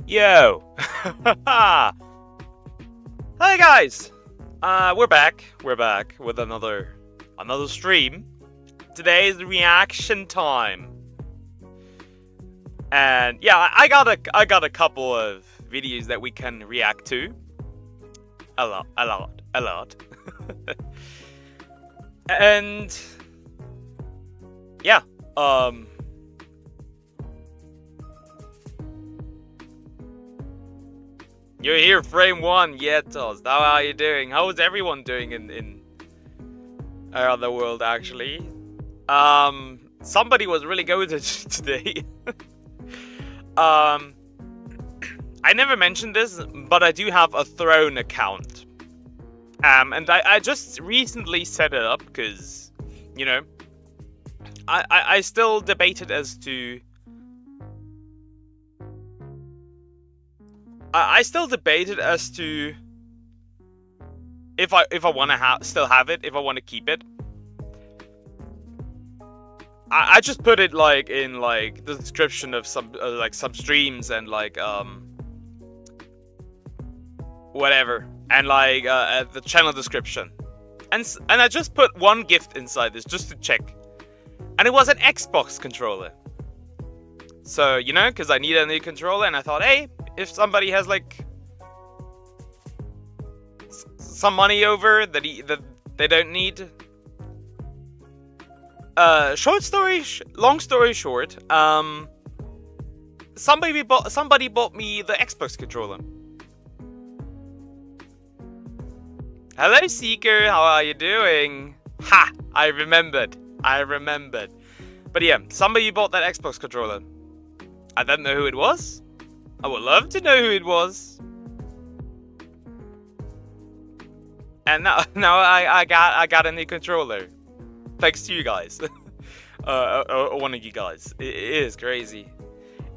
Yo! Hi guys! We're back. We're back with another stream. Today is reaction time. And yeah, I got a couple of videos that we can react to. A lot. And yeah, you're here, frame one. Yeah, Toz. How are you doing? How is everyone doing in around the world? Actually, somebody was really good today. I never mentioned this, but I do have a Throne account. And I just recently set it up because, you know, I still debated as to I still debated as to if I want to still have it, if I want to keep it. I just put it like in like the description of some like some streams and like whatever, and like the channel description, and I just put one gift inside this just to check, and it was an Xbox controller. So you know, because I needed a new controller, and I thought, hey, if somebody has like some money over that they don't need. Long story short, somebody bought me the Xbox controller. Hello, Seeker, how are you doing? Ha! I remembered. But yeah, somebody bought that Xbox controller. I don't know who it was. I would love to know who it was. And now I got a new controller. Thanks to you guys. One of you guys. It is crazy.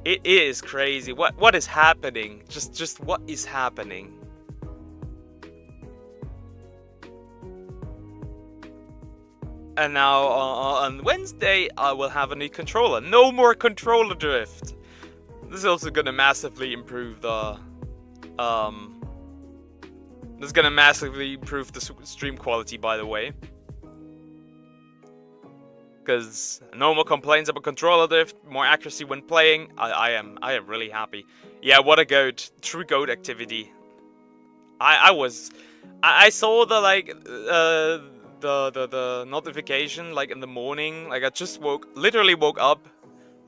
It is crazy. What is happening? Just what is happening? And now on Wednesday I will have a new controller. No more controller drift. This is also gonna massively improve the This is gonna massively improve the stream quality, by the way. Because no more complaints about controller drift, more accuracy when playing. I am really happy. Yeah, what a goat. True goat activity. I saw the like the notification like in the morning. Like I just literally woke up,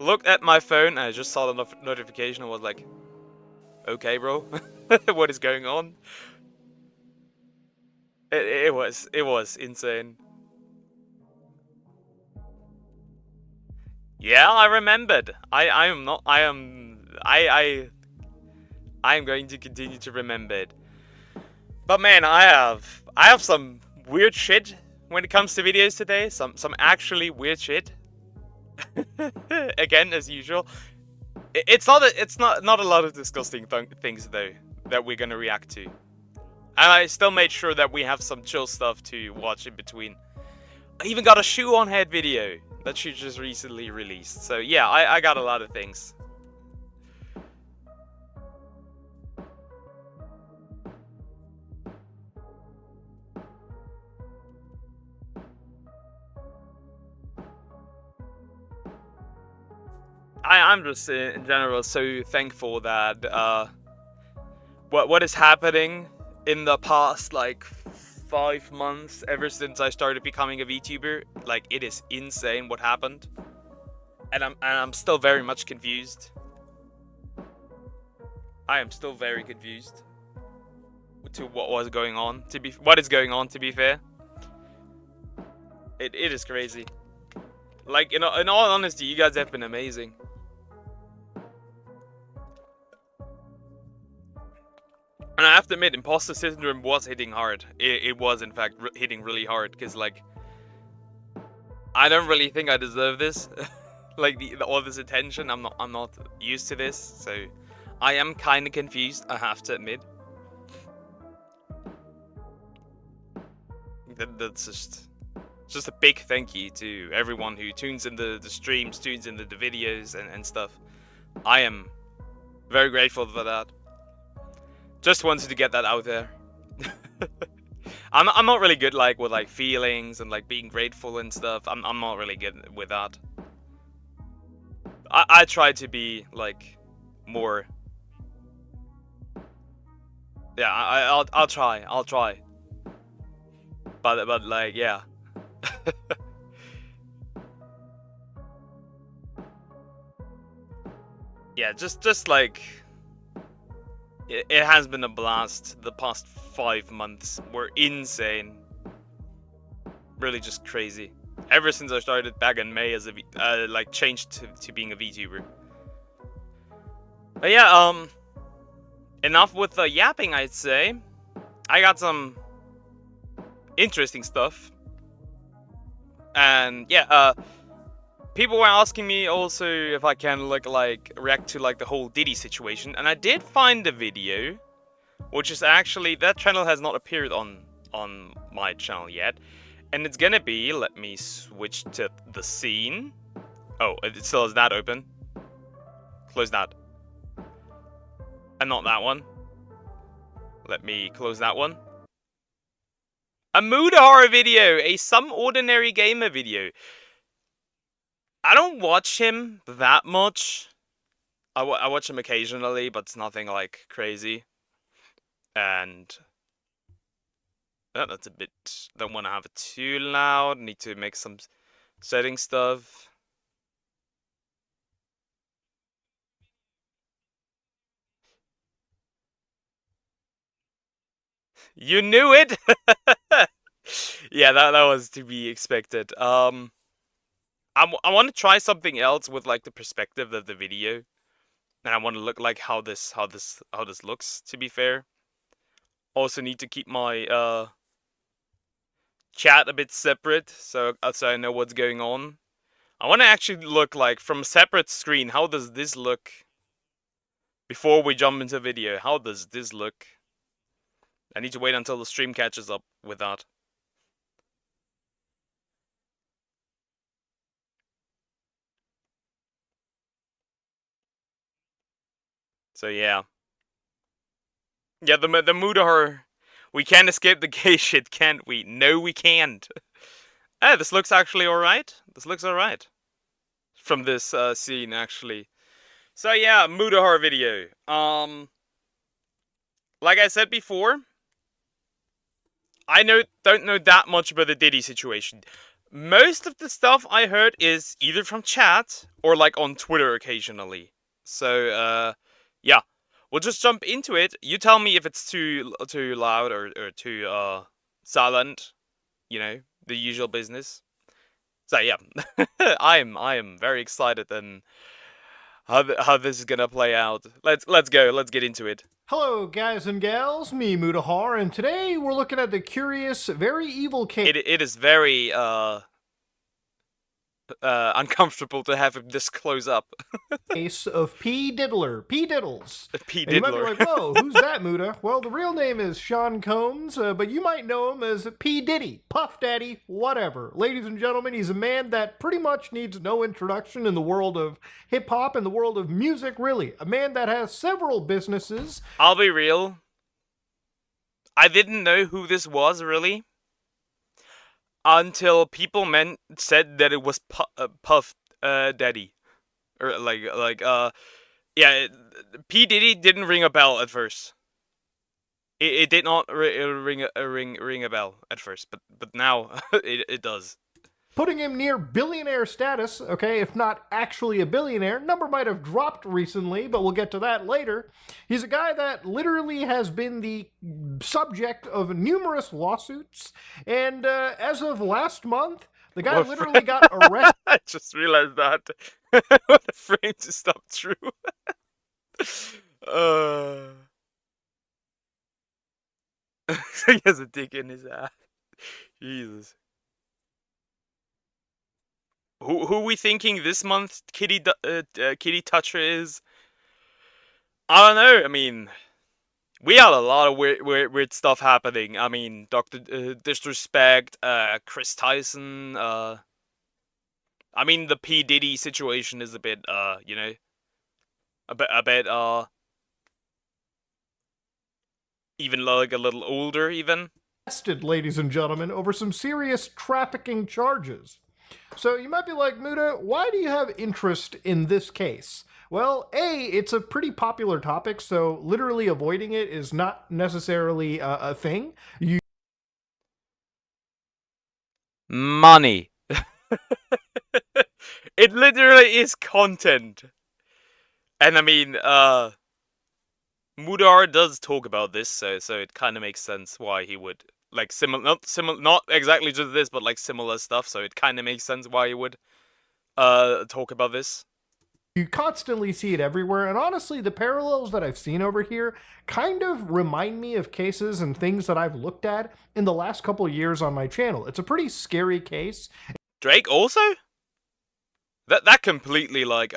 looked at my phone, and I just saw the notification and was like, okay, bro, what is going on? It was insane. Yeah, I remembered. I am going to continue to remember it. But man, I have some weird shit when it comes to videos today. Some actually weird shit. Again, as usual. It's not a lot of disgusting things though that we're gonna react to. And I still made sure that we have some chill stuff to watch in between. I even got a shoe on head video that she just recently released. So yeah, I got a lot of things. I'm just in general so thankful that what is happening in the past like 5 months ever since I started becoming a VTuber, like it is insane what happened, and I'm still very much confused. I am still very confused to what is going on. To be fair, it is crazy. Like in all honesty, you guys have been amazing. And I have to admit, imposter syndrome was hitting hard. It was, in fact, hitting really hard. Because, like, I don't really think I deserve this. Like, all this attention. I'm not used to this. So, I am kind of confused, I have to admit. That's just a big thank you to everyone who tunes in the streams, tunes in the videos, and stuff. I am very grateful for that. Just wanted to get that out there. I'm not really good like with like feelings and like being grateful and stuff. I'm not really good with that. I try to be like more. Yeah, I'll try. But like yeah. Yeah, just like. It has been a blast. The past 5 months were insane. Really just crazy. Ever since I started back in May as a like changed to being a VTuber. But yeah, enough with the yapping, I'd say. I got some interesting stuff. And yeah, people were asking me also if I can react to like the whole Diddy situation, and I did find a video, which is actually, that channel has not appeared on my channel yet, and it's gonna be, let me switch to the scene. Oh, it still is that open. Close that. And not that one. Let me close that one. A mood horror video, a Some Ordinary Gamer video. I don't watch him that much. I watch him occasionally, but it's nothing like crazy. And that's a bit, don't want to have it too loud. Need to make some setting stuff. You knew it. Yeah, that was to be expected. I want to try something else with like the perspective of the video, and I want to look like how this looks. To be fair, also need to keep my chat a bit separate, so I know what's going on. I want to actually look like from a separate screen. How does this look before we jump into video? How does this look? I need to wait until the stream catches up with that. So yeah. Yeah, the mood horror. We can't escape the gay shit, can't we? No, we can't. This looks actually alright. This looks alright. From this scene, actually. So yeah, mood horror video. Like I said before, I don't know that much about the Diddy situation. Most of the stuff I heard is either from chat or like on Twitter occasionally. So yeah, we'll just jump into it. You tell me if it's too loud or too silent. You know, the usual business. So yeah, I am very excited and how this is gonna play out. Let's go. Let's get into it. Hello, guys and gals, me Mutahar, and today we're looking at the curious, very evil case. It is very uncomfortable to have him this close up. Case of P. Diddler, P. Diddles. P. And you might be Diddler. like, whoa, who's that, Muta? Well, the real name is Sean Combs, but you might know him as P. Diddy, Puff Daddy, whatever. Ladies and gentlemen, he's a man that pretty much needs no introduction in the world of hip-hop and the world of music, really. A man that has several businesses. I'll be real. I didn't know who this was, really. Until people said that it was Puff Daddy. Or yeah, P. Diddy didn't ring a bell at first. It did not ring a bell at first, but now it does. Putting him near billionaire status, okay, if not actually a billionaire. Number might have dropped recently, but we'll get to that later. He's a guy that literally has been the subject of numerous lawsuits, and as of last month, the guy literally got arrested. I just realized that. What a frame to stop true. He has a dick in his ass. Jesus. Who we thinking this month Kitty Toucher is? I don't know. I mean, we had a lot of weird stuff happening. I mean, Dr. Disrespect, Chris Tyson. I mean, the P. Diddy situation is a bit, you know, a bit, even like a little older, even. Arrested, ladies and gentlemen, over some serious trafficking charges. So you might be like, Muta, why do you have interest in this case? Well, A, it's a pretty popular topic, so literally avoiding it is not necessarily a thing. Money. It literally is content. And I mean, Mudar does talk about this, so it kind of makes sense why he would like not exactly just this, but like similar stuff. So it kind of makes sense why he would talk about this. You constantly see it everywhere, and honestly, the parallels that I've seen over here kind of remind me of cases and things that I've looked at in the last couple of years on my channel. It's a pretty scary case. Drake also? That completely like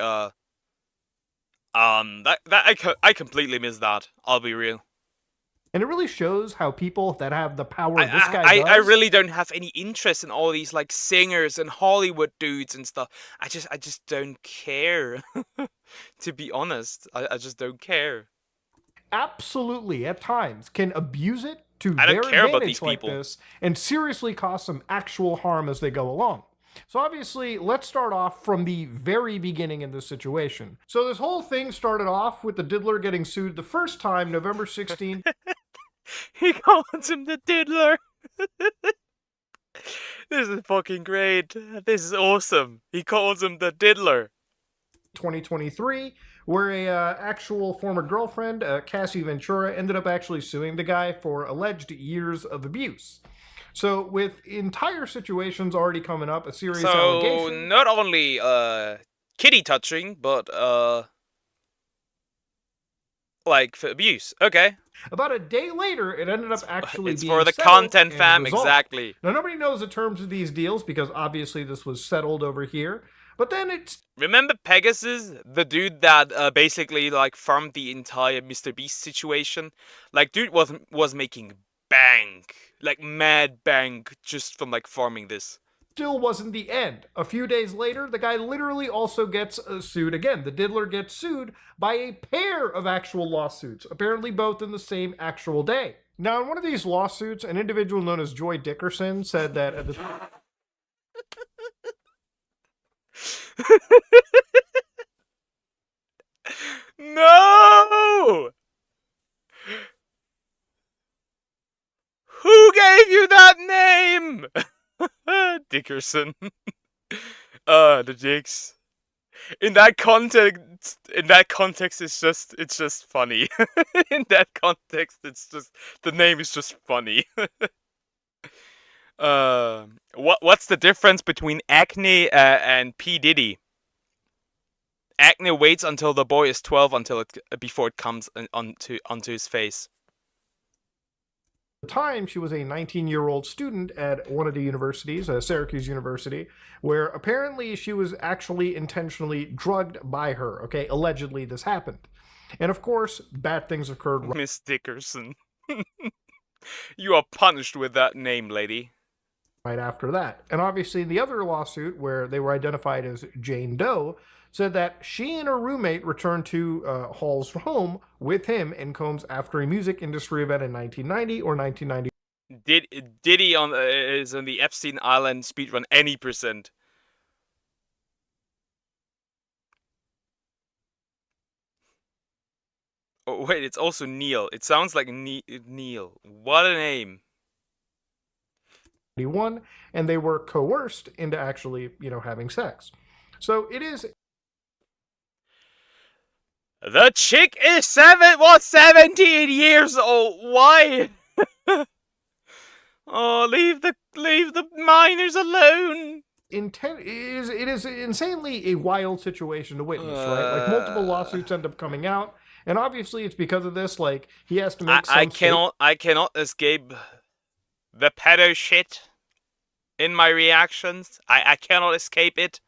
I completely missed that. I'll be real. And it really shows how people that have the power this guy I does really don't have any interest in all these like singers and Hollywood dudes and stuff. I just don't care. To be honest, I just don't care. absolutely at times can abuse it to I don't their care about these advantage like people. this and seriously cause some actual harm as they go along. So obviously, let's start off from the very beginning in this situation. So this whole thing started off with the diddler getting sued the first time, November 16th. He calls him the diddler. This is fucking great. This is awesome. He calls him the diddler. 2023, where a actual former girlfriend, Cassie Ventura, ended up actually suing the guy for alleged years of abuse. So with entire situations already coming up, a serious So allegation. not only kitty touching, but like for abuse. Okay. About a day later, it ended up actually It's being for the settled content and fam, resolved. exactly. Now, nobody knows the terms of these deals because obviously this was settled over here. But then it's Remember Pegasus, the dude that basically like farmed the entire Mr. Beast situation? Like, dude was making bank, like mad bank, just from like farming this. still wasn't the end. A few days later, the guy literally also gets sued again. The diddler gets sued by a pair of actual lawsuits, apparently both in the same actual day. Now, in one of these lawsuits, an individual known as Joy Dickerson said that at the No! Who gave you that name? Dickerson. The jigs. In that context, it's just funny. In that context, it's just the name is just funny. What's the difference between Acne and P Diddy? Acne waits until the boy is 12 before it comes onto his face. time, she was a 19-year-old student at one of the universities, Syracuse University, where apparently she was actually intentionally drugged by her. Okay, allegedly this happened. And of course, bad things occurred Miss Dickerson. You are punished with that name, lady. right after that. And obviously, the other lawsuit, where they were identified as Jane Doe, said that she and her roommate returned to Hall's home with him in Combs after a music industry event in 1990 or 1990. Diddy is on the Epstein Island speedrun any percent. Oh wait, it's also Neil. It sounds like Neil. What a name. And they were coerced into actually, having sex. So it is. The chick is 17 years old. Why? Oh, leave the minors alone. It is insanely a wild situation to witness, right? Like multiple lawsuits end up coming out, and obviously it's because of this. Like he has to make I cannot escape the pedo shit in my reactions. I cannot escape it.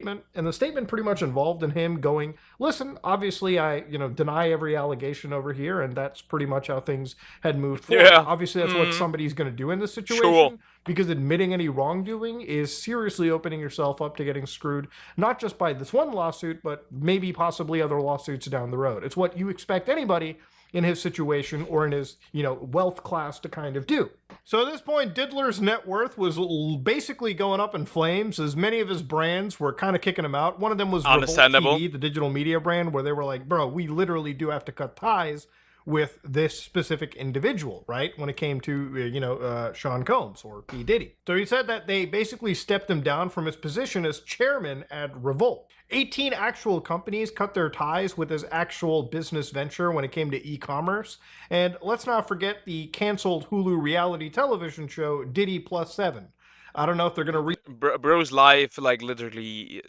And the statement pretty much involved in him going, listen, obviously I deny every allegation over here, and that's pretty much how things had moved forward. Yeah. Obviously that's what somebody's going to do in this situation. Sure. Because admitting any wrongdoing is seriously opening yourself up to getting screwed, not just by this one lawsuit, but maybe possibly other lawsuits down the road. It's what you expect anybody in his situation or in his, wealth class to kind of do. So at this point, Diddler's net worth was basically going up in flames as many of his brands were kind of kicking him out. One of them was Revolt TV, the digital media brand, where they were like, bro, we literally do have to cut ties with this specific individual, right? When it came to, Sean Combs or P. Diddy. So he said that they basically stepped him down from his position as chairman at Revolt. 18 actual companies cut their ties with his actual business venture when it came to e-commerce. And let's not forget the canceled Hulu reality television show Diddy Plus 7. I don't know if they're gonna bro's life like literally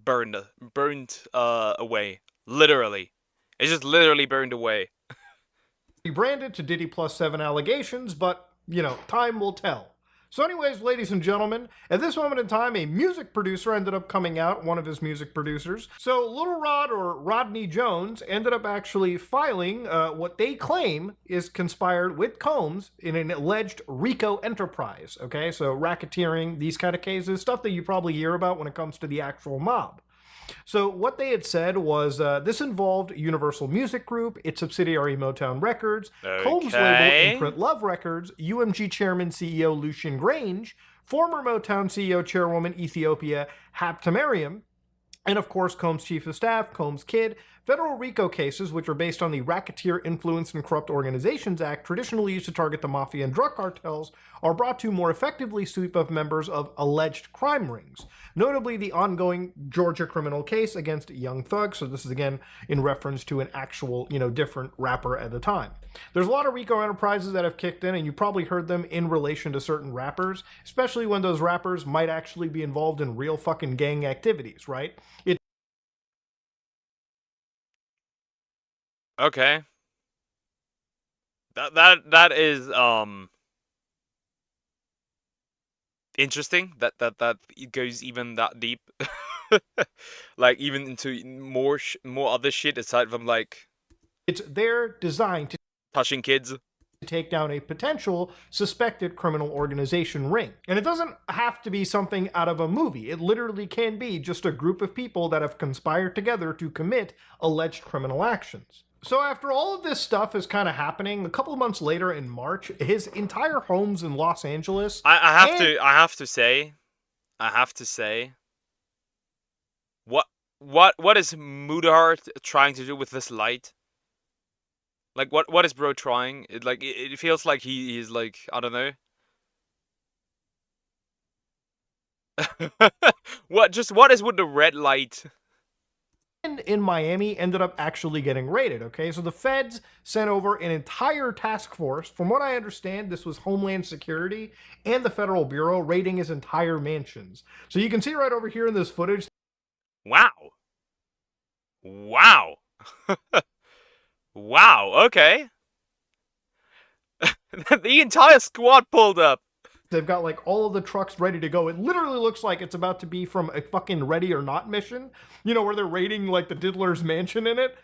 burned away. Literally, it's just literally burned away. Rebranded to Diddy Plus 7 allegations, but time will tell. So anyways, ladies and gentlemen, at this moment in time, a music producer ended up coming out, one of his music producers. So Little Rod, or Rodney Jones, ended up actually filing what they claim is conspired with Combs in an alleged RICO enterprise. Okay, so racketeering, these kind of cases, stuff that you probably hear about when it comes to the actual mob. So what they had said was this involved Universal Music Group, its subsidiary Motown Records, Combs' label Imprint Love Records, UMG chairman CEO Lucian Grange, former Motown CEO chairwoman Ethiopia Haptemariam, and of course Combs' chief of staff, Combs' kid. Federal RICO cases, which are based on the Racketeer Influenced and Corrupt Organizations Act, traditionally used to target the mafia and drug cartels, are brought to more effectively sweep up members of alleged crime rings. Notably, the ongoing Georgia criminal case against Young Thug. So this is again in reference to an actual, different rapper at the time. There's a lot of RICO enterprises that have kicked in, and you probably heard them in relation to certain rappers, especially when those rappers might actually be involved in real fucking gang activities, right? Okay. That is interesting that it goes even that deep. Like even into more other shit aside from like It's their design to touching kids. take down a potential suspected criminal organization ring. And it doesn't have to be something out of a movie. It literally can be just a group of people that have conspired together to commit alleged criminal actions. So after all of this stuff is kind of happening, a couple of months later in March, his entire homes in Los Angeles. I have to say, what is Mudahart trying to do with this light? Like what is bro trying? It feels like he's like, I don't know. What is with the red light? In Miami ended up actually getting raided, okay? So the feds sent over an entire task force. From what I understand, this was Homeland Security and the Federal Bureau raiding his entire mansions. So you can see right over here in this footage. Wow. Wow. Wow, okay. The entire squad pulled up. They've got like all of the trucks ready to go. It literally looks like it's about to be from a fucking Ready or Not mission. Where they're raiding like the Diddler's mansion in it.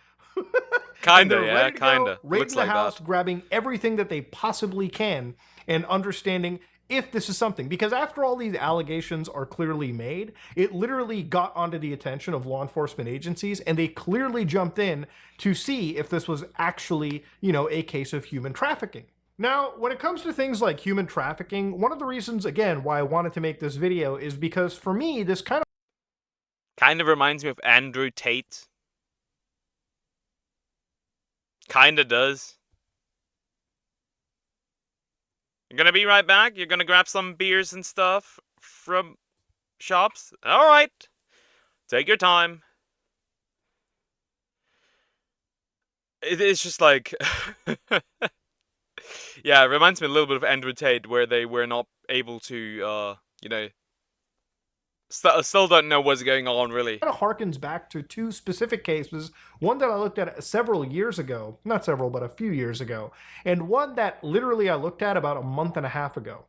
Kinda, yeah, kinda. Raiding Looks the like house, that. grabbing everything that they possibly can, and understanding if this is something. Because after all these allegations are clearly made, it literally got onto the attention of law enforcement agencies, and they clearly jumped in to see if this was actually, a case of human trafficking. Now, when it comes to things like human trafficking, one of the reasons, again, why I wanted to make this video is because for me, this kind of reminds me of Andrew Tate. Kinda does. You're gonna be right back? You're gonna grab some beers and stuff from shops? Alright. Take your time. It's just like... Yeah, it reminds me a little bit of Andrew Tate, where they were not able to, still don't know what's going on, really. of harkens back to two specific cases. One that I looked at several years ago, not several, but a few years ago, and one that literally I looked at about a month and a half ago.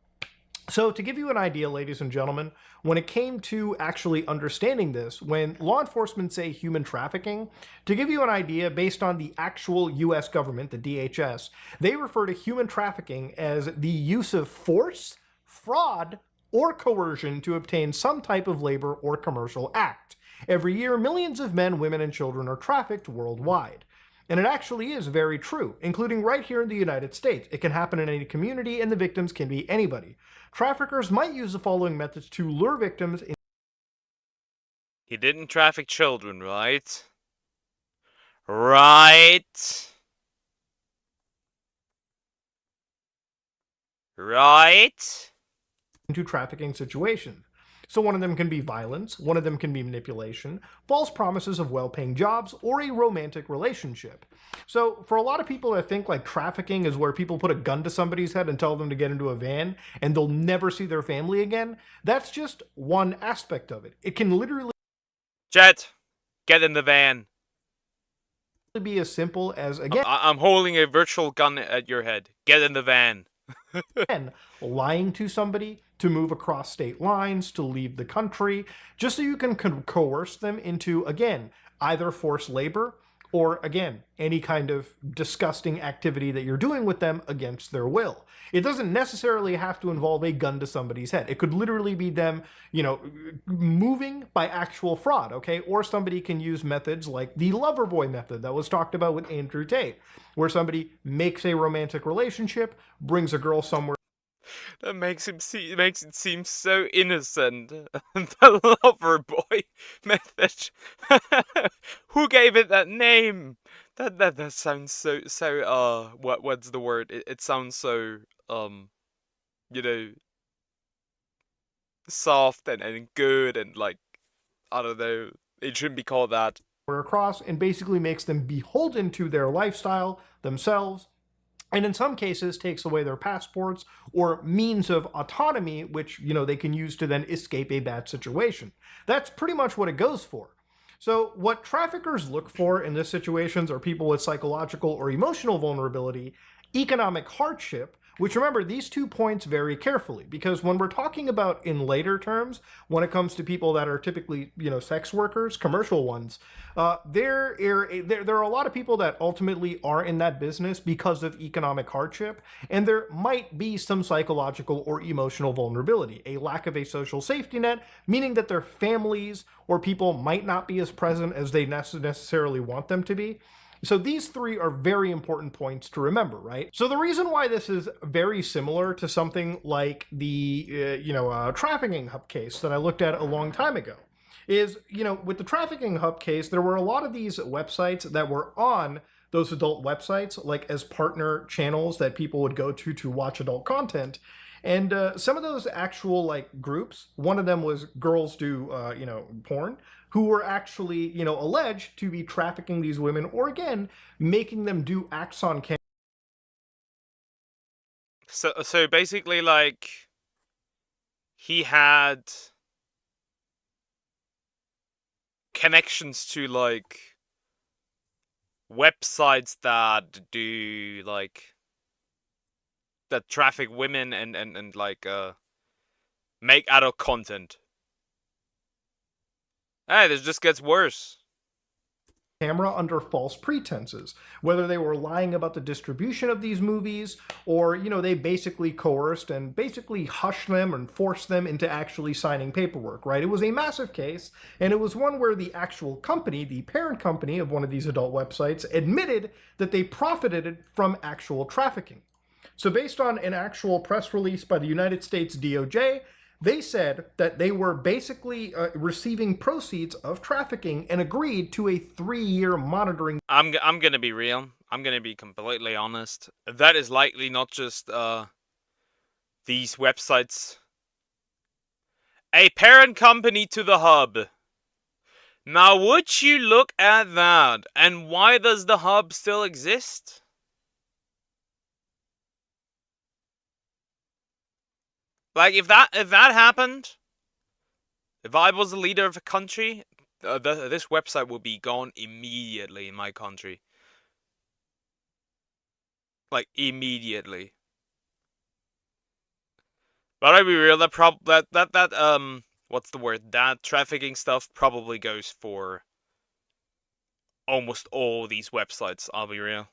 So to give you an idea, ladies and gentlemen, when it came to actually understanding this, when law enforcement say human trafficking, to give you an idea based on the actual US government, the DHS, they refer to human trafficking as the use of force, fraud, or coercion to obtain some type of labor or commercial act. Every year, millions of men, women, and children are trafficked worldwide. And it actually is very true, including right here in the United States. It can happen in any community, and the victims can be anybody. Traffickers might use the following methods to lure victims in. He didn't traffic children, right? Right? Right? Into trafficking situations. So one of them can be violence, one of them can be manipulation, false promises of well-paying jobs, or a romantic relationship. So for a lot of people that think like trafficking is where people put a gun to somebody's head and tell them to get into a van and they'll never see their family again, that's just one aspect of it. It can literally Jet, get in the van. Be as simple as, again, I'm holding a virtual gun at your head. Get in the van. lying to somebody to move across state lines, to leave the country, just so you can coerce them into, again, either forced labor or, again, any kind of disgusting activity that you're doing with them against their will. It doesn't necessarily have to involve a gun to somebody's head. It could literally be them, moving by actual fraud, okay? Or somebody can use methods like the lover boy method that was talked about with Andrew Tate, where somebody makes a romantic relationship, brings a girl somewhere. That makes it seem so innocent. The lover boy method. Who gave it that name? That sounds so what's the word? It sounds so you know, soft and good and like, I don't know. It shouldn't be called that. Across, and basically makes them beholden to their lifestyle themselves, and in some cases takes away their passports or means of autonomy, which they can use to then escape a bad situation. That's pretty much what it goes for. So what traffickers look for in these situations are people with psychological or emotional vulnerability, economic hardship, which, remember, these 2 points very carefully, because when we're talking about in later terms, when it comes to people that are typically, sex workers, commercial ones, there are a lot of people that ultimately are in that business because of economic hardship, and there might be some psychological or emotional vulnerability, a lack of a social safety net, meaning that their families or people might not be as present as they necessarily want them to be. So these 3 are very important points to remember, right? So the reason why this is very similar to something like the, trafficking hub case that I looked at a long time ago is, with the trafficking hub case, there were a lot of these websites that were on those adult websites, like as partner channels that people would go to watch adult content. And some of those actual groups, one of them was Girls Do, Porn, who were actually, alleged to be trafficking these women, or again, making them do acts on camera. So basically, he had connections to websites that do that traffic women and make adult content. Hey, this just gets worse. Camera under false pretenses, whether they were lying about the distribution of these movies, or they basically coerced and basically hushed them and forced them into actually signing paperwork, right? It was a massive case, and it was one where the actual company, the parent company of one of these adult websites, admitted that they profited from actual trafficking. So based on an actual press release by the United States DOJ, they said that they were basically receiving proceeds of trafficking and agreed to a 3-year monitoring. I'm gonna be real. I'm gonna be completely honest. That is likely not just these websites. A parent company to the hub. Now, would you look at that? And why does the hub still exist? Like, if that happened, if I was the leader of a country, this website would be gone immediately in my country. Like, immediately. But I'll be real, what's the word? That trafficking stuff probably goes for almost all these websites, I'll be real.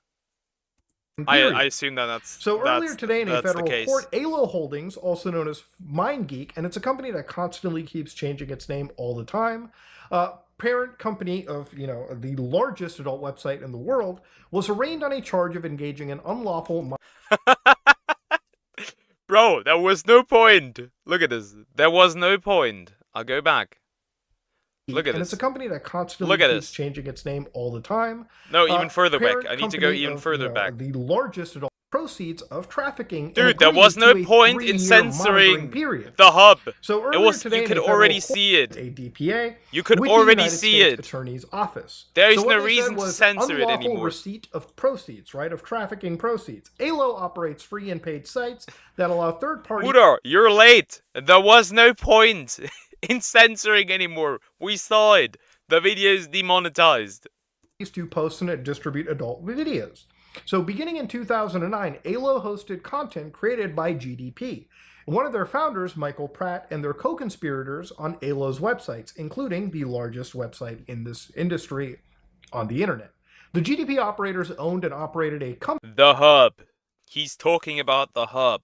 I assume that's so. Earlier today in a federal court, ALO Holdings, also known as MindGeek, and it's a company that constantly keeps changing its name all the time, parent company of the largest adult website in the world, was arraigned on a charge of engaging in unlawful. Bro, there was no point. Look at this. There was no point. I'll go back. Look at and this. It's a company that constantly keeps changing its name all the time. No, even further back. I need to go even further back. The largest adult proceeds of trafficking. Dude, there was no point in censoring the hub. So it was you could already see it. A DPA. You could already see it. Attorney's office. There is no reason to censor it anymore. Receipt of proceeds, right? Of trafficking proceeds. ALO operates free and paid sites that allow third parties. Udo, you're late. There was no point in censoring anymore. We saw it. The video is demonetized. To post and distribute adult videos. So, beginning in 2009, ALO hosted content created by GDP. One of their founders, Michael Pratt, and their co conspirators on ALO's websites, including the largest website in this industry on the internet. The GDP operators owned and operated a The hub. He's talking about the hub.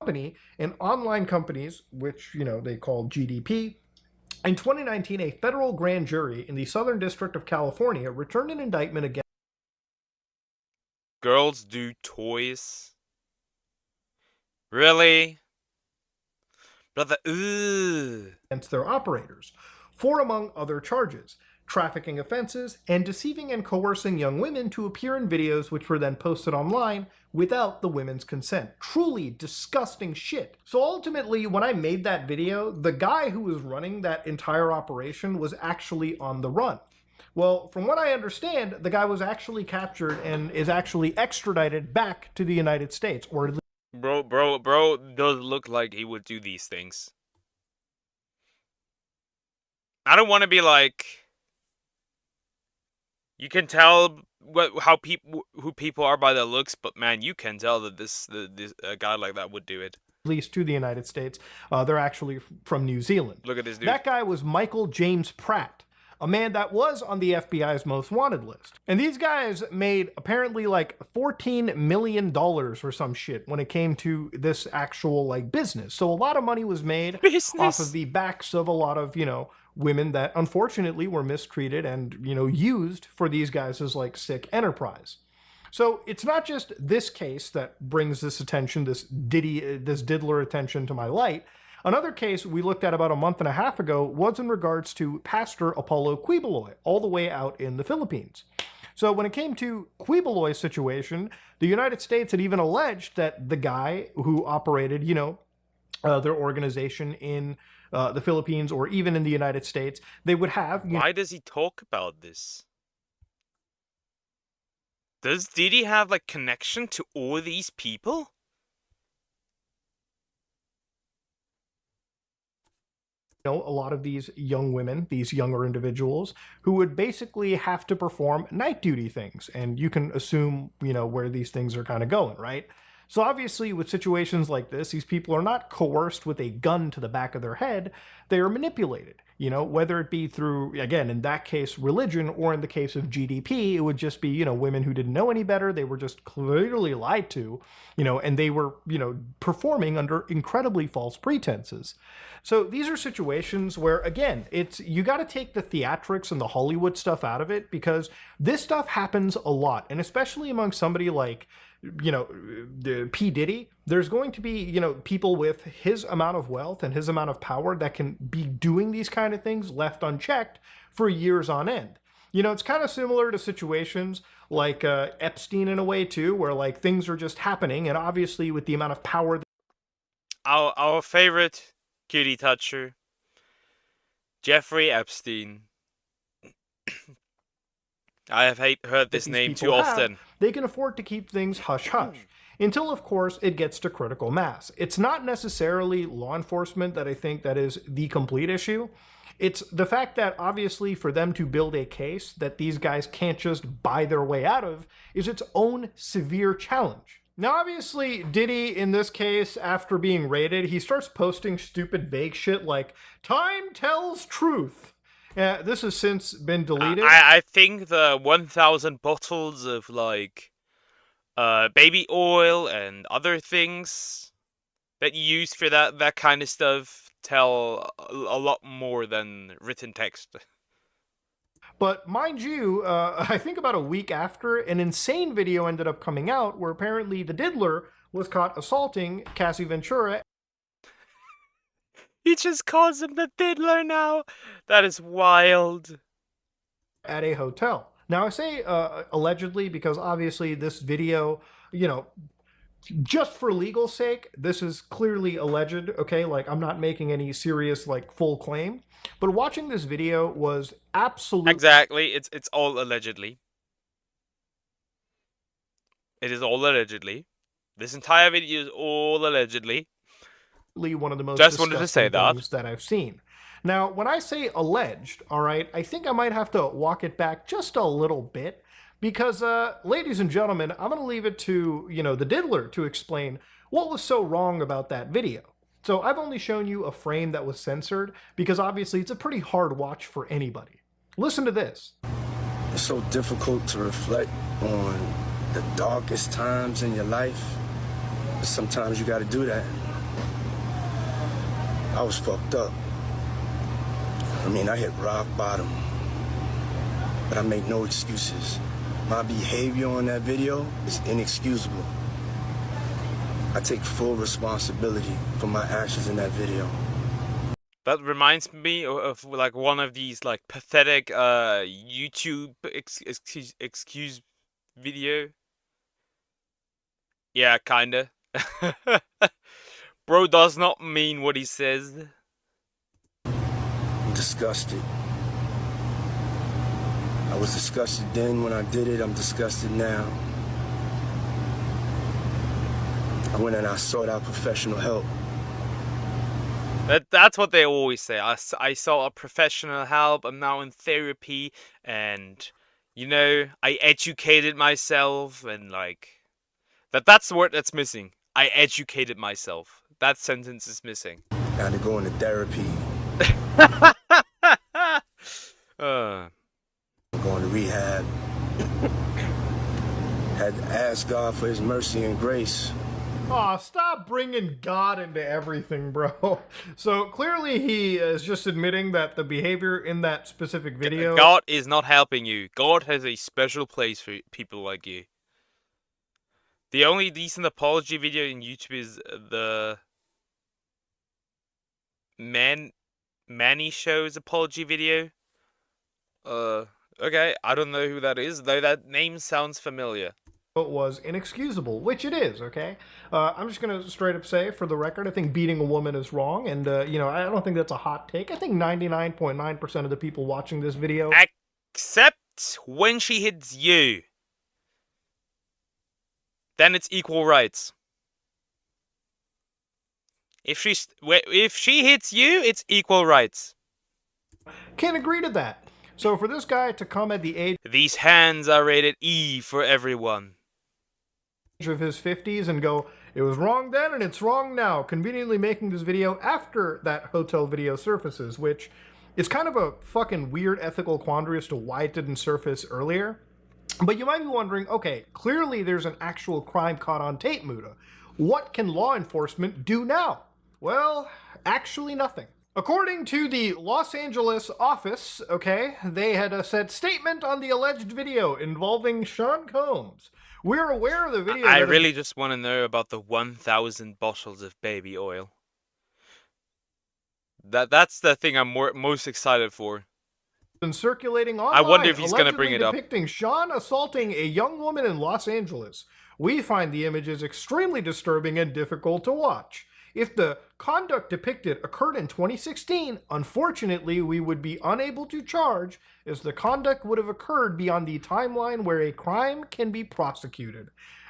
company and online companies, which, they call GDP. In 2019, a federal grand jury in the Southern District of California returned an indictment against Girls do toys? Really? Brother, their operators for, among other charges, trafficking offenses and deceiving and coercing young women to appear in videos which were then posted online without the women's consent. Truly disgusting shit. So ultimately, when I made that video, the guy who was running that entire operation was actually on the run. Well, from what I understand, the guy was actually captured and is actually extradited back to the United States, or at least Bro does look like he would do these things. I don't want to be like, you can tell who people are by their looks, but man, you can tell that this a guy like that would do it. Least to the United States. They're actually from New Zealand. Look at this dude. That guy was Michael James Pratt, a man that was on the FBI's most wanted list. And these guys made apparently like $14 million or some shit when it came to this actual like business. So a lot of money was made off of the backs of a lot of, women that unfortunately were mistreated and, used for these guys as like sick enterprise. So it's not just this case that brings this attention, this diddler attention to my light. Another case we looked at about a month and a half ago was in regards to Pastor Apollo Quiboloy, all the way out in the Philippines. So when it came to Quiboloy's situation, the United States had even alleged that the guy who operated, their organization in the Philippines or even in the United States, they would have... Why does he talk about this? Does Diddy have like connection to all these people? A lot of these young women, these younger individuals, who would basically have to perform night duty things. And you can assume, where these things are kind of going, right? So obviously, with situations like this, these people are not coerced with a gun to the back of their head. They are manipulated, whether it be through, again, in that case, religion, or in the case of GDP, it would just be, women who didn't know any better. They were just clearly lied to, and they were, performing under incredibly false pretenses. So these are situations where, again, you got to take the theatrics and the Hollywood stuff out of it, because this stuff happens a lot. And especially among somebody like, the P. Diddy, there's going to be, people with his amount of wealth and his amount of power that can be doing these kind of things left unchecked for years on end. It's kind of similar to situations like Epstein in a way too, where like things are just happening, and obviously with the amount of power. Our favorite cutie toucher, Jeffrey Epstein. I have heard this name too often. They can afford to keep things hush-hush. Until, of course, it gets to critical mass. It's not necessarily law enforcement that I think that is the complete issue. It's the fact that, obviously, for them to build a case that these guys can't just buy their way out of is its own severe challenge. Now, obviously, Diddy, in this case, after being raided, he starts posting stupid, vague shit like, "Time tells truth." This has since been deleted. I think the 1,000 bottles of, like, baby oil and other things that you use for that kind of stuff tell a lot more than written text. But mind you, I think about a week after, an insane video ended up coming out where apparently the diddler was caught assaulting Cassie Ventura. He just calls him the diddler now. That is wild. At a hotel. Now I say allegedly because obviously this video, just for legal sake, this is clearly alleged, okay? Like, I'm not making any serious, like, full claim. But watching this video was absolutely... Exactly. It's all allegedly. It is all allegedly. This entire video is all allegedly. One of the most just wanted to say things that I've seen. Now, when I say alleged, all right, I think I might have to walk it back just a little bit, Because, ladies and gentlemen, I'm going to leave it to, the diddler to explain what was so wrong about that video. So I've only shown you a frame that was censored because obviously it's a pretty hard watch for anybody. Listen to this. It's so difficult to reflect on the darkest times in your life. But sometimes you gotta do that. I was fucked up. I mean, I hit rock bottom. But I make no excuses. My behavior on that video is inexcusable. I take full responsibility for my actions in that video. That reminds me of like one of these like pathetic YouTube excuse video. Yeah, kinda. Bro does not mean what he says. I'm disgusted. I was disgusted then when I did it. I'm disgusted now. I went and I sought out professional help. That's what they always say. I saw a professional help. I'm now in therapy, and I educated myself, and like that's the word that's missing. I educated myself. That sentence is missing. Now to go into therapy. Going to rehab. Had to ask God for his mercy and grace. Aw, stop bringing God into everything, bro. So clearly he is just admitting that the behavior in that specific video... God is not helping you. God has a special place for people like you. The only decent apology video in YouTube is the Manny Show's apology video. Okay, I don't know who that is, though that name sounds familiar. It was inexcusable, which it is, okay? I'm just going to straight up say, for the record, I think beating a woman is wrong, and, I don't think that's a hot take. I think 99.9% of the people watching this video... Except when she hits you. Then it's equal rights. If she hits you, it's equal rights. Can't agree to that. So for this guy to come at the age... These hands are rated E for everyone. ...of his 50s and go, it was wrong then and it's wrong now, conveniently making this video after that hotel video surfaces, which is kind of a fucking weird ethical quandary as to why it didn't surface earlier. But you might be wondering, okay, clearly there's an actual crime caught on tape, Muda. What can law enforcement do now? Well, actually nothing. According to the Los Angeles office, okay, they had a said statement on the alleged video involving Sean Combs. We're aware of the video... I really just want to know about the 1,000 bottles of baby oil. That's the thing I'm most excited for. ...been circulating online. I wonder if he's going to bring it up. ...depicting Sean assaulting a young woman in Los Angeles. We find the images extremely disturbing and difficult to watch. If the conduct depicted occurred in 2016, unfortunately, we would be unable to charge, as the conduct would have occurred beyond the timeline where a crime can be prosecuted.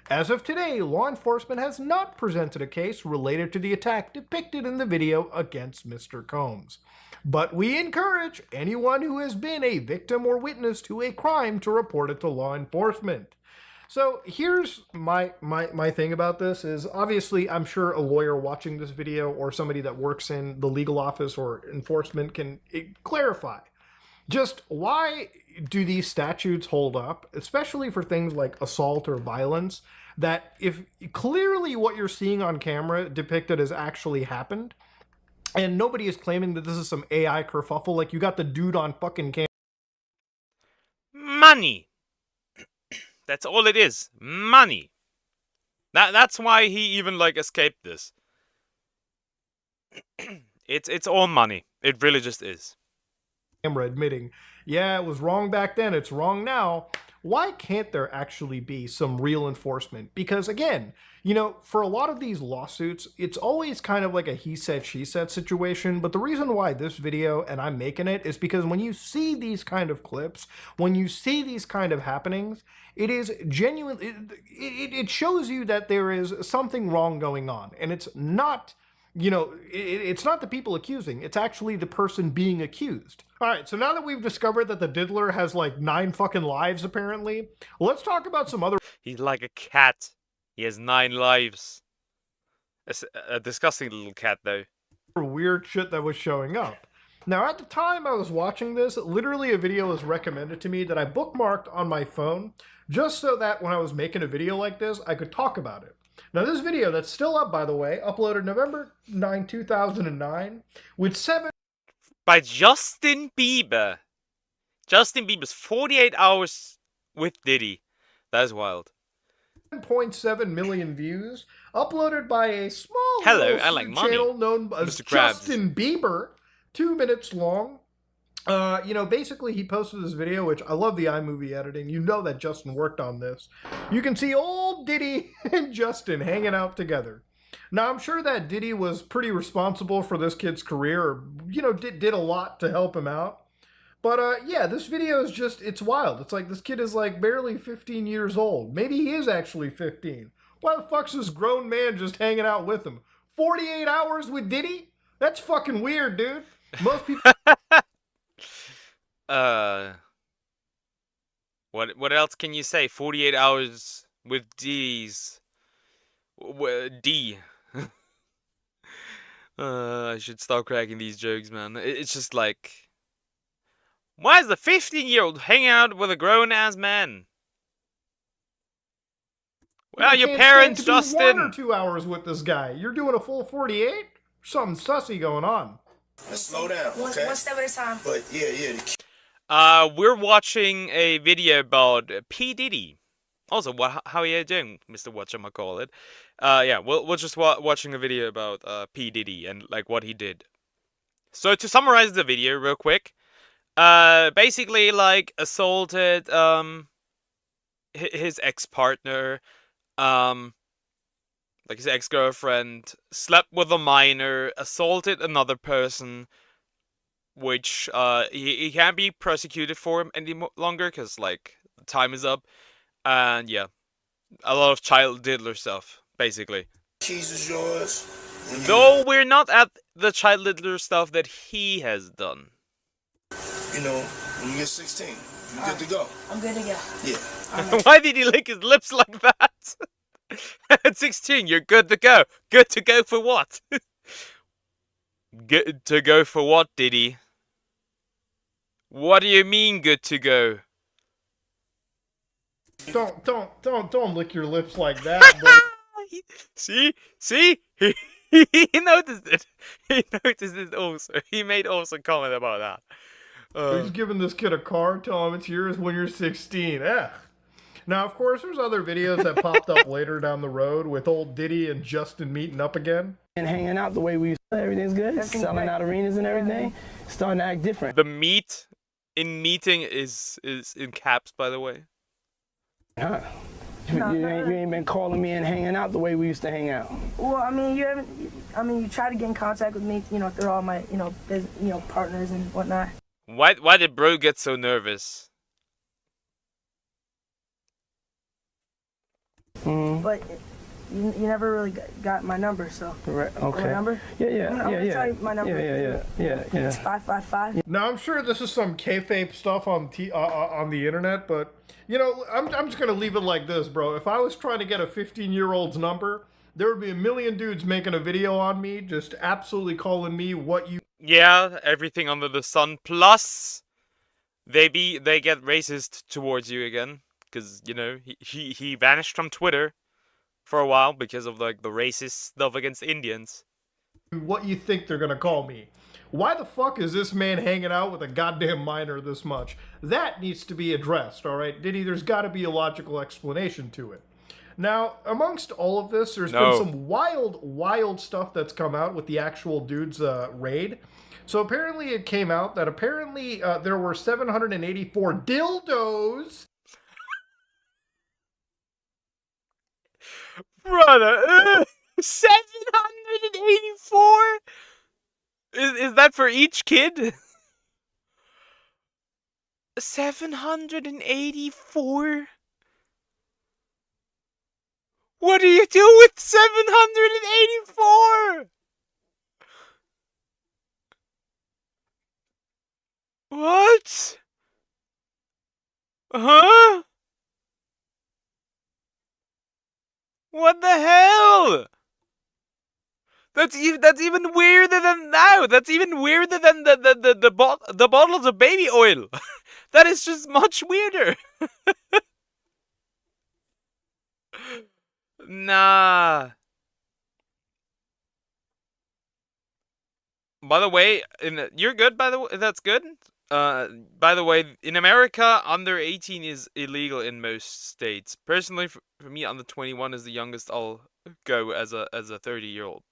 As of today, law enforcement has not presented a case related to the attack depicted in the video against Mr. Combs. But we encourage anyone who has been a victim or witness to a crime to report it to law enforcement. So here's my thing about this is, obviously, I'm sure a lawyer watching this video or somebody that works in the legal office or enforcement can clarify. Just why do these statutes hold up, especially for things like assault or violence, that if clearly what you're seeing on camera depicted as actually happened, and nobody is claiming that this is some AI kerfuffle, like you got the dude on fucking camera. Money. That's all it is. Money. That's why he even like escaped this. It's all money. It really just is. Camera admitting, yeah, it was wrong back then, it's wrong now. Why can't there actually be some real enforcement? Because again, for a lot of these lawsuits, it's always kind of like a he said, she said situation. But the reason why this video, and I'm making it, is because when you see these kind of clips, when you see these kind of happenings, it is genuine. It shows you that there is something wrong going on. And it's not it's not the people accusing, it's actually the person being accused. All right, so now that we've discovered that the diddler has like 9 fucking lives, apparently, let's talk about some other. He's like a cat. He has 9 lives. A disgusting little cat, though. Weird shit that was showing up. Now, at the time I was watching this, literally a video was recommended to me that I bookmarked on my phone just so that when I was making a video like this, I could talk about it. Now, this video that's still up, by the way, uploaded November 9, 2009, with 7. By Justin Bieber. Justin Bieber's 48 hours with Diddy. That is wild. 7.7 million views, uploaded by a small Hello, I like channel money. known as Mr. Krabs. Justin Bieber, 2 minutes long. Basically he posted this video, which I love the iMovie editing. You know that Justin worked on this. You can see old Diddy and Justin hanging out together. Now, I'm sure that Diddy was pretty responsible for this kid's career, or, did a lot to help him out. But, yeah, this video is just, it's wild. It's like this kid is like barely 15 years old. Maybe he is actually 15. Why the fuck's this grown man just hanging out with him? 48 hours with Diddy? That's fucking weird, dude. Most people... What else can you say? 48 hours with D's. D. I should start cracking these jokes, man. It's just like... Why is the 15-year-old hanging out with a grown-ass man? Well, your parents, Justin. 1 or 2 hours with this guy. You're doing a full 48? Something sussy going on. Let's slow down, okay? One step at a time. But yeah. We're watching a video about P. Diddy. Also, how are you doing, Mr. Whatchamacallit? Yeah, we're just watching a video about P. Diddy and like what he did. So to summarize the video real quick, basically like assaulted his ex-partner, like his ex-girlfriend, slept with a minor, assaulted another person, which he can't be prosecuted for any longer because like time is up, and yeah, a lot of child diddler stuff basically. Keys is yours. Though we're not at the child diddler stuff that he has done. When you get 16, you're good to go. I'm good to go. Yeah. Why did he lick his lips like that? At 16, you're good to go. Good to go for what? Good to go for what, Diddy? What do you mean, good to go? Don't lick your lips like that, bro. See? He noticed it. He noticed it also. He made also comment about that. He's giving this kid a car, tell him it's yours when you're 16. Now, of course, there's other videos that popped up later down the road with old Diddy and Justin meeting up again. And hanging out the way we used to. Everything's good. Selling out arenas and everything. Starting to act different. The meet in meeting is in caps, by the way. Huh? You ain't been calling me and hanging out the way we used to hang out. Well, I mean, you try to get in contact with me, through all my, partners and whatnot. Why did bro get so nervous? But you never really got my number, so. Right, okay. My number? Yeah. I'm gonna tell you my number. Yeah. It's 555. Now, I'm sure this is some kayfabe stuff on the internet, but, I'm just going to leave it like this, bro. If I was trying to get a 15-year-old's number, there would be a million dudes making a video on me, just absolutely calling me what you... Yeah, everything under the sun. Plus, they get racist towards you again. Because, he vanished from Twitter for a while because of, like, the racist stuff against Indians. What you think they're gonna call me. Why the fuck is this man hanging out with a goddamn minor this much? That needs to be addressed, alright? Diddy, there's gotta be a logical explanation to it. Now, amongst all of this, there's been some wild stuff that's come out with the actual dude's raid. So apparently it came out that there were 784 dildos. Brother, 784? Is that for each kid? 784? What do you do with 784? What? Huh? What the hell? That's even weirder than now. That's even weirder than the bottles of baby oil. That is just much weirder. Nah. By the way, you're good. By the way, that's good. By the way, in America, under 18 is illegal in most states. Personally, for me, under 21 is the youngest I'll go as a 30-year-old.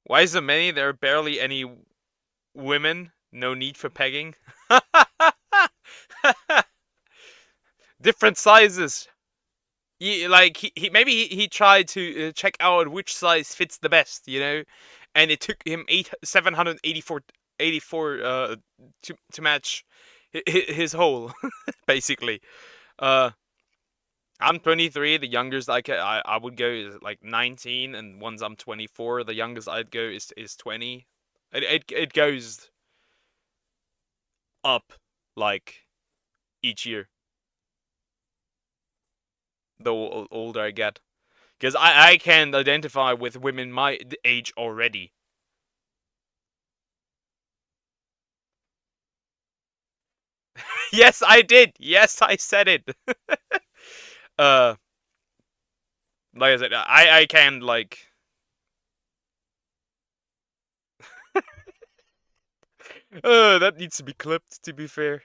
Why so many? There are barely any women. No need for pegging. Different sizes. He tried to check out which size fits the best, and it took him 784 to match his hole, basically. I'm 23. The youngest I would go is like 19, and once I'm 24, the youngest I'd go is 20. It goes up like each year. The older I get, because I can identify with women my age already. Yes, I did. Yes, I said it. Like I said, I can like. That needs to be clipped. To be fair.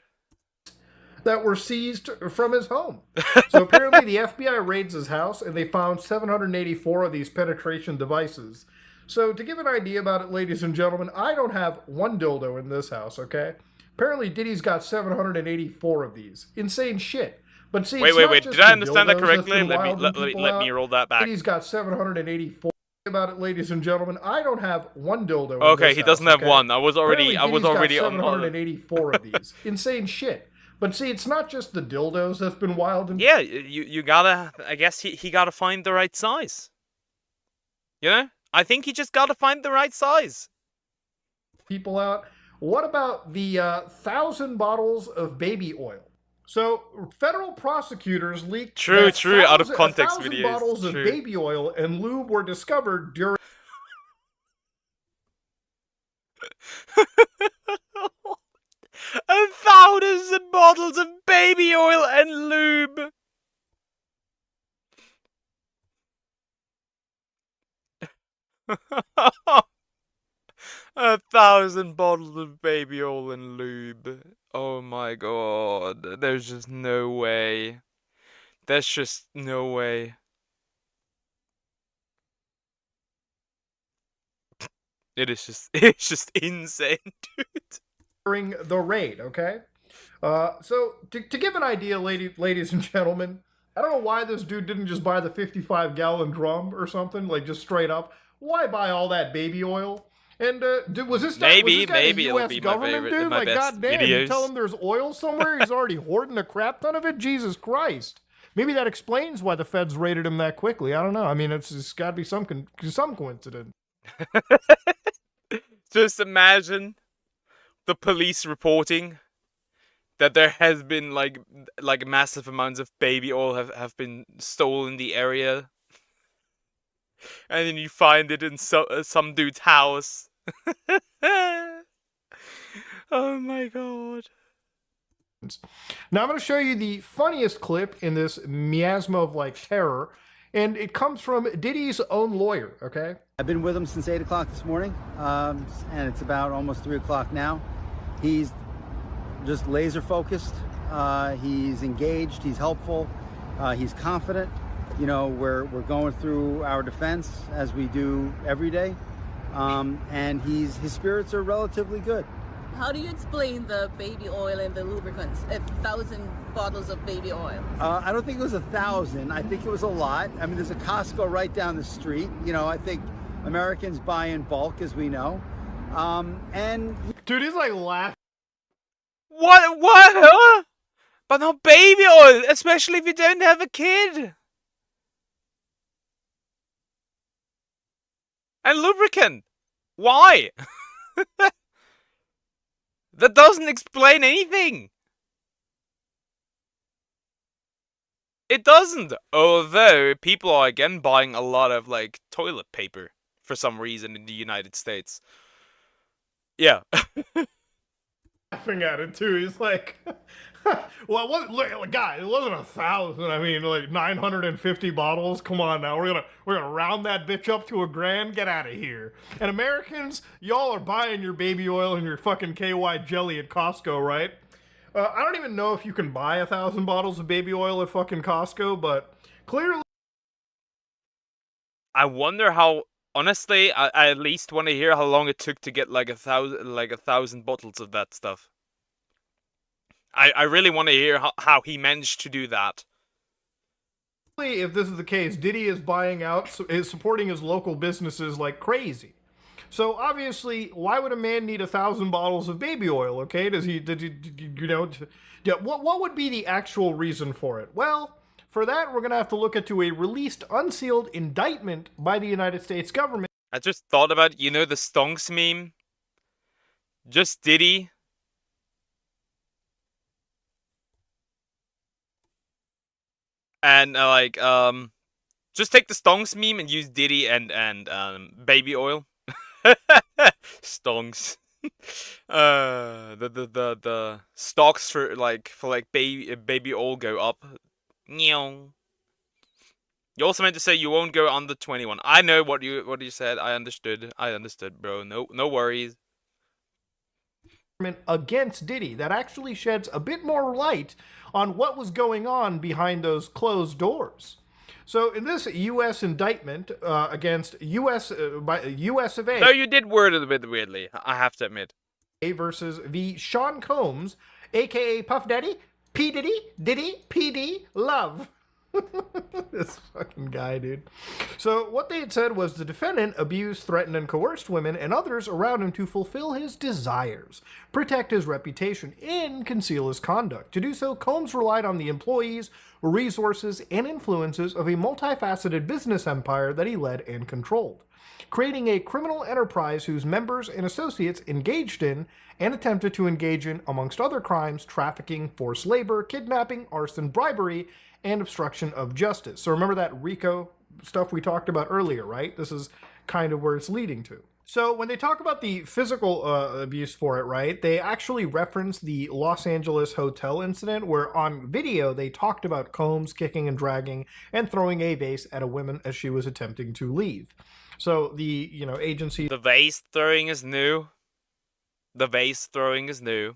That were seized from his home. So apparently the FBI raids his house and they found 784 of these penetration devices. So to give an idea about it, ladies and gentlemen, I don't have one dildo in this house, okay? Apparently Diddy's got 784 of these. Insane shit. But see, wait. Did I understand that correctly? Let me roll that back. Diddy's got 784 about it, ladies and gentlemen. I don't have one dildo in okay, this he doesn't house, have one. I was already got on 784 of these. Insane shit. But see, it's not just the dildos that's been wild and yeah, you gotta. I guess he gotta find the right size. I think he just gotta find the right size. people out. What about the 1,000 bottles of baby oil? So federal prosecutors leaked True, that out of context 1,000 videos. bottles of baby oil and lube were discovered during 1,000 bottles of baby oil and lube. A 1,000 bottles of baby oil and lube. Oh my god. There's just no way. There's just no way. It's just insane, dude. during the raid, okay? So to give an idea, ladies and gentlemen, I don't know why this dude didn't just buy the 55-gallon drum or something, like just straight up. Why buy all that baby oil? And was this guy a U.S. government dude? Like, goddamn, you tell him there's oil somewhere, he's already hoarding a crap ton of it? Jesus Christ. Maybe that explains why the feds raided him that quickly. I don't know. I mean, it's got to be some coincidence. Just imagine the police reporting that there has been like massive amounts of baby oil have been stolen in the area, and then you find it in some dude's house. Oh my god. Now I'm going to show you the funniest clip in this miasma of like terror, and it comes from Diddy's own lawyer, okay? I've been with him since 8 o'clock this morning, and it's about almost 3 o'clock now. He's just laser focused. He's engaged. He's helpful. He's confident. We're going through our defense as we do every day, and his spirits are relatively good. How do you explain the baby oil and the lubricants? 1,000 bottles of baby oil. I don't think it was 1,000. I think it was a lot. I mean, there's a Costco right down the street. I think Americans buy in bulk, as we know. And dude, he's like laughing. What? Huh? But not baby oil, especially if you don't have a kid. And lubricant. Why? That doesn't explain anything. It doesn't. Although people are again buying a lot of like toilet paper for some reason in the United States. Yeah. Laughing at it too. He's like, well, it wasn't, guy, it wasn't 1,000. I mean, like 950 bottles. Come on now, we're gonna round that bitch up to $1,000. Get out of here. And Americans, y'all are buying your baby oil and your fucking KY jelly at Costco, right? I don't even know if you can buy 1,000 bottles of baby oil at fucking Costco, but clearly. I wonder how. Honestly, I at least want to hear how long it took to get like a thousand bottles of that stuff. I really want to hear how he managed to do that. If this is the case, Diddy is buying out, is supporting his local businesses like crazy. So obviously, why would a man need 1,000 bottles of baby oil? Okay, what would be the actual reason for it? Well, for that, we're gonna have to look into a released, unsealed indictment by the United States government. I just thought about, you know, the Stonks meme? Just Diddy. And just take the Stonks meme and use Diddy and baby oil. Stonks. The stocks for baby oil go up. You also meant to say you won't go under 21. I know what you said. I understood, bro. No worries. Against Diddy that actually sheds a bit more light on what was going on behind those closed doors. So in this U.S. indictment against U.S. of A. No, you did word it a bit weirdly, I have to admit. Versus the Sean Combs, aka Puff Daddy, P Diddy, Diddy, PD, Love. This fucking guy, dude. So what they had said was the defendant abused, threatened, and coerced women and others around him to fulfill his desires, protect his reputation, and conceal his conduct. To do so, Combs relied on the employees, resources, and influences of a multifaceted business empire that he led and controlled, creating a criminal enterprise whose members and associates engaged in and attempted to engage in, amongst other crimes, trafficking, forced labor, kidnapping, arson, bribery, and obstruction of justice. So remember that RICO stuff we talked about earlier, right? This is kind of where it's leading to. So when they talk about the physical abuse for it, right, they actually reference the Los Angeles hotel incident where on video they talked about Combs kicking and dragging and throwing a vase at a woman as she was attempting to leave. So the, agency... The vase throwing is new. The vase throwing is new.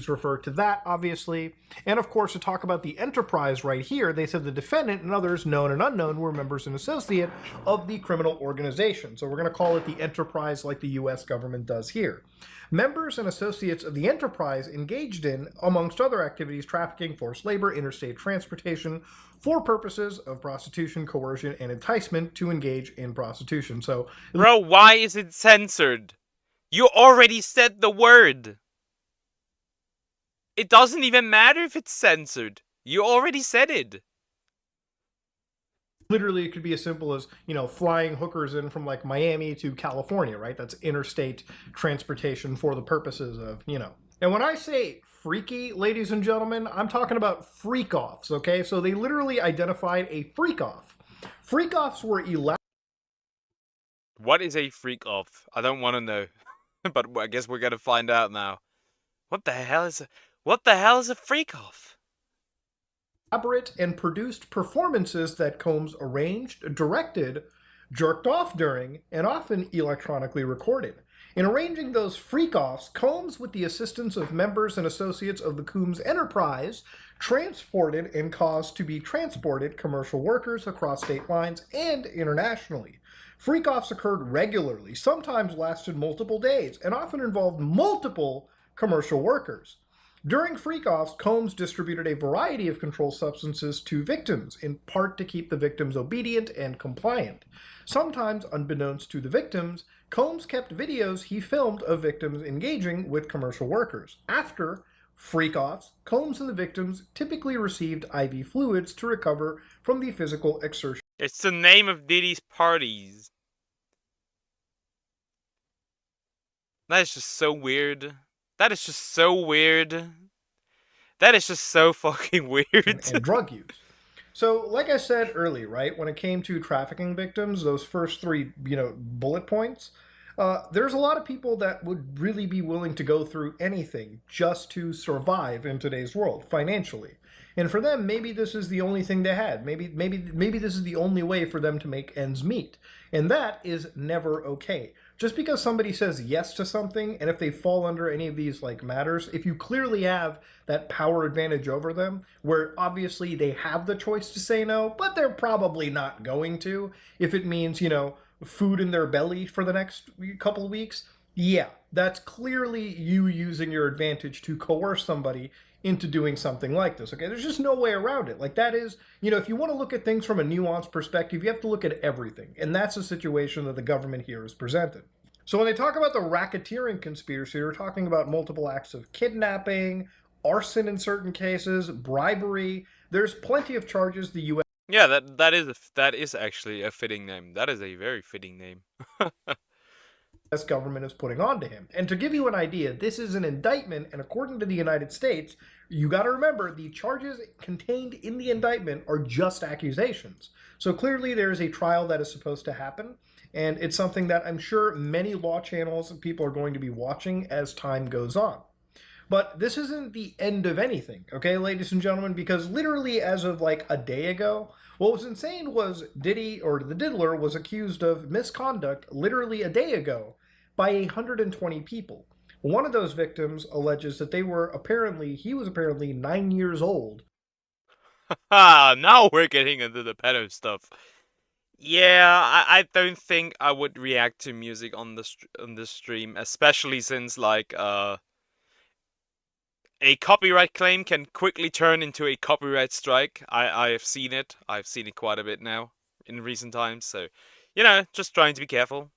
Refer to that, obviously. And of course, to talk about the enterprise right here, they said the defendant and others, known and unknown, were members and associate of the criminal organization. So we're going to call it the enterprise like the U.S. government does here. Members and associates of the enterprise engaged in, amongst other activities, trafficking, forced labor, interstate transportation, for purposes of prostitution, coercion, and enticement to engage in prostitution. So, bro, why is it censored? You already said the word. It doesn't even matter if it's censored. You already said it. Literally, it could be as simple as, flying hookers in from like Miami to California, right? That's interstate transportation for the purposes of, And when I say freaky, ladies and gentlemen, I'm talking about freak-offs, okay? So they literally identified a freak-off. Freak-offs were elaborate. What is a freak-off? I don't want to know. But I guess we're going to find out now. What the hell is a freak-off? Elaborate and produced performances that Combs arranged, directed, jerked off during, and often electronically recorded. In arranging those freak-offs, Combs, with the assistance of members and associates of the Combs enterprise, transported and caused to be transported commercial workers across state lines and internationally. Freak-offs occurred regularly, sometimes lasted multiple days, and often involved multiple commercial workers. During freak-offs, Combs distributed a variety of controlled substances to victims, in part to keep the victims obedient and compliant. Sometimes, unbeknownst to the victims, Combs kept videos he filmed of victims engaging with commercial workers. After freak-offs, Combs and the victims typically received IV fluids to recover from the physical exertion. It's the name of Diddy's parties. That is just so weird. That is just so weird. That is just so fucking weird. And drug use. So, like I said earlier, right, when it came to trafficking victims, those first three, bullet points, there's a lot of people that would really be willing to go through anything just to survive in today's world financially. And for them, maybe this is the only thing they had. Maybe this is the only way for them to make ends meet. And that is never okay. Just because somebody says yes to something, and if they fall under any of these like matters, if you clearly have that power advantage over them, where obviously they have the choice to say no, but they're probably not going to, if it means, food in their belly for the next couple of weeks, yeah, that's clearly you using your advantage to coerce somebody into doing something like this. Okay, there's just no way around it. Like, that is, if you want to look at things from a nuanced perspective, you have to look at everything. And that's the situation that the government here is presented. So when they talk about the racketeering conspiracy, they're talking about multiple acts of kidnapping, arson in certain cases, bribery. There's plenty of charges the U.S. Yeah, that is actually a fitting name. That is a very fitting name. government is putting onto him. And to give you an idea, this is an indictment, and according to the United States, you got to remember the charges contained in the indictment are just accusations. So clearly there is a trial that is supposed to happen, and it's something that I'm sure many law channels and people are going to be watching as time goes on. But this isn't the end of anything, okay, ladies and gentlemen, because literally as of like a day ago, what was insane was Diddy, or the Diddler, was accused of misconduct literally a day ago by 120 people. One of those victims alleges that he was apparently 9 years old. Now we're getting into the pedo stuff. Yeah, I don't think I would react to music on this stream, especially since like a copyright claim can quickly turn into a copyright strike. I have seen it. I've seen it quite a bit now in recent times. So, just trying to be careful.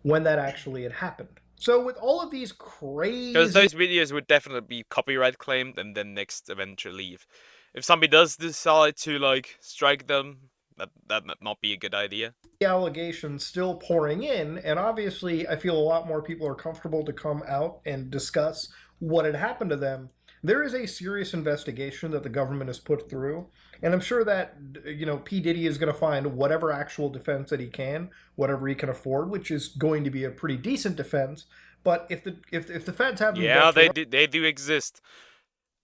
When that actually had happened. So with all of these crazy... Because those videos would definitely be copyright claimed, and then next eventually, if somebody does decide to like strike them, that might not be a good idea. Allegations still pouring in, and obviously I feel a lot more people are comfortable to come out and discuss what had happened to them. There is a serious investigation that the government has put through, and I'm sure that, P. Diddy is going to find whatever actual defense that he can, whatever he can afford, which is going to be a pretty decent defense. But if the feds have... Yeah, they do exist.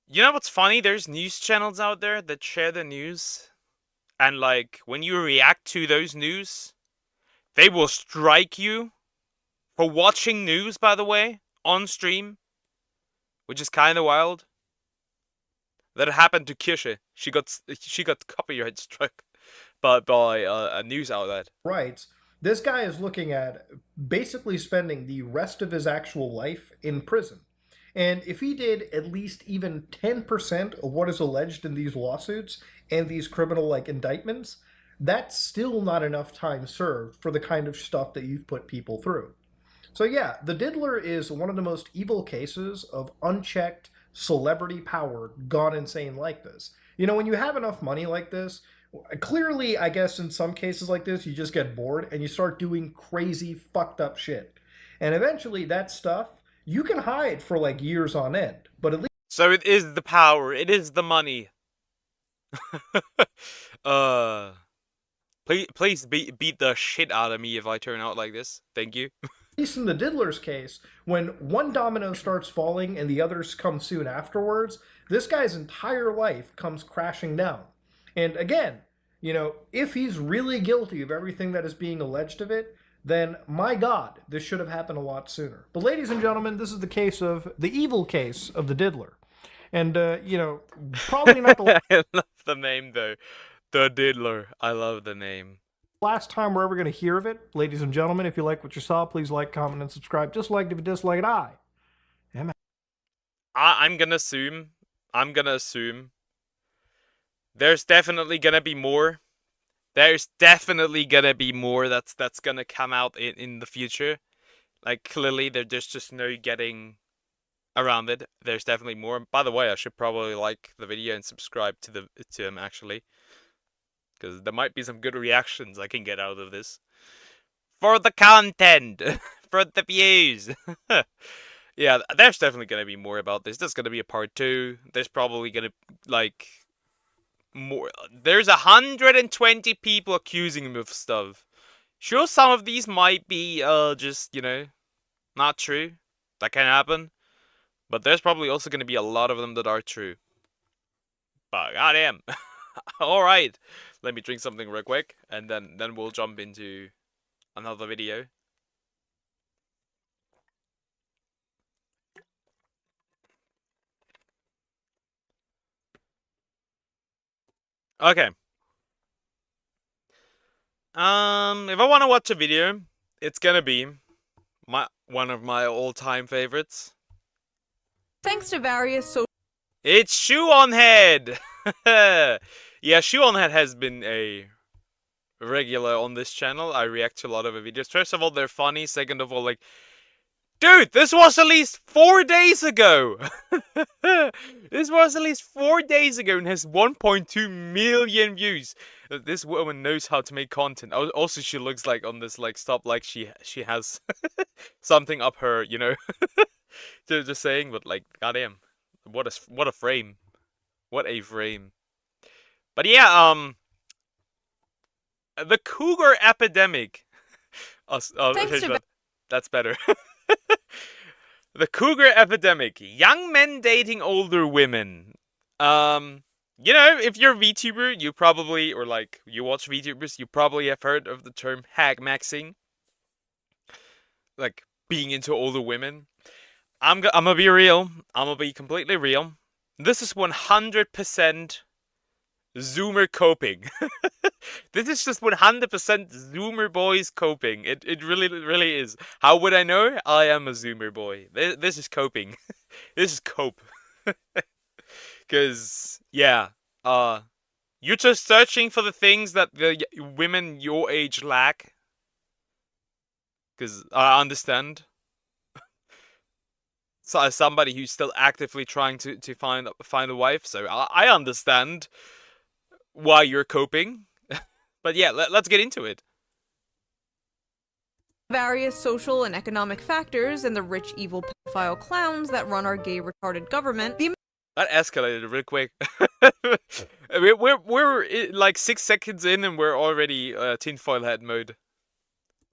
You know what's funny? There's news channels out there that share the news, and like when you react to those news, they will strike you for watching news, by the way, on stream, which is kind of wild. That happened to Kirsche. She got copyright struck by a news outlet. Rights. This guy is looking at basically spending the rest of his actual life in prison. And if he did at least even 10% of what is alleged in these lawsuits and these criminal indictments, that's still not enough time served for the kind of stuff that you've put people through. So yeah, the Diddler is one of the most evil cases of unchecked celebrity power gone insane like this. When you have enough money like this, clearly, I guess in some cases like this, you just get bored and you start doing crazy, fucked up shit. And eventually that stuff, you can hide for years on end. But at least... So it is the power, it is the money. Please beat the shit out of me if I turn out like this. Thank you. At least in the Diddler's case, when one domino starts falling and the others come soon afterwards, this guy's entire life comes crashing down. And again, if he's really guilty of everything that is being alleged of it, then my God, this should have happened a lot sooner. But ladies and gentlemen, this is the evil case of the Diddler. And, probably not the... I love the name, though. The Diddler. I love the name. Last time we're ever going to hear of it. Ladies and gentlemen, if you like what you saw, please like, comment, and subscribe. Just like if you dislike it, I'm gonna assume there's definitely gonna be more. There's definitely gonna be more that's gonna come out in the future. Clearly there's just no getting around it. There's definitely more. By the way, I should probably like the video and subscribe to him actually, because there might be some good reactions I can get out of this. For the content! for the views. Yeah, there's definitely gonna be more about this. There's gonna be a part 2. There's probably gonna, like, more. There's 120 people accusing him of stuff. Sure, some of these might be, just, not true. That can happen. But there's probably also gonna be a lot of them that are true. But goddamn. Alright. Let me drink something real quick, and then we'll jump into another video. Okay. If I want to watch a video, it's gonna be one of my all-time favorites. Thanks to various social It's Shoe on Head. Yeah, Shoe on Head has been a regular on this channel. I react to a lot of her videos. First of all, they're funny. Second of all, like, dude, this was at least 4 days ago. This was at least 4 days ago and has 1.2 million views. This woman knows how to make content. Also, she looks like on this stop like she has something up her, just saying. But like, goddamn, what a frame, what a frame. But yeah, the cougar epidemic. That's better. The cougar epidemic. Young men dating older women. If you're a VTuber, you probably, or like, you watch VTubers, you probably have heard of the term hag maxing. Like, being into older women. I'm gonna be real. I'm gonna be completely real. This is 100% Zoomer coping. This is just 100% Zoomer boys coping. It really is. How would I know? I am a Zoomer boy. This is coping. This is cope. Because, yeah, you're just searching for the things that the women your age lack. Because I understand. So, as somebody who's still actively trying to find a wife, so I understand why you're coping. But yeah, let's get into it. various social and economic factors and the rich evil pedophile clowns that run our gay retarded government, That escalated real quick. we're like 6 seconds in and we're already tinfoil hat mode.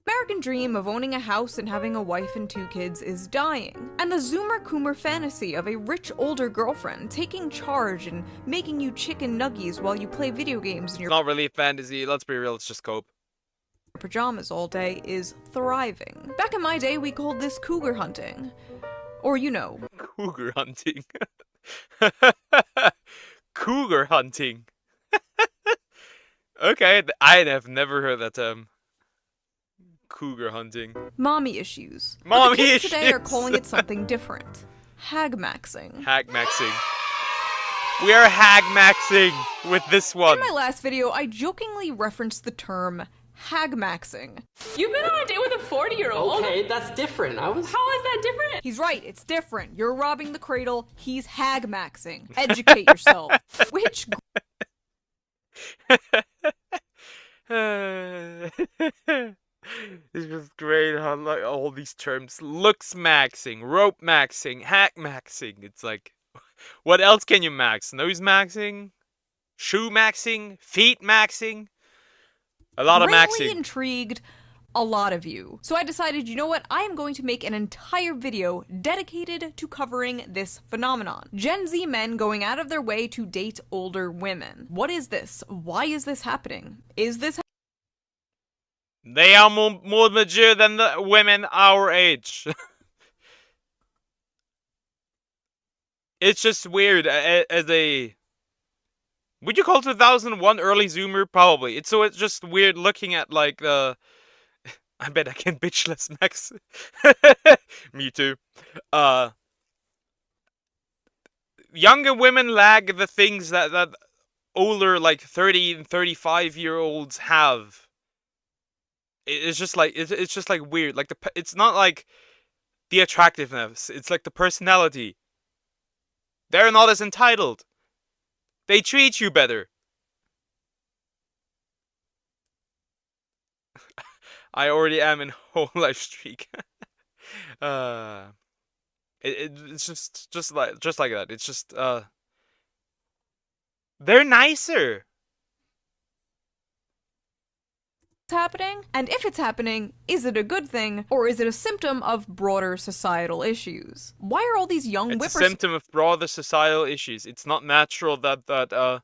American dream of owning a house and having a wife and 2 kids is dying. And the Zoomer Coomer fantasy of a rich older girlfriend taking charge and making you chicken nuggies while you play video games in your Not really a fantasy, let's be real, it's just cope. pajamas all day is thriving. Back in my day, we called this cougar hunting. Or, Cougar hunting. Cougar hunting. Okay, I have never heard that term. Cougar hunting. mommy issues. Mommy but the kids today are issues. calling it something different. Hag maxing. Hag maxing. We are hag maxing with this one. In my last video, I jokingly referenced the term hag maxing. You've been on a date with a 40-year-old. Okay, that's different. How is that different? He's right, it's different. You're robbing the cradle, he's hag maxing. Educate yourself. Which This was great how like all these terms: looks maxing, rope maxing, hack maxing. It's like, what else can you max? Nose maxing, shoe maxing, feet maxing. A lot of really maxing. intrigued a lot of you. So I decided, you know what? I am going to make an entire video dedicated to covering this phenomenon. Gen Z men going out of their way to date older women. What is this? Why is this happening? Is this They are more mature than the women our age. It's just weird as a... Would you call 2001 early Zoomer? Probably. It's just weird looking at like the... I bet I can bitchless max. Me too. Younger women lag the things that older like 30 and 35-year-olds have. It's just like it's just like weird. Like it's not like the attractiveness. It's like the personality. They're not as entitled. They treat you better. I already am in whole life streak. It's just like that. It's just they're nicer. Happening? And if it's happening, is it a good thing, or is it a symptom of broader societal issues? Why are all these young It's a symptom of broader societal issues. It's not natural that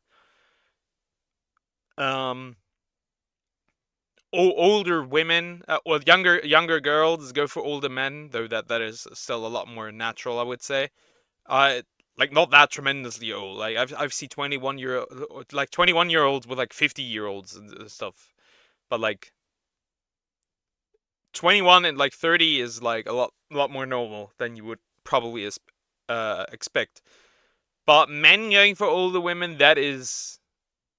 older women or younger girls go for older men, though that is still a lot more natural, I would say. Like not that tremendously old. Like I've seen 21-year-olds with like 50-year-olds and stuff. But like 21 and like 30 is like a lot more normal than you would probably expect. But men going for older women, that is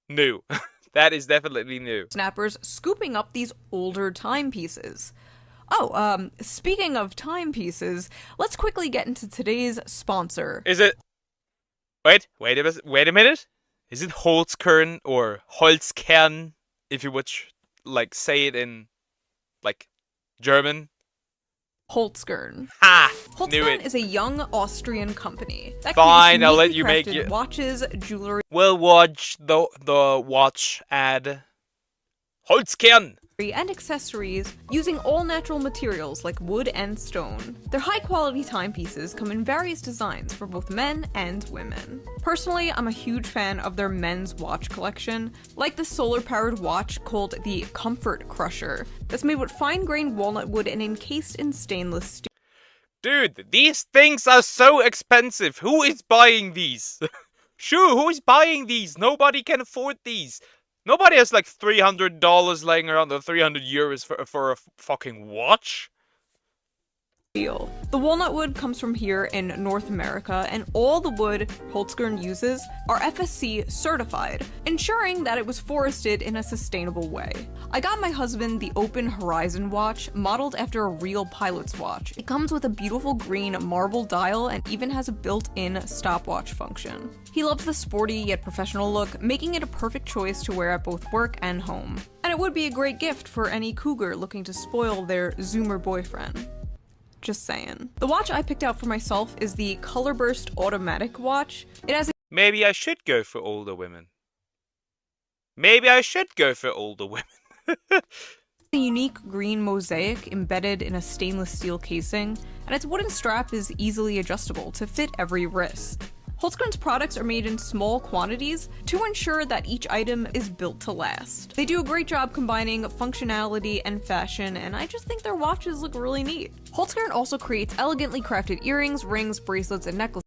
new. That is definitely new. Snappers scooping up these older timepieces. Oh, speaking of timepieces, let's quickly get into today's sponsor. Is it? Wait a minute. Is it Holzkern or Holzkern? If you would like say it in like German. Holzkern. Ha! Knew Holzkern it. is a young Austrian company that Fine, I'll let creates you make uniquely it. crafted watches, jewelry, We'll watch the watch ad. Holzkern. and accessories using all natural materials like wood and stone. Their high-quality timepieces come in various designs for both men and women. Personally, I'm a huge fan of their men's watch collection, like the solar-powered watch called the Comfort Crusher, that's made with fine-grained walnut wood and encased in stainless steel. Dude, these things are so expensive. Who is buying these? Sure, who is buying these? Nobody can afford these. Nobody has like $300 laying around, or 300 euros for a fucking watch. The walnut wood comes from here in North America, and all the wood Holzkern uses are FSC certified, ensuring that it was forested in a sustainable way. I got my husband the Open Horizon watch, modeled after a real pilot's watch. It comes with a beautiful green marble dial and even has a built-in stopwatch function. He loves the sporty yet professional look, making it a perfect choice to wear at both work and home. And it would be a great gift for any cougar looking to spoil their Zoomer boyfriend. Just saying. The watch I picked out for myself is the Colorburst Automatic watch. It has a Maybe I should go for older women. Maybe I should go for older women. unique green mosaic embedded in a stainless steel casing, and its wooden strap is easily adjustable to fit every wrist. Holzkern's products are made in small quantities to ensure that each item is built to last. They do a great job combining functionality and fashion, and I just think their watches look really neat. Holzkern also creates elegantly crafted earrings, rings, bracelets, and necklaces.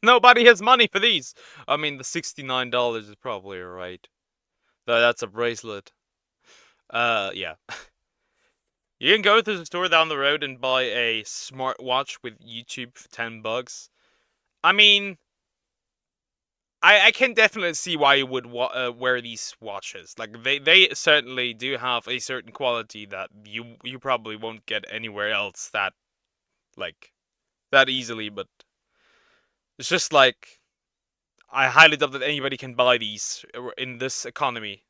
Nobody has money for these. I mean, the $69 is probably alright. That's a bracelet. Yeah. You can go to the store down the road and buy a smartwatch with YouTube for $10. I mean, I can definitely see why you would wear these watches. Like they certainly do have a certain quality that you probably won't get anywhere else that easily. But it's just like I highly doubt that anybody can buy these in this economy.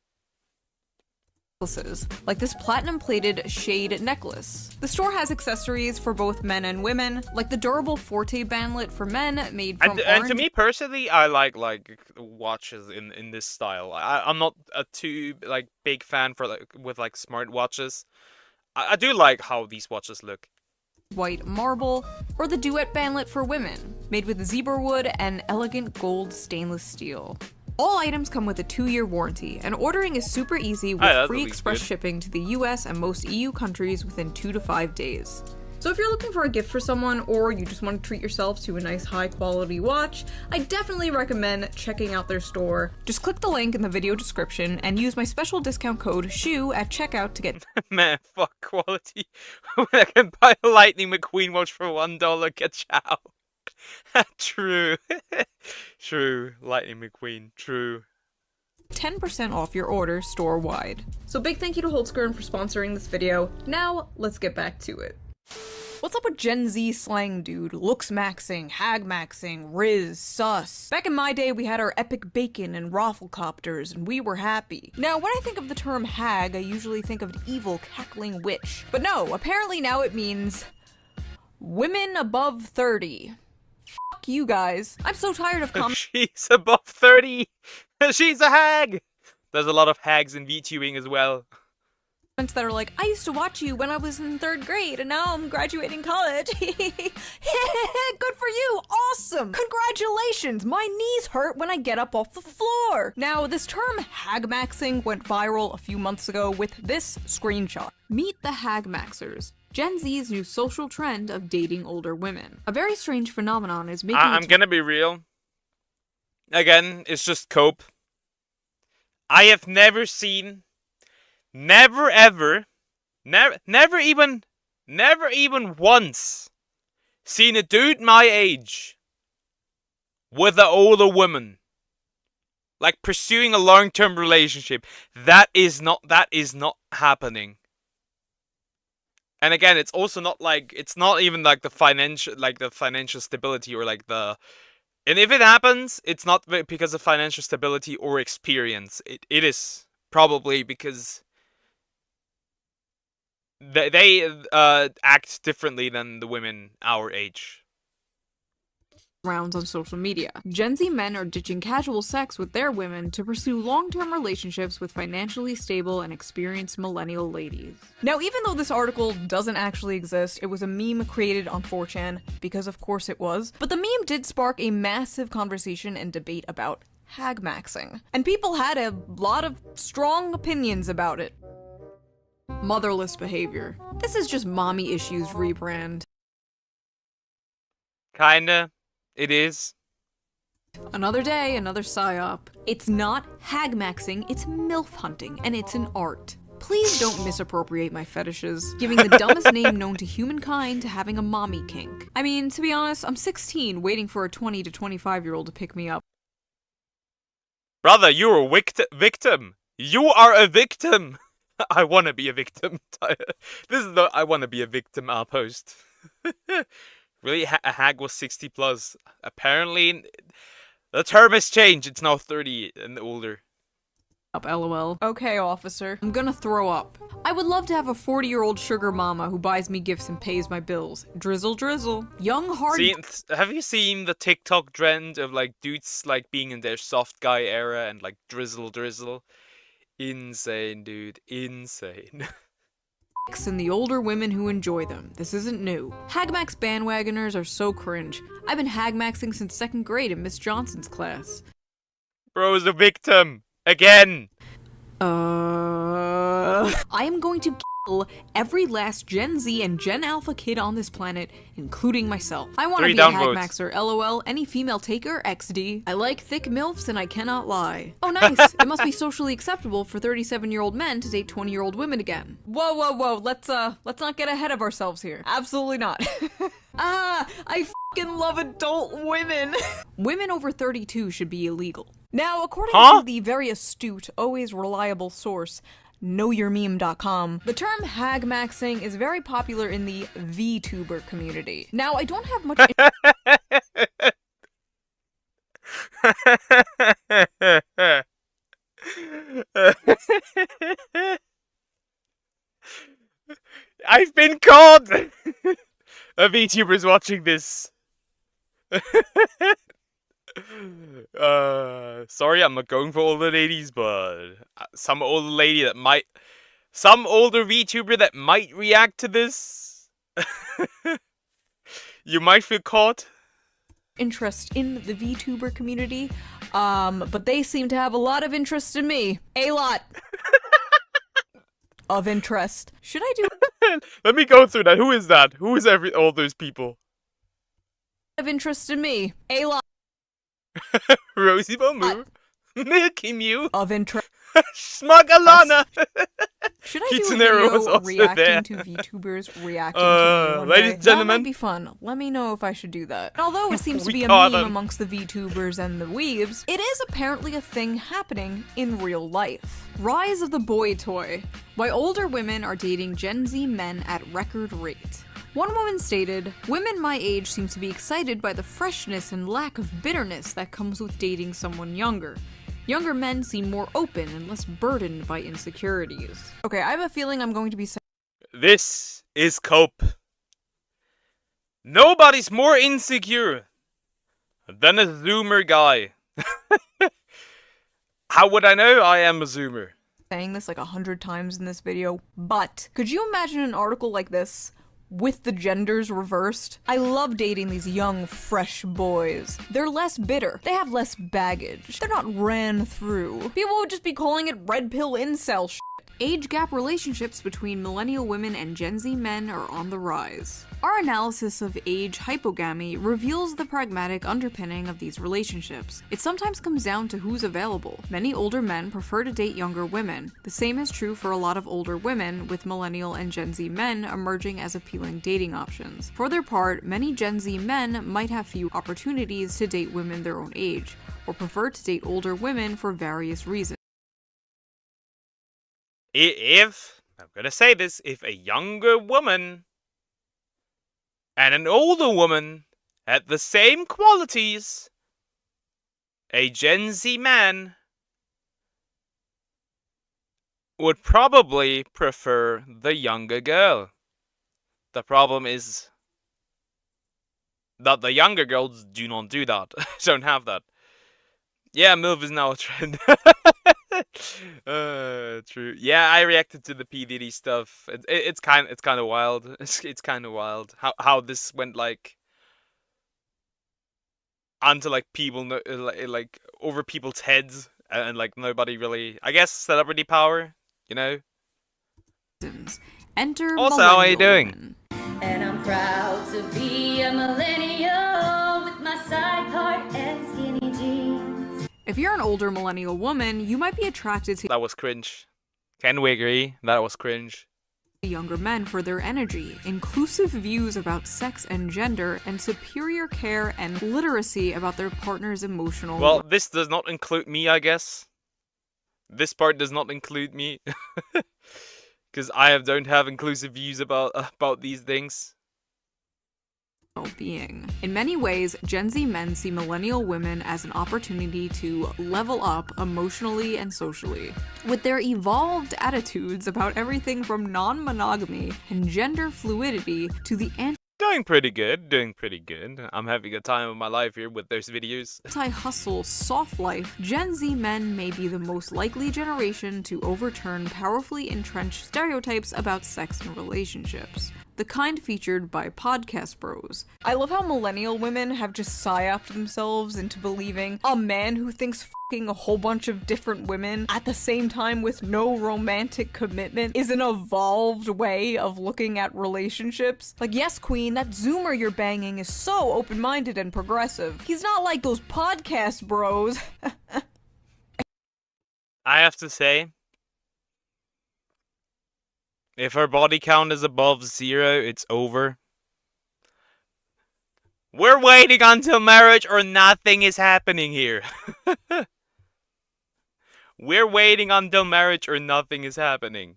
Like this platinum-plated shade necklace. The store has accessories for both men and women, like the durable Forte bandlet for men made from and to me personally, I like watches in this style. I'm not a too big fan for with smart watches. I do like how these watches look. White marble, or the duet bandlet for women, made with zebra wood and elegant gold stainless steel. All items come with a 2-year warranty, and ordering is super easy with free express shipping to the US and most EU countries within 2 to 5 days. So if you're looking for a gift for someone, or you just want to treat yourself to a nice high-quality watch, I definitely recommend checking out their store. Just click the link in the video description and use my special discount code SHOE at checkout to get Man, fuck quality. When I can buy a Lightning McQueen watch for $1, get chow. True. True. Lightning McQueen. True. 10% off your order store-wide. So big thank you to Holzkern for sponsoring this video. Now, let's get back to it. What's up with Gen Z slang, dude? Looks maxing, hag maxing, riz, sus. Back in my day, we had our epic bacon and rafflecopters, and we were happy. Now, when I think of the term hag, I usually think of an evil, cackling witch. But no, apparently now it means women above 30. Fuck you guys. I'm so tired of She's above 30. She's a hag. There's a lot of hags in VTubing as well. that are like, I used to watch you when I was in 3rd grade and now I'm graduating college. Good for you. Awesome. Congratulations. My knees hurt when I get up off the floor. Now, this term hagmaxing went viral a few months ago with this screenshot. Meet the hagmaxers. Gen Z's new social trend of dating older women. A very strange phenomenon is making I'm gonna be real. Again, it's just cope. I have never seen, never even once seen a dude my age with an older woman, like pursuing a long-term relationship. That is not happening. And again, it's also not like, it's not even like the financial stability or like the, and if it happens, it's not because of financial stability or experience. It is probably because they act differently than the women our age. Rounds on social media. Gen Z men are ditching casual sex with their women to pursue long-term relationships with financially stable and experienced millennial ladies. Now, even though this article doesn't actually exist, it was a meme created on 4chan, because of course it was, but the meme did spark a massive conversation and debate about hagmaxing. And people had a lot of strong opinions about it. Motherless behavior. This is just mommy issues rebrand. Kinda. It is. Another day, another psyop. It's not hagmaxing, it's MILF hunting, and it's an art. Please don't misappropriate my fetishes, giving the dumbest name known to humankind to having a mommy kink. I mean, to be honest, I'm 16, waiting for a 20 to 25-year-old to pick me up. Brother, you're a victim. You are a victim. I want to be a victim. This is the I want to be a victim post. Really, a hag was 60 plus. Apparently, the term has changed. It's now 30 and older. Up, LOL. Okay, officer. I'm gonna throw up. I would love to have a 40-year-old sugar mama who buys me gifts and pays my bills. Drizzle, drizzle. Young, hard... Have you seen the TikTok trend of, like, dudes, like, being in their soft guy era and, like, drizzle, drizzle? Insane, dude. Insane. And the older women who enjoy them. This isn't new. Hagmax bandwagoners are so cringe. I've been hagmaxing since 2nd grade in Miss Johnson's class. Bro's a victim. Again. I am going to kill every last Gen Z and Gen Alpha kid on this planet, including myself. I want to be a hagmaxer, LOL. Any female taker, XD. I like thick MILFs and I cannot lie. Oh nice, it must be socially acceptable for 37-year-old men to date 20-year-old women again. Whoa, whoa, whoa, let's not get ahead of ourselves here. Absolutely not. I fucking love adult women. Women over 32 should be illegal. Now, according to the very astute, always reliable source, knowyourmeme.com, the term hagmaxing is very popular in the VTuber community. Now, I don't have much... I've been caught! A VTuber's watching this. Sorry, I'm not going for older ladies, but some older VTuber that might react to this. You might feel caught. Interest in the VTuber community, but they seem to have a lot of interest in me. A lot. Of interest. Should I do... Let me go through that. Who is that? Who is all those people? Of interest in me. A lot. Rosie Bomu. Milky Mew. Of interest. Smugalana. Should I do a video reacting to VTubers reacting to me? Ladies and gentlemen. That might be fun. Let me know if I should do that. Although it seems to be a meme amongst the VTubers and the weebs, it is apparently a thing happening in real life. Rise of the boy toy. Why older women are dating Gen Z men at record rate. One woman stated, "Women my age seem to be excited by the freshness and lack of bitterness that comes with dating someone younger. Younger men seem more open and less burdened by insecurities." Okay, I have a feeling I'm going to be saying This is cope. Nobody's more insecure than a Zoomer guy. How would I know I am a Zoomer? this like 100 times in this video, but could you imagine an article like this with the genders reversed? I love dating these young, fresh boys. They're less bitter. They have less baggage. They're not ran through. People would just be calling it red pill incel shit. Age gap relationships between millennial women and Gen Z men are on the rise. Our analysis of age hypogamy reveals the pragmatic underpinning of these relationships. It sometimes comes down to who's available. Many older men prefer to date younger women. The same is true for a lot of older women, with millennial and Gen Z men emerging as appealing dating options. For their part, many Gen Z men might have few opportunities to date women their own age, or prefer to date older women for various reasons. If, I'm gonna say this, if a younger woman and an older woman had the same qualities, a Gen Z man would probably prefer the younger girl. The problem is that the younger girls do not do that. Don't have that. Yeah, MILF is now a trend. True. Yeah, I reacted to the P Diddy stuff. It's kind of wild. It's kind of wild how this went like onto like people like over people's heads and like nobody really. I guess celebrity power, you know. Enter Also, how are you doing? women. And I'm proud to be a millennial with my side part and skinny jeans. If you're an older millennial woman, you might be attracted to That was cringe. Can we agree? That was cringe. younger men for their energy, inclusive views about sex and gender, and superior care and literacy about their partner's emotional. Well, this does not include me, I guess. This part does not include me. Because don't have inclusive views about these things. Well-being. In many ways, Gen Z men see millennial women as an opportunity to level up emotionally and socially. With their evolved attitudes about everything from non-monogamy and gender fluidity to the Doing pretty good. I'm having a time of my life here with those videos. anti-hustle soft life, Gen Z men may be the most likely generation to overturn powerfully entrenched stereotypes about sex and relationships. The kind featured by podcast bros. I love how millennial women have just psyoped themselves into believing a man who thinks f***ing a whole bunch of different women at the same time with no romantic commitment is an evolved way of looking at relationships. Like, yes, queen, that Zoomer you're banging is so open-minded and progressive. He's not like those podcast bros. I have to say, if her body count is above 0, it's over. We're waiting until marriage or nothing is happening here. We're waiting until marriage or nothing is happening.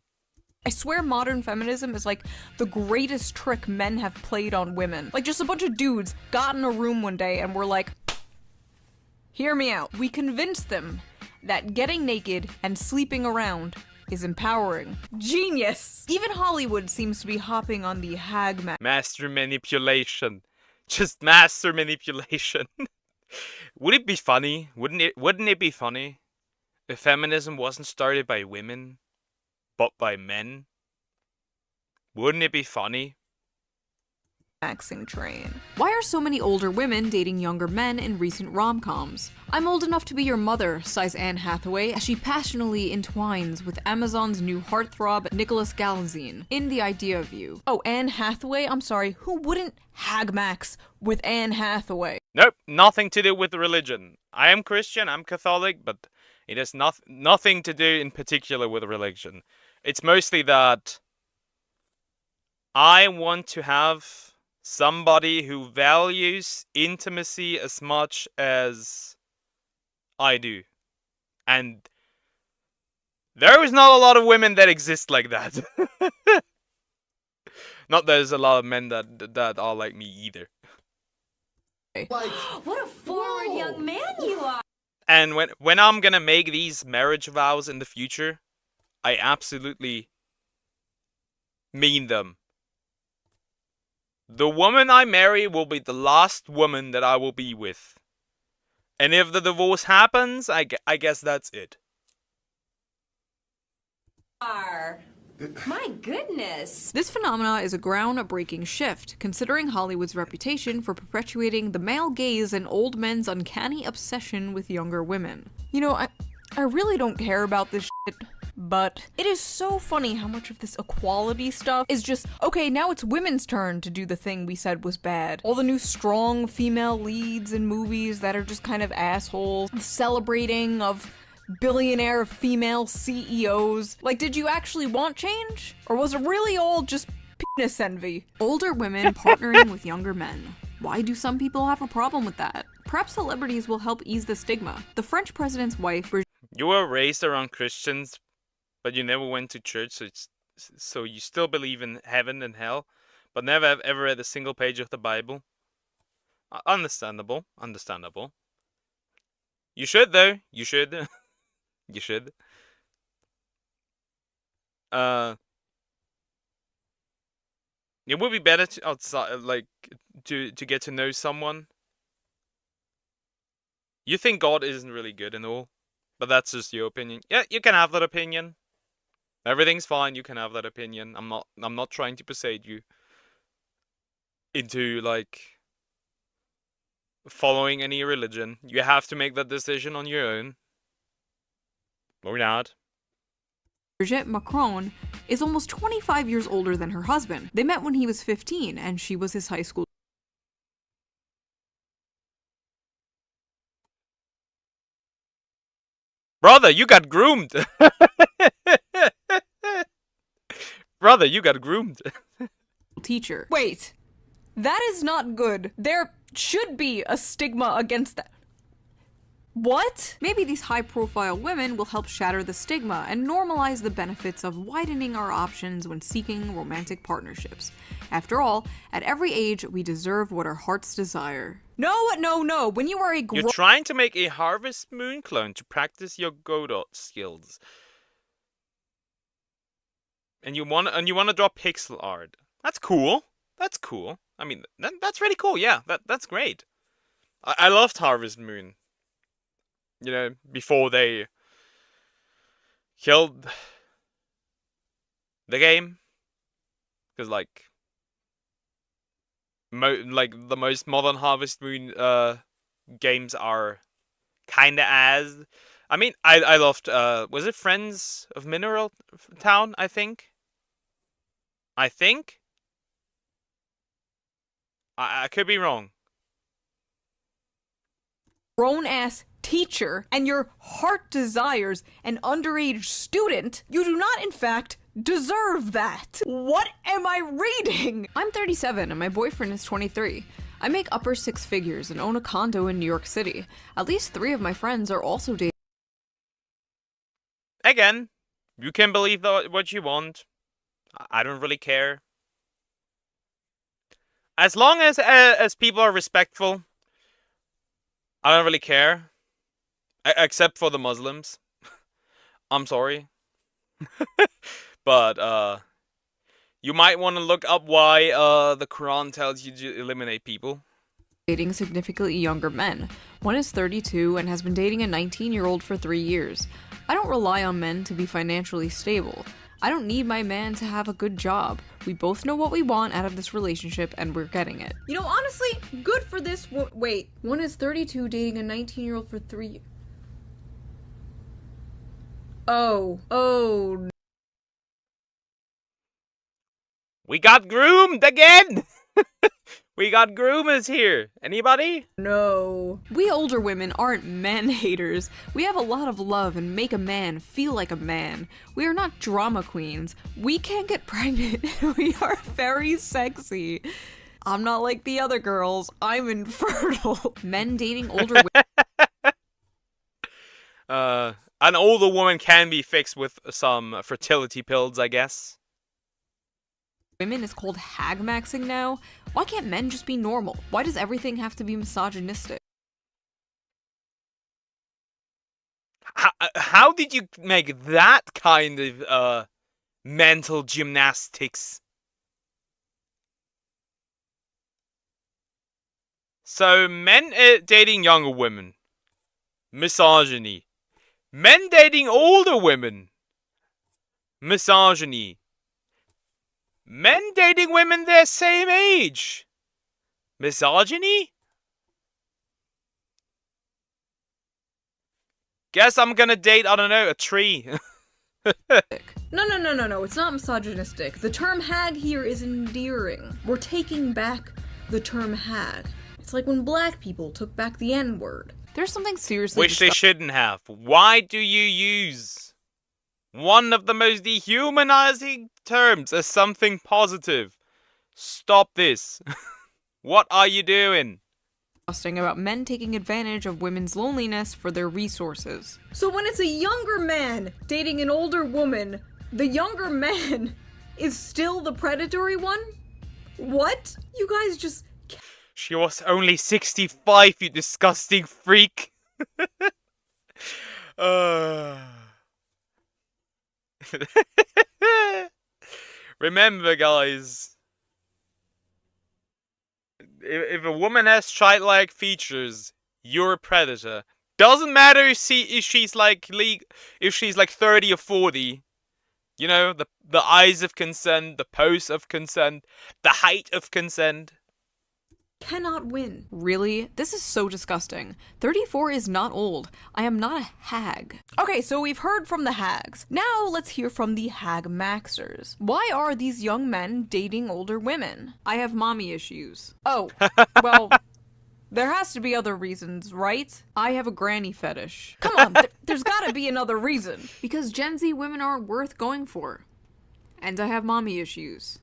I swear modern feminism is like the greatest trick men have played on women. Like, just a bunch of dudes got in a room one day and were like, hear me out. We convinced them that getting naked and sleeping around is empowering. Genius! Even Hollywood seems to be hopping on the hag master manipulation. Just master manipulation. Would it be funny? Wouldn't it be funny if feminism wasn't started by women, but by men? Wouldn't it be funny? maxing train. Why are so many older women dating younger men in recent rom-coms? I'm old enough to be your mother, sighs Anne Hathaway as she passionately entwines with Amazon's new heartthrob Nicholas Galazine in The Idea of You. Oh, Anne Hathaway? I'm sorry, who wouldn't hagmax with Anne Hathaway? Nope, nothing to do with religion. I am Christian, I'm Catholic, but it has nothing to do in particular with religion. It's mostly that I want to have somebody who values intimacy as much as I do. And there is not a lot of women that exist like that. Not there's a lot of men that are like me either. What a forward young man you are. And when I'm gonna make these marriage vows in the future, I absolutely mean them. The woman I marry will be the last woman that I will be with. And if the divorce happens, I guess that's it. My goodness. This phenomena is a groundbreaking shift, considering Hollywood's reputation for perpetuating the male gaze and old men's uncanny obsession with younger women. You know, I really don't care about this shit, but it is so funny how much of this equality stuff is just, okay, now it's women's turn to do the thing we said was bad. All the new strong female leads in movies that are just kind of assholes, the celebrating of billionaire female CEOs. Like, did you actually want change? Or was it really all just penis envy? Older women partnering with younger men. Why do some people have a problem with that? Perhaps celebrities will help ease the stigma. The French president's wife... You were raised around Christians, but you never went to church, so you still believe in heaven and hell, but never have ever read a single page of the Bible. Understandable. Understandable. You should, though. You should. You should. It would be better to outside, like, to get to know someone. You think God isn't really good and all, but that's just your opinion. Yeah, you can have that opinion. Everything's fine. You can have that opinion. I'm not trying to persuade you into like following any religion. You have to make that decision on your own. Or not. Brigitte Macron is almost 25 years older than her husband. They met when he was 15 and she was his high school. Brother, you got groomed. Brother, you got groomed. Teacher. Wait, that is not good. There should be a stigma against that. What? Maybe these high-profile women will help shatter the stigma and normalize the benefits of widening our options when seeking romantic partnerships. After all, at every age, we deserve what our hearts desire. No. When you are You're trying to make a Harvest Moon clone to practice your Godot skills. And you want to draw pixel art. That's cool. That's cool. I mean, that's really cool. Yeah, that's great. I loved Harvest Moon. You know, before they killed the game, because like the most modern Harvest Moon games are kinda as. I mean, I loved. Was it Friends of Mineral Town? I think. I could be wrong. Grown-ass teacher and your heart desires an underage student, you do not, in fact, deserve that. What am I reading? I'm 37 and my boyfriend is 23. I make upper six figures and own a condo in New York City. At least 3 of my friends are also dating. Again, you can believe what you want. I don't really care. As long as people are respectful, I don't really care. Except for the Muslims. I'm sorry. But, you might want to look up why, the Quran tells you to eliminate people. Dating significantly younger men. One is 32 and has been dating a 19-year-old for 3 years. I don't rely on men to be financially stable. I don't need my man to have a good job. We both know what we want out of this relationship and we're getting it. You know, honestly, good for this wait. One is 32 dating a 19-year-old for 3 years. Oh. We got groomed again! We got groomers here. Anybody? No. We older women aren't man haters. We have a lot of love and make a man feel like a man. We are not drama queens. We can't get pregnant. We are very sexy. I'm not like the other girls. I'm infertile. Men dating older women. An older woman can be fixed with some fertility pills, I guess. women is called hag maxing now? Why can't men just be normal? Why does everything have to be misogynistic? How did you make that kind of mental gymnastics? So, men dating younger women. Misogyny. Men dating older women. Misogyny. Men dating women their same age. Misogyny? Guess I'm gonna date, I don't know, a tree. No, it's not misogynistic. The term hag here is endearing. We're taking back the term hag. It's like when black people took back the N-word. There's something seriously Which they shouldn't have. Why do you use one of the most dehumanizing terms as something positive? Stop this. What are you doing? Disgusting about men taking advantage of women's loneliness for their resources. So when it's a younger man dating an older woman, the younger man is still the predatory one? What? You guys just... She was only 65, you disgusting freak. Remember, guys. If a woman has childlike features, you're a predator. Doesn't matter if she's like 30 or 40. You know, the eyes of consent, the pose of consent, the height of consent. Cannot win. Really? This is so disgusting. 34 is not old. I am not a hag. Okay, so we've heard from the hags. Now let's hear from the hag maxers. Why are these young men dating older women? I have mommy issues. Oh, well, there has to be other reasons, right? I have a granny fetish. Come on, there's gotta be another reason. Because Gen Z women aren't worth going for. And I have mommy issues.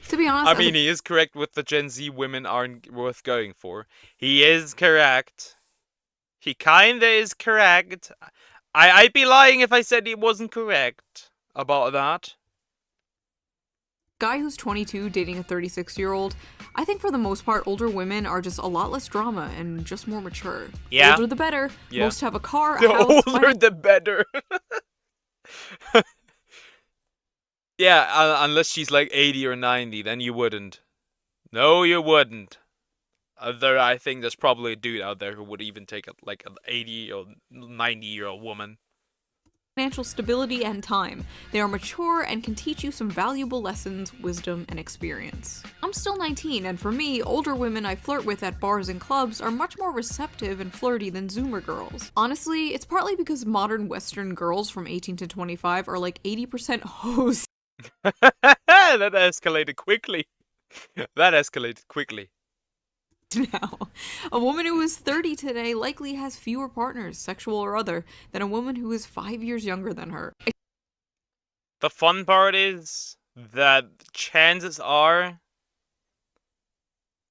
To be honest, I mean, he is correct with the Gen Z women aren't worth going for. He is correct. He kinda is correct. I'd be lying if I said he wasn't correct about that. Guy who's 22 dating a 36-year-old, I think for the most part, older women are just a lot less drama and just more mature. Yeah. Older the better. Yeah. Most have a car, a The house. older the better. Yeah, unless she's like 80 or 90, then you wouldn't. No, you wouldn't. Although I think there's probably a dude out there who would even take like an 80 or 90-year-old woman. Financial stability and time. They are mature and can teach you some valuable lessons, wisdom, and experience. I'm still 19, and for me, older women I flirt with at bars and clubs are much more receptive and flirty than Zoomer girls. Honestly, it's partly because modern Western girls from 18 to 25 are like 80% hoes. That escalated quickly. That escalated quickly. Now, a woman who is 30 today likely has fewer partners, sexual or other, than a woman who is 5 years younger than her. The fun part is that chances are,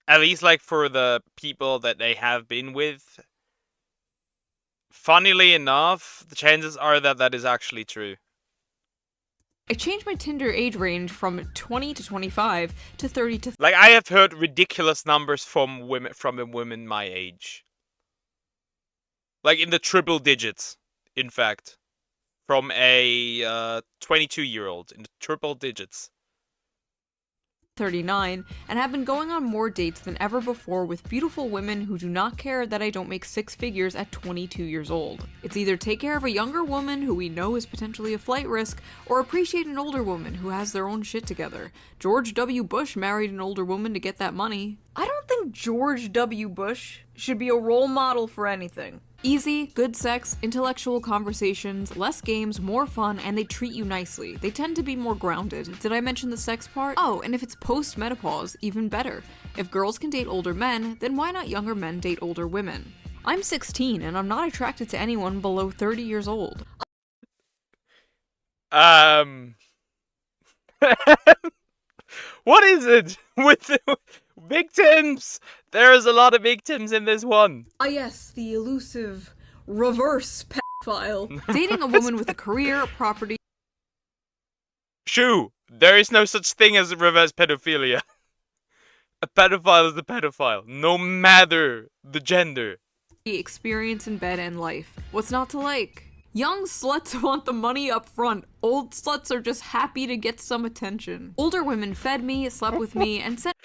at least like for the people that they have been with, funnily enough, the chances are that that is actually true. I changed my Tinder age range from 20 to 25 to 30 to... Like, I have heard ridiculous numbers from women my age. Like, in the triple digits, in fact. From a 22-year-old, in the triple digits. 39, and have been going on more dates than ever before with beautiful women who do not care that I don't make 6 figures at 22 years old. It's either take care of a younger woman who we know is potentially a flight risk, or appreciate an older woman who has their own shit together. George W. Bush married an older woman to get that money. I don't think George W. Bush should be a role model for anything. Easy, good sex, intellectual conversations, less games, more fun, and they treat you nicely. They tend to be more grounded. Did I mention the sex part? Oh, and if it's post-menopause, even better. If girls can date older men, then why not younger men date older women? I'm 16, and I'm not attracted to anyone below 30 years old. What is it with the victims? There's a lot of victims in this one. Ah yes, the elusive reverse pedophile. Dating a woman with a career, property... true. There is no such thing as reverse pedophilia. A pedophile is a pedophile, no matter the gender. Experience in bed and life. What's not to like? Young sluts want the money up front. Old sluts are just happy to get some attention. Older women fed me, slept with me, and sent—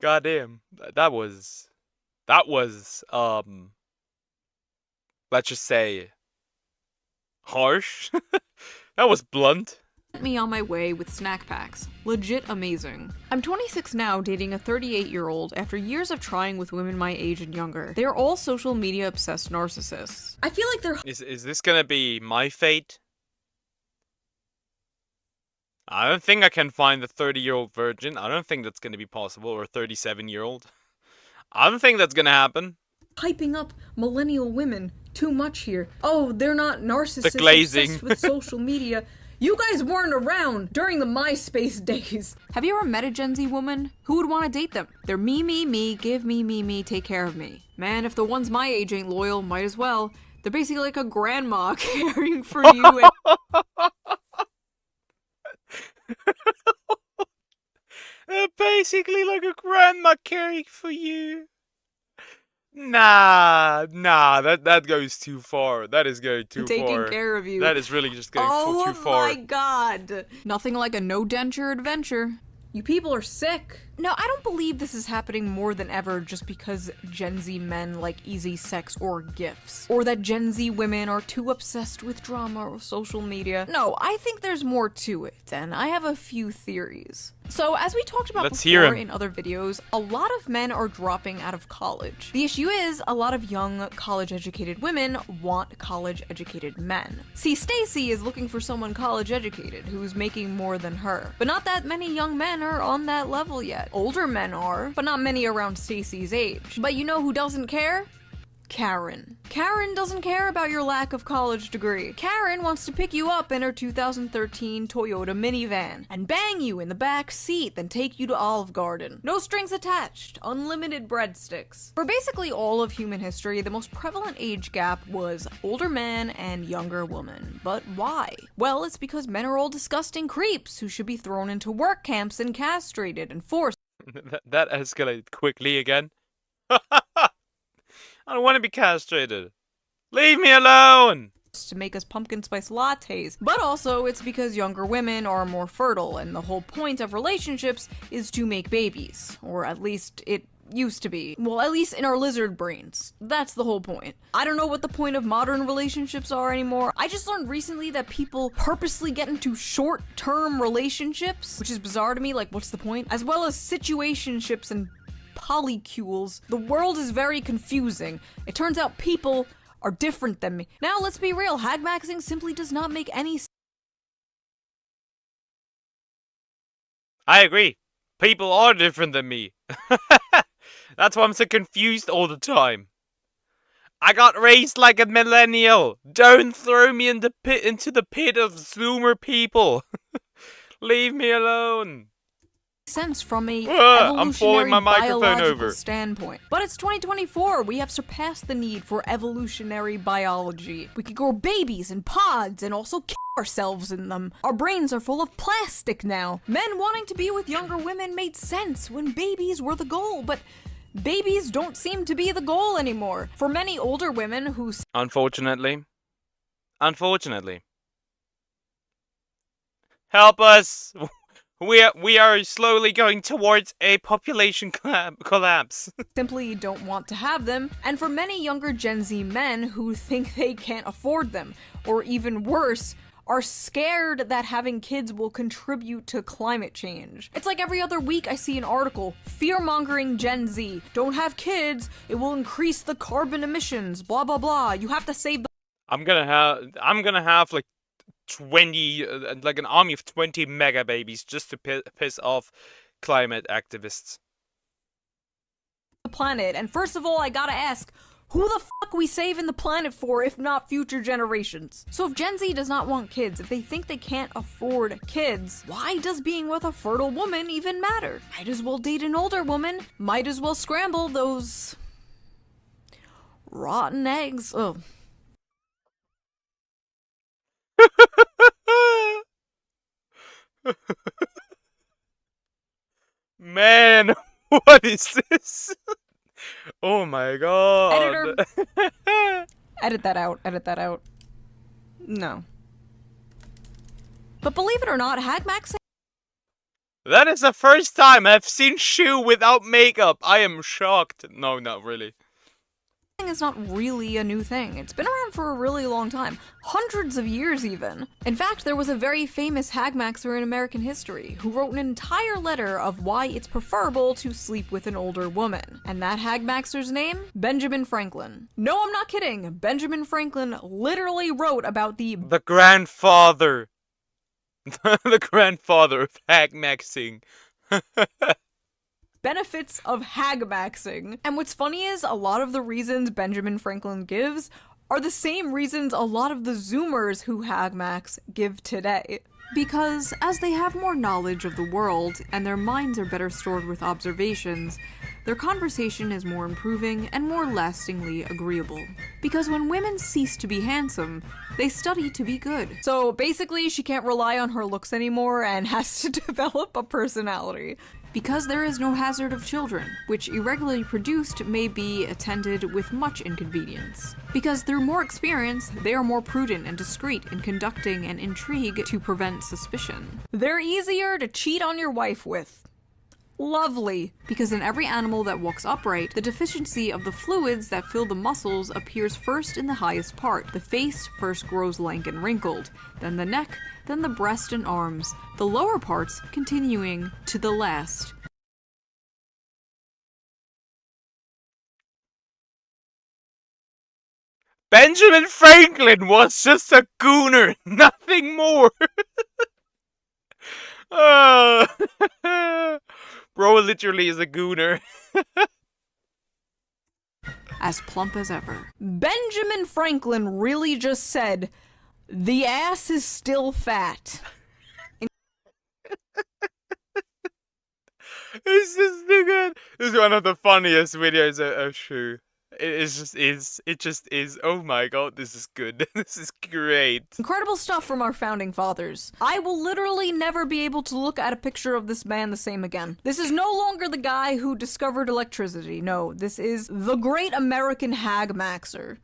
Goddamn, that was, let's just say, harsh. That was blunt. me on my way with snack packs. Legit amazing. I'm 26 now, dating a 38-year-old after years of trying with women my age and younger. They are all social media obsessed narcissists. I feel like they're— Is this gonna be my fate? I don't think I can find a 30-year-old virgin. I don't think that's gonna be possible, or a 37-year-old. I don't think that's gonna happen. hyping up millennial women too much here. Oh, they're not narcissists obsessed with social media. You guys weren't around during the MySpace days. Have you ever met a Gen Z woman? Who would want to date them? They're me, give me, take care of me. Man, if the ones my age ain't loyal, might as well. They're basically like a grandma caring for you and— They're basically like a grandma caring for you. Nah, that goes too far. That is going too far. Taking care of you. That is really just going too far. Oh my god. Nothing like a no-denture adventure. You people are sick. No, I don't believe this is happening more than ever just because Gen Z men like easy sex or gifts. Or that Gen Z women are too obsessed with drama or social media. No, I think there's more to it, and I have a few theories. So, as we talked about before in other videos, a lot of men are dropping out of college. The issue is, a lot of young, college-educated women want college-educated men. See, Stacy is looking for someone college-educated who's making more than her. But not that many young men are on that level yet. Older men are, but not many around Stacy's age. But you know who doesn't care? Karen. Karen doesn't care about your lack of college degree. Karen wants to pick you up in her 2013 Toyota minivan and bang you in the back seat, then take you to Olive Garden. No strings attached. Unlimited breadsticks. For basically all of human history, the most prevalent age gap was older man and younger woman. But why? Well, it's because men are all disgusting creeps who should be thrown into work camps and castrated and forced. That escalated quickly again. I don't want to be castrated. Leave me alone! To make us pumpkin spice lattes. But also, it's because younger women are more fertile, and the whole point of relationships is to make babies. Or at least it used to be. Well, at least in our lizard brains. That's the whole point. I don't know what the point of modern relationships are anymore. I just learned recently that people purposely get into short-term relationships, which is bizarre to me, like what's the point? As well as situationships and polycules. The world is very confusing. It turns out people are different than me. Now let's be real, hagmaxing simply does not make any sense. I agree. People are different than me. That's why I'm so confused all the time. I got raised like a millennial. Don't throw me into the pit of Zoomer people. Leave me alone. Sense from a evolutionary biological standpoint. But it's 2024. We have surpassed the need for evolutionary biology. We can grow babies in pods and also kill ourselves in them. Our brains are full of plastic now. Men wanting to be with younger women made sense when babies were the goal, but babies don't seem to be the goal anymore. For many older women who— Unfortunately. Help us! We are slowly going towards a population collapse. Simply don't want to have them, and for many younger Gen Z men who think they can't afford them, or even worse, are scared that having kids will contribute to climate change. It's like every other week I see an article, fear-mongering Gen Z, don't have kids, it will increase the carbon emissions, blah blah blah, you have to save the— I'm gonna have like 20, like an army of 20 mega babies just to piss off climate activists. The planet, and first of all, I gotta ask, who the fuck we saving the planet for if not future generations? So if Gen Z does not want kids, if they think they can't afford kids, why does being with a fertile woman even matter? Might as well date an older woman, might as well scramble those rotten eggs. Ugh. Man, what is this? Oh my god. Editor. Edit that out. Edit that out. No. But believe it or not, hag maxing That is the first time I've seen Shu without makeup. I am shocked. No, not really. is not really a new thing. It's been around for a really long time. Hundreds of years even. In fact, there was a very famous hag maxer in American history who wrote an entire letter of why it's preferable to sleep with an older woman. And that hag maxer's name? Benjamin Franklin. No, I'm not kidding. Benjamin Franklin literally wrote about the grandfather. The grandfather of hag maxing. benefits of hag maxing. And what's funny is a lot of the reasons Benjamin Franklin gives are the same reasons a lot of the Zoomers who hag max give today. Because as they have more knowledge of the world and their minds are better stored with observations, their conversation is more improving and more lastingly agreeable. Because when women cease to be handsome, they study to be good. So basically, she can't rely on her looks anymore and has to develop a personality. Because there is no hazard of children, which irregularly produced may be attended with much inconvenience. Because through more experience, they are more prudent and discreet in conducting an intrigue to prevent suspicion. They're easier to cheat on your wife with. Lovely, because in every animal that walks upright, the deficiency of the fluids that fill the muscles appears first in the highest part. The face first grows lank and wrinkled, then the neck, then the breast and arms, the lower parts continuing to the last. Benjamin Franklin was just a gooner, nothing more. Bro literally is a gooner. As plump as ever. Benjamin Franklin really just said, "The ass is still fat." It's just too good. This is one of the funniest videos of Shu. It just is. Oh my god, this is good. This is great. Incredible stuff from our founding fathers. I will literally never be able to look at a picture of this man the same again. This is no longer the guy who discovered electricity. No, this is the great American hag maxer.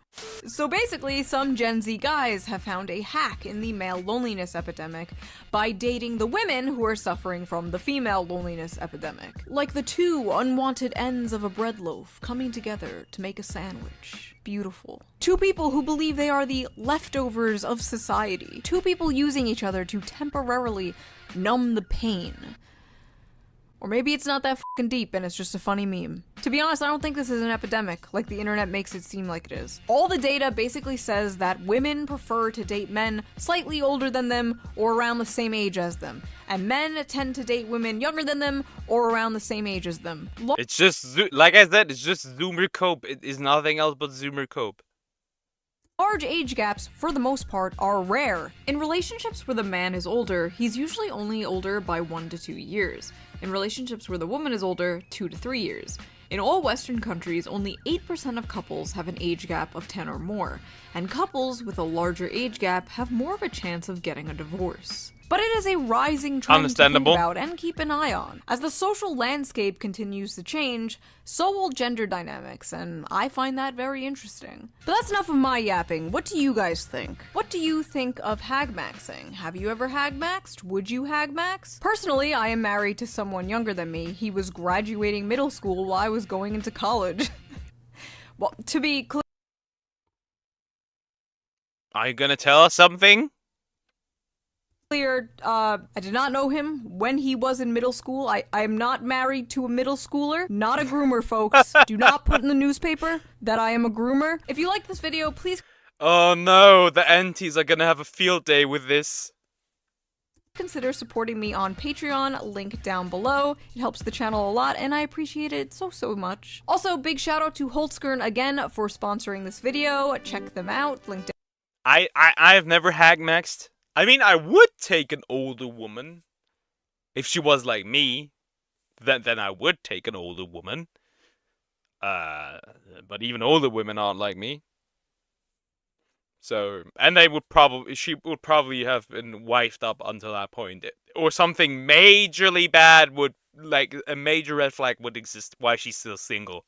So basically, some Gen Z guys have found a hack in the male loneliness epidemic by dating the women who are suffering from the female loneliness epidemic. Like the two unwanted ends of a bread loaf coming together to make a sandwich. Beautiful. Two people who believe they are the leftovers of society. Two people using each other to temporarily numb the pain. Or maybe it's not that fucking deep and it's just a funny meme. To be honest, I don't think this is an epidemic, like the internet makes it seem like it is. All the data basically says that women prefer to date men slightly older than them or around the same age as them. And men tend to date women younger than them or around the same age as them. It's just, like I said, it's just Zoomer cope. It is nothing else but Zoomer cope. Large age gaps, for the most part, are rare. In relationships where the man is older, he's usually only older by 1 to 2 years. In relationships where the woman is older, 2 to 3 years. In all Western countries, only 8% of couples have an age gap of 10 or more, and couples with a larger age gap have more of a chance of getting a divorce. But it is a rising trend to think about and keep an eye on. As the social landscape continues to change, so will gender dynamics, and I find that very interesting. But that's enough of my yapping. What do you guys think? What do you think of hag maxing? Have you ever hag maxed? Would you hag max? Personally, I am married to someone younger than me. He was graduating middle school while I was going into college. Well, to be clear... Are you gonna tell us something? I did not know him when he was in middle school. I am not married to a middle schooler. Not a groomer, folks. Do not put in the newspaper that I am a groomer. If you like this video, please... Oh no, the aunties are gonna have a field day with this. Consider supporting me on Patreon, link down below. It helps the channel a lot, and I appreciate it so much. Also, big shout out to Holtzkern again for sponsoring this video. Check them out, link down. I have never hag maxed. I mean, I would take an older woman. If she was like me, then I would take an older woman. But even older women aren't like me. So, and they would probably, she would probably have been wifed up until that point, or something majorly bad would, like a major red flag would exist while she's still single.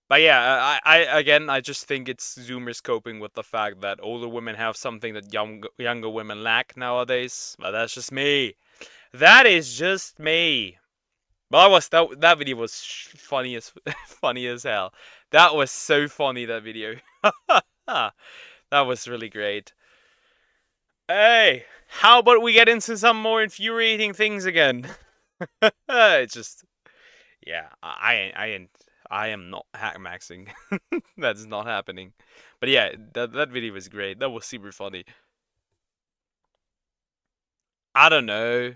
But yeah, I just think it's Zoomers coping with the fact that older women have something that younger women lack nowadays. But that's just me. That is just me. But that video was funny as funny as hell. That was so funny, that video. That was really great. Hey, how about we get into some more infuriating things again? It's just, yeah, I am not hack maxing. That's not happening. But yeah, that video was great. That was super funny. I don't know.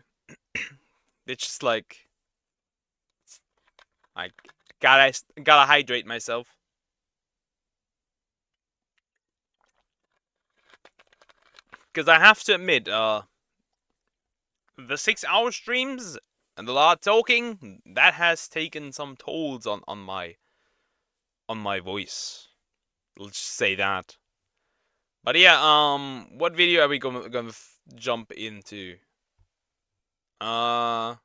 It's just like, I gotta hydrate myself. Because I have to admit, the 6-hour streams and a lot of talking, that has taken some tolls on my voice. Let's just say that. But yeah, what video are we gonna jump into? I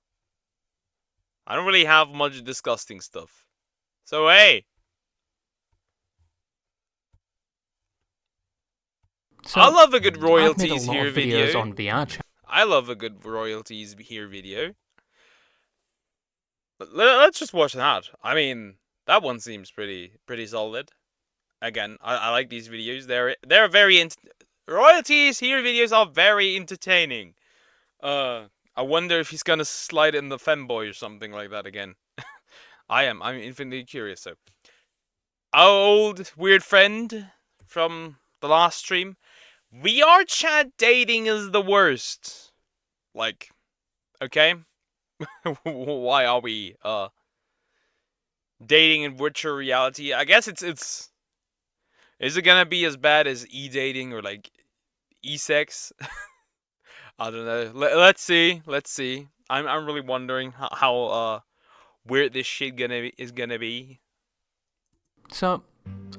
don't really have much disgusting stuff. So hey. So, I love a good royalties I've made a lot here of videos video. on VR chat. I love a good royalties here video. Let's just watch that. I mean, that one seems pretty solid. Again, I like these videos. They're very royalties here videos are very entertaining. I wonder if he's gonna slide in the femboy or something like that again. I'm infinitely curious. So, our old weird friend from the last stream, VR chat dating is the worst. Like, okay, why are we dating in virtual reality? I guess it's is it gonna be as bad as e-dating or like e-sex? I don't know. Let's see. I'm really wondering how weird this shit is gonna be. So,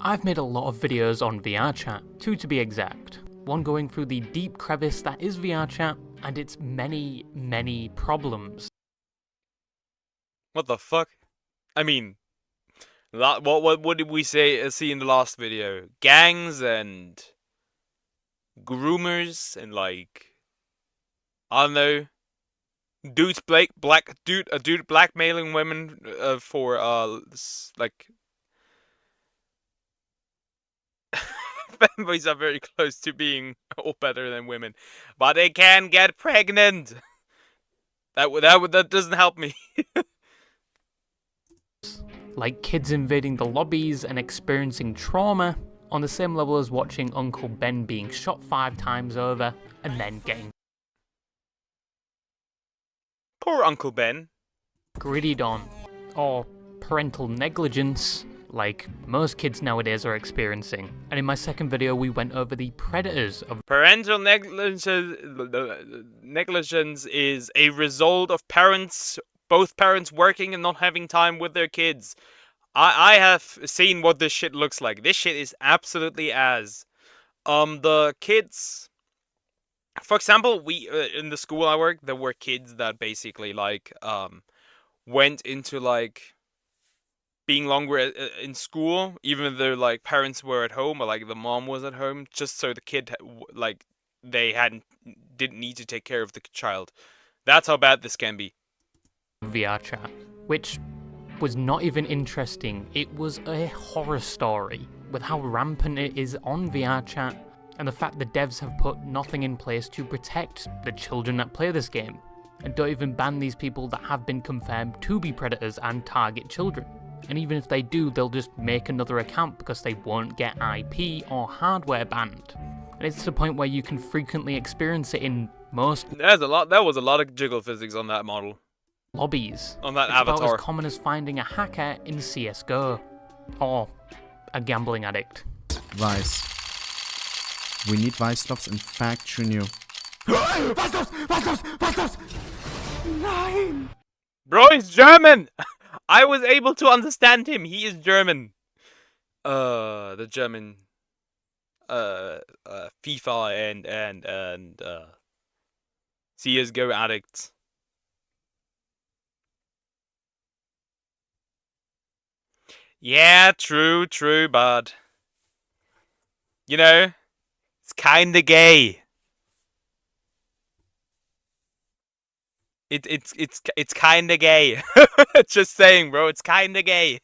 I've made a lot of videos on VR chat, 2 to be exact. One going through the deep crevice that is VR chat and its many, many problems. What the fuck? I mean, what did we see in the last video? Gangs and groomers and like, I don't know, dudes a dude blackmailing women for like femboys are very close to being all better than women, but they can get pregnant. That doesn't help me. Like kids invading the lobbies and experiencing trauma, on the same level as watching Uncle Ben being shot 5 times over and then getting Poor Uncle Ben. gritted on, or parental negligence, like most kids nowadays are experiencing. And in my second video we went over the predators of Parental negligence is a result of both parents working and not having time with their kids. I have seen what this shit looks like. This shit is absolutely ass. The kids, for example, we in the school I work, there were kids that basically like went into like being longer in school, even though like parents were at home or like the mom was at home, just so the kid like they didn't need to take care of the child. That's how bad this can be. VR chat, which was not even interesting. It was a horror story with how rampant it is on VR chat and the fact the devs have put nothing in place to protect the children that play this game and don't even ban these people that have been confirmed to be predators and target children. And even if they do, they'll just make another account because they won't get IP or hardware banned. And it's to the point where you can frequently experience it in most There was a lot of jiggle physics on that model. Lobbies. On that it's avatar. About as common as finding a hacker in CSGO. Or a gambling addict. Vice. We need Vice slots in Faction new. Nein! Bro, he's German! I was able to understand him. He is German. The German FIFA and CS:GO addicts. Yeah, true, but you know, it's kinda gay. It's kinda gay. Just saying, bro, it's kinda gay.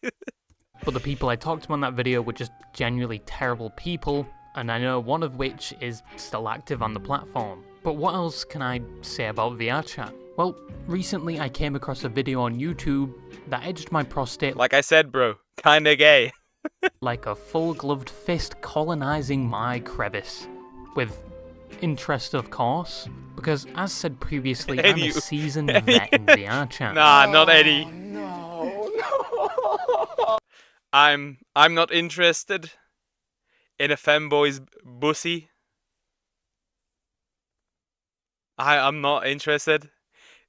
But the people I talked to on that video were just genuinely terrible people, and I know one of which is still active on the platform. But what else can I say about VRChat? Well, recently I came across a video on YouTube that edged my prostate like I said, bro, kinda gay. like a full-gloved fist colonizing my crevice. With interest, of course, because as said previously, I'm a seasoned vet in VRChat. Nah, not Eddie. No. I'm not interested in a femboy's bussy. I'm not interested.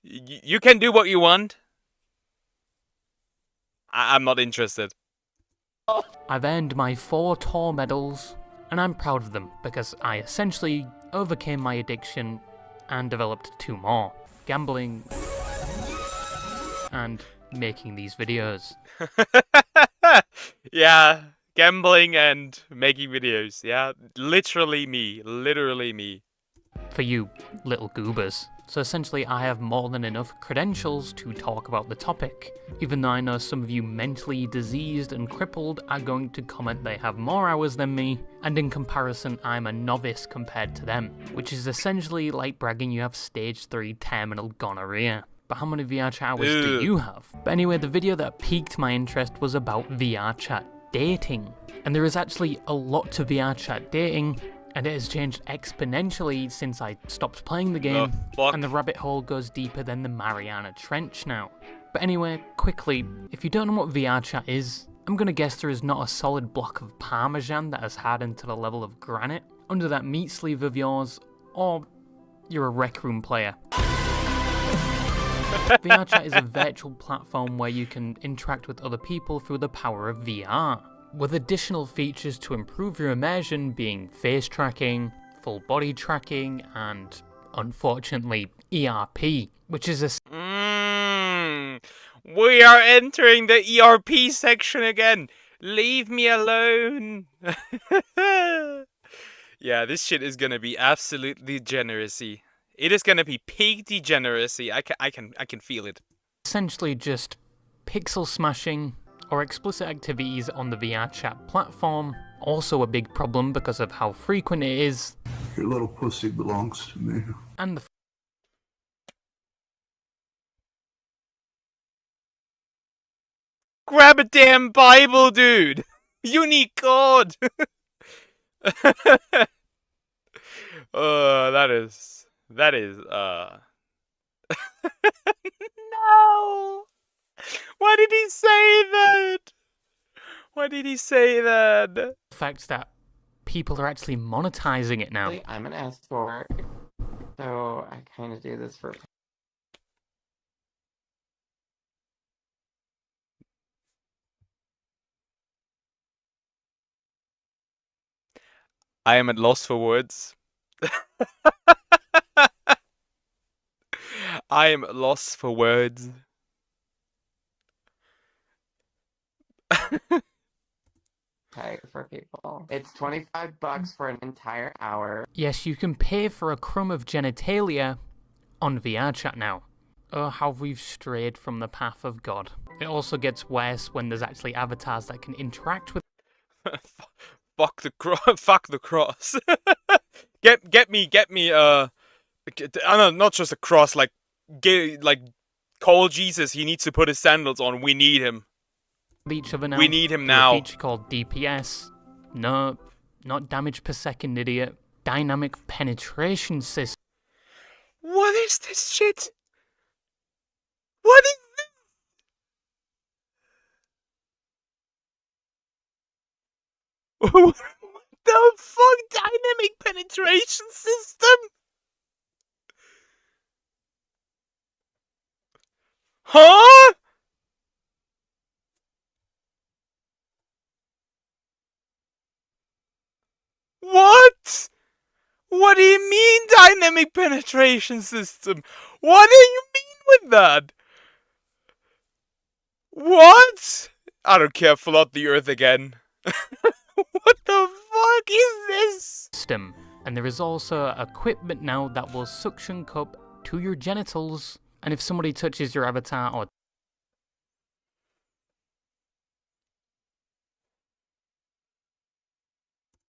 You can do what you want. I'm not interested. I've earned my 4 tour medals, and I'm proud of them because I essentially overcame my addiction and developed 2 more. Gambling and making these videos. Yeah, gambling and making videos. Yeah, literally me. For you little goobers. So essentially I have more than enough credentials to talk about the topic, even though I know some of you mentally diseased and crippled are going to comment they have more hours than me, and in comparison I'm a novice compared to them, which is essentially like bragging you have stage 3 terminal gonorrhea. But how many VRChat hours do you have? But anyway, the video that piqued my interest was about VRChat dating. And there is actually a lot to VRChat dating, and it has changed exponentially since I stopped playing the game, and the rabbit hole goes deeper than the Mariana Trench now. But anyway, quickly, if you don't know what VRChat is, I'm gonna guess there is not a solid block of parmesan that has hardened to the level of granite under that meat sleeve of yours, or you're a Rec Room player. VRChat is a virtual platform where you can interact with other people through the power of VR, with additional features to improve your immersion being face tracking, full body tracking, and, unfortunately, ERP, which is a... We are entering the ERP section again! Leave me alone! Yeah, this shit is gonna be absolute degeneracy. It is gonna be peak degeneracy. I can feel it. Essentially just pixel smashing or explicit activities on the VRChat platform. Also a big problem because of how frequent it is. Your little pussy belongs to me. And the Grab a damn Bible, dude! You need God! That is, No! Why did he say that? Why did he say that? The fact that people are actually monetizing it now. I'm an escort, so I kind of do this for... I am at loss for words. I am at loss for words. Pay for people. It's $25 for an entire hour. Yes, you can pay for a crumb of genitalia on VRChat now. Oh, how we've strayed from the path of God. It also gets worse when there's actually avatars that can interact with... Fuck the cross. Fuck the cross. get me. Not just a cross. Like call Jesus. He needs to put his sandals on. We need him. Each other now. We need him now. A feature called DPS. No, not damage per second, idiot. Dynamic penetration system. What is this shit? What is this? What the fuck? Dynamic penetration system? Huh? What? What do you mean dynamic penetration system? What do you mean with that? What? I don't care, flood the earth again. What the fuck is this? System. And there is also equipment now that will suction cup to your genitals. And if somebody touches your avatar or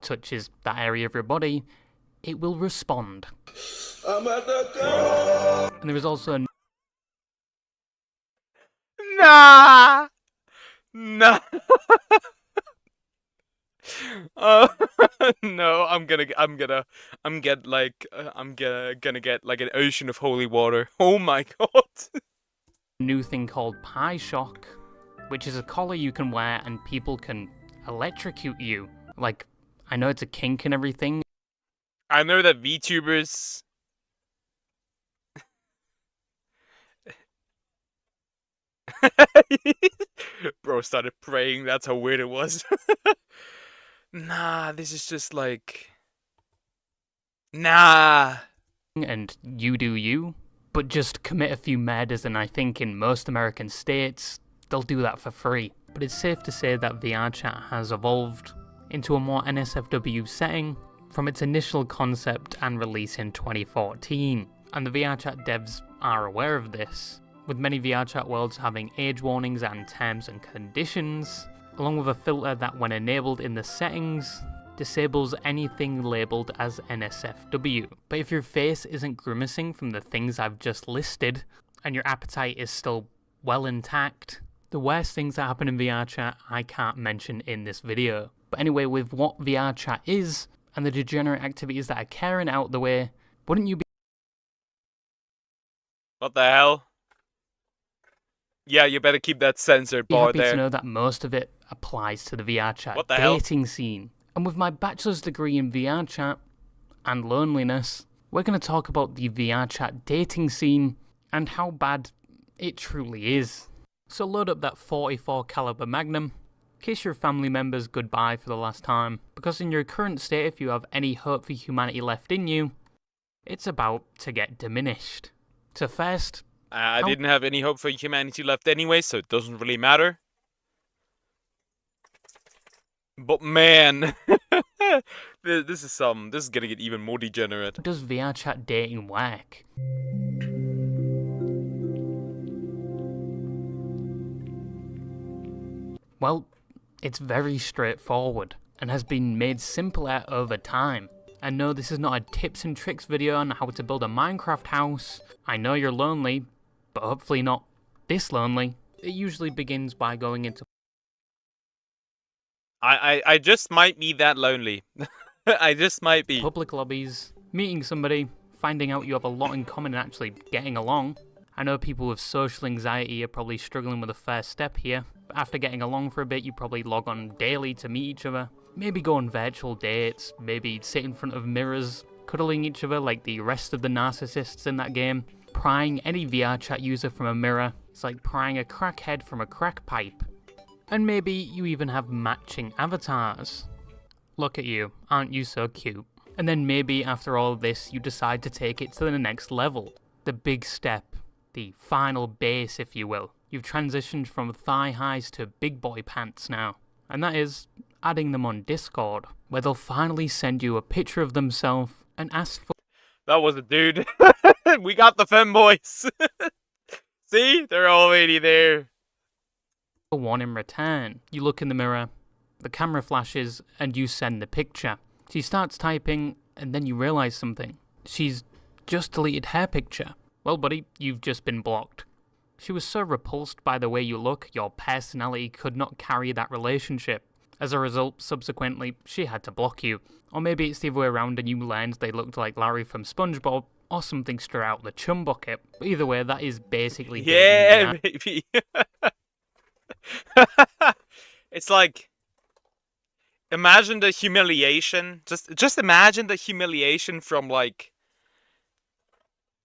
touches that area of your body, it will respond. And there is also Nah. Nah. No, I'm gonna get like an ocean of holy water. Oh my god. new thing called Pie Shock, which is a collar you can wear and people can electrocute you. Like, I know it's a kink and everything. I know that VTubers Bro started praying, that's how weird it was. Nah, this is just like... Nah. And you do you, but just commit a few murders, and I think in most American states, they'll do that for free. But it's safe to say that VR chat has evolved into a more NSFW setting from its initial concept and release in 2014. And the VR chat devs are aware of this, with many VR chat worlds having age warnings and terms and conditions, along with a filter that, when enabled in the settings, disables anything labelled as NSFW. But if your face isn't grimacing from the things I've just listed, and your appetite is still well intact, the worst things that happen in VR chat I can't mention in this video. But anyway, with what VR chat is, and the degenerate activities that are carrying out the way, wouldn't you be... What the hell? Yeah, you better keep that censored bar happy there. to know that most of it applies to the VR chat What the hell? dating scene. And with my bachelor's degree in VR chat and loneliness, we're going to talk about the VR chat dating scene and how bad it truly is. So load up that 44 caliber Magnum, kiss your family members goodbye for the last time, because in your current state, if you have any hope for humanity left in you, it's about to get diminished. So first... I didn't have any hope for humanity left anyway, so it doesn't really matter. But man, this is gonna get even more degenerate. How does VR chat dating work? Well, it's very straightforward and has been made simpler over time. I know this is not a tips and tricks video on how to build a Minecraft house. I know you're lonely, but hopefully not this lonely. It usually begins by going into... I just might be that lonely. I just might be. Public lobbies, meeting somebody, finding out you have a lot in common and actually getting along. I know people with social anxiety are probably struggling with the first step here, but after getting along for a bit, you probably log on daily to meet each other. Maybe go on virtual dates, maybe sit in front of mirrors, cuddling each other like the rest of the narcissists in that game. Prying any VR chat user from a mirror, it's like prying a crackhead from a crack pipe. And maybe you even have matching avatars. Look at you, aren't you so cute? And then maybe after all of this, you decide to take it to the next level. The big step, the final base if you will. You've transitioned from thigh highs to big boy pants now. And that is adding them on Discord, where they'll finally send you a picture of themselves and ask for... That was a dude. We got the femboys. See? They're already there. One in return. You look in the mirror, the camera flashes, and you send the picture. She starts typing, and then you realise something. She's just deleted her picture. Well, buddy, you've just been blocked. She was so repulsed by the way you look, your personality could not carry that relationship. As a result, subsequently, she had to block you. Or maybe it's the other way around and you learned they looked like Larry from SpongeBob, or something straight out the chum bucket. But either way, that is basically... Yeah, baby. It's like, imagine the humiliation. Just imagine the humiliation from like,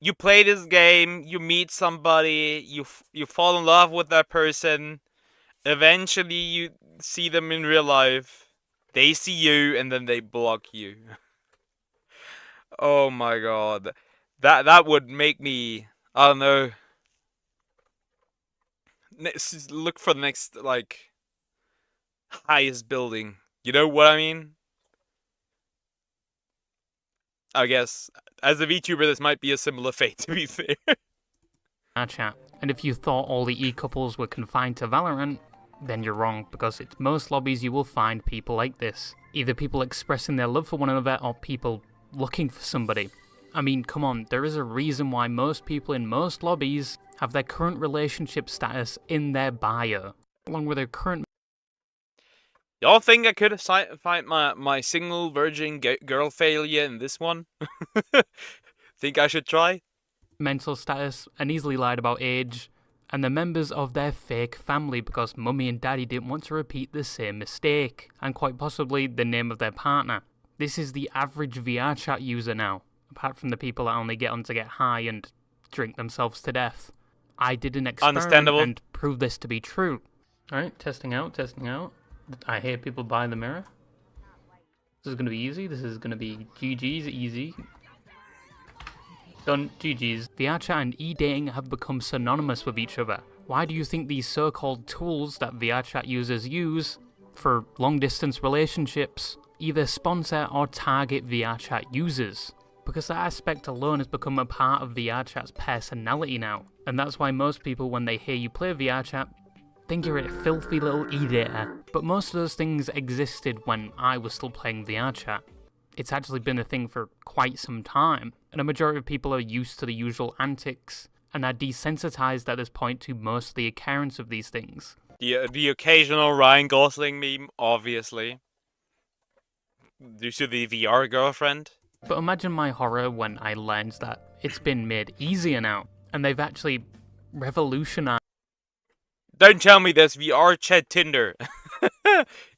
you play this game, you meet somebody, you fall in love with that person, eventually you see them in real life, they see you, and then they block you. Oh my god. That would make me, I don't know, look for the next, like, highest building. You know what I mean? I guess, as a VTuber, this might be a similar fate, to be fair. Chat. And if you thought all the e-couples were confined to Valorant, then you're wrong, because it's most lobbies you will find people like this. Either people expressing their love for one another, or people looking for somebody. I mean, come on, there is a reason why most people in most lobbies have their current relationship status in their bio, along with their current... Y'all think I could find my single virgin girl failure in this one? Think I should try? mental status, and easily lied about age, and the members of their fake family because mummy and daddy didn't want to repeat the same mistake, and quite possibly the name of their partner. This is the average VR chat user now, apart from the people that only get on to get high and drink themselves to death. I did an experiment and proved this to be true. Alright, testing out, testing out. I hear people buy the mirror. This is going to be easy, this is going to be GG's easy. Done, GG's. VR chat and e-dating have become synonymous with each other. Why do you think these so-called tools that VR chat users use for long-distance relationships either sponsor or target VR chat users? Because that aspect alone has become a part of VR chat's personality now. And that's why most people, when they hear you play VR chat, think you're a filthy little e-dater. But most of those things existed when I was still playing VR chat. It's actually been a thing for quite some time, and a majority of people are used to the usual antics, and are desensitized at this point to most of the occurrence of these things. The occasional Ryan Gosling meme, obviously. Due to the VR girlfriend. But imagine my horror when I learned that it's been made easier now, and they've actually revolutionized. Don't tell me there's VR chat Tinder.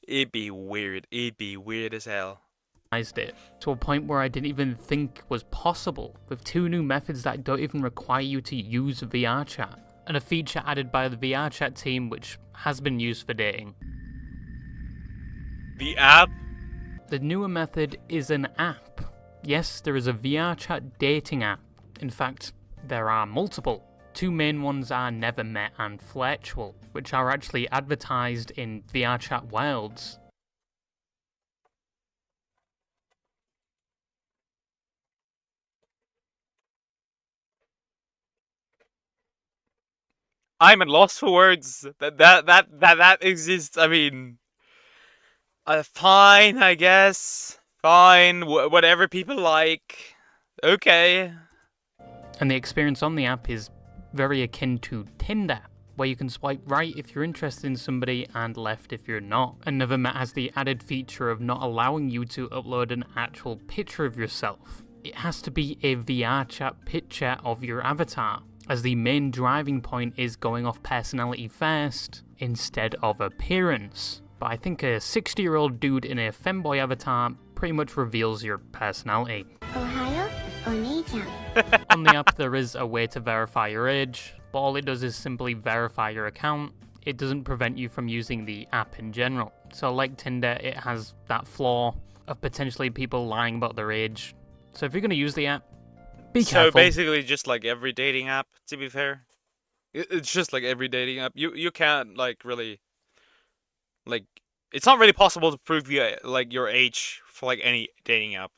It'd be weird. It'd be weird as hell. It to a point where I didn't even think was possible, with 2 new methods that don't even require you to use VR chat, and a feature added by the VR chat team which has been used for dating. The app? The newer method is an app. Yes, there is a VR chat dating app. In fact, there are multiple. 2 main ones are Never Met and Flirtual, which are actually advertised in VR chat worlds. I'm at loss for words. That exists. I mean, fine, I guess. Fine, whatever people like. Okay. And the experience on the app is very akin to Tinder, where you can swipe right if you're interested in somebody and left if you're not. And Never Met has the added feature of not allowing you to upload an actual picture of yourself. It has to be a VR chat picture of your avatar, as the main driving point is going off personality first instead of appearance. But I think a 60-year-old dude in a femboy avatar pretty much reveals your personality. On the app there is a way to verify your age, but all it does is simply verify your account. It doesn't prevent you from using the app in general. So like Tinder, it has that flaw of potentially people lying about their age. So if you're going to use the app, be careful. So basically just like every dating app, to be fair. It's just like every dating app. You can't like really, like, it's not really possible to prove your age for like any dating app.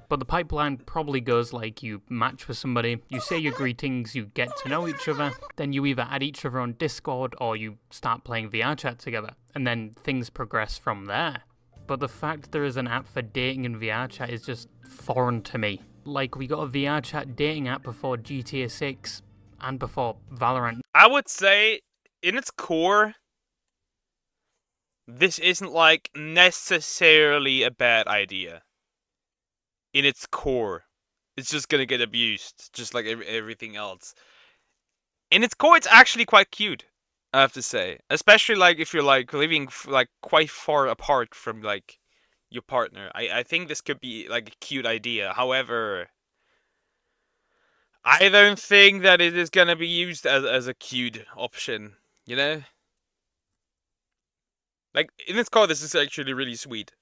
But the pipeline probably goes like you match with somebody, you say your greetings, you get to know each other, then you either add each other on Discord or you start playing VR chat together, and then things progress from there. But the fact there is an app for dating in VR chat is just foreign to me. Like, we got a VR chat dating app before GTA 6 and before Valorant. I would say, in its core, this isn't like necessarily a bad idea. In its core, it's just gonna get abused, just like everything else. In its core, it's actually quite cute, I have to say. Especially like if you're like living like quite far apart from like your partner. I think this could be like a cute idea. However, I don't think that it is gonna be used as a cute option, you know? Like, in its core, this is actually really sweet.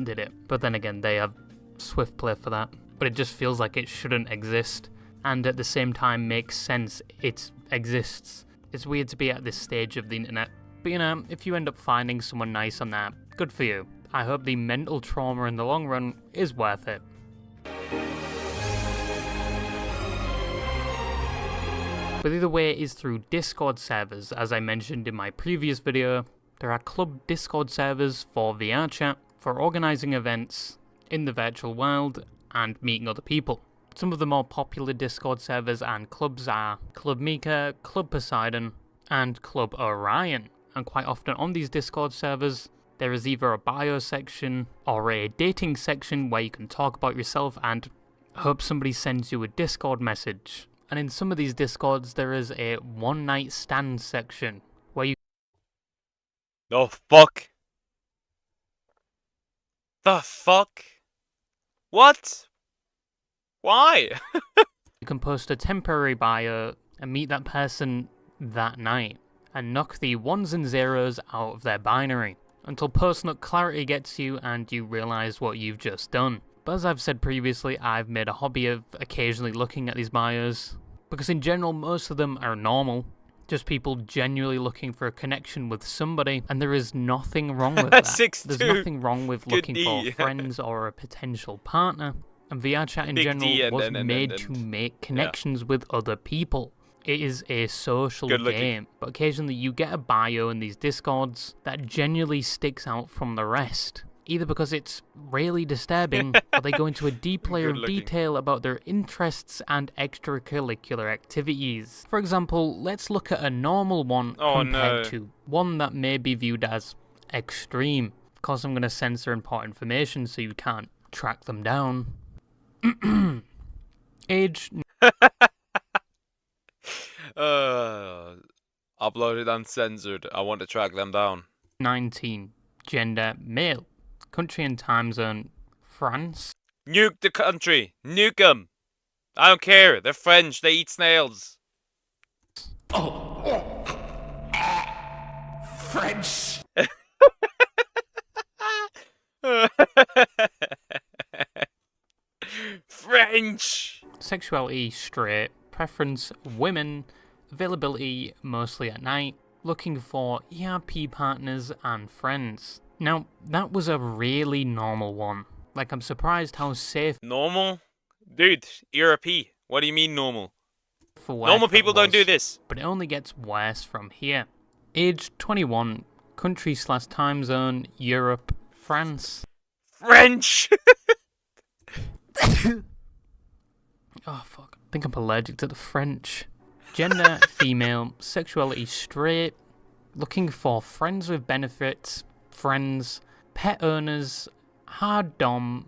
Did it, but then again, they have Swift play for that. But it just feels like it shouldn't exist, and at the same time makes sense it exists. It's weird to be at this stage of the internet. But you know, if you end up finding someone nice on that, good for you. I hope the mental trauma in the long run is worth it. But either way is through Discord servers. As I mentioned in my previous video, there are club Discord servers for VR chat, for organising events in the virtual world and meeting other people. Some of the more popular Discord servers and clubs are Club Mika, Club Poseidon, and Club Orion. And quite often on these Discord servers, there is either a bio section or a dating section where you can talk about yourself and hope somebody sends you a Discord message. And in some of these Discords, there is a one night stand section where you... The fuck? The fuck? What? Why? You can post a temporary bio and meet that person that night and knock the ones and zeros out of their binary until personal clarity gets you and you realise what you've just done. But as I've said previously, I've made a hobby of occasionally looking at these bios, because in general most of them are normal, just people genuinely looking for a connection with somebody, and there is nothing wrong with that. 6'2". There's nothing wrong with Good looking D. for friends or a potential partner, and VR chat in Big general D and was then- made to make connections with other people. It is a social Good looking. game, but occasionally you get a bio in these Discords that genuinely sticks out from the rest. Either because it's really disturbing, or they go into a deep layer of Good looking. detail about their interests and extracurricular activities. For example, let's look at a normal one compared to one that may be viewed as extreme. Of course, I'm going to censor important information so you can't track them down. Age... Uploaded uncensored. I want to track them down. 19. Gender male. Country and time zone France. Nuke the country. Nuke them. I don't care. They're French. They eat snails. French. French. Sexuality straight. Preference women. Availability mostly at night. Looking for ERP partners and friends. Now, that was a really normal one. Like, I'm surprised how safe... Normal? Dude, ERP. What do you mean normal? For work Normal that people don't was, do this. But it only gets worse from here. Age 21. Country/time zone. Europe. France. French! Oh, fuck. I think I'm allergic to the French. Gender, female. Sexuality, straight. Looking for friends with benefits. Friends. Pet owners. Hard dom.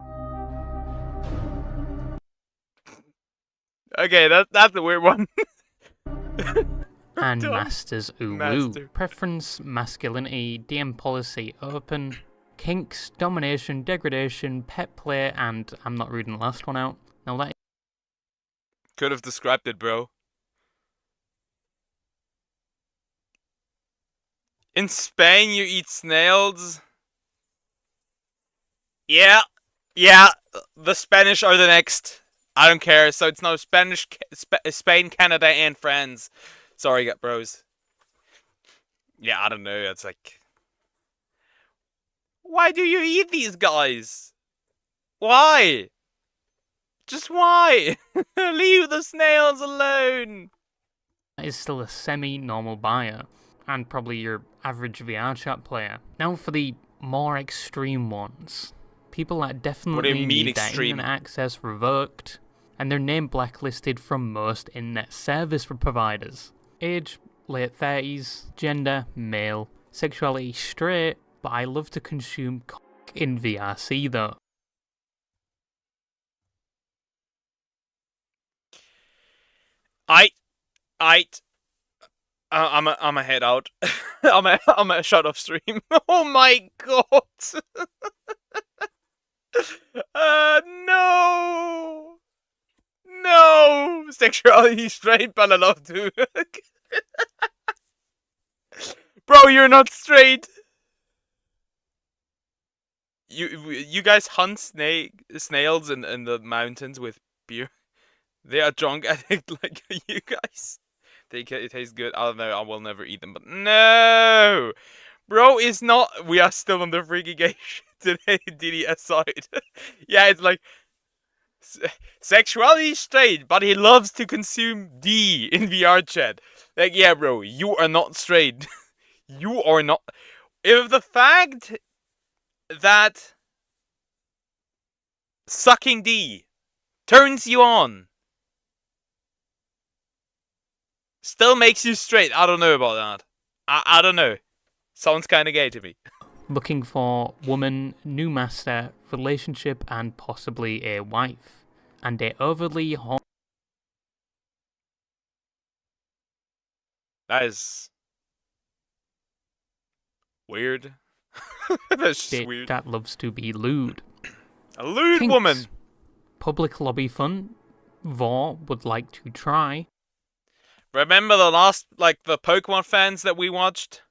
Okay, that's a weird one. And masters, ooh. Master. Preference, masculinity. DM policy, open. Kinks, domination, degradation, pet play, and I'm not reading the last one out. Now that... Could have described it, bro. In Spain, you eat snails? Yeah. The Spanish are the next. I don't care. So it's now Spanish, Spain, Canada, and France. Sorry, bros. Yeah, I don't know. It's like... Why do you eat these guys? Why? Just why? Leave the snails alone. That is still a semi-normal buyer, and probably your average VR chat player. Now for the more extreme ones. People that definitely need their internet access revoked, and their name blacklisted from most internet service providers. Age, late 30s, gender, male, sexuality, straight, but I love to consume cock in VRC though. I'm a head out. I'm a shut off stream. Oh my god. No. No. Sexuality straight, but I love to. Bro, you're not straight. you guys hunt snails in the mountains with beer. They are drunk addict like you guys. It tastes good. I don't know. I will never eat them. But no, bro, it's not. We are still on the freaky gay shit today. Diddy aside. Yeah, it's like sexuality is straight, but he loves to consume D in VR chat. Like, yeah, bro, you are not straight. You are not. If the fact that sucking D turns you on still makes you straight, I don't know about that. I don't know. Sounds kind of gay to me. Looking for woman, new master, relationship, and possibly a wife. And a overly That is weird. That's just weird. That loves to be lewd. A lewd Kinks. woman. Public lobby fun. Vor would like to try. Remember the last, the Pokemon fans that we watched?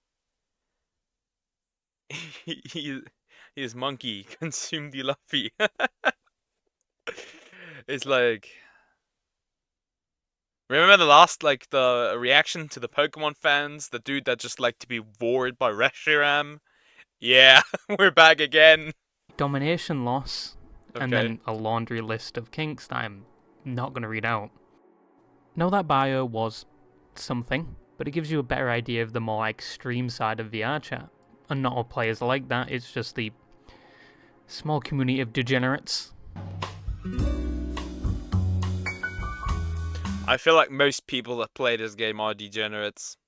His monkey consumed the Luffy. It's like... Remember the last, the reaction to the Pokemon fans? The dude that just liked to be bored by Reshiram? Yeah, we're back again. Domination loss. Okay. And then a laundry list of kinks that I'm not going to read out. Know that bio was something, but it gives you a better idea of the more extreme side of VR chat. And not all players are like that, it's just the small community of degenerates. I feel like most people that play this game are degenerates.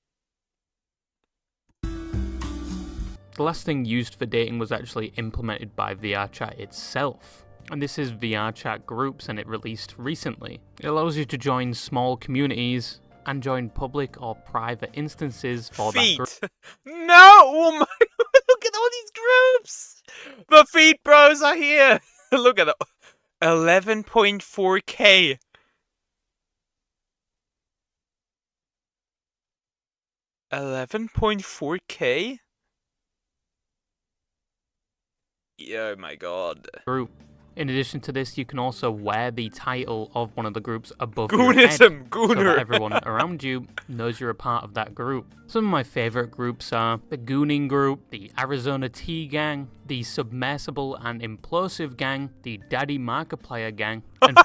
The last thing used for dating was actually implemented by VRChat itself. And this is VRChat groups, and it released recently. It allows you to join small communities and join public or private instances for that group. No! Oh my god, look at all these groups! The feet bros are here! Look at it. 11.4k. $11.4k? Oh my god. Group. In addition to this, you can also wear the title of one of the groups above your head, Goonism, so Gooner. that everyone around you knows you're a part of that group. Some of my favorite groups are the Gooning Group, the Arizona Tea Gang, the Submersible and Implosive Gang, the Daddy Markiplier Gang, and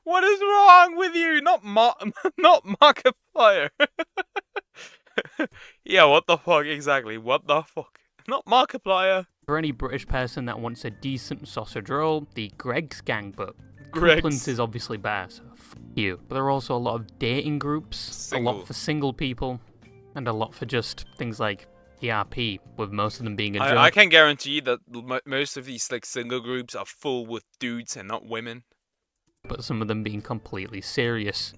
What is wrong with you? Not Markiplier. Yeah, what the fuck exactly? What the fuck? Not Markiplier. for any British person that wants a decent sausage roll, the Greg's Gang, but Greg's. Couplands is obviously better, so f*** you. But there are also a lot of dating groups, a lot for single people, and a lot for just things like ERP, with most of them being a joke. I can guarantee that most of these single groups are full with dudes and not women. But some of them being completely serious.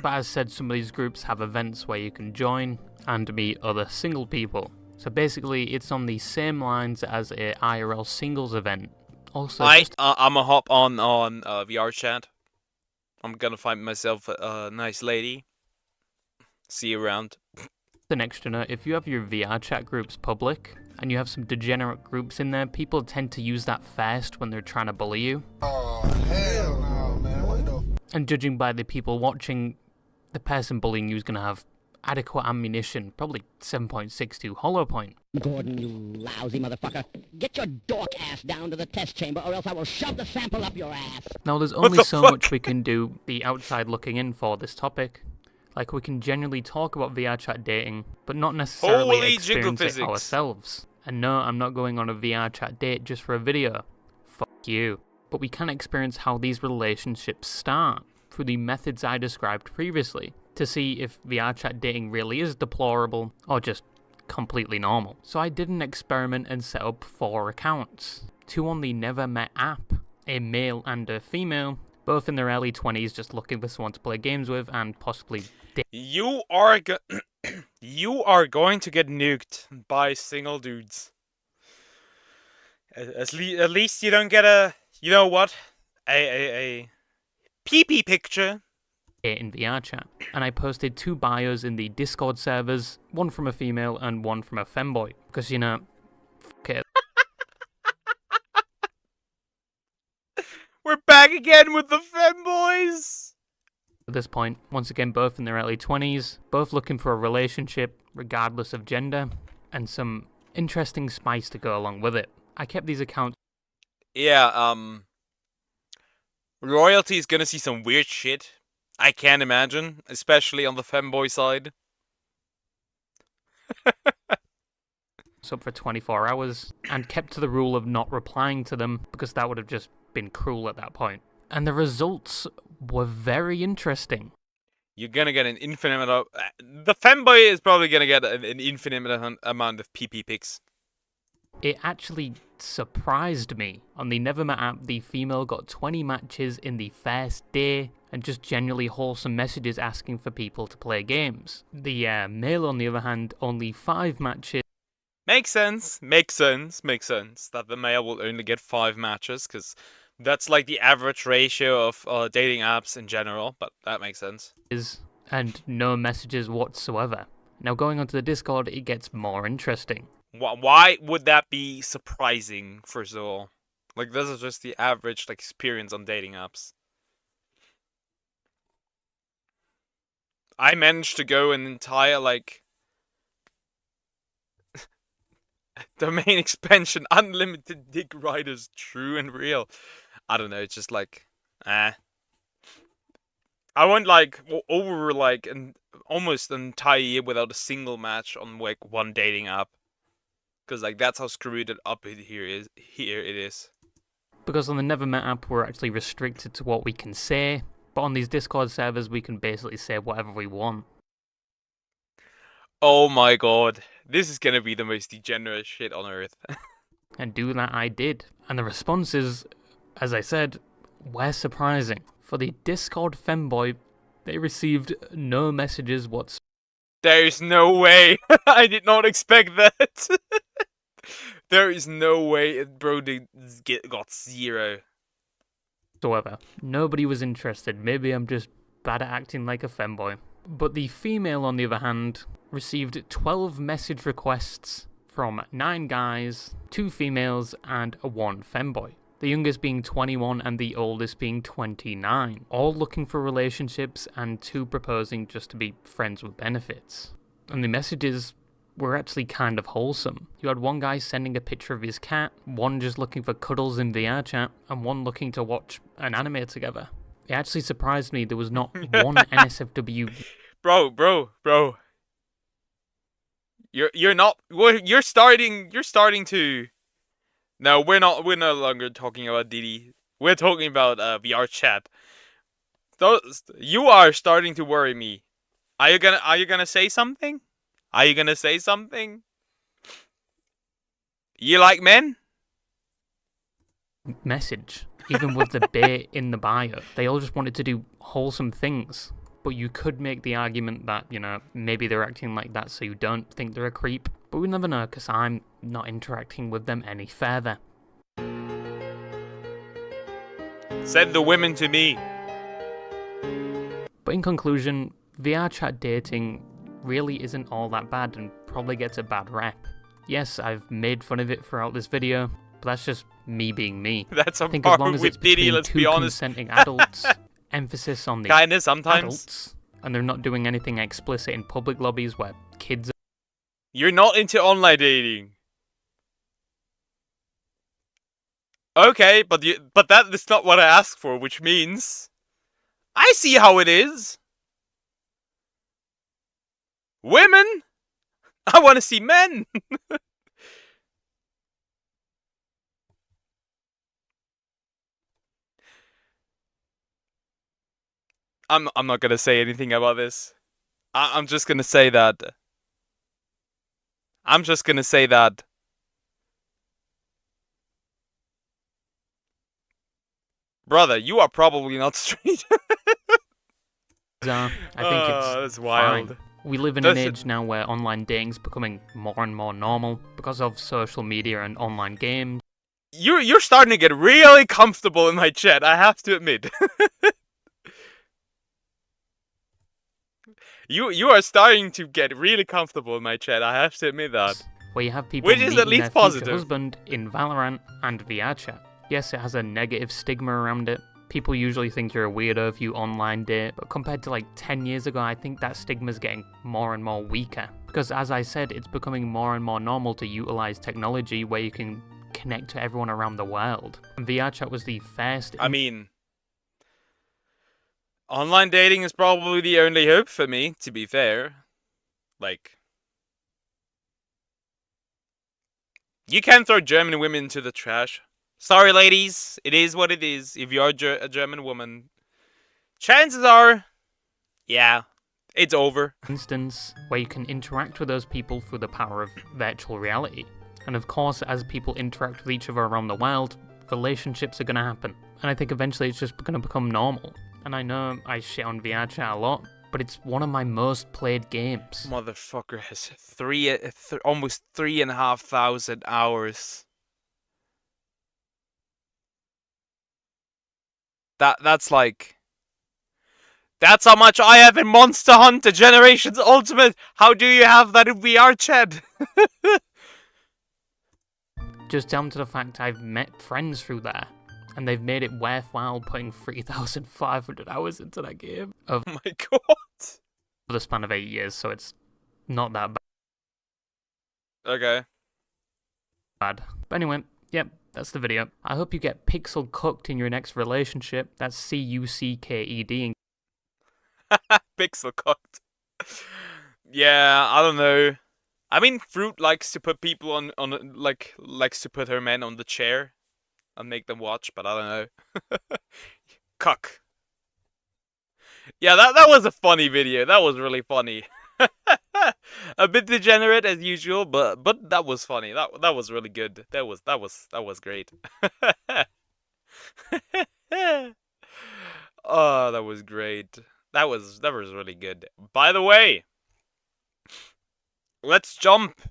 But as said, some of these groups have events where you can join and meet other single people. So basically, it's on the same lines as a IRL singles event. Also, I'm a hop on VR chat. I'm gonna find myself a nice lady. See you around. the next to note, if you have your VR chat groups public, and you have some degenerate groups in there, people tend to use that first when they're trying to bully you. Oh, hell no, man. What the... And judging by the people watching, the person bullying you is going to have adequate ammunition, probably 7.62 hollow point. Gordon, you lousy motherfucker. Get your dork ass down to the test chamber, or else I will shove the sample up your ass. Now, there's only so much we can do the outside looking in for this topic. Like, we can generally talk about VR chat dating, but not necessarily experience it ourselves. And no, I'm not going on a VR chat date just for a video. Fuck you. But we can experience how these relationships start through the methods I described previously, to see if VR chat dating really is deplorable or just completely normal. So I did an experiment and set up 4 accounts. 2 on the Never Met app, a male and a female, both in their early 20s just looking for someone to play games with and possibly date. You are you are going to get nuked by single dudes. At least you don't get a, you know what, a pee-pee picture. In VR chat. And I posted 2 bios in the Discord servers, one from a female and one from a femboy. Because, you know, f*** it. back again with the femboys! At this point, once again, both in their early 20s, both looking for a relationship, regardless of gender, and some interesting spice to go along with it. I kept these accounts. Yeah, Royalty is gonna see some weird shit. I can't imagine, especially on the femboy side. Up for 24 hours, and kept to the rule of not replying to them, because that would have just been cruel at that point. And the results were very interesting. You're gonna get an infinite amount of... The femboy is probably gonna get an infinite amount of PP pics. It actually surprised me. On the Nevermet app, the female got 20 matches in the first day, and just generally wholesome messages asking for people to play games. The male, on the other hand, only 5 matches. Makes sense, makes sense, makes sense that the male will only get 5 matches, because that's like the average ratio of dating apps in general, but that makes sense. And no messages whatsoever. Now going onto the Discord, it gets more interesting. Why would that be surprising, first of all? Like, this is just the average like experience on dating apps. I managed to go an entire, like... domain expansion, unlimited dick riders, true and real. I don't know, it's just like, I went like over like almost an entire year without a single match on like one dating app, because like that's how screwed it up here it is. Because on the Nevermet app we're actually restricted to what we can say, but on these Discord servers we can basically say whatever we want. Oh my god, this is gonna be the most degenerate shit on earth. And do that I did. And the responses, as I said, were surprising. For the Discord femboy, they received no messages whatsoever. There's no way. I did not expect that. There is no way bro got 0. Whatsoever. Nobody was interested. Maybe I'm just bad at acting like a femboy. But the female, on the other hand, received 12 message requests from 9 guys, 2 females, and 1 femboy. The youngest being 21 and the oldest being 29. All looking for relationships and 2 proposing just to be friends with benefits. And the messages were actually kind of wholesome. You had 1 guy sending a picture of his cat, 1 just looking for cuddles in VR chat, and 1 looking to watch an anime together. It actually surprised me there was not one NSFW. Bro. You're starting to. No, we're no longer talking about Didi. We're talking about VR chat. You are starting to worry me. Are you gonna say something? Are you gonna say something? You like men? Message. Even with the bait in the bio, they all just wanted to do wholesome things. But you could make the argument that, you know, maybe they're acting like that so you don't think they're a creep. But we never know, because I'm not interacting with them any further. Send the women to me. But in conclusion, VR chat dating really isn't all that bad and probably gets a bad rep. Yes, I've made fun of it throughout this video, but that's just me being me. That's a I think bar as long as with it's Diddy, between let's 2 be honest. consenting adults, emphasis on the Kinda sometimes. adults, and they're not doing anything explicit in public lobbies where kids. You're not into online dating. Okay, but that is not what I asked for, which means I see how it is. Women? I want to see men. I'm not gonna say anything about this. I'm just gonna say that. Brother, you are probably not straight. I think it's that's wild. fine. We live in an age now where online dating's becoming more and more normal because of social media and online games. You're starting to get really comfortable in my chat, I have to admit. You are starting to get really comfortable in my chat, I have to admit that. Where you have people Which is meeting at least their future positive. husband in Valorant and VR chat. Yes, it has a negative stigma around it, People usually think you're a weirdo if you online date, but compared to like 10 years ago, I think that stigma's getting more and more weaker. Because as I said, it's becoming more and more normal to utilize technology where you can connect to everyone around the world. And VR chat was the first... I mean, online dating is probably the only hope for me, to be fair. Like, you can throw German women into the trash. Sorry, ladies. It is what it is. If you're a German woman, chances are, yeah, it's over. Instance where you can interact with those people through the power of virtual reality. And of course, as people interact with each other around the world, relationships are going to happen. And I think eventually it's just going to become normal. And I know I shit on VR chat a lot, but it's one of my most played games. Motherfucker has almost 3,500 hours. That's like... That's how much I have in Monster Hunter Generations Ultimate! How do you have that in VR chat? Just down to the fact I've met friends through there, and they've made it worthwhile putting 3,500 hours into that game. Oh my god! For the span of 8 years, so it's not that bad. Okay. But anyway, yep, that's the video. I hope you get pixel cooked in your next relationship. That's C-U-C-K-E-D. Pixel cooked. Yeah, I don't know. I mean, Fruit likes to put people on likes to put her men on the chair and make them watch, but I don't know. Cuck. Yeah, that was a funny video. That was really funny. A bit degenerate as usual, but that was funny. That was really good. That was great. Oh, that was great. That was really good. By the way, let's jump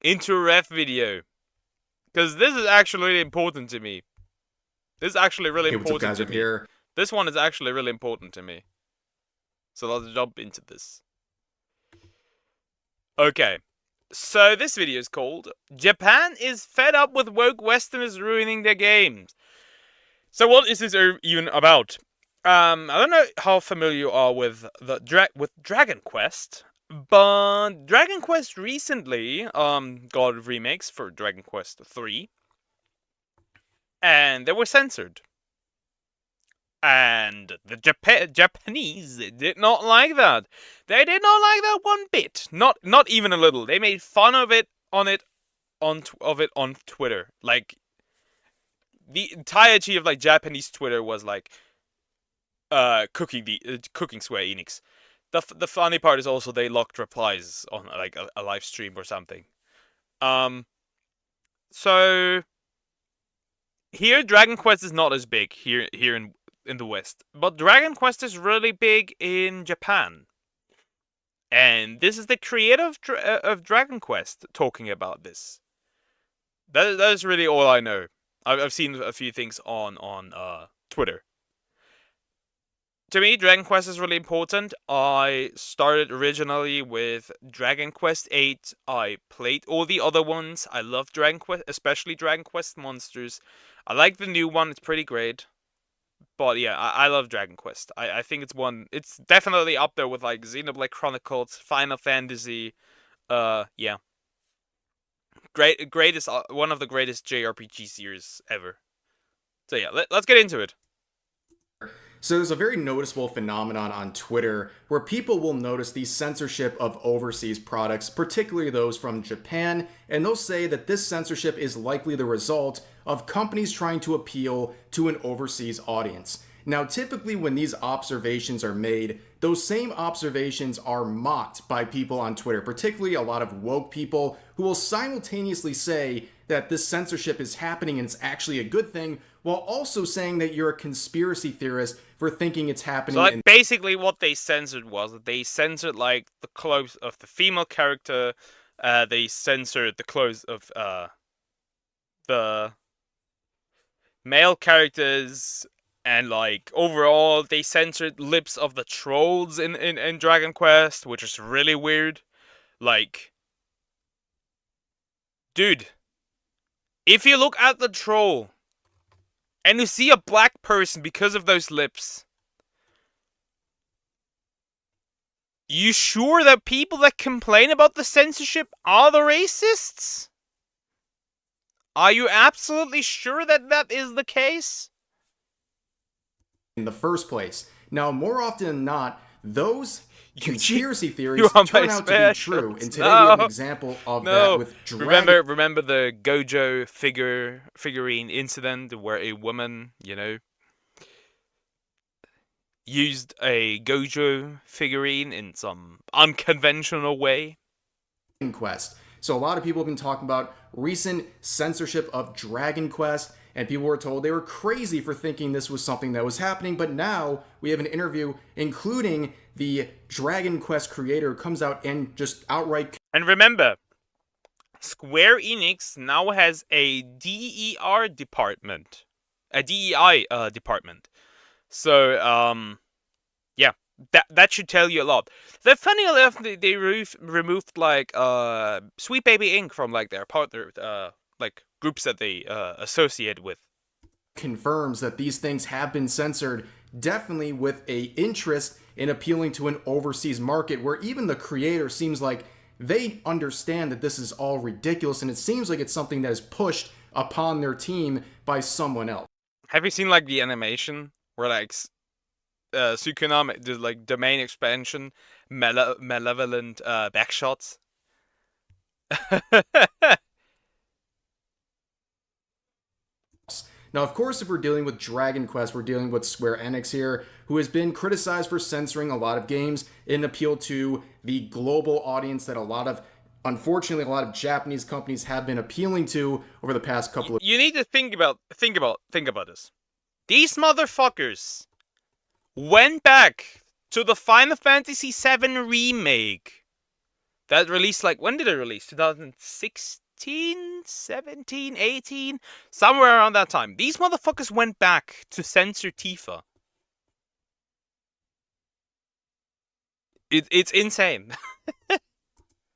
into a ref video, because this is actually really important to me. This is actually really important what's up, guys, to up me. here. This one is actually really important to me. So let's jump into this. Okay. So this video is called Japan is fed up with woke Westerners ruining their games. So what is this even about? I don't know how familiar you are with Dragon Quest, but Dragon Quest recently got remakes for Dragon Quest 3, and they were censored. And the Japanese did not like that. They did not like that one bit. Not even a little. They made fun of it on Twitter. Like, the entirety of like Japanese Twitter was like cooking Square Enix. The funny part is also they locked replies on like a live stream or something. So here Dragon Quest is not as big here in the West, but Dragon Quest is really big in Japan. And this is the creator of Dragon Quest talking about this. That is really all I know. I've seen a few things on Twitter. To me, Dragon Quest is really important. I started originally with Dragon Quest 8. I played all the other ones. I love Dragon Quest, especially Dragon Quest Monsters. I like the new one. It's pretty great. But yeah, I love Dragon Quest. I think it's definitely up there with like Xenoblade Chronicles, Final Fantasy. Yeah. Greatest, one of the greatest JRPG series ever. So yeah, let's get into it. So there's a very noticeable phenomenon on Twitter where people will notice the censorship of overseas products, particularly those from Japan, and they'll say that this censorship is likely the result of companies trying to appeal to an overseas audience. Now, typically when these observations are made, those same observations are mocked by people on Twitter, particularly a lot of woke people who will simultaneously say that this censorship is happening and it's actually a good thing, while also saying that you're a conspiracy theorist for thinking it's happening. So like, basically what they censored was that they censored like the clothes of the female character, they censored the clothes of the male characters, and like overall they censored lips of the trolls in Dragon Quest, which is really weird. Like, dude, if you look at the troll and you see a black person because of those lips, you sure that people that complain about the censorship are the racists? Are you absolutely sure that that is the case? In the first place. Now, more often than not, those conspiracy theories You are turn my out to be specials. true. And today we have an No. example of No. that with Dragon. Remember the Gojo figurine incident where a woman, used a Gojo figurine in some unconventional way? Quest. So a lot of people have been talking about recent censorship of Dragon Quest, and people were told they were crazy for thinking this was something that was happening, but now we have an interview including the Dragon Quest creator who comes out and just outright... And remember, Square Enix now has a DER department. A DEI department. So, yeah, that should tell you a lot. The funny enough, they removed like Sweet Baby Inc. from like their partner like groups that they associate with. Confirms that these things have been censored, definitely with a interest in appealing to an overseas market where even the creator seems like they understand that this is all ridiculous, and it seems like it's something that is pushed upon their team by someone else. Have you seen like the animation where like Sukunam did like domain expansion, malevolent backshots? Now, of course, if we're dealing with Dragon Quest, we're dealing with Square Enix here, who has been criticized for censoring a lot of games in appeal to the global audience that unfortunately, a lot of Japanese companies have been appealing to over the past couple of... You need to think about this. These motherfuckers went back to the Final Fantasy VII remake that released, like, when did it release? 2016, 17, 18? Somewhere around that time. These motherfuckers went back to censor Tifa. It's insane.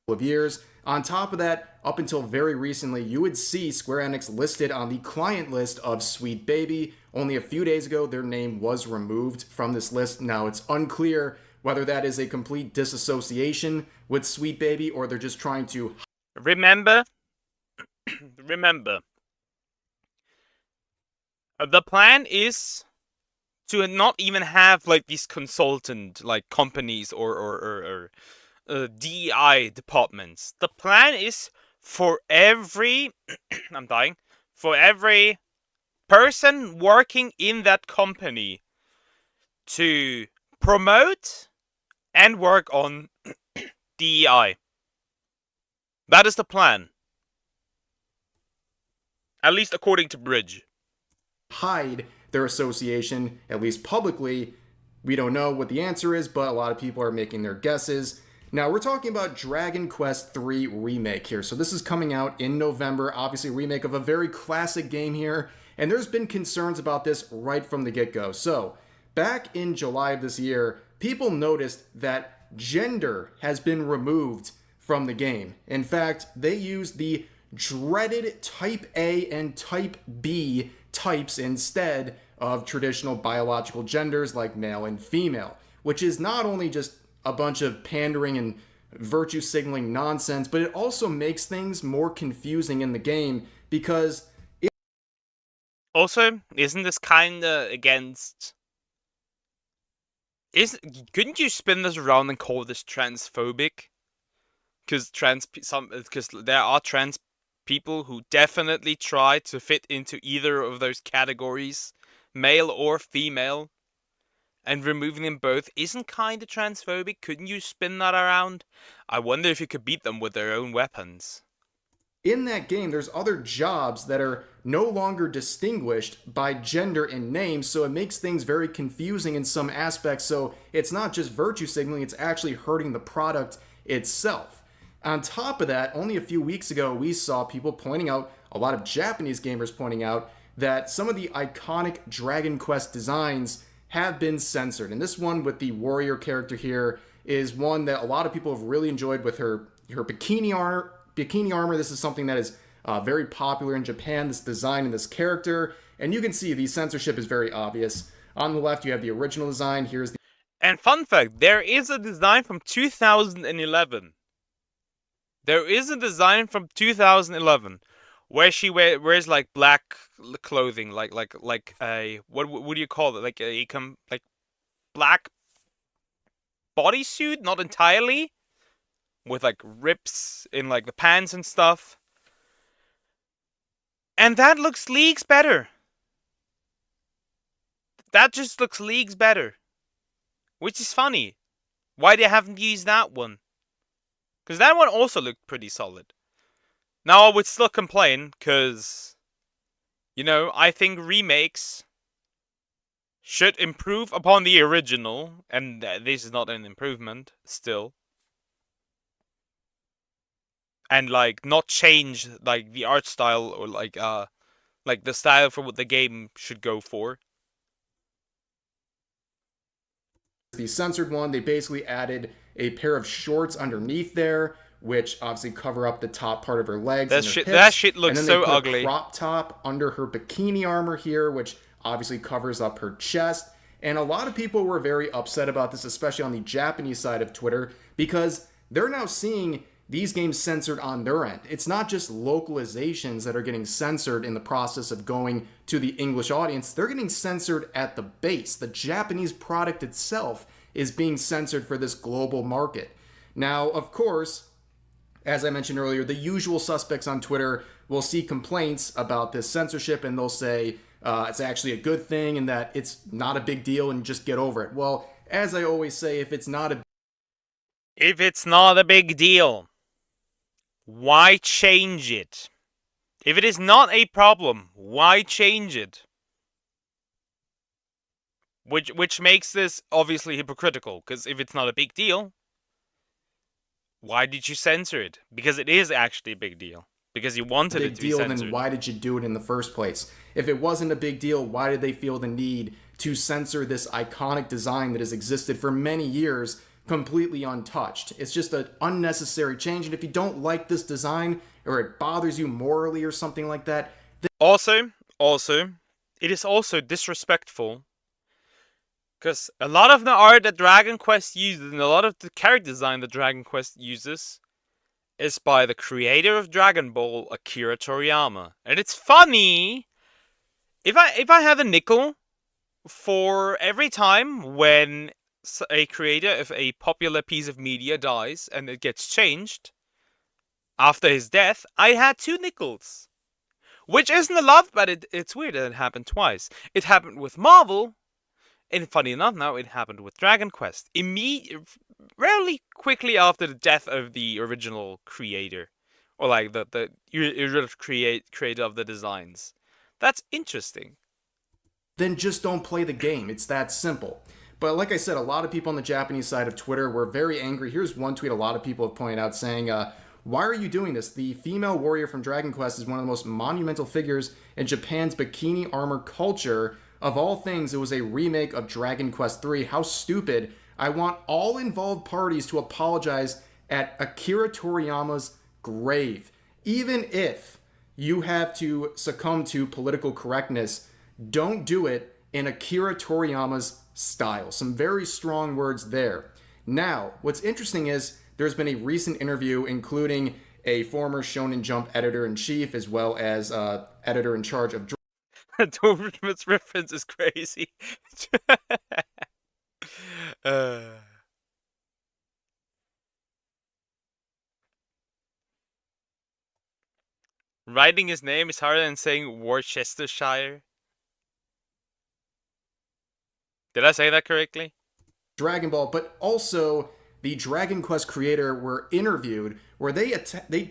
of years. On top of that, up until very recently, you would see Square Enix listed on the client list of Sweet Baby. Only a few days ago, their name was removed from this list. Now, it's unclear whether that is a complete disassociation with Sweet Baby or they're just trying to... Remember, the plan is to not even have like these consultant like companies or DEI departments. The plan is for every I'm dying, for every person working in that company to promote and work on DEI. That is the plan. At least according to Bridge. Hide their association, at least publicly. We don't know what the answer is, but a lot of people are making their guesses. Now, we're talking about Dragon Quest III Remake here. So this is coming out in November. Obviously, a remake of a very classic game here. And there's been concerns about this right from the get-go. So, back in July of this year, people noticed that gender has been removed from the game. In fact, they used the dreaded Type A and Type B types instead of traditional biological genders like male and female, which is not only just a bunch of pandering and virtue signaling nonsense, but it also makes things more confusing in the game because also, isn't this kinda against... Couldn't you spin this around and call this transphobic? Because there are trans people who definitely try to fit into either of those categories, male or female, and removing them both isn't kinda transphobic. Couldn't you spin that around? I wonder if you could beat them with their own weapons. in that game, there's other jobs that are no longer distinguished by gender and name, so it makes things very confusing in some aspects. So it's not just virtue signaling, it's actually hurting the product itself. On top of that, only a few weeks ago, we saw people pointing out, a lot of Japanese gamers pointing out, that some of the iconic Dragon Quest designs have been censored. And this one with the warrior character here is one that a lot of people have really enjoyed with her bikini armor. This is something that is very popular in Japan, this design and this character. and you can see the censorship is very obvious. On the left, you have the original design. Here's the... And fun fact, there is a design from 2011. There is a design from 2011 where she wears like black clothing, like a what do you call it? Like a black bodysuit, not entirely, with like rips in like the pants and stuff. And that looks leagues better. That just looks leagues better. Which is funny. Why they haven't used that one. Because that one also looked pretty solid. Now I would still complain, because, you know, I think remakes should improve upon the original, and this is not an improvement, still. And, like, not change, like, the art style, or, like the style for what the game should go for. The censored one, they basically added a pair of shorts underneath there, which obviously cover up the top part of her legs and her hips. That shit looks and then so they put ugly. A crop top under her bikini armor here, which obviously covers up her chest. And a lot of people were very upset about this, especially on the Japanese side of Twitter, because they're now seeing these games censored on their end. It's not just localizations that are getting censored in the process of going to the English audience. They're getting censored at the base. The Japanese product itself is being censored for this global market. Now, of course, as I mentioned earlier, the usual suspects on Twitter will see complaints about this censorship and they'll say it's actually a good thing and that it's not a big deal and just get over it. Well, as I always say, if it's not a big deal, why change it? If it is not a problem, why change it? Which makes this obviously hypocritical, because if it's not a big deal, why did you censor it? Because it is actually a big deal. Because you wanted it to be censored. Then why did you do it in the first place? If it wasn't a big deal, why did they feel the need to censor this iconic design that has existed for many years completely untouched? It's just an unnecessary change, and if you don't like this design or it bothers you morally or something like that, then... Also, it is also disrespectful, because a lot of the art that Dragon Quest uses and a lot of the character design that Dragon Quest uses is by the creator of Dragon Ball, Akira Toriyama. And it's funny, if I have a nickel for every time when a creator of a popular piece of media dies and it gets changed after his death, I had 2 nickels. Which isn't a lot, but it's weird that it happened twice. It happened with Marvel, and funny enough, now it happened with Dragon Quest. Rarely quickly after the death of the original creator. Or like the original creator of the designs. That's interesting. Then just don't play the game. It's that simple. But like I said, a lot of people on the Japanese side of Twitter were very angry. Here's one tweet a lot of people have pointed out saying, why are you doing this? The female warrior from Dragon Quest is one of the most monumental figures in Japan's bikini armor culture. Of all things, it was a remake of Dragon Quest III. How stupid. I want all involved parties to apologize at Akira Toriyama's grave. Even if you have to succumb to political correctness, don't do it in Akira Toriyama's style. Some very strong words there. Now, what's interesting is there's been a recent interview including a former Shonen Jump editor-in-chief as well as editor-in-charge of Doberman's reference is crazy. Writing his name is harder than saying Worcestershire. Did I say that correctly? Dragon Ball, but also the Dragon Quest creator were interviewed where they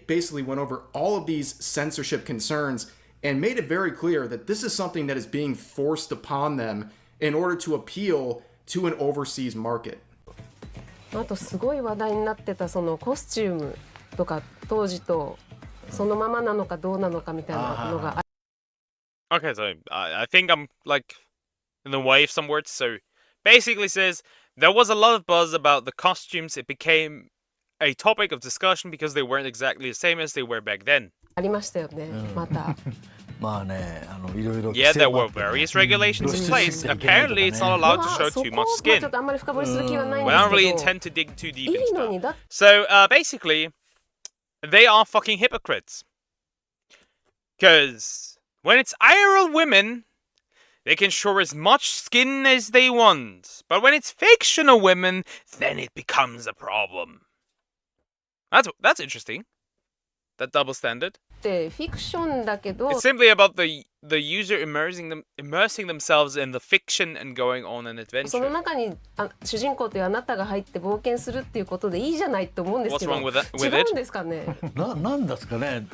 basically went over all of these censorship concerns and made it very clear that this is something that is being forced upon them in order to appeal to an overseas market. あとすごい話題になってたそのコスチュームとか当時とそのままなのかどうなのかみたいなのが Okay, so I think I'm like in the way of some words. So basically says there was a lot of buzz about the costumes. It became a topic of discussion because they weren't exactly the same as they were back then. ありましたよね、また。Yeah, there were various regulations in place. Apparently, it's not allowed to show too much skin. But I don't really intend to dig too deep into that. So, basically, they are fucking hypocrites. Because when it's IRL women, they can show as much skin as they want. But when it's fictional women, then it becomes a problem. That's interesting. That double standard. It's simply about the user immersing themselves in the fiction and going on an adventure. その中に主人公というあなたが入って冒険するっていうことでいいじゃないと思うんですけど。 What's wrong with it? 違うんですかね。なんですかね。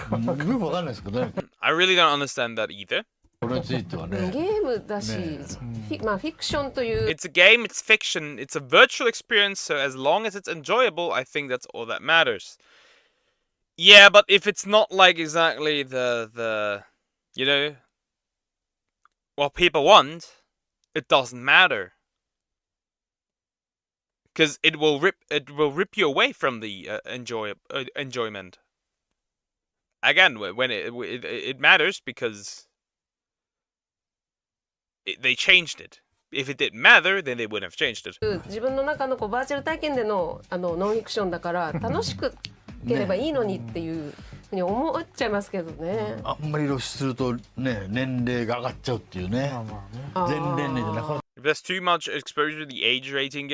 よくわかんないですけどね。I really don't understand that either. ゲームだし、まあフィクションという。 It's a game, it's fiction, it's a virtual experience, so as long as it's enjoyable, I think that's all that matters. Yeah, but if it's not like exactly the you know, what people want, it doesn't matter. Because it will rip you away from the enjoyment. Again, when it matters because they changed it. If it didn't matter, then they wouldn't have changed it. 自分の中のバーチャル体験でのノンフィクションだから楽しくければいいのにっていうふうに思っちゃいますけどね。あんまり露出するとね年齢が上がっちゃうっていうね。全年齢じゃなくて。If there's too much exposure, the age rating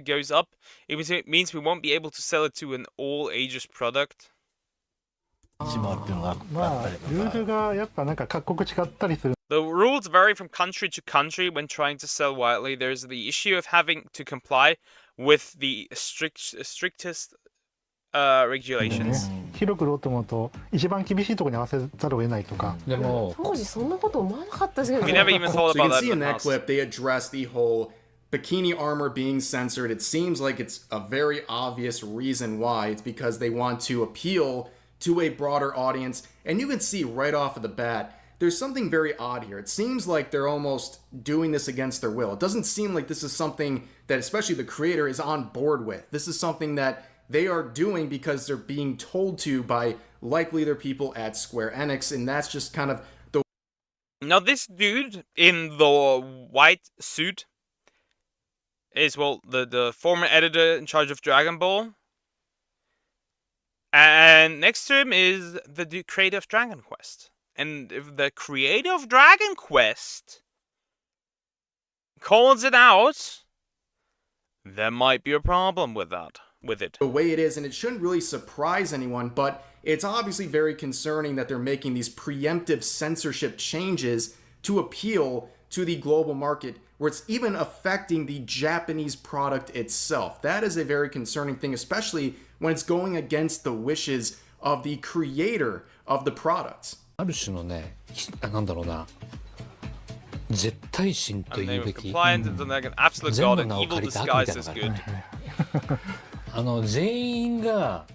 goes up. It means we won't be able to sell it to an all ages product. まあルールがやっぱなんか各国違ったりする。 The rules vary from country to country when trying to sell widely. There's the issue of having to comply with the strictest regulations. 広く売ろうと思うと一番厳しいところに合わせざるを得ないとか。でも当時そんなこと思わなかったですけど。 We never even thought So you about can that. see in that clip, they address the whole bikini armor being censored. It seems like it's a very obvious reason why. It's because they want to appeal to a broader audience. And you can see right off of the bat, there's something very odd here. It seems like they're almost doing this against their will. It doesn't seem like this is something that especially the creator is on board with. This is something that they are doing because they're being told to by likely their people at Square Enix, and that's just kind of the... Now this dude in the white suit is, well, the former editor in charge of Dragon Ball. And next to him is the creator of Dragon Quest. And if the creator of Dragon Quest calls it out, there might be a problem with it. The way it is, and it shouldn't really surprise anyone, but it's obviously very concerning that they're making these preemptive censorship changes to appeal to the global market, where it's even affecting the Japanese product itself. That is a very concerning thing, especially when it's going against the wishes of the creator of the products. ある種のね、なんだろうな、絶対心というべき。全部の名を借りた悪みたいなのが全員が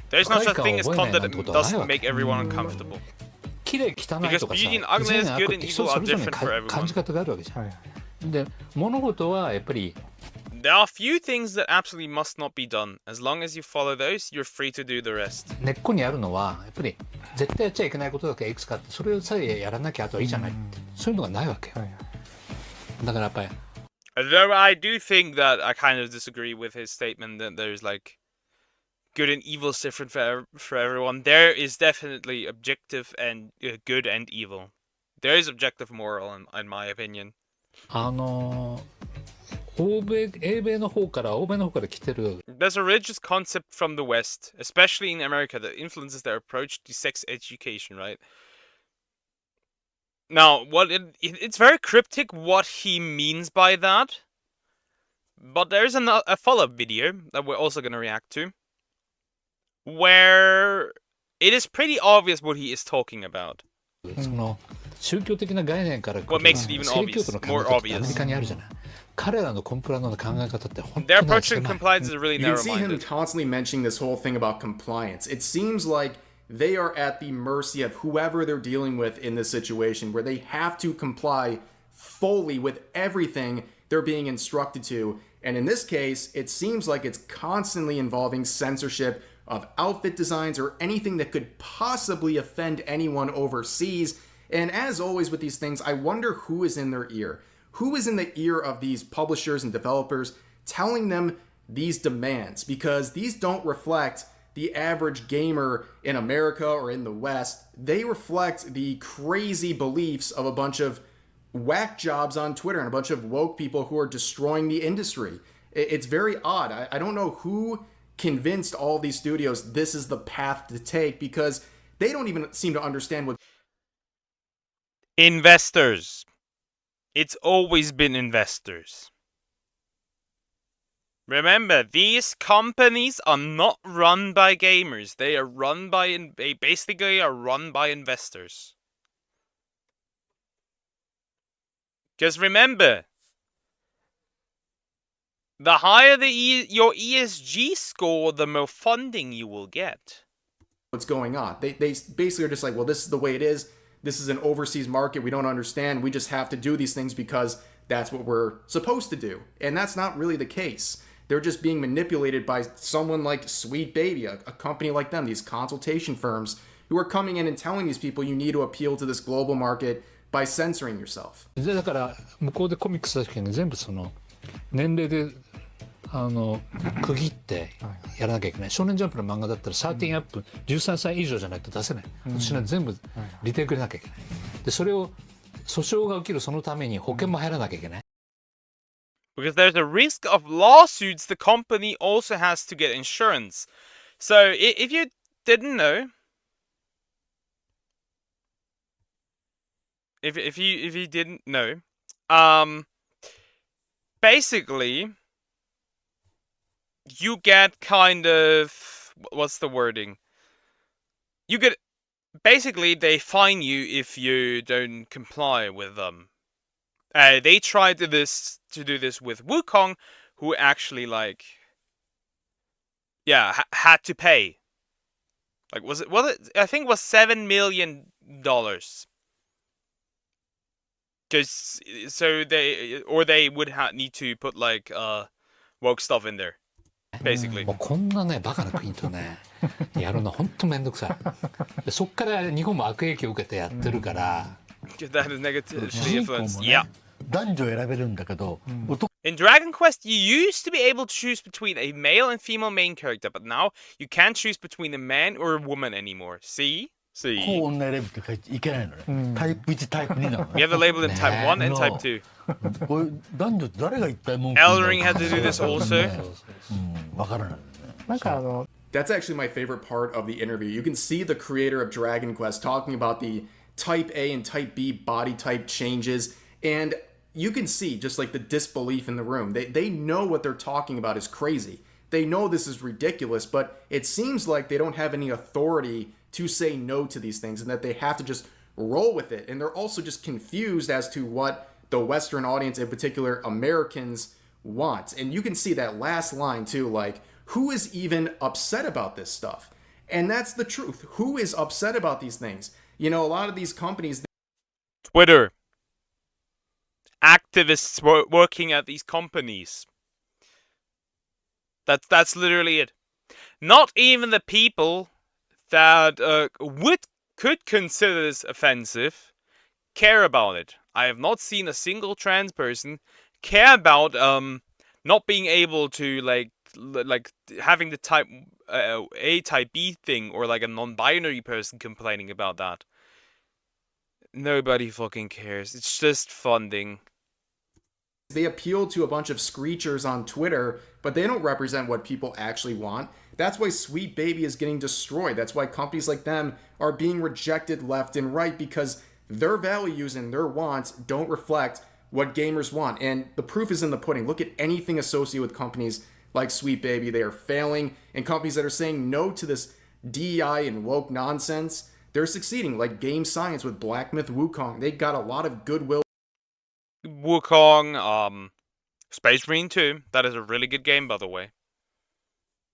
There's no such thing as content that doesn't make everyone uncomfortable. 綺麗汚いとかさ、善悪って人それぞれの感じ方があるわけじゃん。で、物事はやっぱり There are a few things that absolutely must not be done. As long as you follow those, you're free to do the rest. 根っこにあるのはやっぱり絶対やっちゃいけないことだけいくつかあって、それさえやらなきゃあとはいいじゃないって、そういうのがないわけよ。だからやっぱり Although I do think that I kind of disagree with his statement that there's like good and evil is different for everyone. There is definitely objective and good and evil. There is objective moral in my opinion. 欧米の方から来てる There's a religious concept from the West, especially in America, that influences their approach to sex education, right? Now, it's very cryptic what he means by that, but there's a follow-up video that we're also going to react to, where it is pretty obvious what he is talking about. 宗教的な概念から What makes it even obvious, more obvious. アメリカにあるじゃない。彼らのコンプラの考え方って本当に Their approach to compliance is really You can see him narrow-minded. constantly mentioning this whole thing about compliance. It seems like they are at the mercy of whoever they're dealing with in this situation, where they have to comply fully with everything they're being instructed to. And in this case, it seems like it's constantly involving censorship of outfit designs or anything that could possibly offend anyone overseas. And as always with these things, I wonder who is in their ear. Who is in the ear of these publishers and developers telling them these demands? Because these don't reflect the average gamer in America or in the West. They reflect the crazy beliefs of a bunch of whack jobs on Twitter and a bunch of woke people who are destroying the industry. It's very odd. I don't know who convinced all these studios this is the path to take, because they don't even seem to understand what... Investors. It's always been investors. Remember, these companies are not run by gamers. They are run by... They basically are run by investors. Because remember, the higher your ESG score, the more funding you will get. What's going on. They basically are just like, well, this is the way it is. This is an overseas market we don't understand. We just have to do these things because that's what we're supposed to do. And that's not really the case. They're just being manipulated by someone like Sweet Baby, a company like them, these consultation firms who are coming in and telling these people you need to appeal to this global market by censoring yourself. だから向こうでコミックスだけに全部その年齢で区切ってやらなきゃいけない。少年ジャンプの漫画だったら13アップ13歳以上じゃないと出せない。私は全部リテイクでなきゃいけない。でそれを訴訟が起きるそのために保険も入らなきゃいけない。Because there's a risk of lawsuits, the company also has to get insurance. So if you didn't know, if you didn't know, basically you get kind of, what's the wording? You get, basically they fine you if you don't comply with them. They tried to do this with Wukong, who actually had to pay. Like was it? I think it was $7 million. Because they would need to put woke stuff in there, basically. もうこんなねバカな国とねやるの本当めんどくさい。でそっから日本も悪影響を受けてやってるから。That is negatively influenced. Yeah. 男女選べるんだけど、In Dragon Quest, you used to be able to choose between a male and female main character, but now you can't choose between a man or a woman anymore. See? こう女選ぶって書いていけないのね。タイプ1、タイプ2なのね。We have the label in type 1 and type 2. これ男女誰が一体文句 Eldering had to do this also. わからないね。なんかThat's actually my favorite part of the interview. You can see the creator of Dragon Quest talking about the type A and type B body type changes, and you can see just like the disbelief in the room. They know what they're talking about is crazy. They know this is ridiculous, but it seems like they don't have any authority to say no to these things and that they have to just roll with it. And they're also just confused as to what the Western audience, in particular Americans, want. And you can see that last line too, like, who is even upset about this stuff? And that's the truth. Who is upset about these things? You know, a lot of these companies... Twitter. Activists working at these companies. That's literally it. Not even the people that could consider this offensive care about it. I have not seen a single trans person care about not being able to like having the type A type B thing, or like a non-binary person complaining about that. Nobody fucking cares. It's just funding. They appeal to a bunch of screechers on Twitter, but they don't represent what people actually want. That's why Sweet Baby is getting destroyed. That's why companies like them are being rejected left and right, because their values and their wants don't reflect what gamers want. And the proof is in the pudding. Look at anything associated with companies like Sweet Baby. They are failing. And companies that are saying no to this DEI and woke nonsense, they're succeeding. Like Game Science with Black Myth Wukong. They got a lot of goodwill. Wukong, Space Marine 2. That is a really good game, by the way.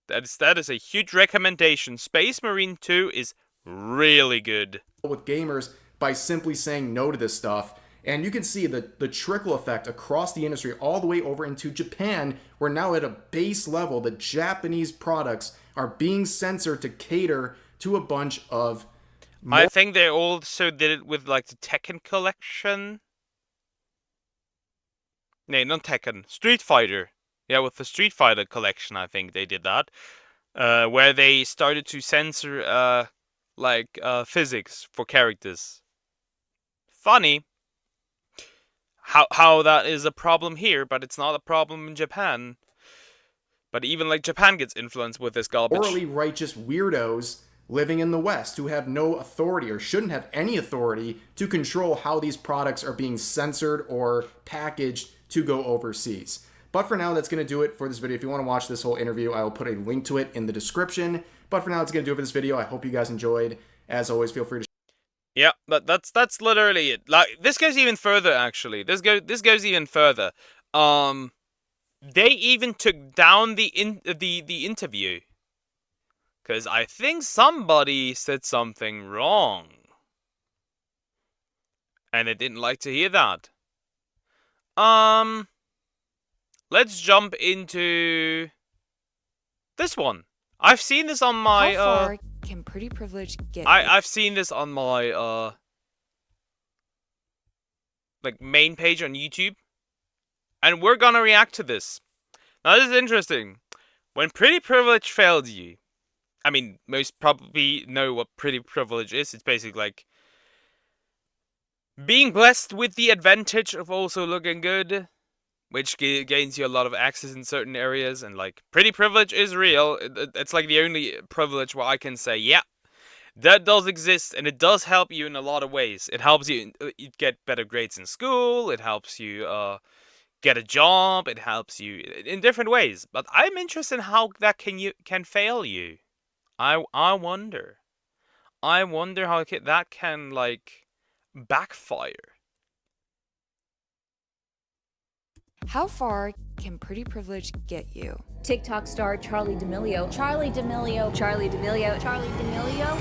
That is a huge recommendation. Space Marine 2 is really good. With gamers by simply saying no to this stuff. And you can see the trickle effect across the industry all the way over into Japan, where now at a base level, the Japanese products are being censored to cater to a bunch of I think they also did it with like the Tekken collection. No, not Tekken. Street Fighter. Yeah, with the Street Fighter collection, I think they did that. Where they started to censor physics for characters. Funny. How that is a problem here, but it's not a problem in Japan. But even like Japan gets influenced with this garbage. Morally righteous weirdos living in the West who have no authority or shouldn't have any authority to control how these products are being censored or packaged to go overseas. But for now, that's going to do it for this video. If you want to watch this whole interview, I will put a link to it in the description. But for now, that's going to do it for this video. I hope you guys enjoyed. As always, feel free to... Yeah, that's literally it. Like, this goes even further, actually. This goes even further. They even took down the interview. Because I think somebody said something wrong. And they didn't like to hear that. Let's jump into this one. I've seen this on my How far can pretty privilege get? I've seen this on my like main page on YouTube. And we're gonna react to this. Now this is interesting. When pretty privilege failed you, I mean, most probably know what pretty privilege is. It's basically like being blessed with the advantage of also looking good, which gains you a lot of access in certain areas. And like, pretty privilege is real. It's like the only privilege where I can say, yeah, that does exist, and it does help you in a lot of ways. It helps you get better grades in school. It helps you get a job. It helps you in different ways. But I'm interested in how that can fail you. I wonder how that can like backfire. How far can pretty privilege get you? TikTok star Charli D'Amelio. Charli D'Amelio. Charli D'Amelio. Charli D'Amelio.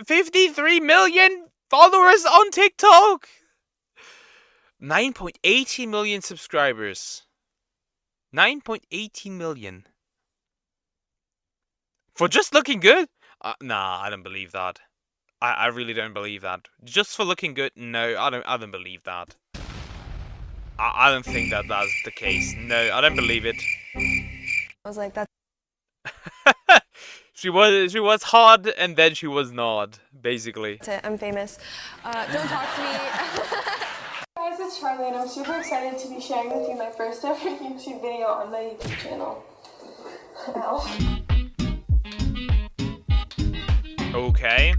53 million followers on TikTok. 9.80 million subscribers. 9.18 million. For just looking good? Nah, I don't believe that. I really don't believe that. Just for looking good? No, I don't believe that. I don't think that that's the case. No, I don't believe it. I was like, that's... She was hard and then she was not, basically. That's it, I'm famous. Don't talk to me. Guys, it's Charlie and I'm super excited to be sharing with you my first ever YouTube video on my YouTube channel. Okay.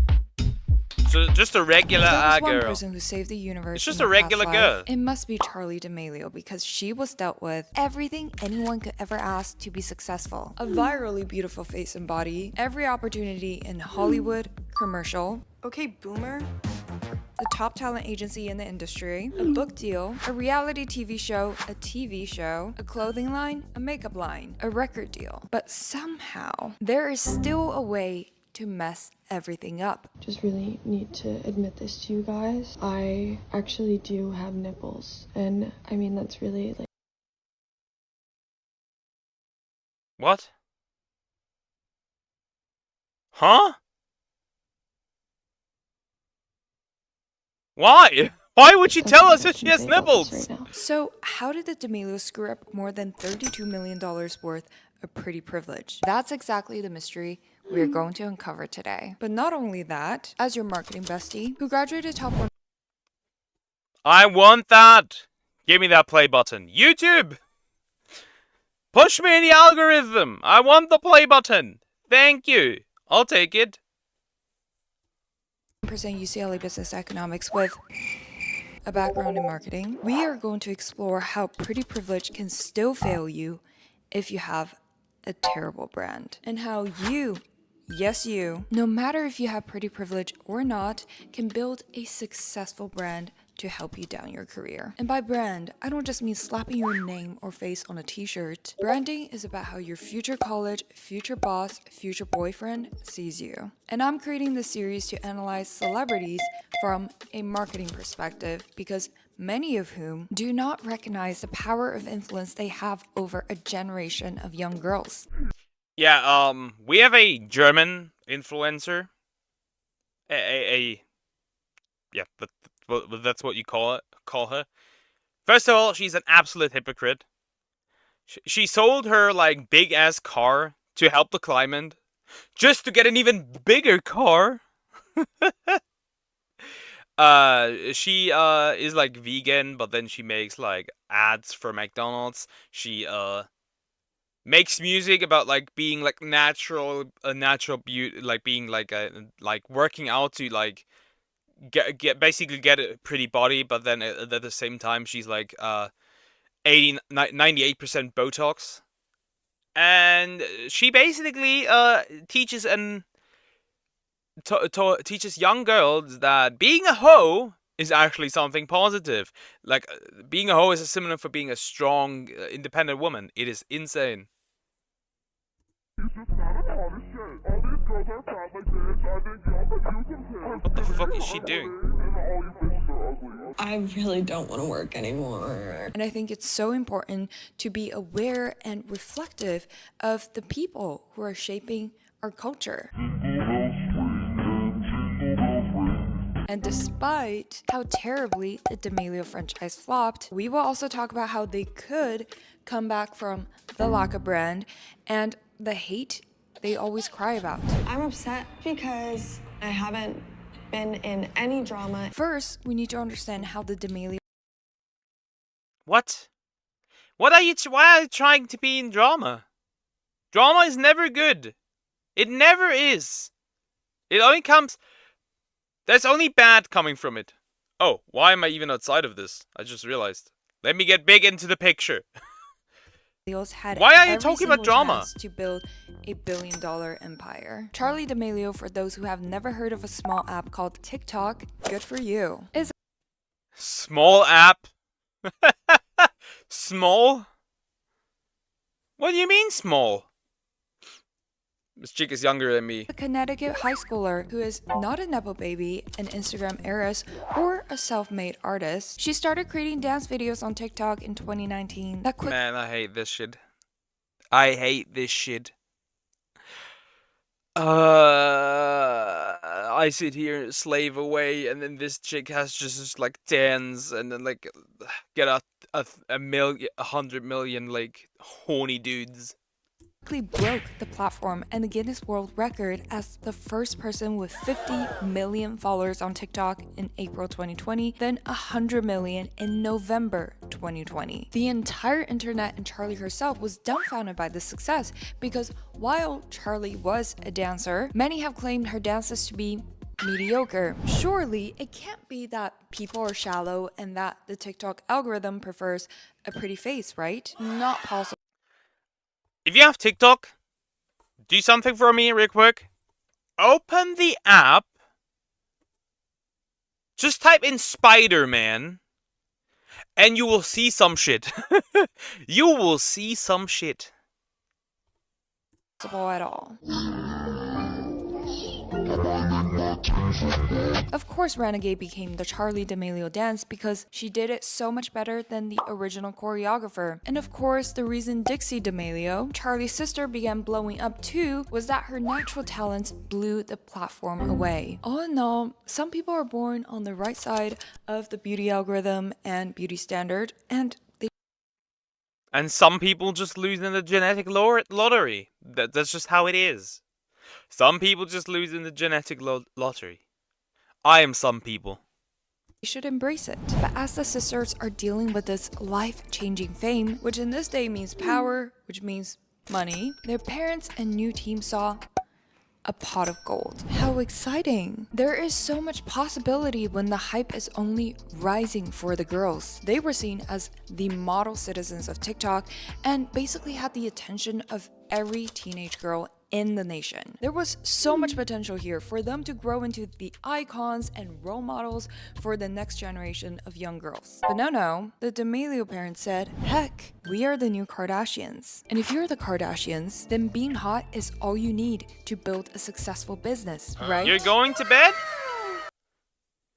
So just a regular girl. One person who saved the universe. It's just a regular girl. It must be Charli D'Amelio because she was dealt with everything anyone could ever ask to be successful. A virally beautiful face and body, every opportunity in Hollywood, commercial. Okay, boomer. The top talent agency in the industry, a book deal, a reality TV show, a TV show, a clothing line, a makeup line, a record deal. But somehow, there is still a way to mess everything up. Just really need to admit this to you guys. I actually do have nipples. And I mean, that's really like... What? Huh? Why? Why would she tell us that she has nipples? So how did the D'Amelios screw up more than $32 million worth of pretty privilege? That's exactly the mystery we're going to uncover today. But not only that, as your marketing bestie, who graduated top 1... I want that! Give me that play button. YouTube! Push me in the algorithm! I want the play button! Thank you! I'll take it. UCLA Business Economics with a background in marketing. We are going to explore how pretty privilege can still fail you if you have a terrible brand. And how you, yes you, no matter if you have pretty privilege or not, can build a successful brand to help you down your career. And by brand, I don't just mean slapping your name or face on a t-shirt. Branding is about how your future college, future boss, future boyfriend sees you. And I'm creating this series to analyze celebrities from a marketing perspective because many of whom do not recognize the power of influence they have over a generation of young girls. Yeah, we have a German influencer. Yeah, that's what you call her. First of all, she's an absolute hypocrite. She sold her like big ass car to help the climate, just to get an even bigger car. She is like vegan, but then she makes like ads for McDonald's. She makes music about like being like a natural beauty, like being like working out to like basically get a pretty body, but then at the same time she's like 98% Botox, and she basically teaches teaches young girls that being a hoe is actually something positive. Like being a hoe is a synonym for being a strong, independent woman. It is insane. What the fuck is she doing? I really don't want to work anymore. And I think it's so important to be aware and reflective of the people who are shaping our culture. And despite how terribly the D'Amelio franchise flopped, we will also talk about how they could come back from the lack of brand and the hate they always cry about. I'm upset because I haven't been in any drama. First, we need to understand how the D'Amelio... What? Why are you trying to be in drama? Drama is never good. It never is. It only comes... There's only bad coming from it. Oh, why am I even outside of this? I just realized. Let me get big into the picture. Why are you talking about drama? To build a billion-dollar empire. Charli D'Amelio, for those who have never heard of a small app called TikTok, good for you. Is small app? Small? What do you mean small? This chick is younger than me. A Connecticut high schooler who is not a nepo baby, an Instagram heiress, or a self-made artist. She started creating dance videos on TikTok in 2019. Man, I hate this shit. I hate this shit. I sit here, slave away, and then this chick has just like dance, and then like get a 100 million like horny dudes. Broke the platform and the Guinness World Record as the first person with 50 million followers on TikTok in April 2020, then 100 million in November 2020. The entire internet and Charli herself was dumbfounded by this success because while Charli was a dancer, many have claimed her dances to be mediocre. Surely it can't be that people are shallow and that the TikTok algorithm prefers a pretty face, right? Not possible. If you have TikTok, do something for me real quick. Open the app. Just type in Spider-Man. And you will see some shit. You will see some shit. At all. Of course, Renegade became the Charli D'Amelio dance because she did it so much better than the original choreographer. And of course, the reason Dixie D'Amelio, Charli's sister, began blowing up too was that her natural talents blew the platform away. All in all, some people are born on the right side of the beauty algorithm and beauty standard, and some people just lose in the genetic lottery. That's just how it is. Some people just lose in the genetic lottery. I am some people. You should embrace it. But as the sisters are dealing with this life-changing fame, which in this day means power, which means money, their parents and new team saw a pot of gold. How exciting! There is so much possibility when the hype is only rising for the girls. They were seen as the model citizens of TikTok and basically had the attention of every teenage girl in the nation. There was so much potential here for them to grow into the icons and role models for the next generation of young girls. But no, the D'Amelio parents said, heck, we are the new Kardashians. And if you're the Kardashians, then being hot is all you need to build a successful business, right? You're going to bed?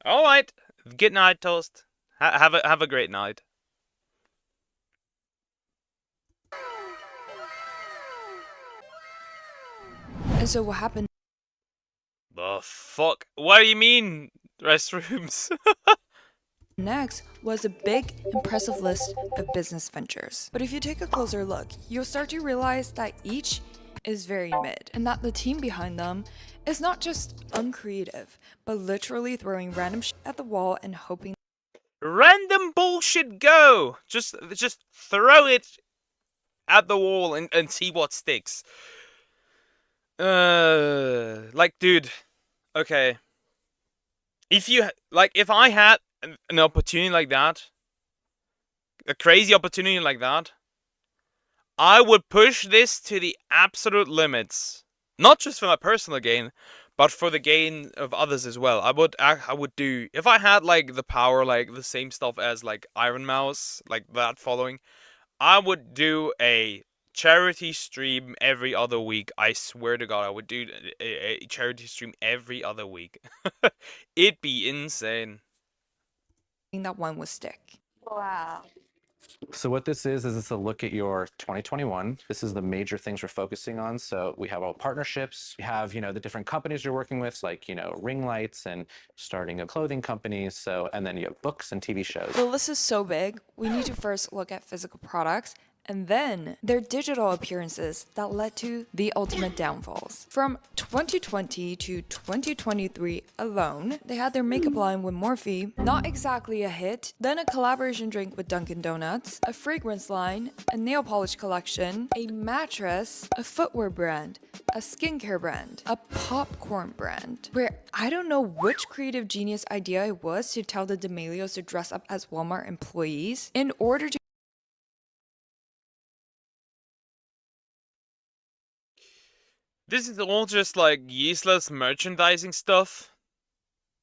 Alright. Good night, Toast. Have a great night. And so what happened The fuck? What do you mean, restrooms? next was a big, impressive list of business ventures. But if you take a closer look, you'll start to realize that each is very mid, and that the team behind them is not just uncreative, but literally throwing random shit at the wall and hoping Random bullshit go! Just throw it at the wall and see what sticks. Like, dude, okay. If I had an opportunity like that, a crazy opportunity like that, I would push this to the absolute limits. Not just for my personal gain, but for the gain of others as well. I would do, if I had like the power, like the same stuff as like Iron Mouse, like that following, I would do a charity stream every other week. I swear to God, I would do a charity stream every other week. It'd be insane. that one would stick. Wow. So what this is it's a look at your 2021. This is the major things we're focusing on. So we have all partnerships. We have, the different companies you're working with, like, ring lights and starting a clothing company. So, and then you have books and TV shows. The list is so big, we need to first look at physical products and then their digital appearances that led to the ultimate downfalls. From 2020 to 2023 alone, they had their makeup line with Morphe, not exactly a hit, then a collaboration drink with Dunkin' Donuts, a fragrance line, a nail polish collection, a mattress, a footwear brand, a skincare brand, a popcorn brand, where I don't know which creative genius idea it was to tell the D'Amelios to dress up as Walmart employees in order to This is all just like useless merchandising stuff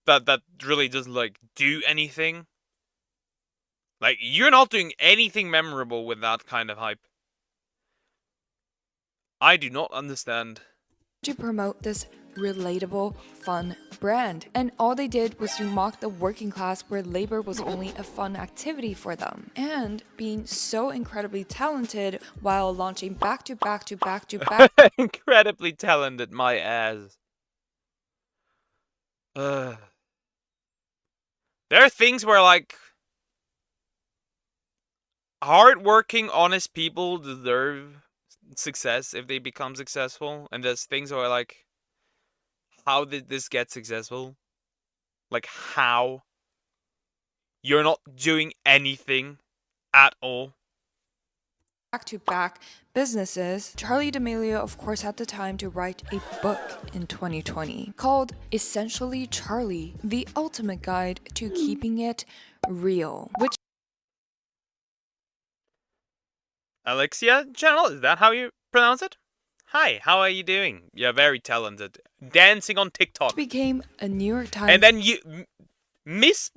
that really doesn't like do anything. Like, you're not doing anything memorable with that kind of hype. I do not understand. To promote this relatable, fun brand. And all they did was to mock the working class where labor was only a fun activity for them. And being so incredibly talented while launching back to back. Incredibly talented, my ass. There are things where, like, hard-working, honest people deserve success if they become successful. And there's things where, like, how did this get successful? Like, how? You're not doing anything at all. Back-to-back businesses. Charli D'Amelio, of course, had the time to write a book in 2020 called Essentially Charli, the ultimate guide to keeping it real, which Alexia Channel, is that how you pronounce it? Hi, how are you doing? You're very talented. Dancing on TikTok. became a New York Times. And then you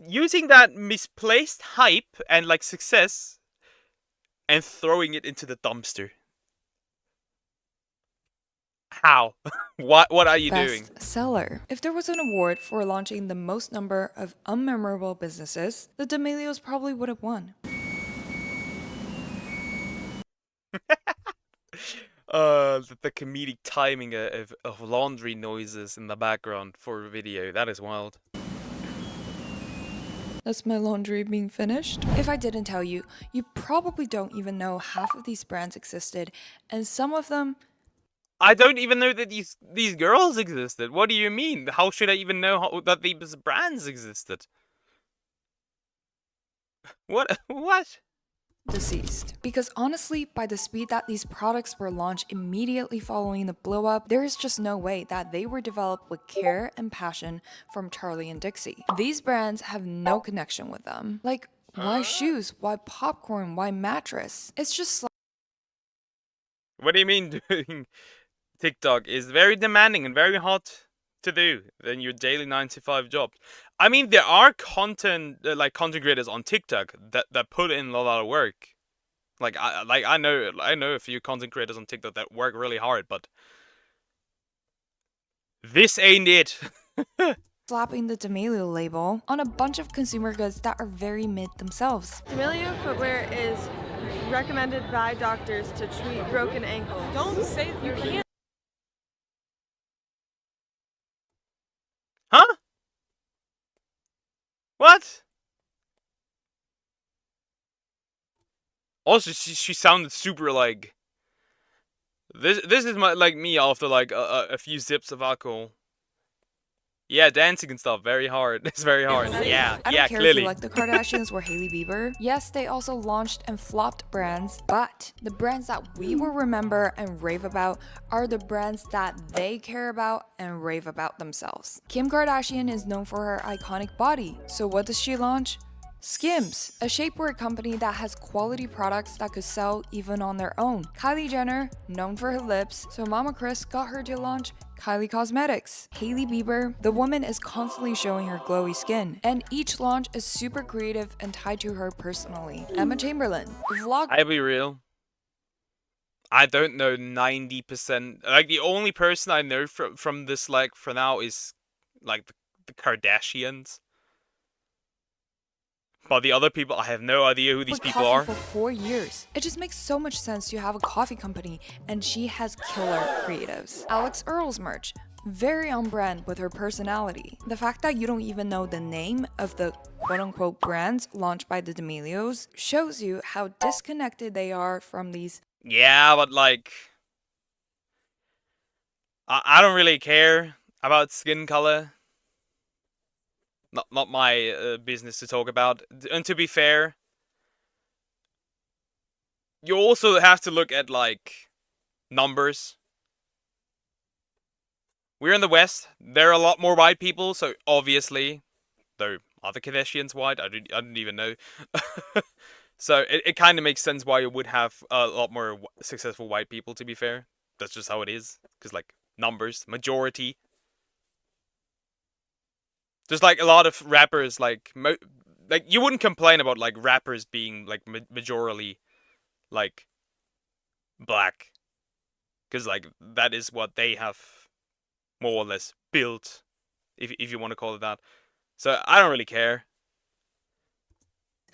using that misplaced hype and like success and throwing it into the dumpster. How? What are you doing? Bestseller. If there was an award for launching the most number of unmemorable businesses, the D'Amelios probably would have won. The comedic timing of laundry noises in the background for a video. That is wild. That's my laundry being finished. If I didn't tell you, you probably don't even know half of these brands existed, and some of them... I don't even know that these girls existed. What do you mean? How should I even know that these brands existed? What? Deceased. Because honestly, by the speed that these products were launched immediately following the blow up, there is just no way that they were developed with care and passion from Charli and Dixie. These brands have no connection with them. Like, why shoes? Why popcorn? Why mattress? It's just like... What do you mean doing TikTok is very demanding and very hard to do than your daily 9-to-5 job? I mean, there are content creators on TikTok that put in a lot of work. I know a few content creators on TikTok that work really hard, but this ain't it. Slapping the D'Amelio label on a bunch of consumer goods that are very mid themselves. D'Amelio footwear is recommended by doctors to treat broken ankles. Don't say you can't. What? Also, she sounded super like. This is like me after like a few sips of alcohol. Yeah, dancing and stuff, very hard. It's very hard. Yeah, I don't yeah, care clearly. if you like the Kardashians or Hailey Bieber. Yes, they also launched and flopped brands, but the brands that we will remember and rave about are the brands that they care about and rave about themselves. Kim Kardashian is known for her iconic body, so what does she launch? Skims, a shapewear company that has quality products that could sell even on their own. Kylie Jenner, known for her lips, so Mama Chris got her to launch Kylie Cosmetics. Hailey Bieber, the woman is constantly showing her glowy skin, and each launch is super creative and tied to her personally. Emma Chamberlain, vlog. I'll be real. I don't know 90%. Like the only person I know from this like for now is like the Kardashians. But the other people, I have no idea who these people are. For 4 years. It just makes so much sense to have a coffee company, and she has killer creatives. Alex Earl's merch, very on brand with her personality. The fact that you don't even know the name of the quote-unquote brands launched by the D'Amelios shows you how disconnected they are from these. Yeah, but like, I don't really care about skin color. Not my business to talk about. And to be fair, you also have to look at like numbers. We're in the West. There are a lot more white people, so obviously, though other Kardashians white, I didn't even know. So it kind of makes sense why you would have a lot more successful white people. To be fair, that's just how it is. Because like numbers, majority. Just like a lot of rappers, like you wouldn't complain about like rappers being like majorly like black, because like that is what they have more or less built, if you want to call it that. So I don't really care.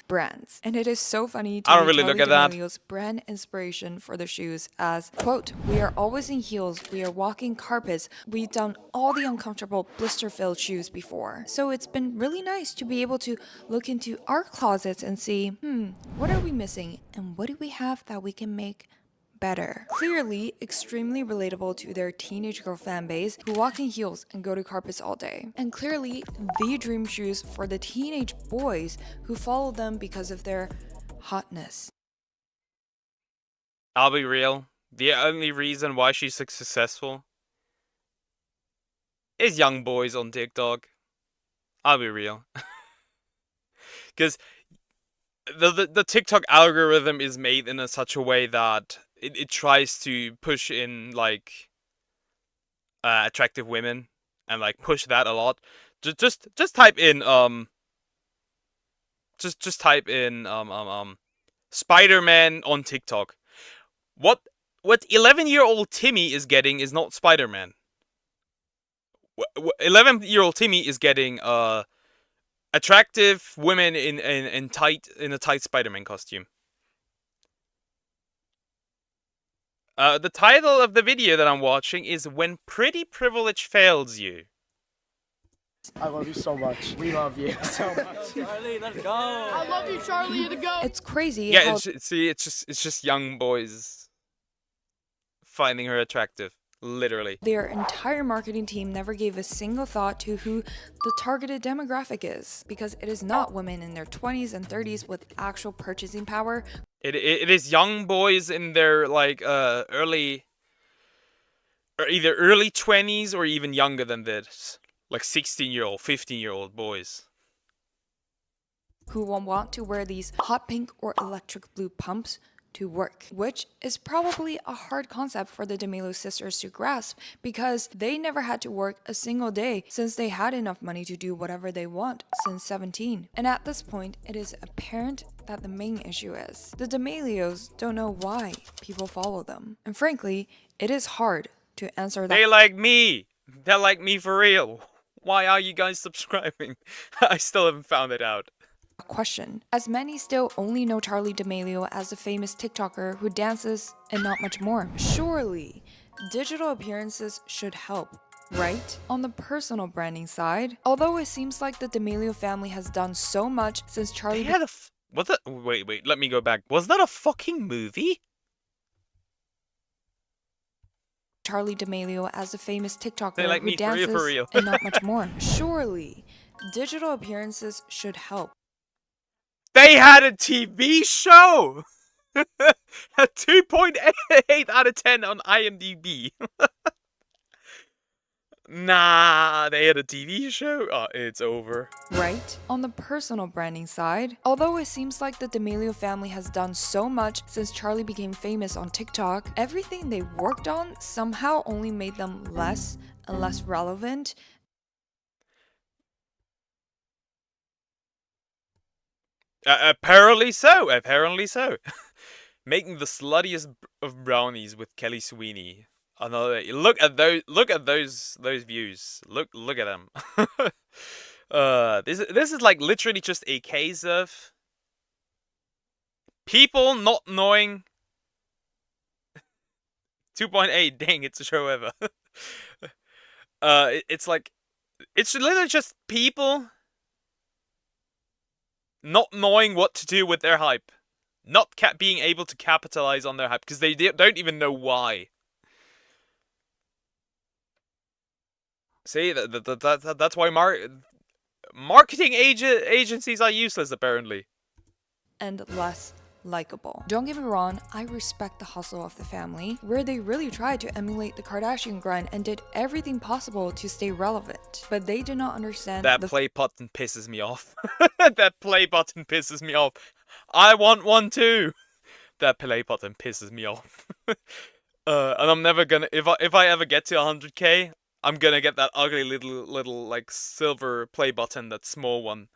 Brands. And it is so funny to I don't read really Charli look at that. D'Amelio's brand inspiration for the shoes as, quote, "We are always in heels, we are walking carpets, we've done all the uncomfortable blister-filled shoes before." So it's been really nice to be able to look into our closets and see, what are we missing and what do we have that we can make better. Clearly, extremely relatable to their teenage girl fan base who walk in heels and go to carpets all day. And clearly, the dream shoes for the teenage boys who follow them because of their hotness. I'll be real. The only reason why she's successful is young boys on TikTok. I'll be real. Because the TikTok algorithm is made in such a way that it tries to push in like attractive women and like push that a lot. Just type in just type in Spider-Man on TikTok. What 11-year-old Timmy is getting is not Spider-Man. 11-year-old Timmy is getting attractive women in a tight Spider-Man costume. The title of the video that I'm watching is "When Pretty Privilege Fails You." I love you so much. We love you so much. Charlie, let's go. I love you, Charlie. You're the go. It's crazy. Yeah, it's just young boys finding her attractive. Literally. Their entire marketing team never gave a single thought to who the targeted demographic is, because it is not women in their 20s and 30s with actual purchasing power. It is young boys in their like early, or either early 20s or even younger than this, like 16-year-old, 15-year-old boys who will want to wear these hot pink or electric blue pumps to work, which is probably a hard concept for the D'Amelio sisters to grasp because they never had to work a single day since they had enough money to do whatever they want since 17. And at this point, it is apparent that the main issue is the D'Amelios don't know why people follow them. And frankly, it is hard to answer that. They like me. They're like me for real. Why are you guys subscribing? I still haven't found it out. Question, as many still only know Charli D'Amelio as the famous TikToker who dances and not much more. Surely, digital appearances should help, Right? On the personal branding side, although it seems like the D'Amelio family has done so much since Charlie... They had a was that? Wait, let me go back. Was that a fucking movie? Charlie D'Amelio as a famous TikToker They like who me for real, dances for real. and not much more. Surely, digital appearances should help. They had a TV show! A 2.8 out of 10 on IMDb. Nah, they had a TV show? Oh, it's over. Right? On the personal branding side, although it seems like the D'Amelio family has done so much since Charlie became famous on TikTok, everything they worked on somehow only made them less and less relevant. Apparently so, apparently so. Making the sluttiest of brownies with Kelly Sweeney. Another look at those views. Look at them. This is like literally just a case of people not knowing 2.8. Dang, it's a show ever. It's like it's literally just people not knowing what to do with their hype, not being able to capitalize on their hype because they don't even know why. See, that's why marketing agencies are useless, apparently. And less likable. Don't get me wrong, I respect the hustle of the family, where they really tried to emulate the Kardashian grind and did everything possible to stay relevant. But they do not understand that play button pisses me off. That play button pisses me off. I want one too. That play button pisses me off. And I'm never gonna, if I ever get to 100k, I'm gonna get that ugly little like silver play button, that small one.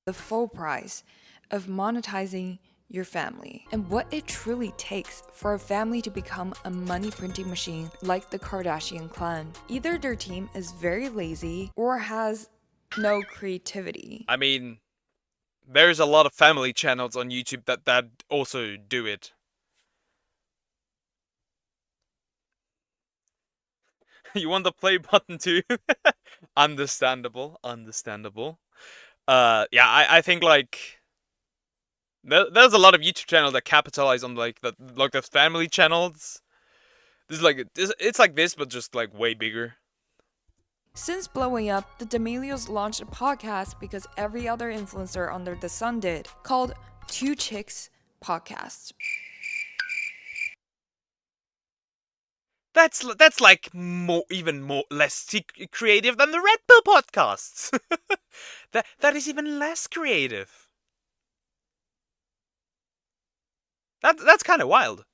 The full price of monetizing your family and what it truly takes for a family to become a money printing machine like the Kardashian clan. Either their team is very lazy or has no creativity. I mean, there's a lot of family channels on YouTube that also do it. You want the play button too? Understandable. Yeah, I think like there's a lot of YouTube channels that capitalize on like the family channels. It's like this, but just like way bigger. Since blowing up, the D'Amelios launched a podcast because every other influencer under the sun did, called Two Chicks Podcast. That's like even less creative than the Red Pill podcasts. that is even less creative. That's kind of wild.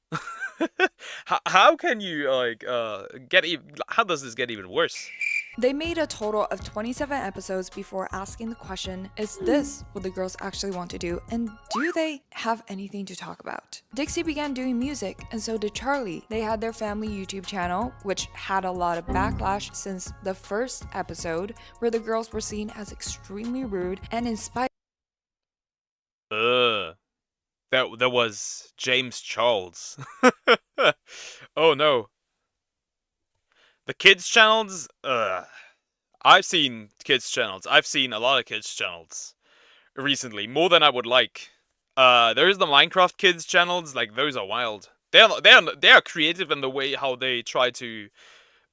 How can you like how does this get even worse? They made a total of 27 episodes before asking the question, is this what the girls actually want to do, and do they have anything to talk about? Dixie began doing music, and so did Charlie. They had their family YouTube channel, which had a lot of backlash since the first episode, where the girls were seen as extremely rude and inspired. That was James Charles. Oh no. The kids channels, I've seen kids channels. I've seen a lot of kids channels recently, more than I would like. There's the Minecraft kids channels, like those are wild. They are creative in the way how they try to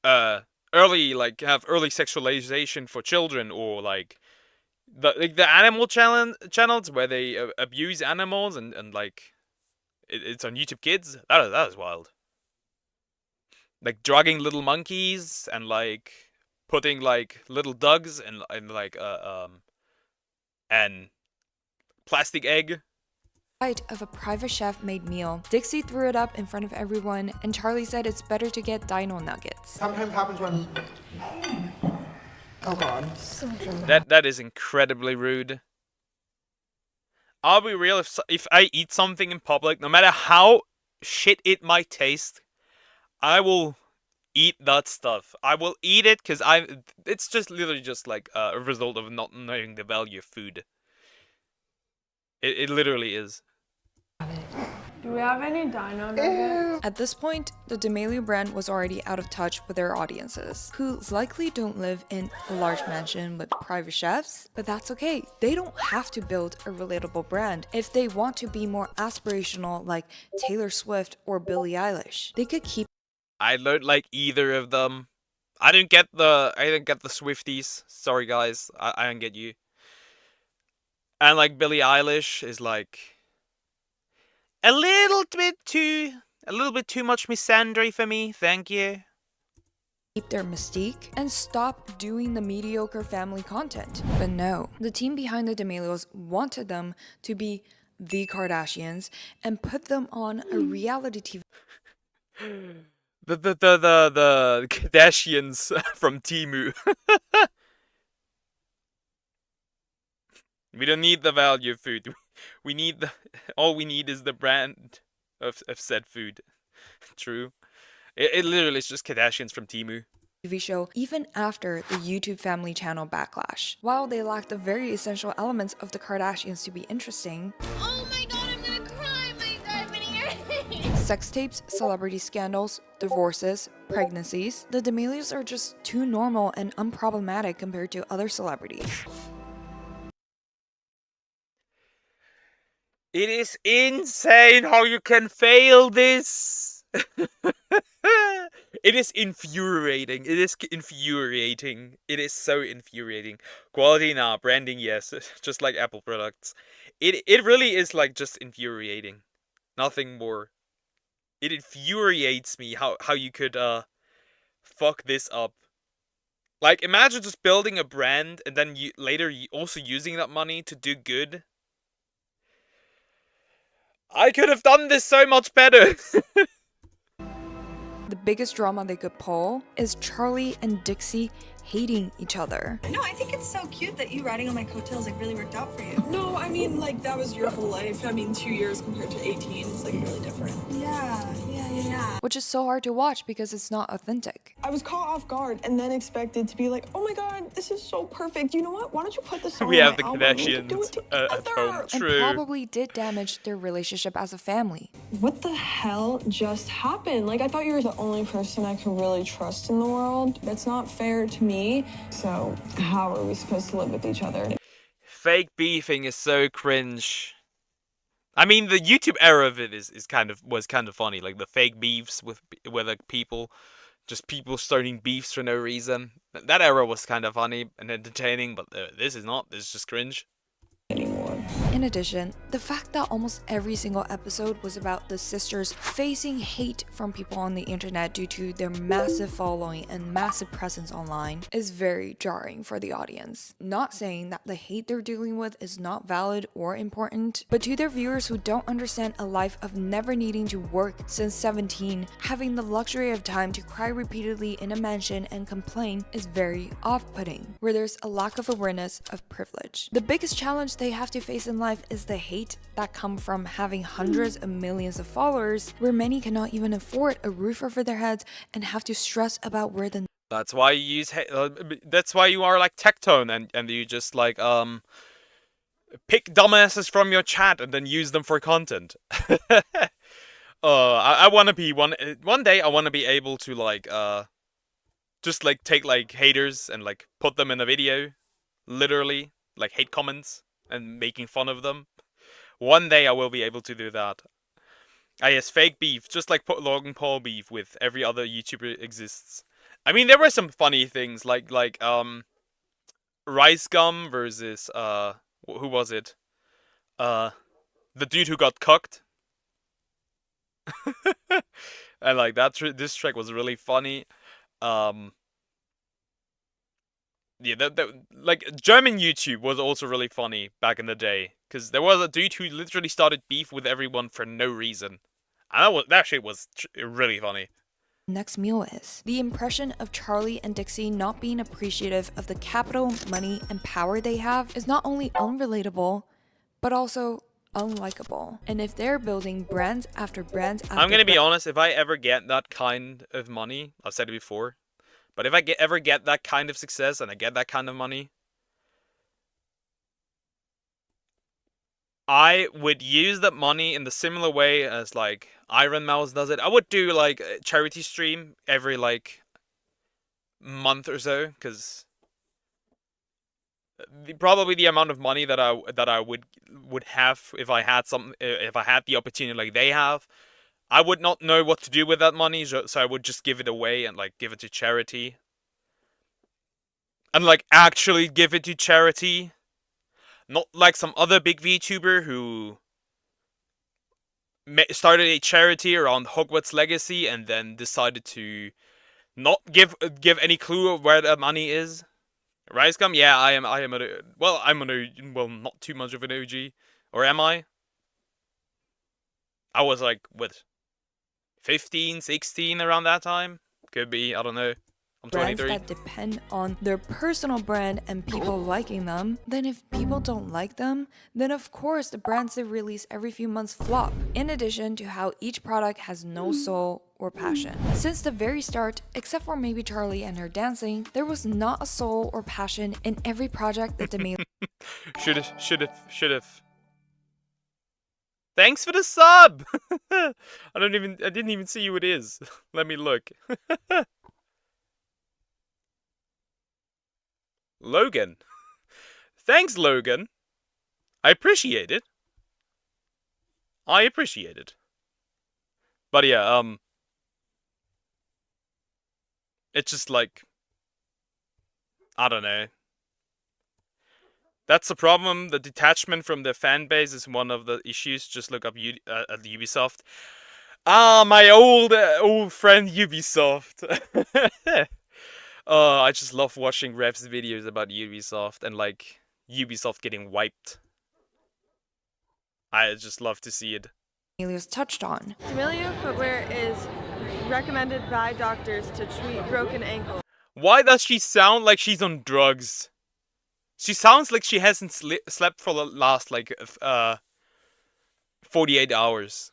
have early sexualization for children, or like the animal channels where they abuse animals and like it's on YouTube Kids. That is wild. Like drugging little monkeys and like putting like little dogs and like and plastic egg. Of a private chef made meal. Dixie threw it up in front of everyone, and Charlie said it's better to get dino nuggets. Sometimes happens when. Oh god. That is incredibly rude. I'll be real, if I eat something in public, no matter how shit it might taste, I will eat that stuff. I will eat it because it's just literally just like a result of not knowing the value of food. It literally is. Do we have any dino nuggets? At this point, the D'Amelio brand was already out of touch with their audiences, who likely don't live in a large mansion with private chefs, but that's okay. They don't have to build a relatable brand. If they want to be more aspirational like Taylor Swift or Billie Eilish, they could keep. I don't like either of them. I don't get the Swifties. Sorry guys, I don't get you. And like Billie Eilish is like a little bit too much misandry for me. Thank you. Keep their mystique and stop doing the mediocre family content. But no, the team behind the D'Amelios wanted them to be the Kardashians and put them on a reality TV. The Kardashians from Temu. We don't need the value of food. We need all we need is the brand of said food. True. It literally is just Kardashians from Temu. TV show even after the YouTube family channel backlash. While they lacked the very essential elements of the Kardashians to be interesting. Oh my god, I'm gonna cry! My diabetes. Sex tapes, celebrity scandals, divorces, pregnancies. The D'Amelios are just too normal and unproblematic compared to other celebrities. It is insane how you can fail this. It is infuriating. It is infuriating. It is so infuriating. Quality, nah. Branding, yes. Just like Apple products. It really is like just infuriating. Nothing more. It infuriates me how you could fuck this up. Like, imagine just building a brand and then later also using that money to do good. I could have done this so much better. The biggest drama they could pull is Charlie and Dixie hating each other. No, I think it's so cute that you riding on my coattails like really worked out for you. No, I mean like that was your whole life. I mean 2 years compared to 18, it's like really different. Yeah. Which is so hard to watch because it's not authentic. I was caught off guard and then expected to be like, oh my god, this is so perfect. You know what? Why don't you put this on We have my the album? Kardashians at home. And True. probably did damage their relationship as a family. What the hell just happened? Like, I thought you were the only person I could really trust in the world. That's not fair to me. So, how are we supposed to live with each other? Fake beefing is so cringe. I mean, the YouTube era of it was kind of funny, like the fake beefs with like people starting beefs for no reason. That era was kind of funny and entertaining, but this is not. This is just cringe. In addition, the fact that almost every single episode was about the sisters facing hate from people on the internet due to their massive following and massive presence online is very jarring for the audience. Not saying that the hate they're dealing with is not valid or important, but to their viewers who don't understand a life of never needing to work since 17, having the luxury of time to cry repeatedly in a mansion and complain is very off-putting, where there's a lack of awareness of privilege. The biggest challenge they have to face in life is the hate that come from having hundreds of millions of followers, where many cannot even afford a roof over their heads and have to stress about where the. That's why you use that's why you are like Tectone and you just like pick dumbasses from your chat and then use them for content. I want to be one day I want to be able to like just like take like haters and like put them in a video, literally like hate comments and making fun of them. One day I will be able to do that. Ah yes, fake beef, just like Logan Paul beef with every other YouTuber exists. I mean, there were some funny things like Rice Gum versus who was it? The dude who got cucked. And like this track was really funny. Yeah, like German YouTube was also really funny back in the day because there was a dude who literally started beef with everyone for no reason, and that shit was really funny. Next meal is. The impression of Charlie and Dixie not being appreciative of the capital, money, and power they have is not only unrelatable, but also unlikable. And if they're building brands after brands after I'm gonna be honest, if I ever get that kind of money, I've said it before, but if I ever get that kind of success and I get that kind of money, I would use that money in the similar way as like Iron Mouse does it. I would do like a charity stream every like month or so, because probably the amount of money that I would have if I had the opportunity like they have, I would not know what to do with that money, so I would just give it away and like give it to charity. And like actually give it to charity. Not like some other big VTuber who started a charity around Hogwarts Legacy and then decided to not give any clue of where that money is. RiseCom, yeah, I'm not too much of an OG, or am I? I was like what, 15, 16 around that time? Could be, I don't know. I'm 23. Brands that depend on their personal brand and people liking them, then if people don't like them, then of course the brands they release every few months flop. In addition to how each product has no soul or passion. Since the very start, except for maybe Charlie and her dancing, there was not a soul or passion in every project that D'Amelio Should've. Thanks for the sub! I didn't even see who it is. Let me look. Logan. Thanks, Logan. I appreciate it. But yeah, it's just like, I don't know. That's the problem. The detachment from the fan base is one of the issues. Just look up at Ubisoft. Ah, my old friend Ubisoft. I just love watching refs videos about Ubisoft and like Ubisoft getting wiped. I just love to see it. D'Amelio's touched on. D'Amelio footwear is recommended by doctors to treat broken ankles. Why does she sound like she's on drugs? She sounds like she hasn't slept for the last like 48 hours.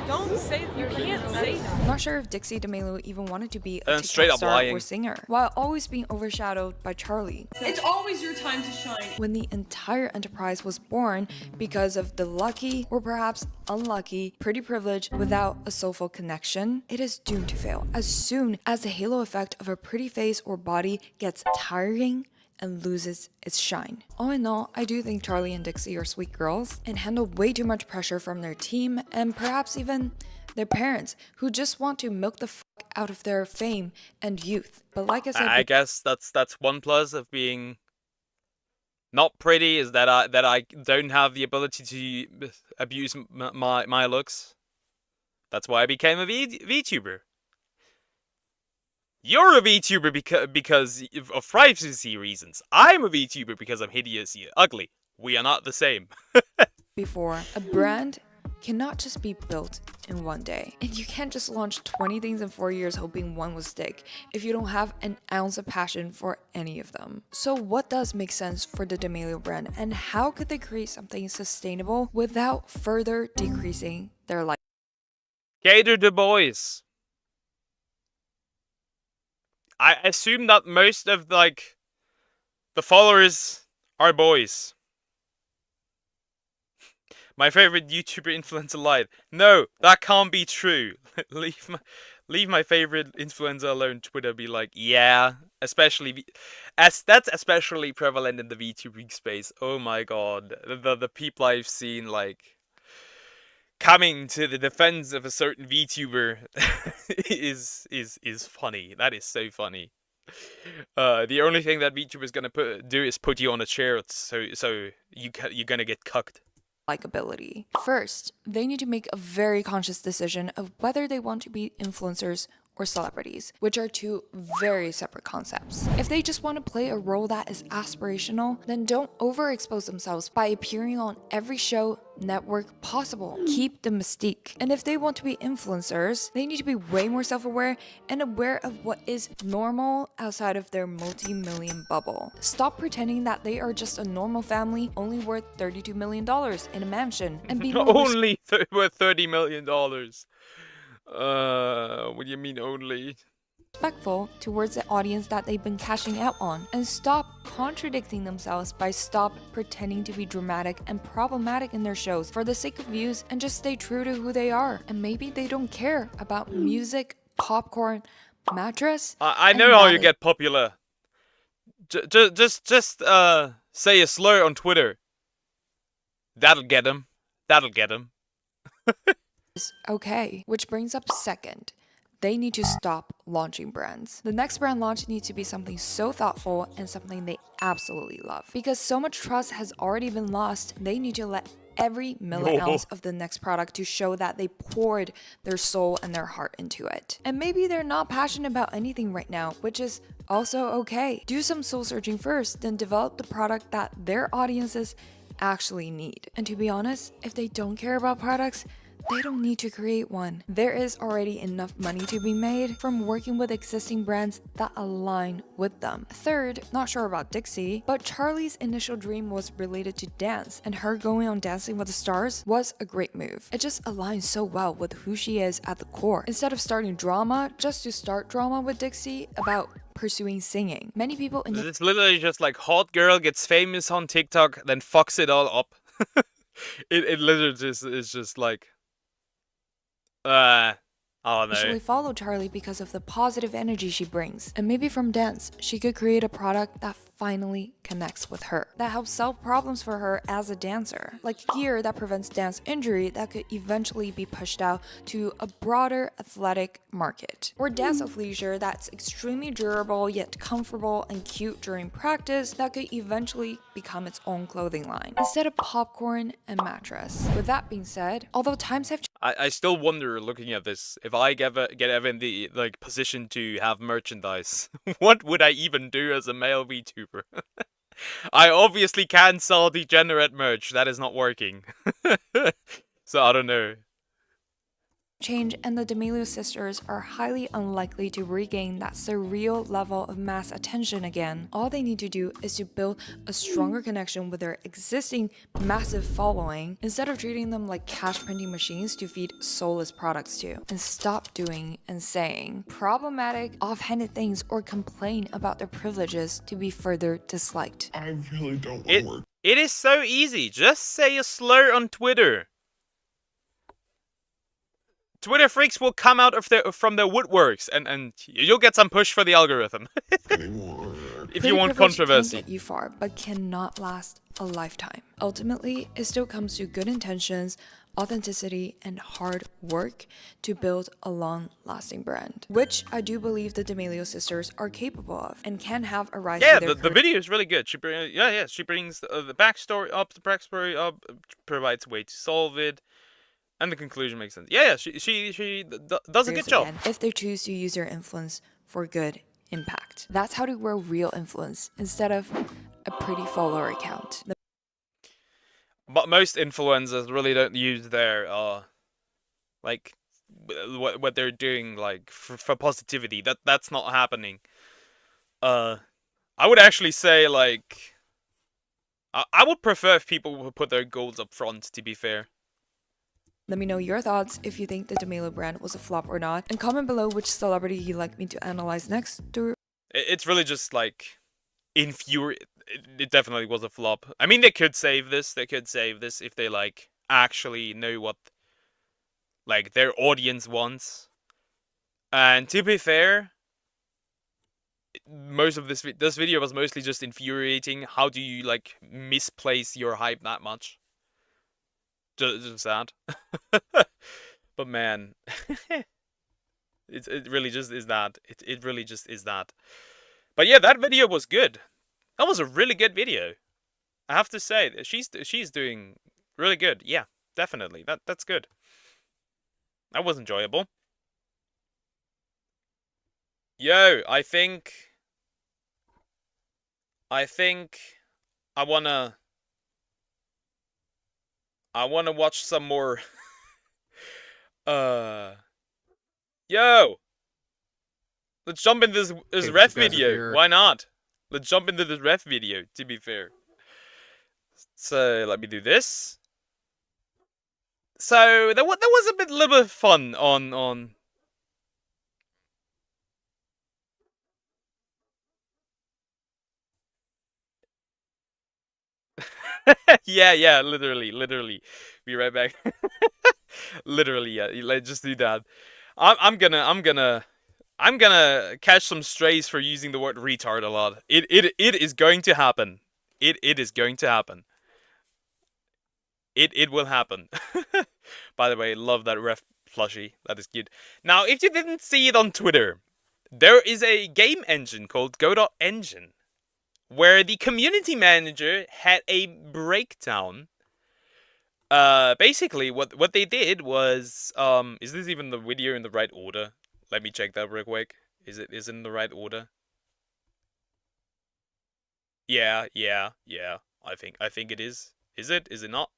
Don't say you can't say that. Not sure if Dixie D'Amelio even wanted to be a And straight TikTok up star lying. or singer, while always being overshadowed by Charlie. It's always your time to shine. When the entire enterprise was born because of the lucky, or perhaps unlucky, pretty privilege without a soulful connection, it is doomed to fail. As soon as the halo effect of a pretty face or body gets tiring and loses its shine. All in all, I do think Charlie and Dixie are sweet girls and handle way too much pressure from their team and perhaps even their parents, who just want to milk the fuck out of their fame and youth. But like I said, I guess that's one plus of being not pretty, is that I don't have the ability to abuse my looks. That's why I became a VTuber. You're a VTuber because of privacy reasons. I'm a VTuber because I'm hideously ugly. We are not the same. before, a brand cannot just be built in one day. And you can't just launch 20 things in 4 years hoping one will stick if you don't have an ounce of passion for any of them. So what does make sense for the D'Amelio brand, and how could they create something sustainable without further decreasing their life? Cater to boys. I assume that most of like the followers are boys. My favorite YouTuber influencer lied. No, that can't be true. leave my favorite influencer alone. Twitter be like, yeah, especially that's especially prevalent in the VTubing space. Oh my god, the people I've seen like coming to the defense of a certain VTuber is funny. That is so funny. The only thing that VTuber's gonna do is put you on a chair, so you're gonna get cucked. Likability. First, they need to make a very conscious decision of whether they want to be influencers or celebrities, which are two very separate concepts. If they just want to play a role that is aspirational, then don't overexpose themselves by appearing on every show, network possible. Keep the mystique. And if they want to be influencers, they need to be way more self-aware and aware of what is normal outside of their multi-million bubble. Stop pretending that they are just a normal family only worth $32 million in a mansion and be more only worth $30 million. What do you mean only? respectful towards the audience that they've been cashing out on, and stop contradicting themselves by stop pretending to be dramatic and problematic in their shows for the sake of views, and just stay true to who they are. And maybe they don't care about music, popcorn, mattress. I know how you get popular. Just say a slur on Twitter. That'll get him. That'll get him. Okay, which brings up second. They need to stop launching brands. The next brand launch needs to be something so thoughtful and something they absolutely love. Because so much trust has already been lost, they need to let every ounce of the next product to show that they poured their soul and their heart into it. And maybe they're not passionate about anything right now, which is also okay. Do some soul searching first, then develop the product that their audiences actually need. And to be honest, if they don't care about products, they don't need to create one. There is already enough money to be made from working with existing brands that align with them. Third, not sure about Dixie, but Charlie's initial dream was related to dance, and her going on Dancing with the Stars was a great move. It just aligns so well with who she is at the core. Instead of starting drama just to start drama with Dixie about pursuing singing. Many people in It's literally just like hot girl gets famous on TikTok, then fucks it all up. it literally just is just like I don't know. Initially follow Charlie because of the positive energy she brings, and maybe from dance, she could create a product that finally connects with her, that helps solve problems for her as a dancer, like gear that prevents dance injury that could eventually be pushed out to a broader athletic market, or dance athleisure that's extremely durable yet comfortable and cute during practice that could eventually become its own clothing line, instead of popcorn and mattress. With that being said, although times have I still wonder, looking at this, if I get ever in the position to have merchandise, what would I even do as a male VTuber? I obviously can sell degenerate merch. That is not working. So I don't know. Change, and the D'Amelio sisters are highly unlikely to regain that surreal level of mass attention again. All they need to do is to build a stronger connection with their existing massive following instead of treating them like cash printing machines to feed soulless products to, and stop doing and saying problematic, offhanded things or complain about their privileges to be further disliked. I really don't want to work. It is so easy. Just say a slur on Twitter. Twitter freaks will come out of from their woodworks, and you'll get some push for the algorithm. If you want controversy. Can get you far, but cannot last a lifetime. Ultimately, it still comes to good intentions, authenticity, and hard work to build a long-lasting brand, which I do believe the D'Amelio sisters are capable of, and can have a rise. Yeah, the video is really good. She brings the backstory up, provides a way to solve it. And the conclusion makes sense. Yeah, she does a good job. If they choose to use their influence for good impact. That's how to grow real influence instead of a pretty follower account. But most influencers really don't use their like what they're doing like for positivity. That's not happening. I would actually say like I would prefer if people would put their goals up front, to be fair. Let me know your thoughts if you think the D'Amelio brand was a flop or not, and comment below which celebrity you'd like me to analyze next. It's really just like it definitely was a flop. I mean, they could save this. They could save this if they like actually know what like their audience wants. And to be fair, most of this video was mostly just infuriating. How do you like misplace your hype that much? Just sad. But man, it really just is that. It really just is that. But yeah, that video was good. That was a really good video. I have to say, she's doing really good. Yeah, definitely. That's good. That was enjoyable. Yo, I think I wanna watch some more. Yo, let's jump into this ref video. Why not? Let's jump into this ref video, to be fair. So let me do this. So there was a little bit of fun on Yeah, literally. Be right back. Literally, yeah. Let's just do that. I'm gonna catch some strays for using the word retard a lot. It is going to happen. It is going to happen. It will happen. By the way, love that ref plushie. That is cute. Now, if you didn't see it on Twitter, there is a game engine called Go.Engine, where the community manager had a breakdown. Basically, what they did was, is this even the video in the right order? Let me check that real quick. Is it in the right order? Yeah. I think it is. Is it? Is it not?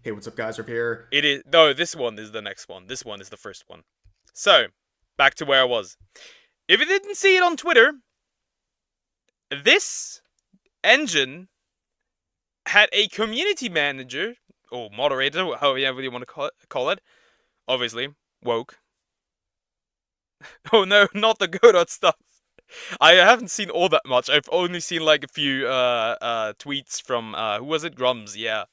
Hey, what's up, guys? Rip here. It is. No, this one is the next one. This one is the first one. So, back to where I was. If you didn't see it on Twitter, this engine had a community manager, or moderator, however you want to call it. Obviously, woke. Oh no, not the Godot stuff. I haven't seen all that much. I've only seen like a few tweets from who was it? Grums, yeah.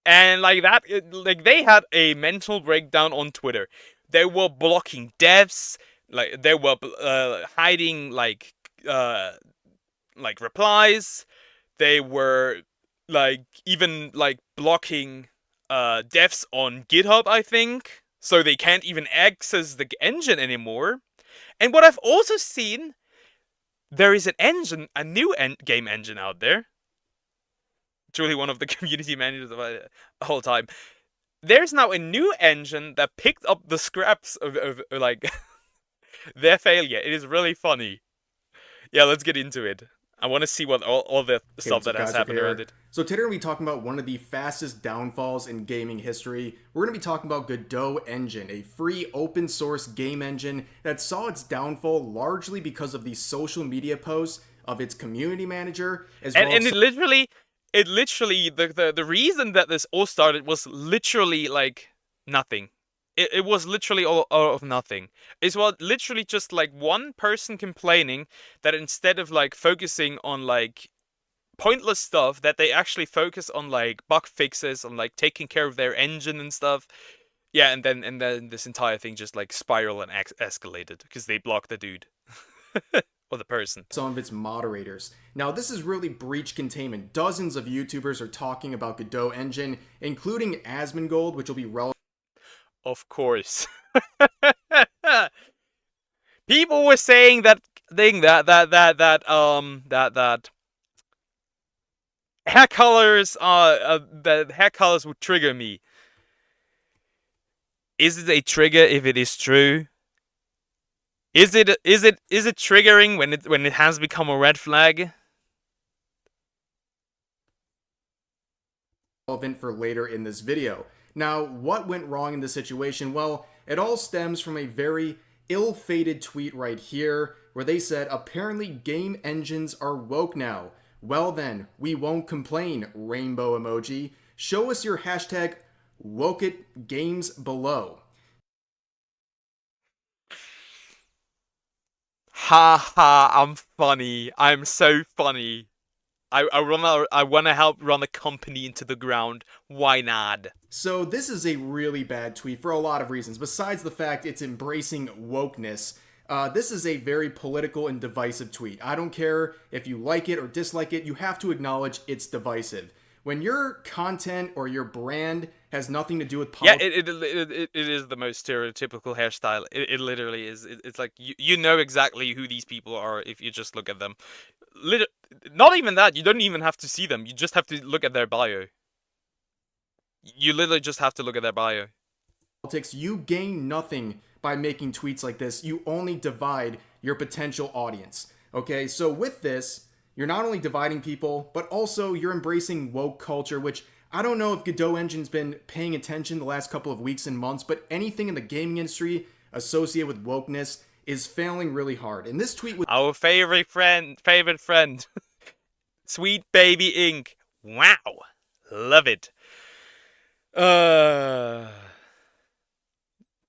And like that, like they had a mental breakdown on Twitter. They were blocking devs, like they were hiding like replies. They were like even like blocking devs on GitHub, I think, so they can't even access the engine anymore. And what I've also seen, there is an engine, a new game engine out there. Truly one of the community managers of the whole time. There's now a new engine that picked up the scraps of like their failure. It is really funny. Yeah, let's get into it. I want to see what all the stuff that has happened around it. So today we're going to be talking about one of the fastest downfalls in gaming history. We're going to be talking about Godot Engine, a free open source game engine that saw its downfall largely because of the social media posts of its community manager, as well as... And it literally, the reason that this all started was literally like nothing. It was literally all of nothing. It was literally just like one person complaining that instead of like focusing on like pointless stuff, that they actually focus on like bug fixes, on like taking care of their engine and stuff. Yeah, and then this entire thing just like spiraled and escalated because they blocked the dude. Or the person. Some of its moderators. Now, this is really breach containment. Dozens of YouTubers are talking about Godot Engine, including Asmongold, which will be relevant. Of course. People were saying that thing that hair colors that hair colors would trigger me. Is it a trigger if it is true? Is it triggering when it has become a red flag? Relevant for later in this video. Now, what went wrong in this situation? Well, it all stems from a very ill-fated tweet right here, where they said, apparently game engines are woke now. Well then, we won't complain, rainbow emoji. Show us your hashtag WokeItGames below. Ha, I'm funny. I'm so funny. I wanna help run a company into the ground. Why not? So this is a really bad tweet for a lot of reasons. Besides the fact it's embracing wokeness, this is a very political and divisive tweet. I don't care if you like it or dislike it, you have to acknowledge it's divisive. When your content or your brand has nothing to do with politics... Yeah, it is the most stereotypical hairstyle. It literally is. It's like, you know exactly who these people are if you just look at them. Not even that, you don't even have to see them. You just have to look at their bio. You literally just have to look at their bio. You gain nothing by making tweets like this. You only divide your potential audience. Okay, so with this, you're not only dividing people, but also you're embracing woke culture, which I don't know if Godot Engine's been paying attention the last couple of weeks and months, but anything in the gaming industry associated with wokeness is failing really hard. And this tweet was... Our favorite friend, Sweet Baby Inc. Wow, love it.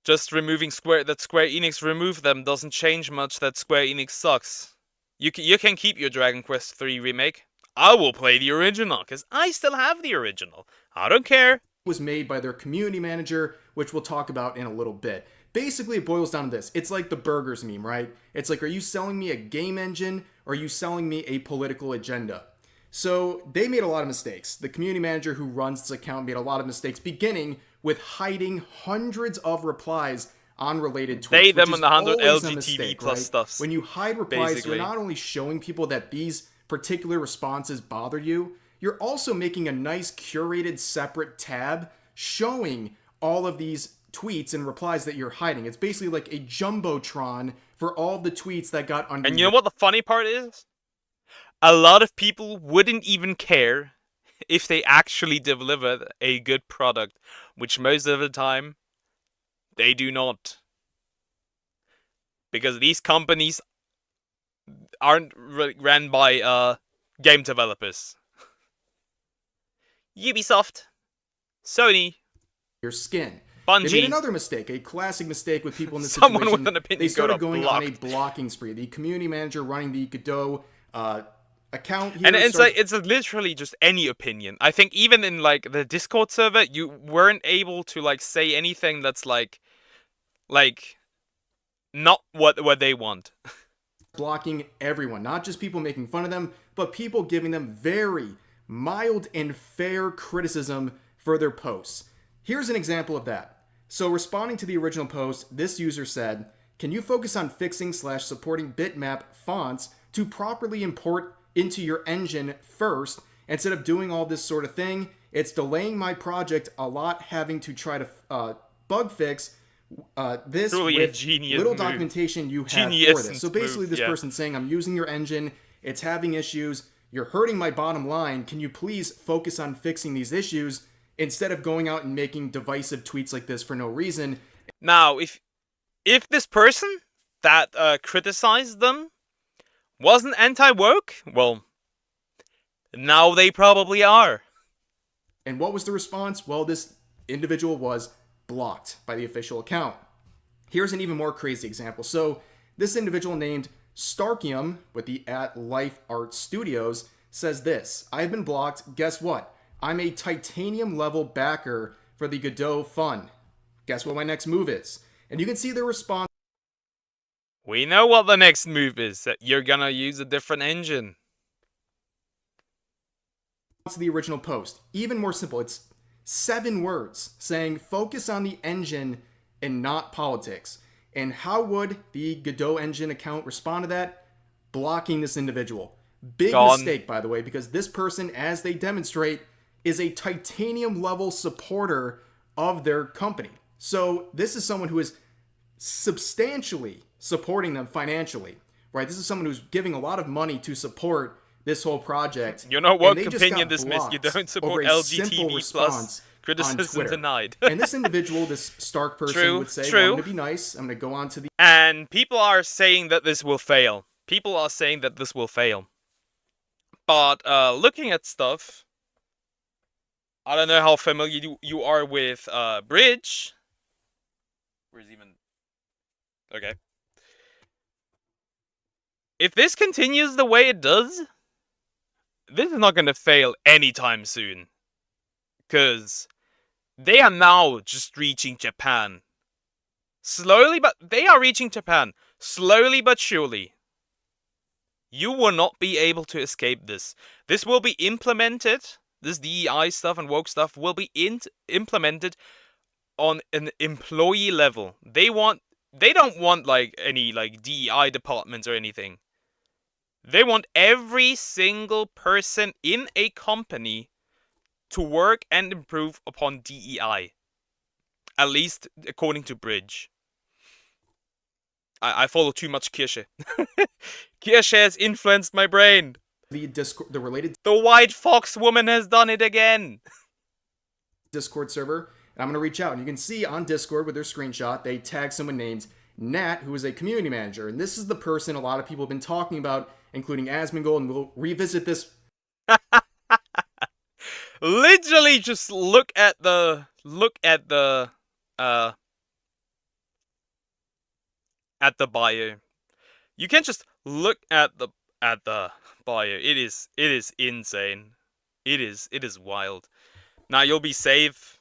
Just removing Square Enix removed them doesn't change much. That Square Enix sucks. You can keep your Dragon Quest 3 remake. I will play the original, because I still have the original. I don't care. Was made by their community manager, which we'll talk about in a little bit. Basically, it boils down to this. It's like the burgers meme, right? It's like, are you selling me a game engine, or are you selling me a political agenda? So they made a lot of mistakes. The community manager who runs this account made a lot of mistakes, beginning with hiding hundreds of replies on related tweets. They, them, and the 100 always a LGTB mistake, plus right? stuffs. When you hide replies, basically. you're not only showing people that these particular responses bother you, you're also making a nice curated separate tab showing all of these tweets and replies that you're hiding. It's basically like a jumbotron for all the tweets that got under. And you know what the funny part is? A lot of people wouldn't even care if they actually delivered a good product, which most of the time they do not. Because these companies aren't ran by game developers. Ubisoft, Sony, your skin. Bungie. They made another mistake, a classic mistake with people in this Someone situation. with an opinion they started got going blocked. on a blocking spree. The community manager running the Godot account here. And it's literally just any opinion. I think even in like the Discord server, you weren't able to like say anything that's like not what they want. Blocking everyone, not just people making fun of them, but people giving them very mild and fair criticism for their posts. Here's an example of that. So responding to the original post, this user said, "Can you focus on fixing / supporting bitmap fonts to properly import into your engine first instead of doing all this sort of thing? It's delaying my project a lot, having to try to bug fix this Truly with a genius little move. documentation you have Genius for this." So basically move, this yeah. person's saying, I'm using your engine, it's having issues, you're hurting my bottom line, can you please focus on fixing these issues instead of going out and making divisive tweets like this for no reason. Now, if this person that criticized them wasn't anti-woke, well, now they probably are. And what was the response? Well, this individual was blocked by the official account. Here's an even more crazy example. So this individual named Starkium with the @LifeArtStudios says this: "I've been blocked. Guess what? I'm a titanium level backer for the Godot fund. Guess what my next move is?" And you can see the response. We know what the next move is. That you're gonna use a different engine. To the original post. Even more simple. It's 7 words saying focus on the engine and not politics. And how would the Godot engine account respond to that? Blocking this individual. Big Gone. mistake, by the way, because this person, as they demonstrate, is a titanium level supporter of their company. So this is someone who is substantially supporting them financially, right? This is someone who's giving a lot of money to support this whole project. You're not and woke, they just opinion got dismissed. You blocked don't support over a simple LGTB response plus. on Criticism Twitter. denied. And this individual, this Stark person, True, would say, true. well, I'm going to be nice. I'm going to go on to the... And people are saying that this will fail. People are saying that this will fail. But looking at stuff, I don't know how familiar you are with Bridge. Where's even... Okay. If this continues the way it does, this is not going to fail anytime soon. Because they are now just reaching Japan. Slowly, but they are reaching Japan. Slowly but surely. You will not be able to escape this. This will be implemented. This DEI stuff and woke stuff will be implemented on an employee level. They don't want like any like DEI departments or anything. They want every single person in a company to work and improve upon DEI. At least according to Bridge. I follow too much Kirsche. Kirsche has influenced my brain. The White Fox woman has done it again. Discord server. And I'm going to reach out. And you can see on Discord with their screenshot, they tag someone named Nat, who is a community manager. And this is the person a lot of people have been talking about, including Asmongold, and we'll revisit this. Literally just look at the bio. You can't just look at the bio. It is insane. It is wild. Now you'll be safe.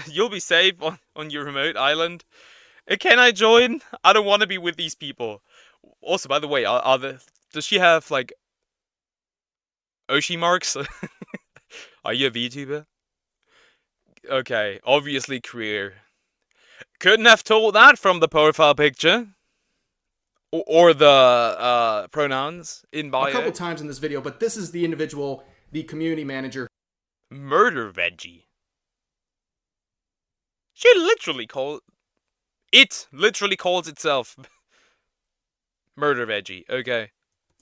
You'll be safe on your remote island. Can I join? I don't want to be with these people. Also, by the way, does she have like Oshi marks? Are you a VTuber? Okay, obviously career. Couldn't have told that from the profile picture. Or the pronouns in bio. A couple times in this video, but this is the individual, the community manager. Murder veggie. It literally calls itself Murder veggie. Okay.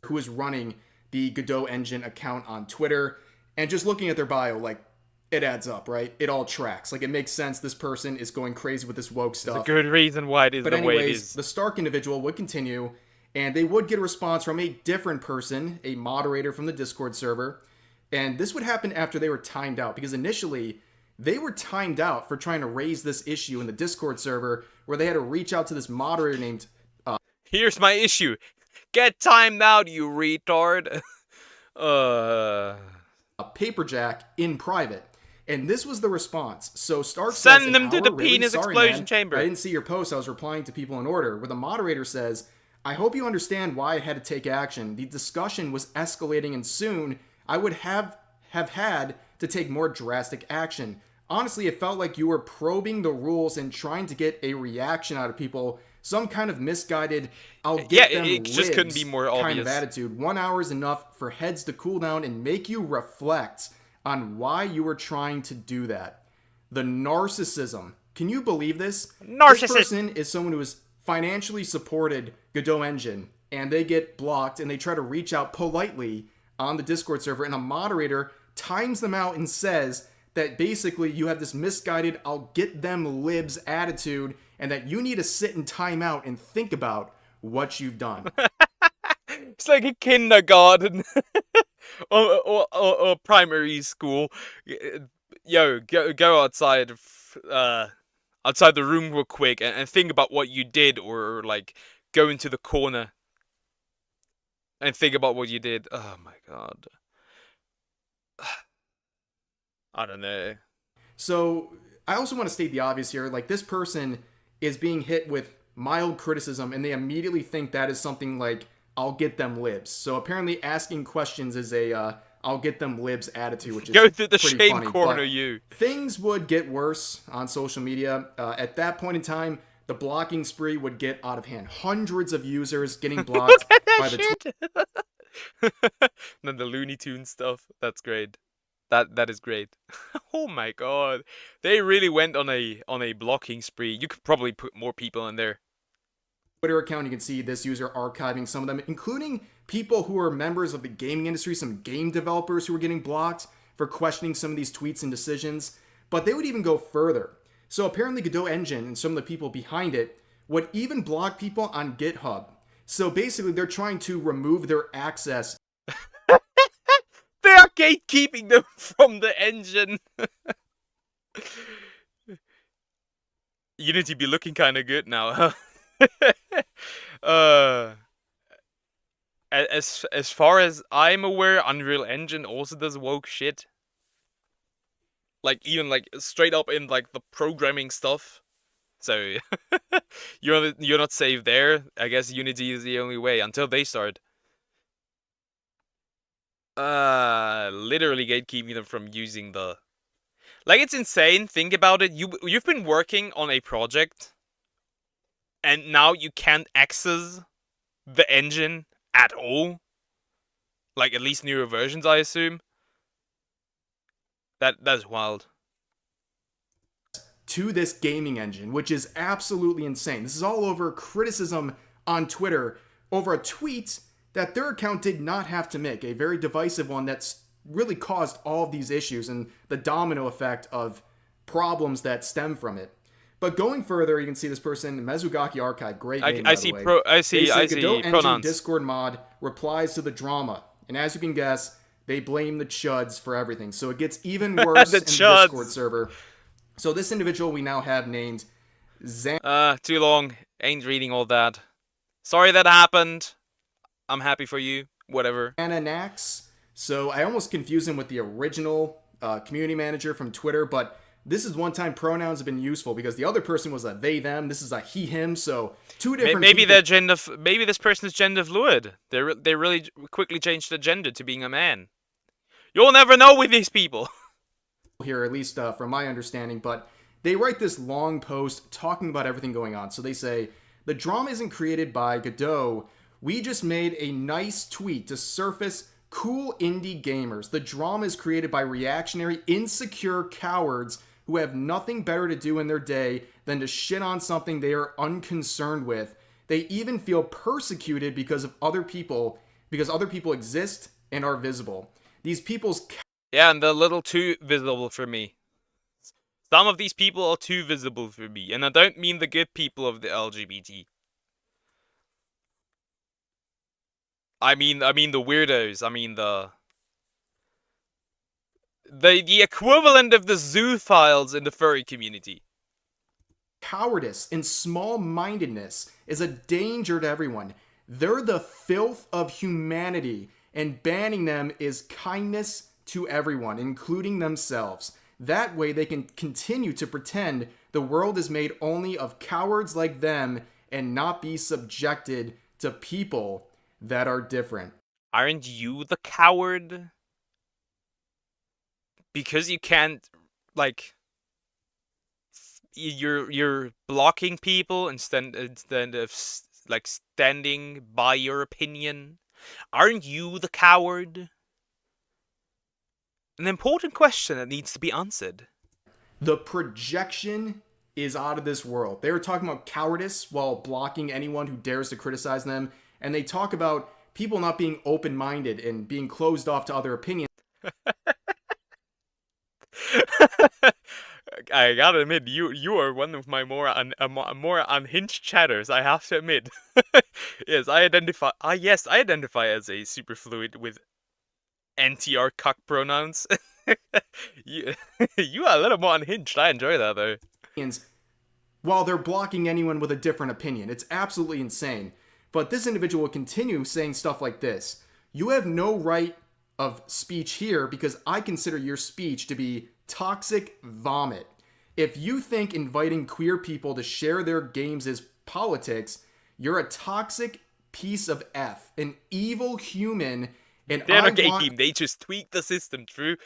Who is running the Godot Engine account on Twitter, and just looking at their bio, like, it adds up, right? It all tracks. Like, it makes sense this person is going crazy with this woke stuff. There's a good reason why it is the way it is. The Stark individual would continue, and they would get a response from a different person, a moderator from the Discord server, and this would happen after they were timed out, because initially, they were timed out for trying to raise this issue in the Discord server, where they had to reach out to this moderator named... Here's my issue. Get timed out, you retard. Paperjack in private. And this was the response. So Stark send says, them to the penis explosion chamber. I didn't see your post. I was replying to people in order. Where the moderator says, I hope you understand why I had to take action. The discussion was escalating, and soon I would have had to take more drastic action. Honestly, it felt like you were probing the rules and trying to get a reaction out of people. Some kind of misguided, I'll get them it just couldn't be more obvious kind of attitude. 1 hour is enough for heads to cool down and make you reflect on why you were trying to do that. The narcissism. Can you believe this? Narcissist. This person is someone who has financially supported Godot Engine, and they get blocked, and they try to reach out politely on the Discord server, and a moderator times them out and says that basically you have this misguided, I'll get them libs attitude, and that you need to sit in time out and think about what you've done. It's like a kindergarten or primary school. Yo, go outside, outside the room real quick and think about what you did, or like go into the corner and think about what you did. Oh my god. I don't know. So I also want to state the obvious here. Like, this person is being hit with mild criticism, and they immediately think that is something like, I'll get them libs. So apparently asking questions is a I'll get them libs attitude, which is go through the pretty shame funny. corner, but you. Things would get worse on social media. At that point in time, the blocking spree would get out of hand. Hundreds of users getting blocked by the then the Looney Tunes stuff. That's great. That is great. Oh my god. They really went on a blocking spree. You could probably put more people in there. Twitter account, you can see this user archiving some of them, including people who are members of the gaming industry, some game developers who were getting blocked for questioning some of these tweets and decisions. But they would even go further. So apparently Godot Engine and some of the people behind it would even block people on GitHub. So basically they're trying to remove their access. They are gatekeeping them from the engine. Unity be looking kind of good now. As far as I'm aware, Unreal Engine also does woke shit. Like, even like straight up in like the programming stuff. So you're not safe there. I guess Unity is the only way until they start. Literally gatekeeping them from using the... Like, it's insane. Think about it. You've been working on a project, and now you can't access the engine at all. Like, at least newer versions, I assume. That's wild. To this gaming engine, which is absolutely insane. This is all over criticism on Twitter over a tweet that their account did not have to make, a very divisive one that's really caused all of these issues and the domino effect of problems that stem from it. But going further, you can see this person, Mezugaki Archive, great name, by the way. I see Godot Engine pronouns. Discord mod replies to the drama. And as you can guess, they blame the chuds for everything. So it gets even worse in the Discord server. So this individual we now have named Too long. Ain't reading all that. Sorry that happened. I'm happy for you. whatever. Ananax. So I almost confuse him with the original community manager from Twitter, but this is one-time pronouns have been useful because the other person was a they them. This is a he him. So two different. Maybe they're gender. Maybe this person is gender fluid. They really quickly changed their gender to being a man. You'll never know with these people. Here, at least from my understanding, but they write this long post talking about everything going on. So they say the drama isn't created by Godot. We just made a nice tweet to surface cool indie gamers. The drama is created by reactionary, insecure cowards who have nothing better to do in their day than to shit on something they are unconcerned with. They even feel persecuted because other people exist and are visible. These people's... Yeah, and they're a little too visible for me. Some of these people are too visible for me, and I don't mean the good people of the LGBT. I mean the weirdos. I mean the equivalent of the zoophiles in the furry community. Cowardice and small-mindedness is a danger to everyone. They're the filth of humanity, and banning them is kindness to everyone, including themselves. That way they can continue to pretend the world is made only of cowards like them and not be subjected to people that are different. Aren't you the coward? Because you can't, like, you're blocking people instead of like standing by your opinion. Aren't you the coward? An important question that needs to be answered. The projection is out of this world. They were talking about cowardice while blocking anyone who dares to criticize them, and they talk about people not being open-minded and being closed off to other opinions. I gotta admit, you are one of my more unhinged chatters. I have to admit. Yes, I identify as a superfluid with NTR cuck pronouns. you are a little more unhinged. I enjoy that though. While they're blocking anyone with a different opinion, it's absolutely insane. But this individual will continue saying stuff like this: "You have no right of speech here because I consider your speech to be toxic vomit. If you think inviting queer people to share their games is politics, you're a toxic piece of F, an evil human, and they're not gay team. They just tweak the system, true.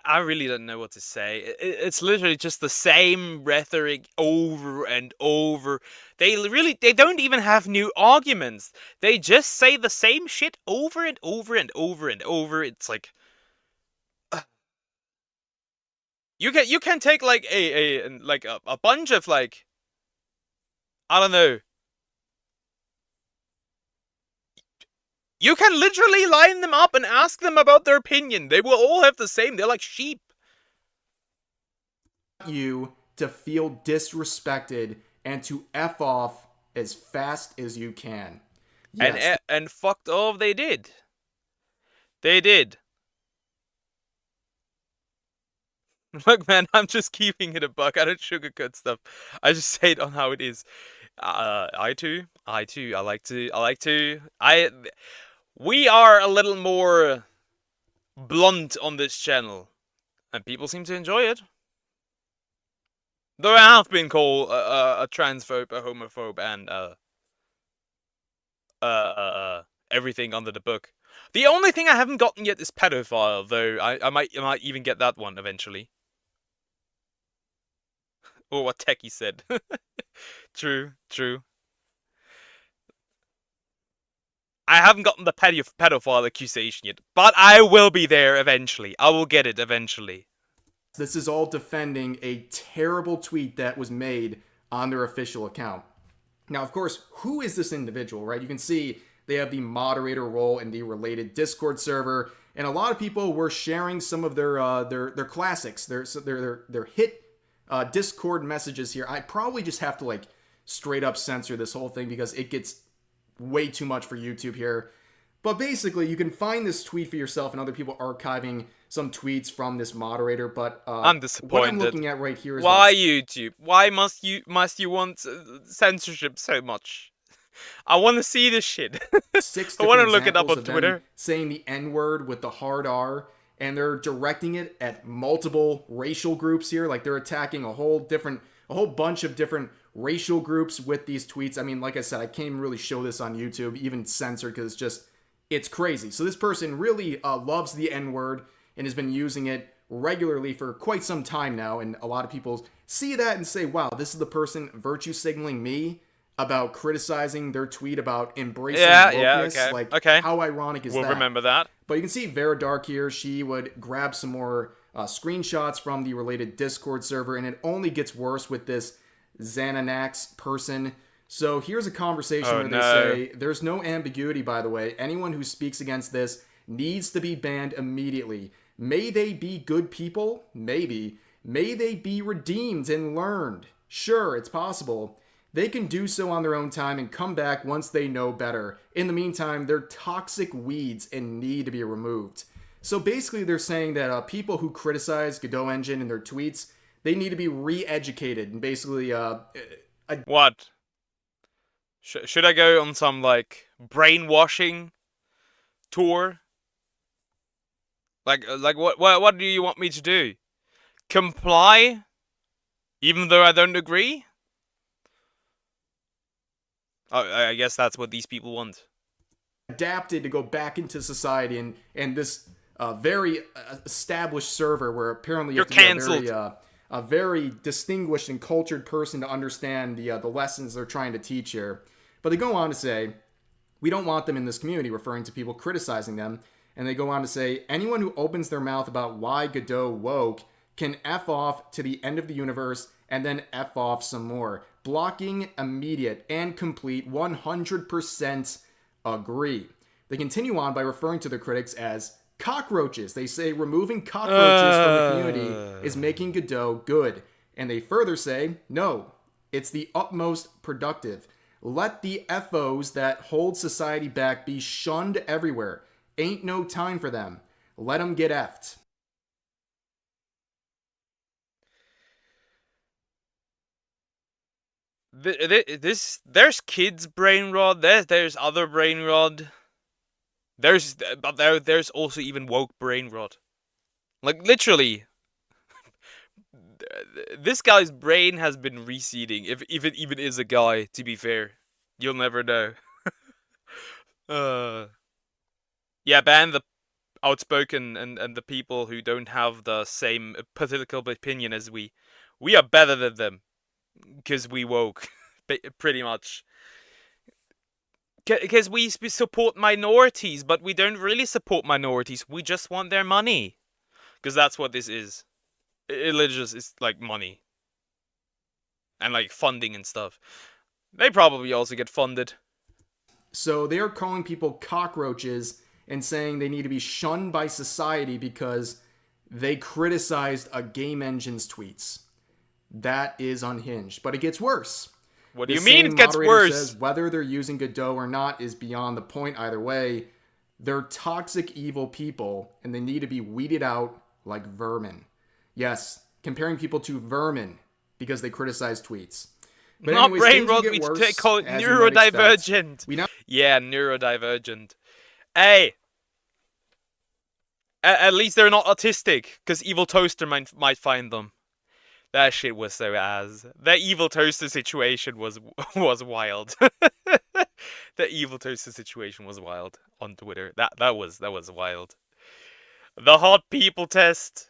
I really don't know what to say. It's literally just the same rhetoric over and over. They don't even have new arguments. They just say the same shit over and over and over and over. It's like you can take like a bunch of like, I don't know. You can literally line them up and ask them about their opinion. They will all have the same. They're like sheep. You to feel disrespected and to F off as fast as you can. Yes. And fucked off they did. They did. Look, man, I'm just keeping it a buck. I don't sugarcoat stuff. I just say it on how it is. I too. We are a little more blunt on this channel, and people seem to enjoy it. Though I have been called a transphobe, a homophobe, and everything under the book. The only thing I haven't gotten yet is pedophile, though I might even get that one eventually. Or what Techie said. True. I haven't gotten the pedophile accusation yet, but I will be there eventually. I will get it eventually. This is all defending a terrible tweet that was made on their official account. Now, of course, who is this individual, right? You can see they have the moderator role in the related Discord server, and a lot of people were sharing some of their classics, their hit Discord messages here. I probably just have to like straight up censor this whole thing because it gets way too much for YouTube here. But basically, you can find this tweet for yourself and other people archiving some tweets from this moderator. But I'm disappointed. What I'm looking at right here is why YouTube? Why must you want censorship so much? I want to see this shit. 6 I want to different look it up examples on of Twitter. them saying the N-word with the hard R, and they're directing it at multiple racial groups here. Like they're attacking a whole bunch of different racial groups with these tweets. I mean, like I said, I can't even really show this on YouTube, even censored, because it's crazy. So this person really loves the N-word and has been using it regularly for quite some time now, and a lot of people see that and say, wow, this is the person virtue signaling me about criticizing their tweet about embracing wokeness. Okay. How ironic is that? We'll remember that. But you can see Vera Dark here. She would grab some more screenshots from the related Discord server, and it only gets worse with this Xananax person. So here's a conversation where they say, there's no ambiguity, by the way. Anyone who speaks against this needs to be banned immediately. May they be good people? Maybe. May they be redeemed and learned? Sure, it's possible. They can do so on their own time and come back once they know better. In the meantime, they're toxic weeds and need to be removed. So basically they're saying that people who criticize Godot Engine in their tweets, they need to be re-educated and basically... What? Should I go on some, like, brainwashing tour? Like what do you want me to do? Comply? Even though I don't agree? I guess that's what these people want. Adapted to go back into society, and this very established server where apparently you have to be a very distinguished and cultured person to understand the lessons they're trying to teach here. But they go on to say, we don't want them in this community, referring to people criticizing them. And they go on to say, anyone who opens their mouth about why Godot woke can F off to the end of the universe and then F off some more. Blocking immediate and complete 100% agree. They continue on by referring to their critics as cockroaches. They say removing cockroaches from the community is making Godot good. And they further say, no, it's the utmost productive. Let the FOs that hold society back be shunned everywhere. Ain't no time for them. Let them get effed. There's kids brain rot. There's other brain rot. There's also even woke brain rot. Like literally, this guy's brain has been receding. If it even is a guy, to be fair, you'll never know. Yeah, ban the outspoken and the people who don't have the same political opinion as we. We are better than them. Because we woke, pretty much. Because we support minorities, but we don't really support minorities. We just want their money. Because that's what this is. Religious is like money. And like funding and stuff. They probably also get funded. So they are calling people cockroaches and saying they need to be shunned by society because they criticized a game engine's tweets. That is unhinged. But it gets worse. What do you mean it gets worse? Says whether they're using Godot or not is beyond the point either way. They're toxic, evil people, and they need to be weeded out like vermin. Yes, comparing people to vermin because they criticize tweets. But not anyways, brain rot, we call it neurodivergent. Yeah, neurodivergent. Hey! At least they're not autistic, because Evil Toaster might find them. That shit was so ass. That Evil Toaster situation was wild. The Evil Toaster situation was wild on Twitter. That was wild. The hot people test.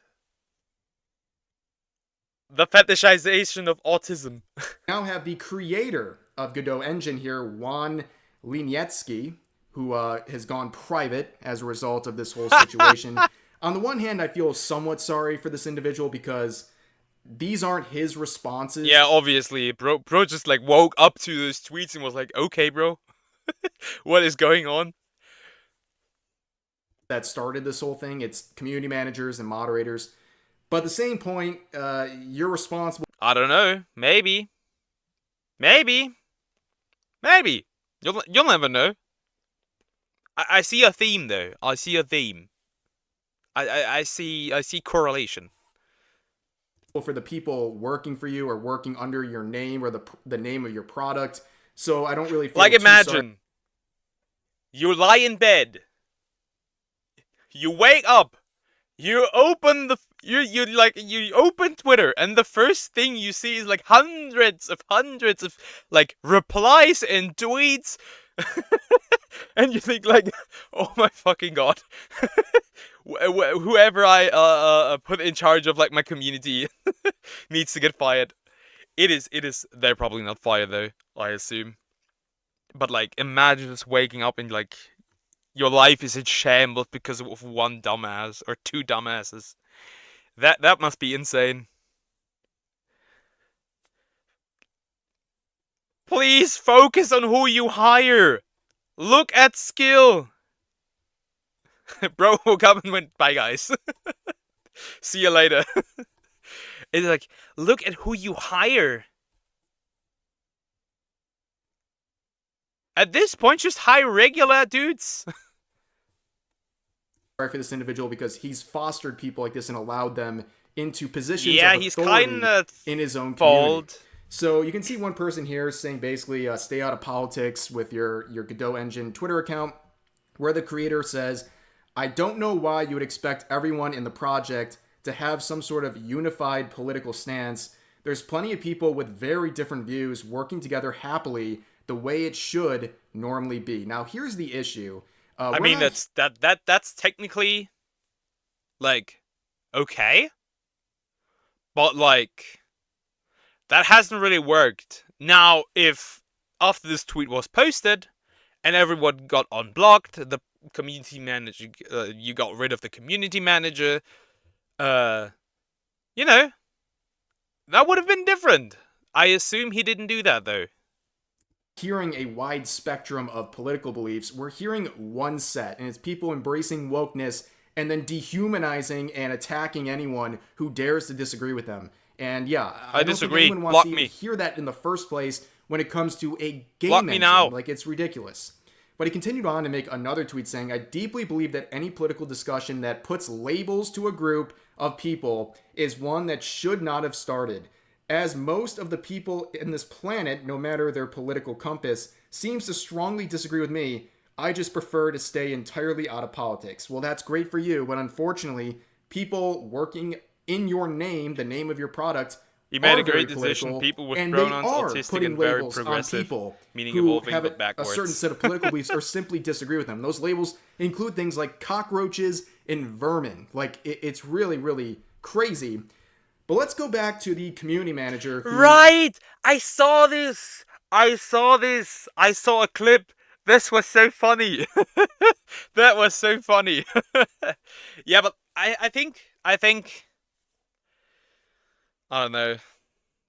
The fetishization of autism. Now have the creator of Godot Engine here, Juan Linietsky, who has gone private as a result of this whole situation. On the one hand, I feel somewhat sorry for this individual because these aren't his responses. Yeah, obviously. Bro just like woke up to those tweets and was like, okay, bro. What is going on? That started this whole thing. It's community managers and moderators. But at the same point, you're responsible. I don't know. Maybe. You'll never know. I see a theme though. I see a theme. I see correlation. For the people working for you or working under your name or the name of your product. So I don't really feel like too imagine sorry. you lie in bed. You wake up. You open you open Twitter and the first thing you see is like hundreds of like replies and tweets. And you think like, oh my fucking god. Whoever I put in charge of like my community needs to get fired. It is they're probably not fired though, I assume. But like imagine just waking up and like your life is in shambles because of one dumbass or two dumbasses. That must be insane. Please focus on who you hire. Look at skill. Bro woke up and went, bye guys. See you later. It's like, look at who you hire. At this point, just hire regular dudes. Sorry for this individual because he's fostered people like this and allowed them into positions yeah, of he's authority kinda in his own bold. community. So you can see one person here saying basically stay out of politics with your Godot engine Twitter account, where the creator says, I don't know why you would expect everyone in the project to have some sort of unified political stance. There's plenty of people with very different views working together happily the way it should normally be. Now here's the issue. I mean, that's technically like okay, but like that hasn't really worked. Now, if after this tweet was posted and everyone got unblocked, the community manager, you got rid of the community manager, you know, that would have been different. I assume he didn't do that though. Hearing a wide spectrum of political beliefs, we're hearing one set, and it's people embracing wokeness and then dehumanizing and attacking anyone who dares to disagree with them. And yeah, I don't disagree. think anyone Block wants to me. hear that in the first place when it comes to a game Block me engine. now. Like, it's ridiculous. But he continued on to make another tweet saying, I deeply believe that any political discussion that puts labels to a group of people is one that should not have started. As most of the people in this planet, no matter their political compass, seems to strongly disagree with me, I just prefer to stay entirely out of politics. Well, that's great for you, but unfortunately, people working in your name, the name of your product, You made are a great very decision. political, People with and pronouns, they are autistic, putting and very labels on progressive, people meaning who evolving have but a backwards. certain set of political beliefs or simply disagree with them. Those labels include things like cockroaches and vermin. Like, it's really, really crazy. But let's go back to the community manager. Right! I saw this! I saw a clip. This was so funny. That was so funny. Yeah, but I think I don't know.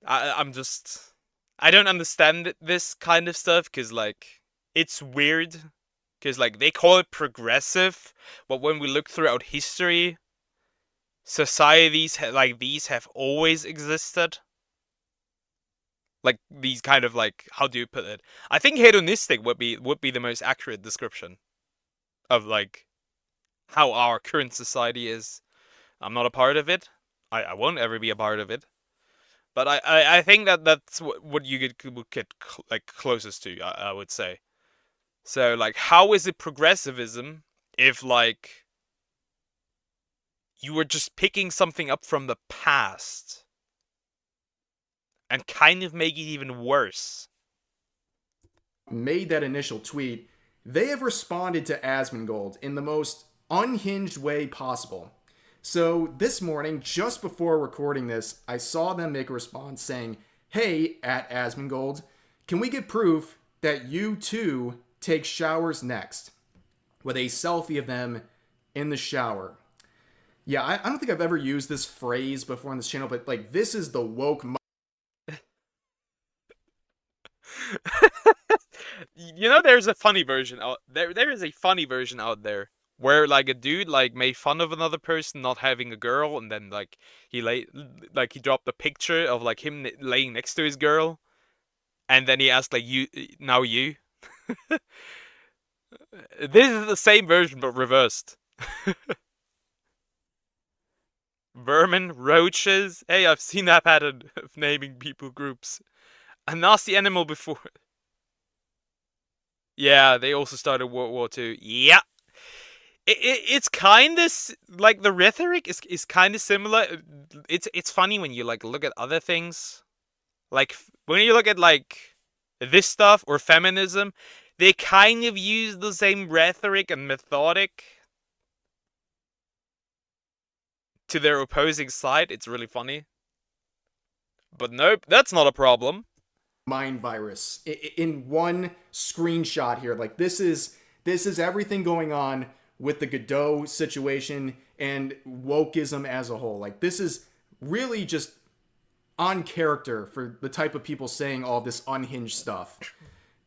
I don't understand this kind of stuff because like it's weird because like they call it progressive, but when we look throughout history, societies like these have always existed. Like these kind of like, how do you put it? I think hedonistic would be the most accurate description of like how our current society is. I'm not a part of it. I won't ever be a part of it. But I think that's what you would get like closest to, I would say. So like, how is it progressivism if like you were just picking something up from the past and kind of make it even worse? Made that initial tweet, they have responded to Asmongold in the most unhinged way possible. So this morning, just before recording this, I saw them make a response saying, hey, at Asmongold, can we get proof that you too take showers next? With a selfie of them in the shower. Yeah, I don't think I've ever used this phrase before on this channel, but like, this is the woke You know, there's a funny version out there. There is a funny version out there where like a dude like made fun of another person not having a girl, and then like he dropped a picture of like him laying next to his girl, and then he asked like, you now you. This is the same version, but reversed. Vermin, roaches. Hey, I've seen that pattern of naming people groups. A nasty animal before. Yeah, they also started World War II. Yeah. It's kind of like the rhetoric is kind of similar. It's funny when you like look at other things, like when you look at like this stuff or feminism, they kind of use the same rhetoric and methodic to their opposing side. It's really funny. But nope, that's not a problem. Mind virus in one screenshot here. Like this is everything going on with the Godot situation and wokeism as a whole. Like this is really just on character for the type of people saying all this unhinged stuff.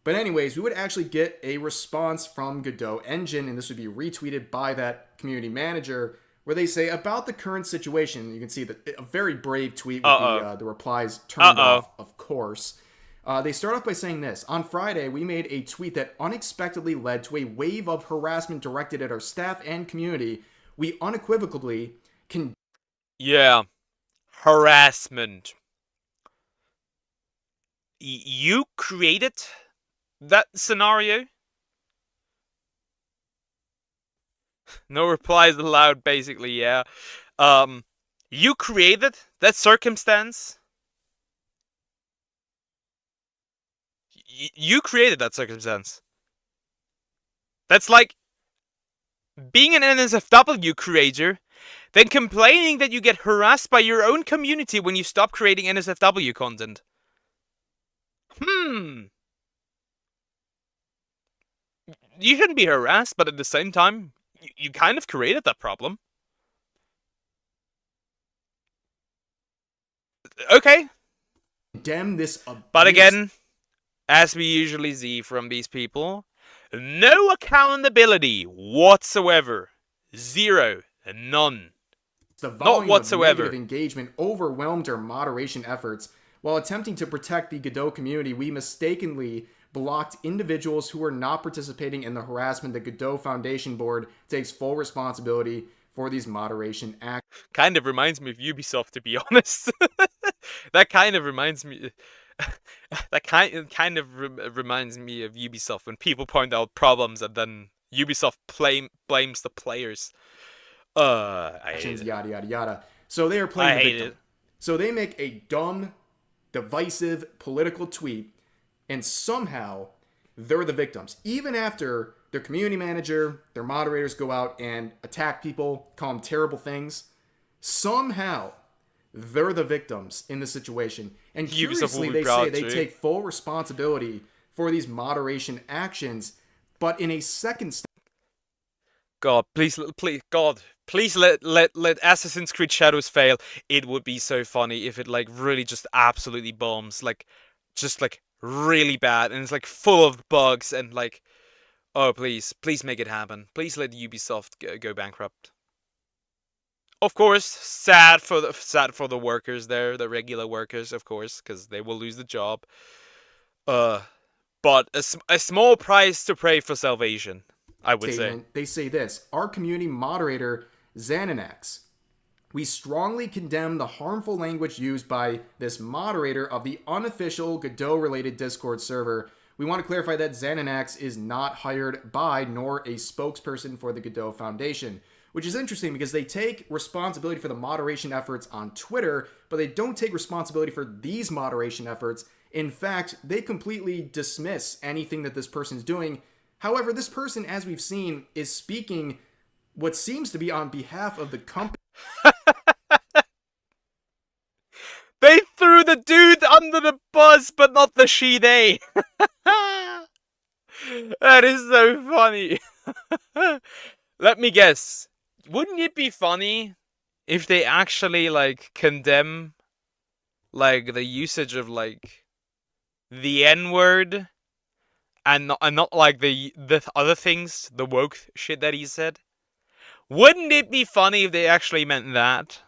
But anyways, we would actually get a response from Godot Engine, and this would be retweeted by that community manager, where they say about the current situation. You can see that a very brave tweet with the replies turned off, of course. They start off by saying this. On Friday, we made a tweet that unexpectedly led to a wave of harassment directed at our staff and community. We unequivocally can... Yeah. Harassment. You created that scenario? No replies allowed, basically, yeah. You created that circumstance? You created that circumstance. That's like being an NSFW creator, then complaining that you get harassed by your own community when you stop creating NSFW content. You shouldn't be harassed, but at the same time, you kind of created that problem. Okay. Condemn this abuse. But again, as we usually see from these people, no accountability whatsoever. Zero. None. The volume Not whatsoever. Of negative engagement overwhelmed our moderation efforts. While attempting to protect the Godot community, we mistakenly blocked individuals who were not participating in the harassment. The Godot Foundation Board takes full responsibility for these moderation acts. Kind of reminds me of Ubisoft, to be honest. That kind of reminds me... That kind of reminds me of Ubisoft when people point out problems and then Ubisoft blames the players. I hate it. Yada yada yada. So they are playing the victim. So they make a dumb, divisive political tweet, and somehow they're the victims. Even after their community manager, their moderators go out and attack people, call them terrible things, somehow they're the victims in the situation. And curiously, they say they take full responsibility for these moderation actions, but in a second step. God, please, God, please let Assassin's Creed Shadows fail. It would be so funny if it like really just absolutely bombs, like just like really bad, and it's like full of bugs and like, oh please make it happen. Please let Ubisoft go bankrupt. Of course, sad for the workers there, the regular workers, of course, because they will lose the job. But a small price to pay for salvation, I would say. They say this: our community moderator Xanax, we strongly condemn the harmful language used by this moderator of the unofficial Godot-related Discord server. We want to clarify that Xanax is not hired by nor a spokesperson for the Godot Foundation. Which is interesting because they take responsibility for the moderation efforts on Twitter, but they don't take responsibility for these moderation efforts. In fact, they completely dismiss anything that this person's doing. However, this person, as we've seen, is speaking what seems to be on behalf of the company. They threw the dude under the bus, but not the she-they. That is so funny. Let me guess. Wouldn't it be funny if they actually like condemn like the usage of like the N-word and not like the other things, the woke shit that he said? Wouldn't it be funny if they actually meant that?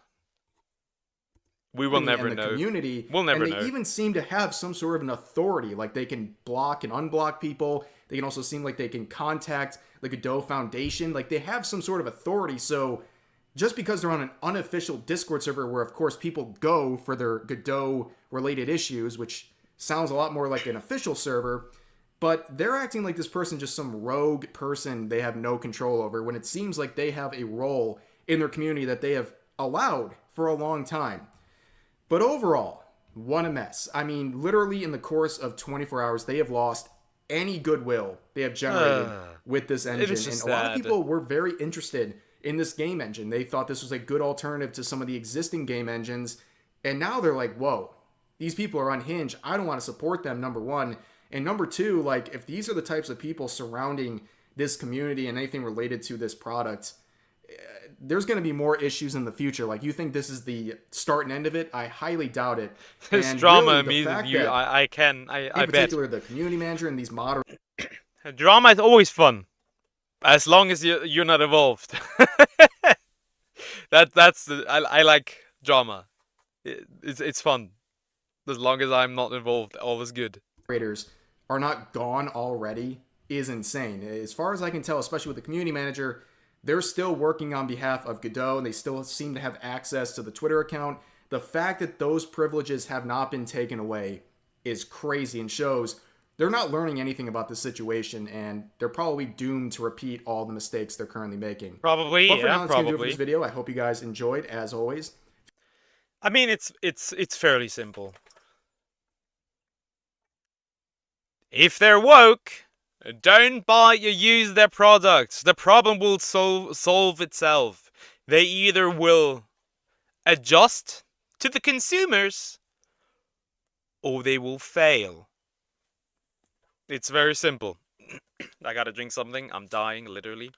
We will never know. Community, we'll never know. And they even seem to have some sort of an authority, like they can block and unblock people. They can also seem like they can contact the Godot Foundation. Like, they have some sort of authority. So just because they're on an unofficial Discord server where, of course, people go for their Godot-related issues, which sounds a lot more like an official server, but they're acting like this person just some rogue person they have no control over, when it seems like they have a role in their community that they have allowed for a long time. But overall, what a mess. I mean, literally in the course of 24 hours, they have lost any goodwill they have generated with this engine. And a lot of people were very interested in this game engine. They thought this was a good alternative to some of the existing game engines. And now they're like, whoa, these people are unhinged. I don't want to support them, number one. And number two, like, if these are the types of people surrounding this community and anything related to this product, there's going to be more issues in the future. Like, you think this is the start and end of it? I highly doubt it. This and drama really, means I bet. In particular, the community manager and these moderators. Drama is always fun, as long as you're not involved. I like drama. It's fun, as long as I'm not involved. Always good. Are not gone already is insane. As far as I can tell, especially with the community manager, they're still working on behalf of Godot, and they still seem to have access to the Twitter account. The fact that those privileges have not been taken away is crazy and shows they're not learning anything about the situation, and they're probably doomed to repeat all the mistakes they're currently making. Probably, but for yeah, now, that's gonna do it for this video. I hope you guys enjoyed, as always. I mean, it's fairly simple. If they're woke, don't buy or use their products. The problem will solve itself. They either will adjust to the consumers, or they will fail. It's very simple. I gotta drink something. I'm dying, literally.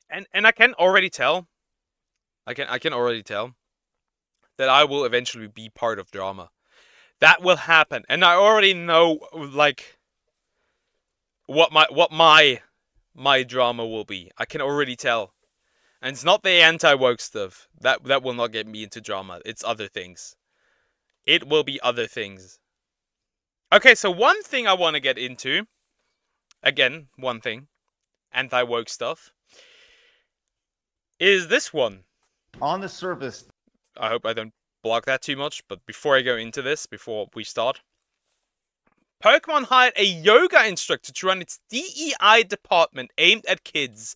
And I can already tell. I can already tell that I will eventually be part of drama. That will happen, and I already know like what my drama will be. I can already tell, and it's not the anti-woke stuff that will not get me into drama. It's other things. It will be other things. Okay, so one thing I want to get into, again, one thing, anti-woke stuff, is this one. On the surface, I hope I don't block that too much, but before I go into this, before we start, Pokemon hired a yoga instructor to run its DEI department aimed at kids.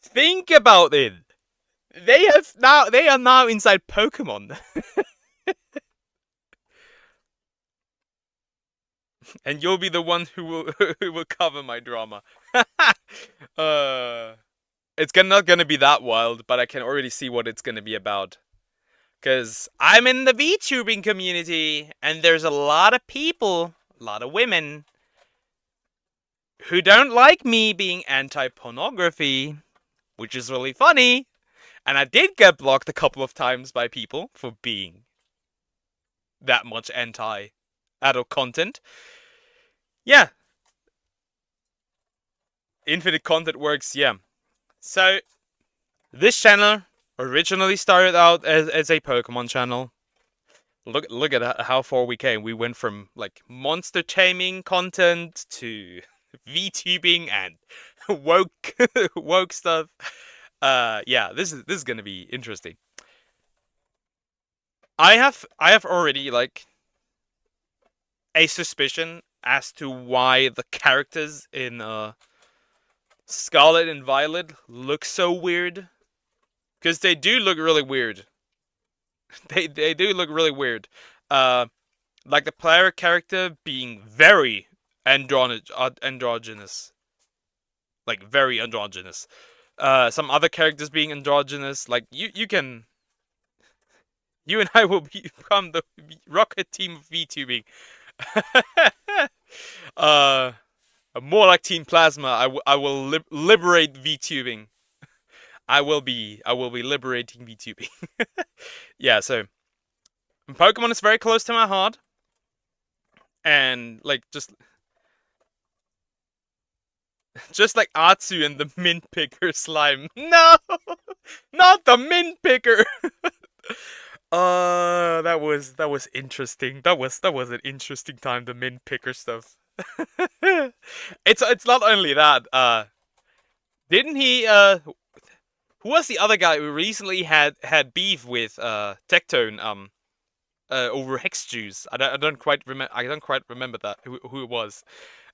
Think about it. They are now inside Pokemon. And you'll be the one who will cover my drama. It's not gonna be that wild, but I can already see what it's gonna be about. Because I'm in the VTubing community, and there's a lot of people, a lot of women, who don't like me being anti-pornography, which is really funny. And I did get blocked a couple of times by people for being that much anti-adult content. Yeah. Infinite content works, yeah. So, this channel originally started out as a Pokemon channel. Look at how far we came. We went from like monster taming content to VTubing and woke stuff. Yeah, this is gonna be interesting. I have already like a suspicion as to why the characters in Scarlet and Violet look so weird. Because they do look really weird. They do look really weird. Like the player character being very androgynous. Like very androgynous. Some other characters being androgynous. Like you and I will become the rocket team of VTubing. More like Team Plasma. I will liberate VTubing. I will be liberating VTubing. Yeah, so Pokemon is very close to my heart. And like just like Atsu and the Mint Picker slime. No! Not the Mint Picker! That was interesting. That was an interesting time, the min picker stuff. It's not only that. Didn't he? Who was the other guy who recently had beef with Tectone over hex juice? I don't quite remember that who it was.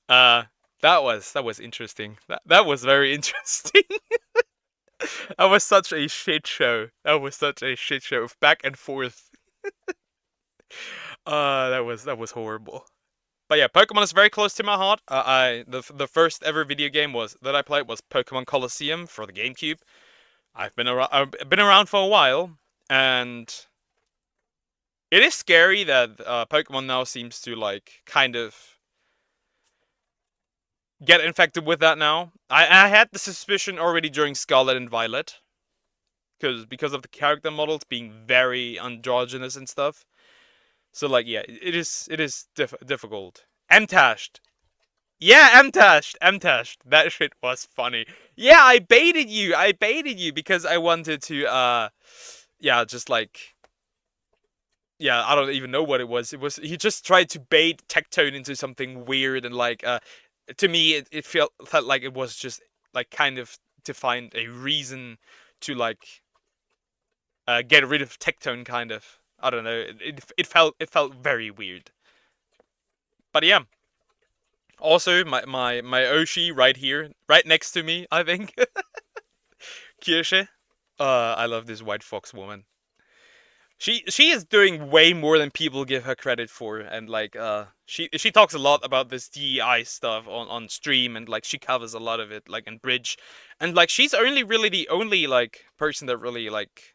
That was interesting. That was very interesting. That was such a shit show. That was such a shit show of back and forth. That was horrible. But yeah, Pokemon is very close to my heart. The first ever video game that I played was Pokemon Colosseum for the GameCube. I've been around for a while, and it is scary that Pokemon now seems to like kind of get infected with that now. I had the suspicion already during Scarlet and Violet, because of the character models being very androgynous and stuff. So like, yeah, it is difficult. M-tashed. Yeah, M-tashed. That shit was funny. Yeah, I baited you because I wanted to yeah, just like, yeah, I don't even know what it was. He just tried to bait Tectone into something weird, and like to me it felt like it was just like kind of to find a reason to like get rid of Tectone, kind of. I don't know. It felt very weird. But yeah. Also, my Oshi right here, right next to me, I think. Kirsche. I love this white fox woman. She is doing way more than people give her credit for, and like she talks a lot about this DEI stuff on stream, and like she covers a lot of it like in Bridge, and like she's really the only like person that really like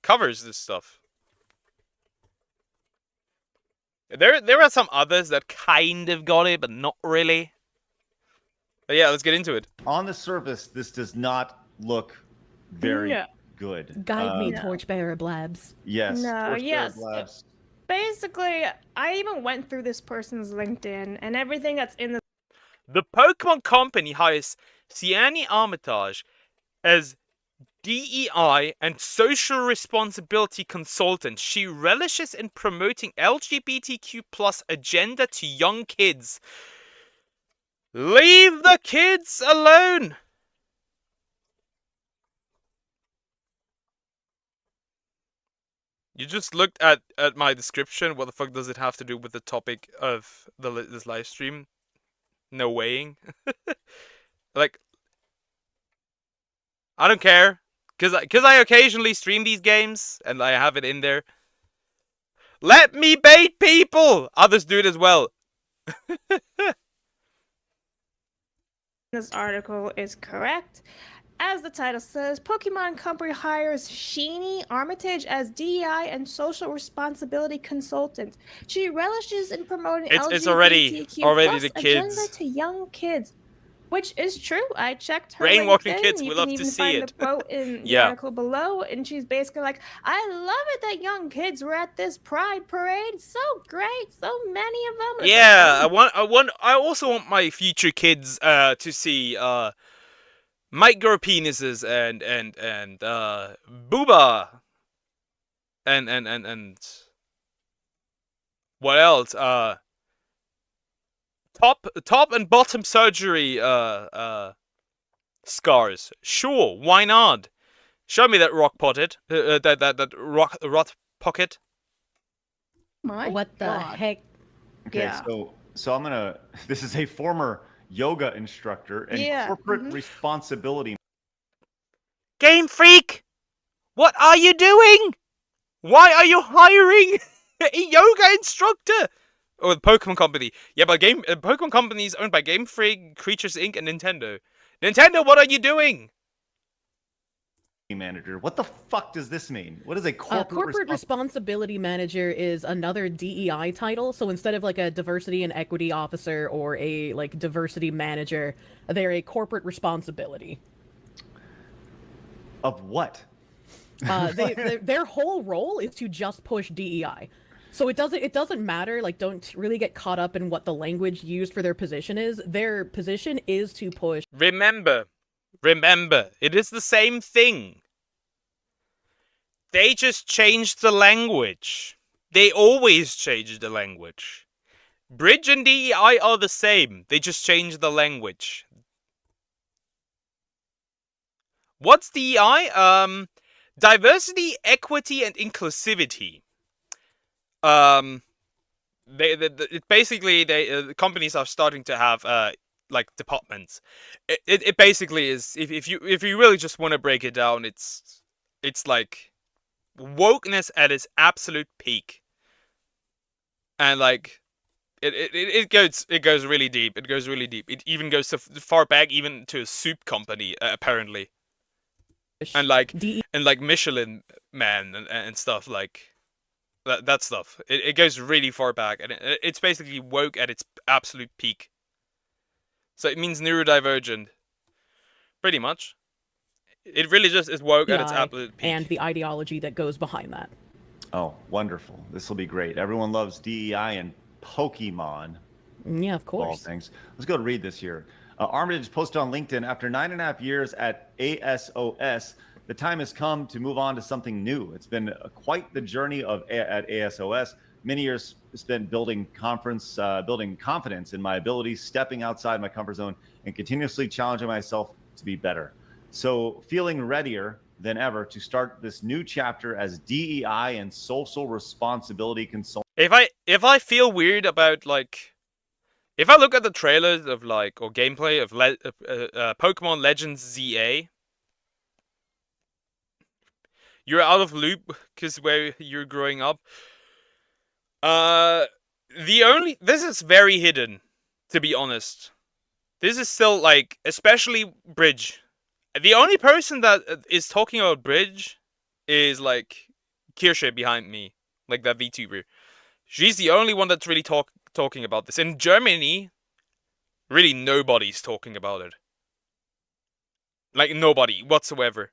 covers this stuff. There are some others that kind of got it, but not really. But yeah, let's get into it. On the surface, this does not look very good. Guide me, Torchbearer Blabs. Yes. No, yes. Blabs. Basically, I even went through this person's LinkedIn, and everything that's in the Pokemon Company hires Siani Armitage as DEI and social responsibility consultant. She relishes in promoting LGBTQ+ agenda to young kids. Leave the kids alone! You just looked at my description. What the fuck does it have to do with the topic of this live stream? No weighing. Like, I don't care. Because I occasionally stream these games, and I have it in there. Let me bait people! Others do it as well. This article is correct. As the title says, Pokemon Company hires Sheeny Armitage as DEI and social responsibility consultant. She relishes in promoting it's already the kids agenda to young kids, which is true. I checked her brainwashing LinkedIn. kids. You We can love even to see find it. the quote in the article below, and she's basically like, "I love it that young kids were at this Pride parade. So great, so many of them." Yeah, I also want my future kids to see micro penises and booba and what else? Top and bottom surgery scars. Sure, why not? Show me that rock pocket. That rot pocket. What the heck? Okay, Yeah. so I'm gonna. This is a former yoga instructor and corporate responsibility. Game Freak, what are you doing? Why are you hiring a yoga instructor? Oh, the Pokemon Company. Yeah, but Pokemon Company is owned by Game Freak, Creatures Inc., and Nintendo. Nintendo, what are you doing? Manager. What the fuck does this mean? What is a corporate responsibility manager? Is another DEI title. So instead of like a diversity and equity officer or a like diversity manager, they're a corporate responsibility. Of what? Their whole role is to just push DEI. So it doesn't matter, like, don't really get caught up in what the language used for their position is. Their position is to push. Remember, it is the same thing. They just changed the language. They always change the language. Bridge and DEI are the same. They just change the language. What's DEI? Diversity, equity, and inclusivity. Basically companies are starting to have like departments. It basically is, if you really just want to break it down, it's like wokeness at its absolute peak, and like it goes really deep. It goes really deep. It even goes so far back, even to a soup company apparently, and like Michelin Man and stuff like. That stuff. It goes really far back, and it's basically woke at its absolute peak. So it means neurodivergent. Pretty much. It really just is woke at its absolute peak. And the ideology that goes behind that. Oh, wonderful. This will be great. Everyone loves DEI and Pokemon. Yeah, of course. All things. Let's go to read this here. Armitage posted on LinkedIn, after 9.5 years at ASOS, the time has come to move on to something new. It's been quite the journey at ASOS. Many years spent building confidence in my abilities, stepping outside my comfort zone, and continuously challenging myself to be better. So feeling readier than ever to start this new chapter as DEI and social responsibility consultant. If I feel weird about, like, if I look at the trailers of, like, or gameplay of Pokemon Legends ZA, you're out of loop because where you're growing up. This is very hidden, to be honest. This is still, like, especially Bridge. The only person that is talking about Bridge is, like, Kirsche behind me, like that VTuber. She's the only one that's really talking about this. In Germany, really nobody's talking about it. Like, nobody whatsoever.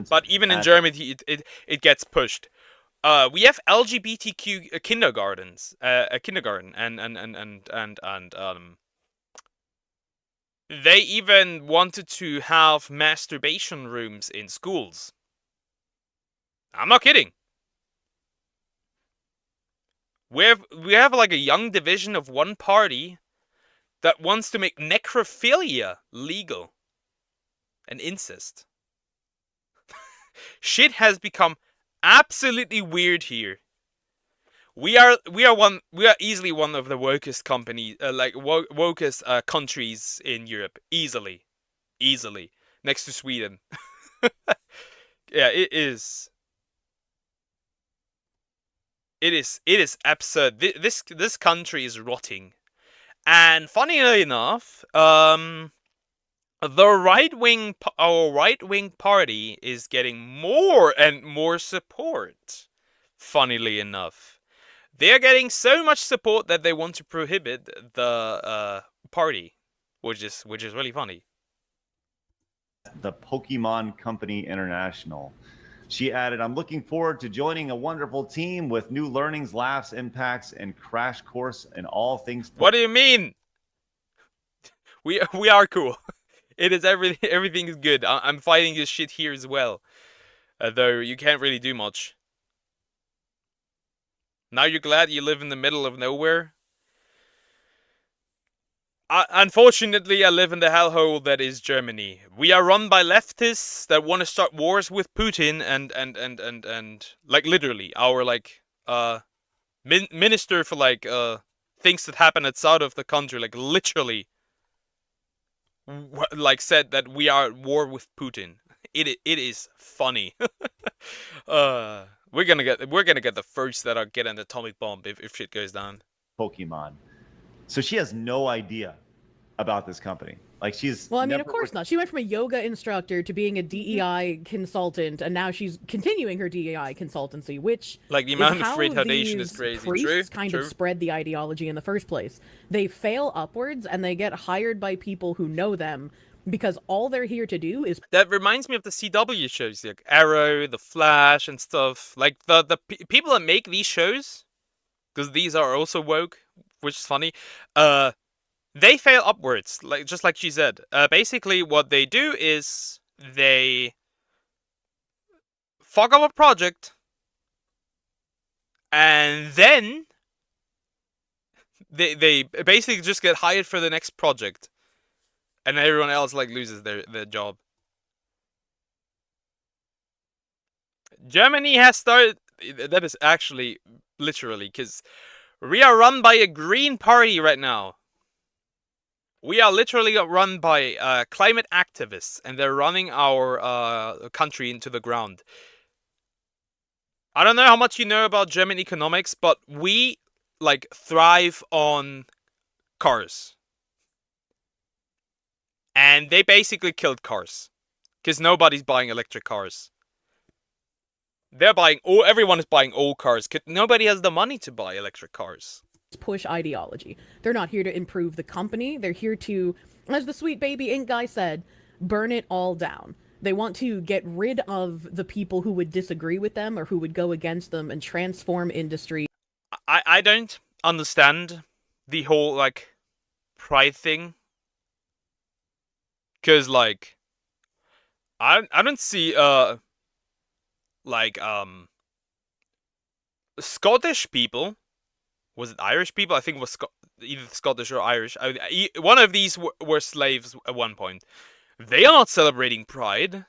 But even in Germany, it gets pushed. We have LGBTQ kindergartens, kindergarten, and they even wanted to have masturbation rooms in schools. I'm not kidding. We have like a young division of one party that wants to make necrophilia legal and incest. Shit has become absolutely weird here. We are easily one of the wokest companies, wokest countries in Europe, easily, next to Sweden. Yeah, it is. It is absurd. This country is rotting, and funnily enough, our right wing party is getting more and more support. Funnily enough, they are getting so much support that they want to prohibit the party, which is really funny. The Pokemon Company International. She added, "I'm looking forward to joining a wonderful team with new learnings, laughs, impacts, and crash course in all things." What do you mean? We are cool. It is everything is good. I'm fighting this shit here as well, though you can't really do much. Now you're glad you live in the middle of nowhere? Unfortunately, I live in the hellhole that is Germany. We are run by leftists that want to start wars with Putin and like literally our like minister for like things that happen outside of the country, like literally like said that we are at war with Putin. It is funny. We're gonna get the first that are get an atomic bomb if shit goes down. Pokemon. So she has no idea about this company. Like she's well, I mean, of course not. She went from a yoga instructor to being a DEI consultant, and now she's continuing her DEI consultancy, which like the amount of retardation is crazy. Priests kind of spread the ideology in the first place. They fail upwards, and they get hired by people who know them because all they're here to do is. That reminds me of the CW shows, like Arrow, The Flash, and stuff. Like the people that make these shows, because these are also woke, which is funny. They fail upwards, like just like she said. Basically, what they do is they fuck up a project, and then they basically just get hired for the next project, and everyone else like loses their job. Germany has started. That is actually literally because we are run by a green party right now. We are literally run by climate activists, and they're running our country into the ground. I don't know how much you know about German economics, but we like thrive on cars. And they basically killed cars because nobody's buying electric cars. They're buying everyone is buying old cars. Nobody has the money to buy electric cars. Push ideology. They're not here to improve the company. They're here to, as the Sweet Baby Ink guy said, burn it all down. They want to get rid of the people who would disagree with them or who would go against them and transform industry. I don't understand the whole like pride thing. Cause like I don't see like Scottish people. Was it Irish people? I think it was either Scottish or Irish. One of these were slaves at one point. They are not celebrating Pride.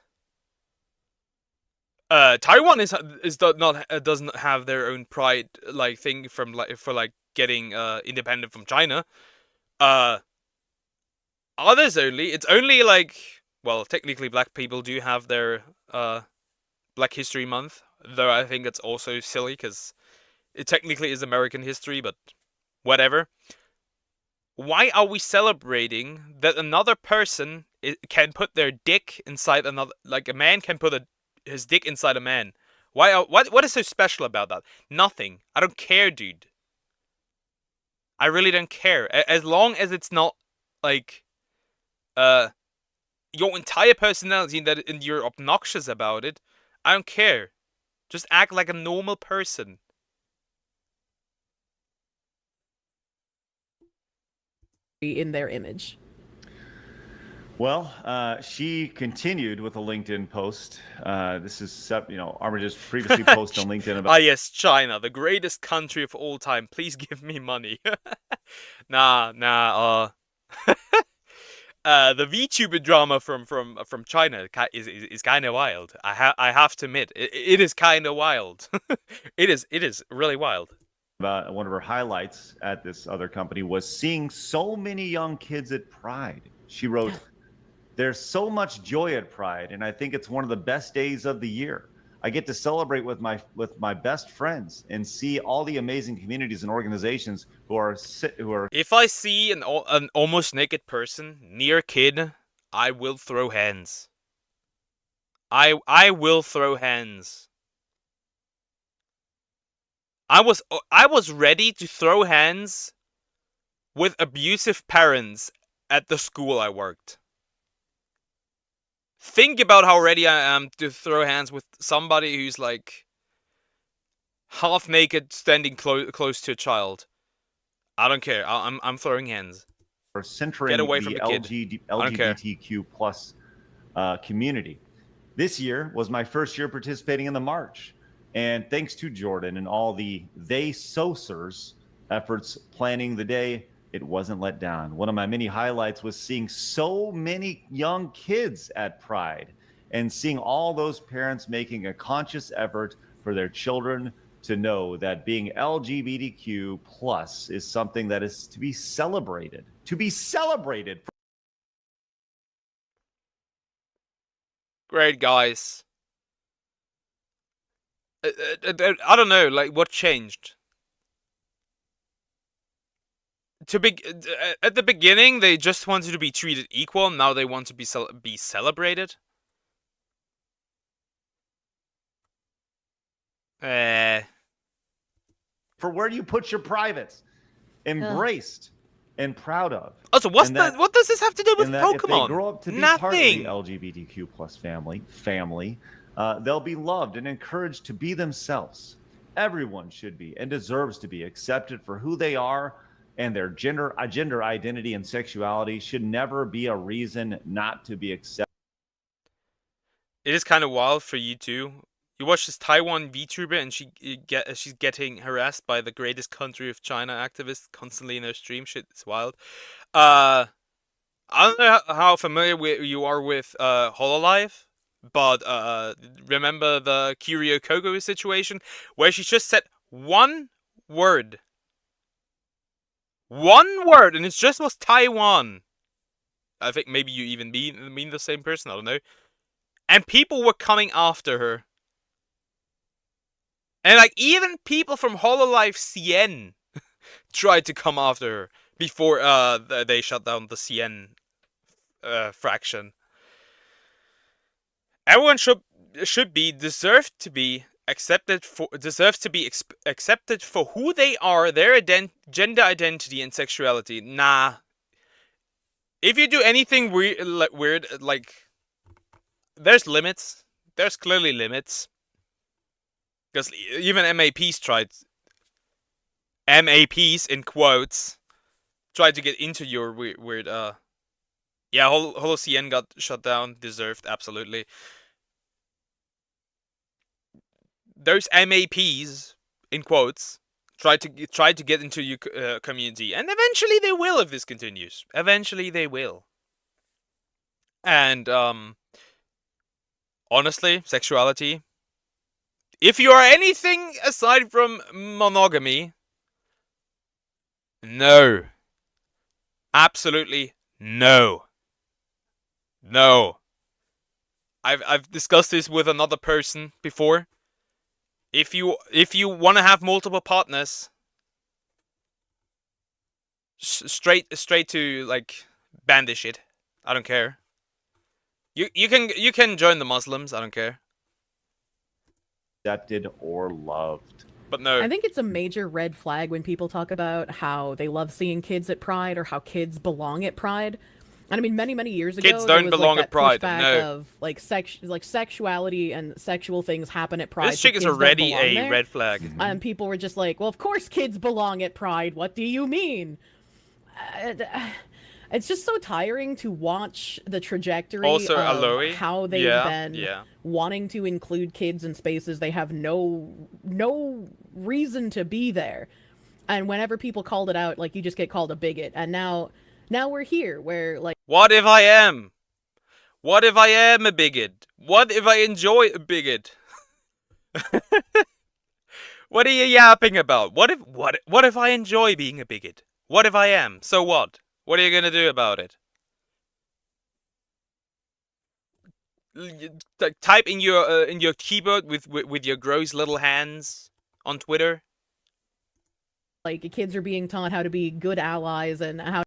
Taiwan doesn't have their own Pride like thing from for getting independent from China. Others only. It's only like, well, technically black people do have their Black History Month, though I think it's also silly because it technically is American history, but whatever. Why are we celebrating that another person can put their dick inside another, like a man can put his dick inside a man? What is so special about that? Nothing. I don't care, dude. I really don't care. As long as it's not like your entire personality and you're obnoxious about it, I don't care. Just act like a normal person. In their image. Well, she continued with a LinkedIn post. This is, Armitage's previously posted on LinkedIn about... yes, China, the greatest country of all time. Please give me money. The VTuber drama from China is kind of wild. I have to admit, it is kind of wild. It is really wild. One of her highlights at this other company was seeing so many young kids at Pride. She wrote, "There's so much joy at Pride, and I think it's one of the best days of the year. I get to celebrate with my best friends and see all the amazing communities and organizations who are. If I see an almost naked person near a kid, I will throw hands. I will throw hands. I was ready to throw hands with abusive parents at the school I worked. Think about how ready I am to throw hands with somebody who's like half naked, standing close to a child. I don't care. I'm throwing hands. For centering Get away the from the kid. LGBTQ plus community. This year was my first year participating in the march. And thanks to Jordan and all the SOSers efforts planning the day, it wasn't let down. One of my many highlights was seeing so many young kids at Pride and seeing all those parents making a conscious effort for their children to know that being LGBTQ plus is something that is to be celebrated. To be celebrated. Great, guys. I don't know, like, what changed? At the beginning, they just wanted to be treated equal. Now they want to be celebrated. For where do you put your privates? Embraced and proud of. Also, what does this have to do with Pokemon? If they grow up to be Nothing. part of the LGBTQ plus family, they'll be loved and encouraged to be themselves. Everyone should be and deserves to be accepted for who they are, and their gender identity and sexuality should never be a reason not to be accepted. It is kind of wild for you two. You watch this Taiwan VTuber and she's getting harassed by the greatest country of China activists constantly in her stream. Shit, it's wild. I don't know how familiar you are with Hololive, but remember the Curio Coco situation where she just said one word. One word, and it just was Taiwan. I think maybe you even mean the same person, I don't know. And people were coming after her. And like even people from Hololive CN tried to come after her before they shut down the CN fraction. Everyone deserves to be accepted for who they are, their gender identity and sexuality. Nah. If you do anything weird, like there's limits. There's clearly limits. Because even MAPs in quotes, tried to get into your weird yeah, HoloCN got shut down, deserved, absolutely. Those MAPs in quotes tried to get into your community, and eventually they will if this continues. Eventually they will. And honestly, sexuality, if you are anything aside from monogamy, no. Absolutely no. No. I've discussed this with another person before. If you want to have multiple partners, straight to like bandish it. I don't care. You can join the Muslims. I don't care. Accepted or loved. But no. I think it's a major red flag when people talk about how they love seeing kids at Pride or how kids belong at Pride. And I mean, many years ago, kids don't belong at Pride. No. Of like sexuality and sexual things happen at Pride. This chick is already a red flag. And people were just like, "Well, of course, kids belong at Pride. What do you mean?" It's just so tiring to watch the trajectory also, of Aloe. how they've been wanting to include kids in spaces they have no reason to be there. And whenever people called it out, like, you just get called a bigot. And now we're here where, like... What if I am? What if I am a bigot? What if I enjoy a bigot? What are you yapping about? What if I enjoy being a bigot? What if I am? So what? What are you gonna do about it? Type in your keyboard with your gross little hands on Twitter. Like, kids are being taught how to be good allies and how...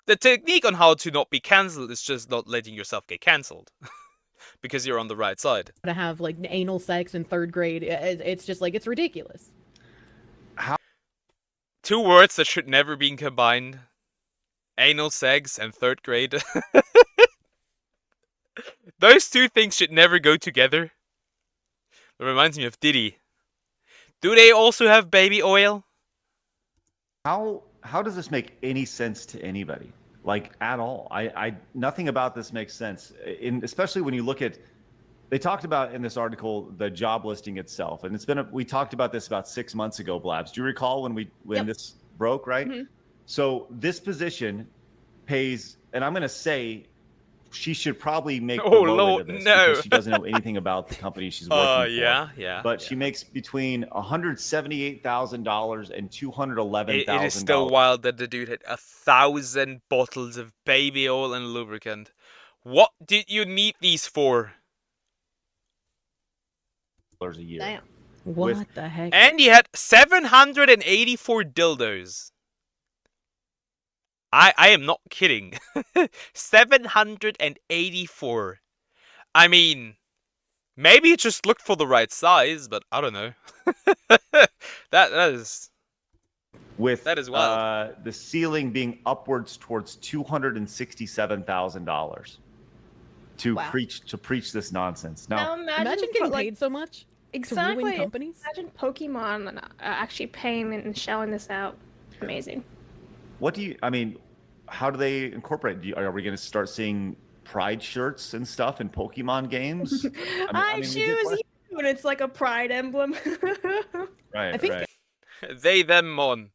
The technique on how to not be cancelled is just not letting yourself get cancelled. Because you're on the right side. To have, like, anal sex in 3rd grade, it's just, like, it's ridiculous. Two words that should never be combined. Anal sex and 3rd grade. Those two things should never go together. It reminds me of Diddy. Do they also have baby oil? How does this make any sense to anybody? Like, at all? I nothing about this makes sense. Especially when you look at, they talked about in this article the job listing itself, and we talked about this about 6 months ago, Blabs. Do you recall when this broke, right? Mm-hmm. So this position pays, and I'm going to say she should probably make the low end of this because she doesn't know anything about the company she's working for. Yeah. But she makes between $178,000 and $211,000. It is still wild that the dude had 1,000 bottles of baby oil and lubricant. What did you need these for? A year. Damn. What the heck? And he had 784 dildos. I am not kidding. 784. I mean, maybe it just looked for the right size, but I don't know. that is wild. The ceiling being upwards towards $267,000 to preach this nonsense. Now imagine getting paid so much. Exactly. To ruin companies. Imagine Pokemon actually paying and shelling this out. Amazing. What do you? I mean, how do they incorporate? Are we going to start seeing pride shirts and stuff in Pokemon games? I choose you, and it's like a pride emblem. Right, I think right. They, them, mon.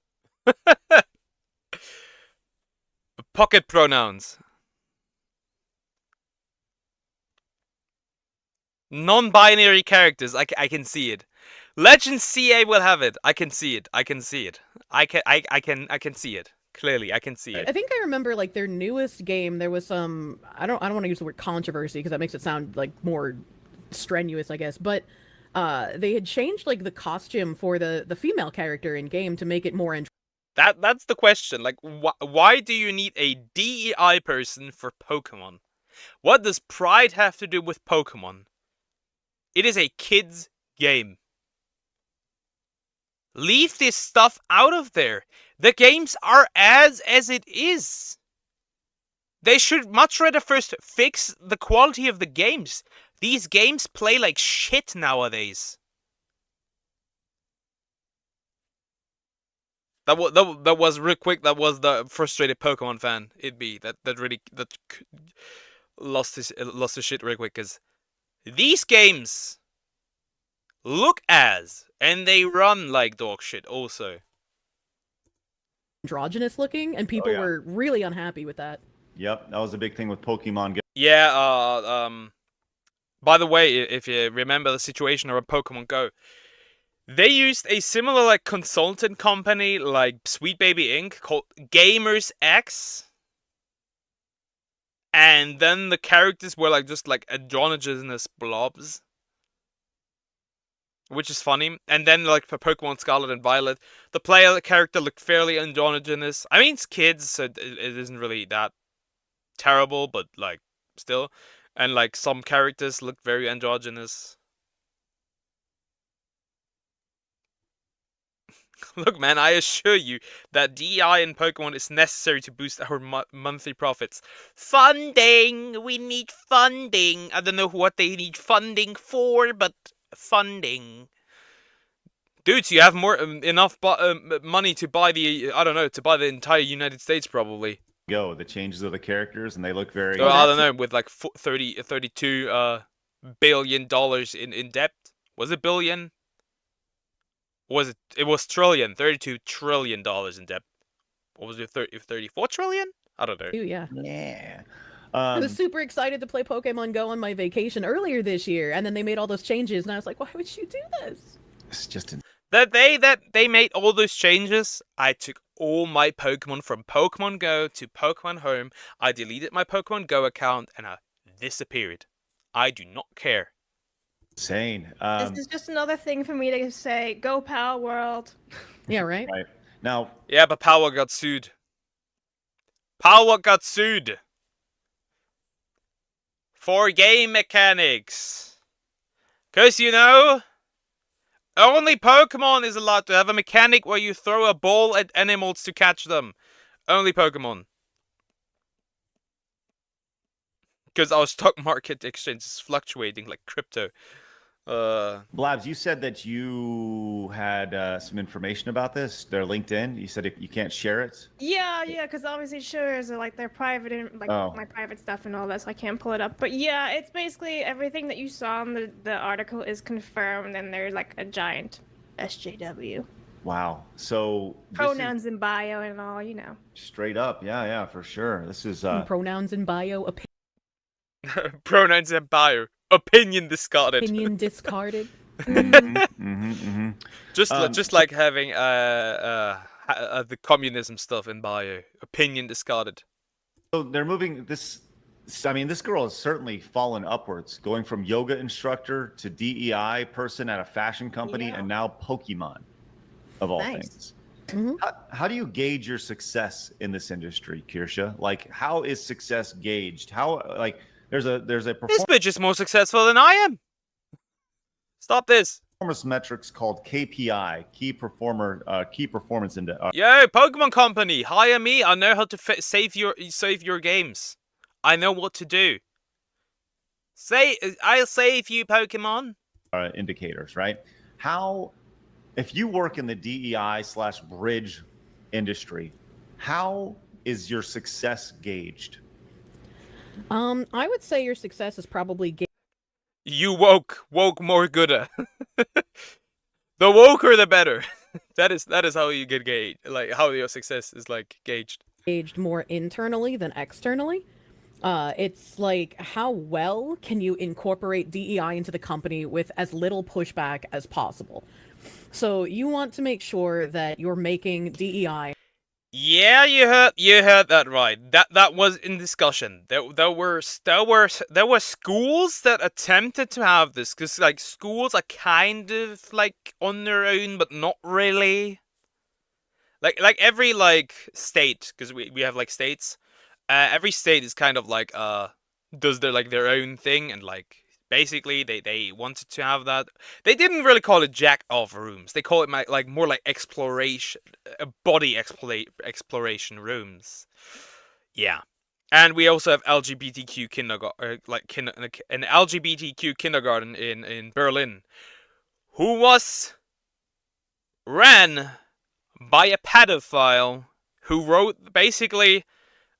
Pocket pronouns. Non-binary characters. I can see it. Legends CA will have it. I can see it. I can see it. I can see it. Clearly, I can see it. I think I remember like their newest game. There was some. I don't want to use the word controversy because that makes it sound like more strenuous, I guess. But they had changed like the costume for the female character in game to make it more. That's the question. Like, why do you need a DEI person for Pokemon? What does pride have to do with Pokemon? It is a kids' game. Leave this stuff out of there. The games are as it is. They should much rather first fix the quality of the games. These games play like shit nowadays. That was real quick. That was the frustrated Pokemon fan. That really lost his shit real quick, because these games look and they run like dog shit also. Androgynous looking, and people were really unhappy with that. Yep, that was a big thing with Pokemon Go. Yeah, by the way, if you remember the situation around Pokemon Go, they used a similar like consultant company like Sweet Baby Inc. called Gamers X. And then the characters were like just like androgynous blobs. Which is funny. And then like for Pokemon Scarlet and Violet, the player character looked fairly androgynous. I mean, it's kids, so it isn't really that terrible, but like still. And like some characters look very androgynous. Look, man, I assure you that DEI in Pokemon is necessary to boost our monthly profits. Funding! We need funding! I don't know what they need funding for, but funding. Dudes, you have enough money to buy to buy the entire United States, probably. Go, the changes of the characters, and they look very... So, I don't know, with like $32 billion in debt. Was it billion? It was trillion, $32 trillion in debt. What was it, 34 trillion? I don't know. Yeah. Yeah. I was super excited to play Pokemon Go on my vacation earlier this year, and then they made all those changes, and I was like, why would you do this? It's just... That they made all those changes, I took all my Pokemon from Pokemon Go to Pokemon Home. I deleted my Pokemon Go account, and I disappeared. I do not care. Insane. This is just another thing for me to say, go Pal World. Yeah, right? Right. Now... Yeah, but Power got sued. Power got sued. For game mechanics. Because, you know, only Pokemon is allowed to have a mechanic where you throw a ball at animals to catch them. Only Pokemon. Because our stock market exchange is fluctuating like crypto. Blabs, you said that you had some information about this. Their LinkedIn. You said you can't share it. Yeah, because obviously shares are like their private, my private stuff and all that, so I can't pull it up. But yeah, it's basically everything that you saw in the article is confirmed, and there's like a giant SJW. Wow. So pronouns in bio and all, you know. Straight up, yeah, for sure. This is pronouns in bio. Pronouns in bio. Opinion discarded. Opinion discarded. Just like having the communism stuff in bio. Opinion discarded. So they're moving this. I mean, this girl has certainly fallen upwards, going from yoga instructor to DEI person at a fashion company, and now Pokemon, of all things. Mm-hmm. How do you gauge your success in this industry, Kirsha? Like, how is success gauged? How, like, there's a This bitch is more successful than I am. Stop this. Performance metrics called KPI, key performance index. Yo, Pokemon Company, hire me. I know how to save your games. I know what to do. I'll save you, Pokemon. Indicators, right? How, if you work in the DEI/bridge industry, how is your success gauged? I would say your success is probably You woke more gooder. The woker the better. that is how you get gauged, like how your success is like gauged. Gauged more internally than externally. It's like, how well can you incorporate DEI into the company with as little pushback as possible? So you want to make sure that you're making DEI. Yeah, you heard that right. That was in discussion. There were schools that attempted to have this, because like schools are kind of like on their own, but not really. Like every like state, because we have like states. Every state is kind of like does their own thing, and like basically they wanted to have that. They didn't really call it jack off rooms. They call it like more like exploration, body exploration rooms. Yeah, and we also have LGBTQ kindergarten, an LGBTQ kindergarten in Berlin, who was ran by a pedophile who wrote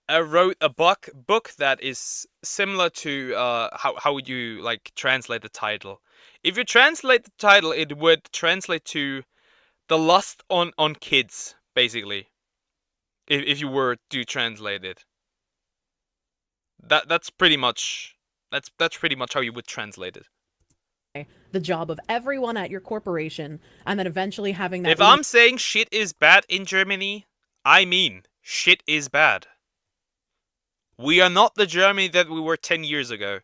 a book that is similar to how would you like translate the title? If you translate the title, it would translate to The Lust on Kids, basically. If you were to translate it. That's pretty much how you would translate it. The job of everyone at your corporation, and then eventually having that. If I'm saying shit is bad in Germany, I mean shit is bad. We are not the Germany that we were 10 years ago.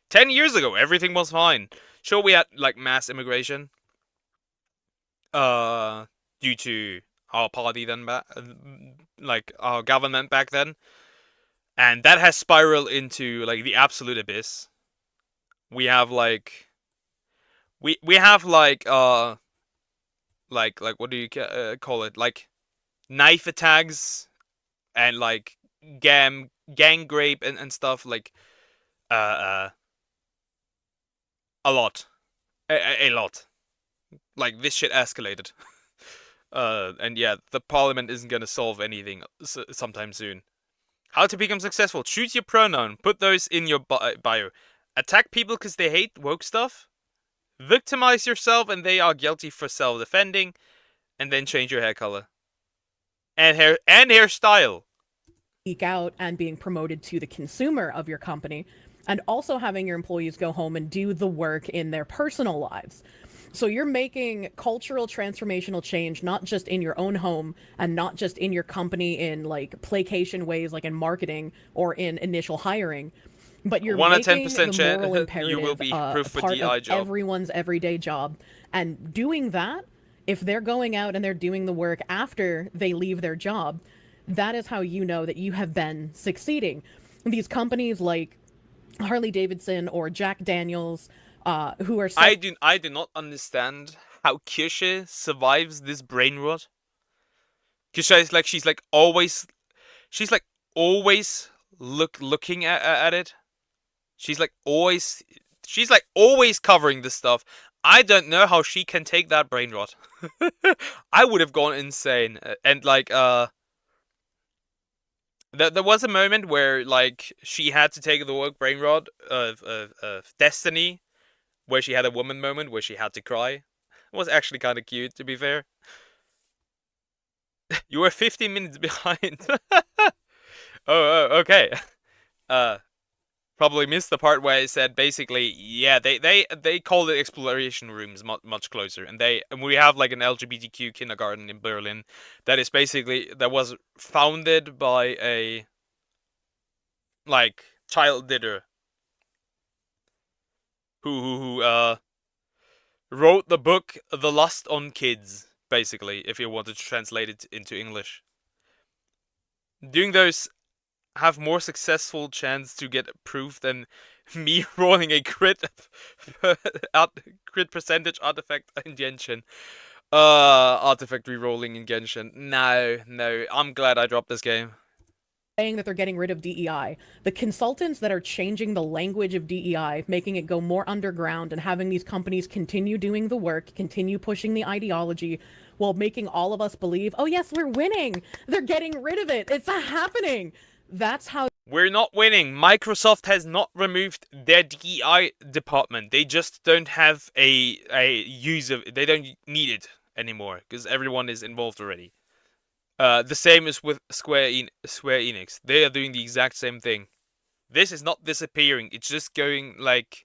10 years ago, everything was fine. Sure, we had, like, mass immigration. Due to our party then, like, our government back then. And that has spiraled into, like, the absolute abyss. We have, like... We have, like, what do you call it? Like, knife attacks and, like, gang rape and stuff, like a lot, a lot. Like this shit escalated. And yeah, the parliament isn't gonna solve anything sometime soon. How to become successful? Choose your pronoun. Put those in your bio. Attack people because they hate woke stuff. Victimize yourself and they are guilty for self-defending, and then change your hair color and hairstyle. Speak out and being promoted to the consumer of your company, and also having your employees go home and do the work in their personal lives. So you're making cultural transformational change, not just in your own home and not just in your company in like placation ways, like in marketing or in initial hiring, but you're making the moral imperative you will be proof for part DI of job. Everyone's everyday job. And doing that, if they're going out and they're doing the work after they leave their job, that is how you know that you have been succeeding. These companies like Harley Davidson or Jack Daniels, who are... I do not understand how Kirsche survives this brain rot. Kirsche is like, she's like always looking at it. She's like always covering this stuff. I don't know how she can take that brain rot. I would have gone insane. And like, there was a moment where like she had to take the work brain rot of Destiny, where she had a woman moment where she had to cry. It was actually kind of cute, to be fair. You were 15 minutes behind. Oh, okay. Probably missed the part where I said basically, yeah, they called it exploration rooms much closer, and we have like an LGBTQ kindergarten in Berlin that was founded by a like child ditter who wrote the book The Lust on Kids, basically, if you wanted to translate it into English. Doing those have more successful chance to get approved than me rolling a crit percentage artifact in Genshin. Artifact rerolling in Genshin. No, I'm glad I dropped this game. Saying that they're getting rid of DEI. The consultants that are changing the language of DEI, making it go more underground and having these companies continue doing the work, continue pushing the ideology, while making all of us believe, oh yes, we're winning. They're getting rid of it. It's happening. That's how We're not winning. Microsoft has not removed their DEI department. They just don't have a user. They don't need it anymore because everyone is involved already. The same is with Square Enix. They are doing the exact same thing. This is not disappearing. It's just going like...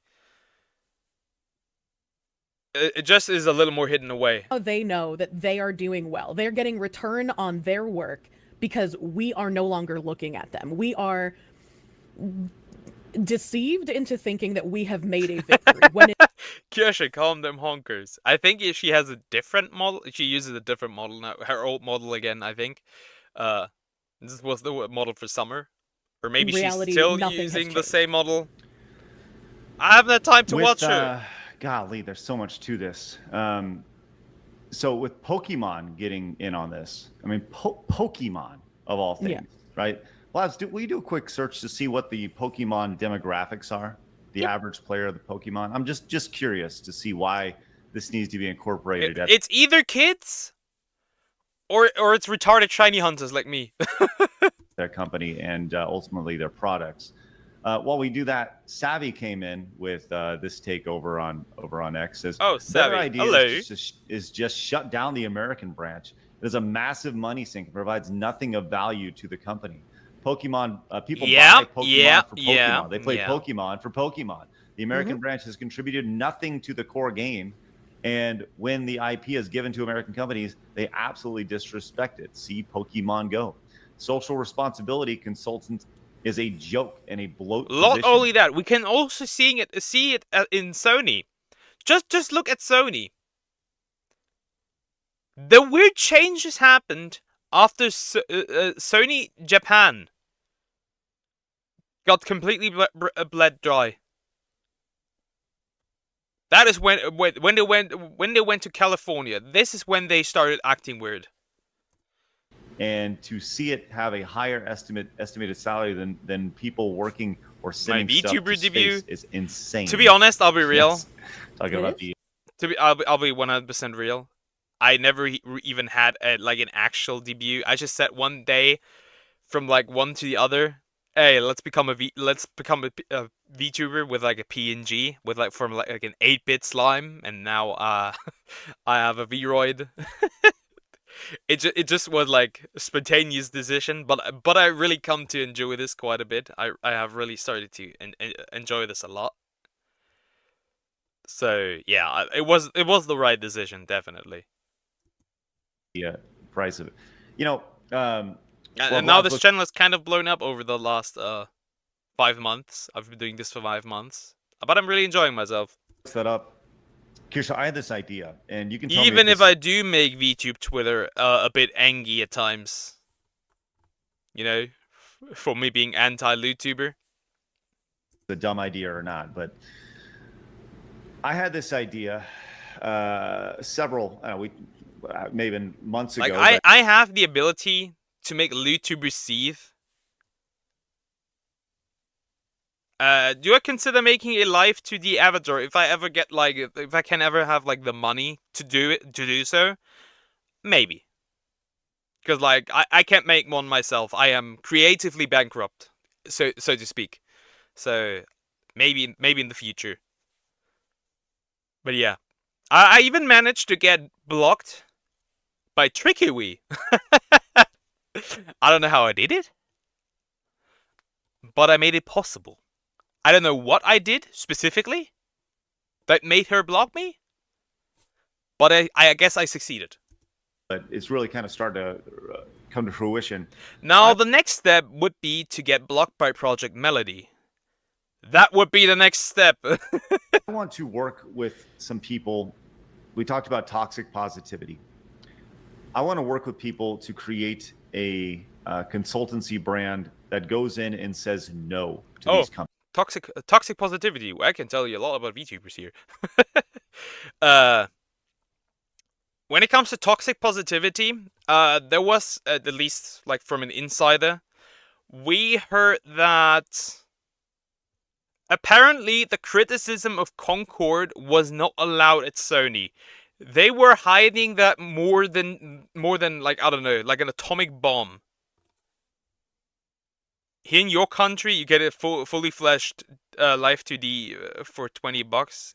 It just is a little more hidden away. They know that they are doing well. They're getting return on their work because we are no longer looking at them. We are deceived into thinking that we have made a victory. When Kirsha, calm them honkers. I think she has a different model. She uses a different model now. Her old model again, I think. This was the model for summer. Or maybe reality, she's still using the same model. I haven't had time to watch her. Golly, there's so much to this. So with Pokemon getting in on this, I mean, Pokemon of all things, right? Well, will you do a quick search to see what the Pokemon demographics are? The average player of the Pokemon? I'm just curious to see why this needs to be incorporated. It's either kids or it's retarded shiny hunters like me. Their company and ultimately their products. While we do that, Savvy came in with this takeover on X. Says, Savvy, idea hello. Is just shut down the American branch. It is a massive money sink. It provides nothing of value to the company. Pokemon, people buy Pokemon for Pokemon. They play Pokemon for Pokemon. The American branch has contributed nothing to the core game. And when the IP is given to American companies, they absolutely disrespect it. See Pokemon Go. Social responsibility consultant is a joke and a bloat. Not only that, we can also see it in Sony. Just look at Sony. The weird changes happened after Sony Japan got completely bled dry. That is when they went to California. This is when they started acting weird. And to see it have a higher estimated salary than people working or sending stuff to space is insane. To be honest, I'll be real. Yes. Talking about I'll be 100% real. I never even had an actual debut. I just said one day, from one to the other, hey, let's become a VTuber with a PNG with from an 8-bit slime, and now I have a Vroid. It just was a spontaneous decision, but I really come to enjoy this quite a bit. I have really started to enjoy this a lot. So yeah, it was the right decision, definitely. The price of it, and now this channel has kind of blown up over the last 5 months. I've been doing this for 5 months, but I'm really enjoying myself. Set up. Kirsha, I had this idea, and you can tell even me if I do make VTube Twitter a bit angry at times, for me being anti-LootTuber. A dumb idea or not, but I had this idea several maybe months ago. I have the ability to make LootTubers seethe. Do I consider making a live 2D avatar if I ever get if I can ever have the money to do so? Maybe. Because I can't make one myself. I am creatively bankrupt, so to speak. So maybe in the future. But yeah, I even managed to get blocked by Trickiwi. I don't know how I did it, but I made it possible. I don't know what I did specifically that made her block me, but I guess I succeeded. But it's really kind of starting to come to fruition. Now the next step would be to get blocked by Project Melody. That would be the next step. I want to work with some people. We talked about toxic positivity. I want to work with people to create a consultancy brand that goes in and says no to these companies. Toxic positivity. I can tell you a lot about VTubers here. When it comes to toxic positivity, there was, at least from an insider, we heard that apparently the criticism of Concord was not allowed at Sony. They were hiding that more than I don't know, an atomic bomb. here in your country, you get a fully fleshed Life 2D for $20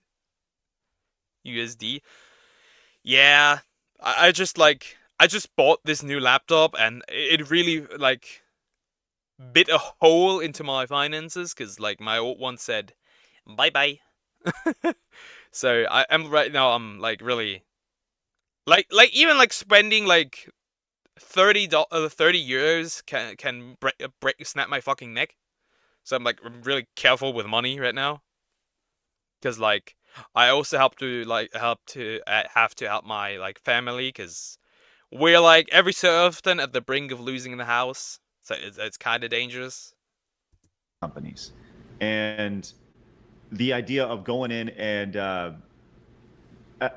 USD. Yeah, I just bought this new laptop, and it really like bit a hole into my finances, because like my old one said bye bye. So I'm right now, I'm like really like even like spending like 30 euros can snap my fucking neck. So I'm like really careful with money right now, because like I also have to help my like family, because we're like every so often at the brink of losing the house, so it's kind of dangerous. Companies, and the idea of going in and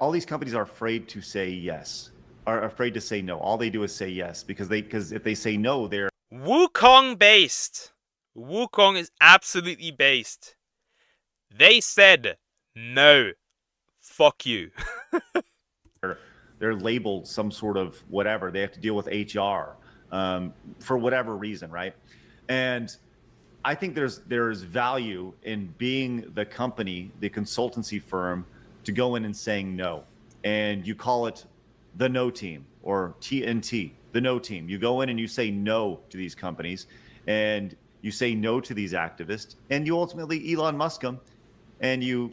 all these companies are afraid to say yes, are afraid to say no. All they do is say yes, because if they say no, they're Wukong based. Wukong is absolutely based. They said no. Fuck you. they're labeled some sort of whatever. They have to deal with HR for whatever reason, right? And I think there's value in being the company, the consultancy firm, to go in and saying no. And you call it the no team, or TNT, the no team. You go in and you say no to these companies, and you say no to these activists, and you ultimately Elon Musk them, and you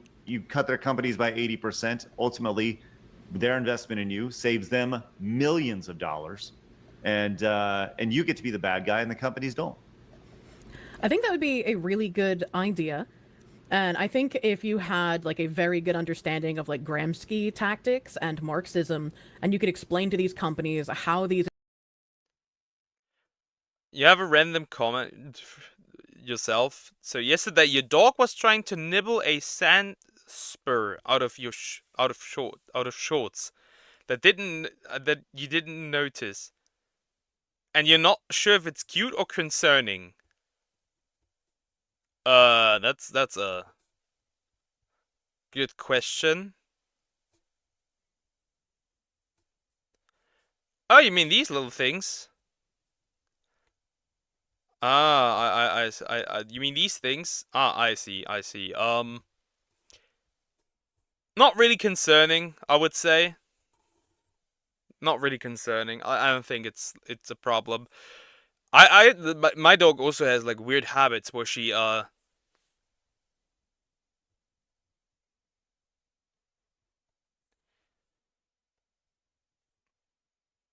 cut their companies by 80%. Ultimately, their investment in you saves them millions of dollars, and you get to be the bad guy, and the companies don't. I think that would be a really good idea. And I think if you had like a very good understanding of like Gramsci tactics and Marxism, and you could explain to these companies how these... You have a random comment yourself. So yesterday your dog was trying to nibble a sand spur out of shorts that you didn't notice. And you're not sure if it's cute or concerning. That's a good question. Oh, you mean these little things? Ah, you mean these things? Ah, I see. Not really concerning, I would say. Not really concerning. I don't think it's a problem. My dog also has like weird habits where she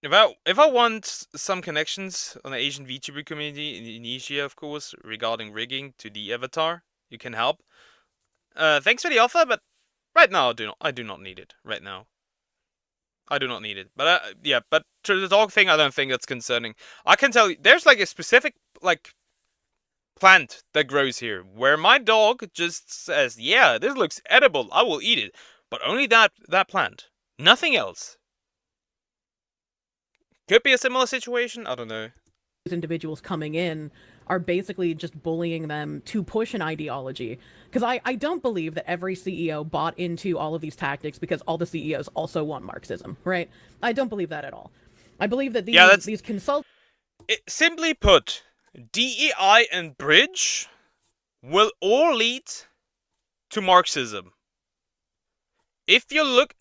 if I want some connections on the Asian VTuber community in Indonesia, of course, regarding rigging to the avatar, you can help. Thanks for the offer, but right now I do not need it. Right now, I do not need it. But yeah, but to the dog thing, I don't think that's concerning. I can tell you, there's like a specific like plant that grows here where my dog just says, "Yeah, this looks edible. I will eat it," but only that plant, nothing else. Could be a similar situation. I don't know. Individuals coming in are basically just bullying them to push an ideology. Because I don't believe that every CEO bought into all of these tactics because all the CEOs also want Marxism, right? I don't believe that at all. I believe that these simply put, DEI and Bridge will all lead to Marxism. If you look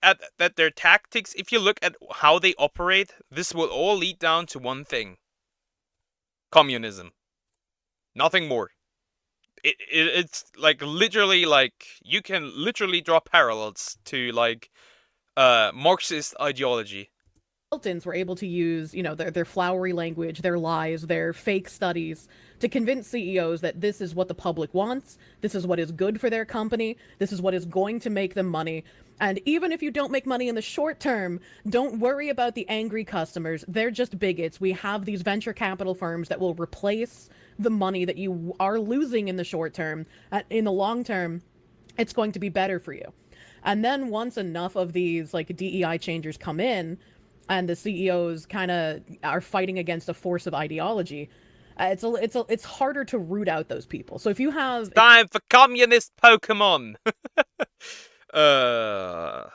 at their tactics, if you look at how they operate, this will all lead down to one thing. Communism. Nothing more. It's like literally, like you can literally draw parallels to like Marxist ideology. Consultants were able to use, you know, their flowery language, their lies, their fake studies to convince CEOs that this is what the public wants, this is what is good for their company, this is what is going to make them money. And even if you don't make money in the short term, don't worry about the angry customers. They're just bigots. We have these venture capital firms that will replace the money that you are losing in the short term. In the long term, it's going to be better for you. And then once enough of these like DEI changers come in, and the CEOs kind of are fighting against a force of ideology, it's harder to root out those people. So if you have time for communist Pokemon, I'll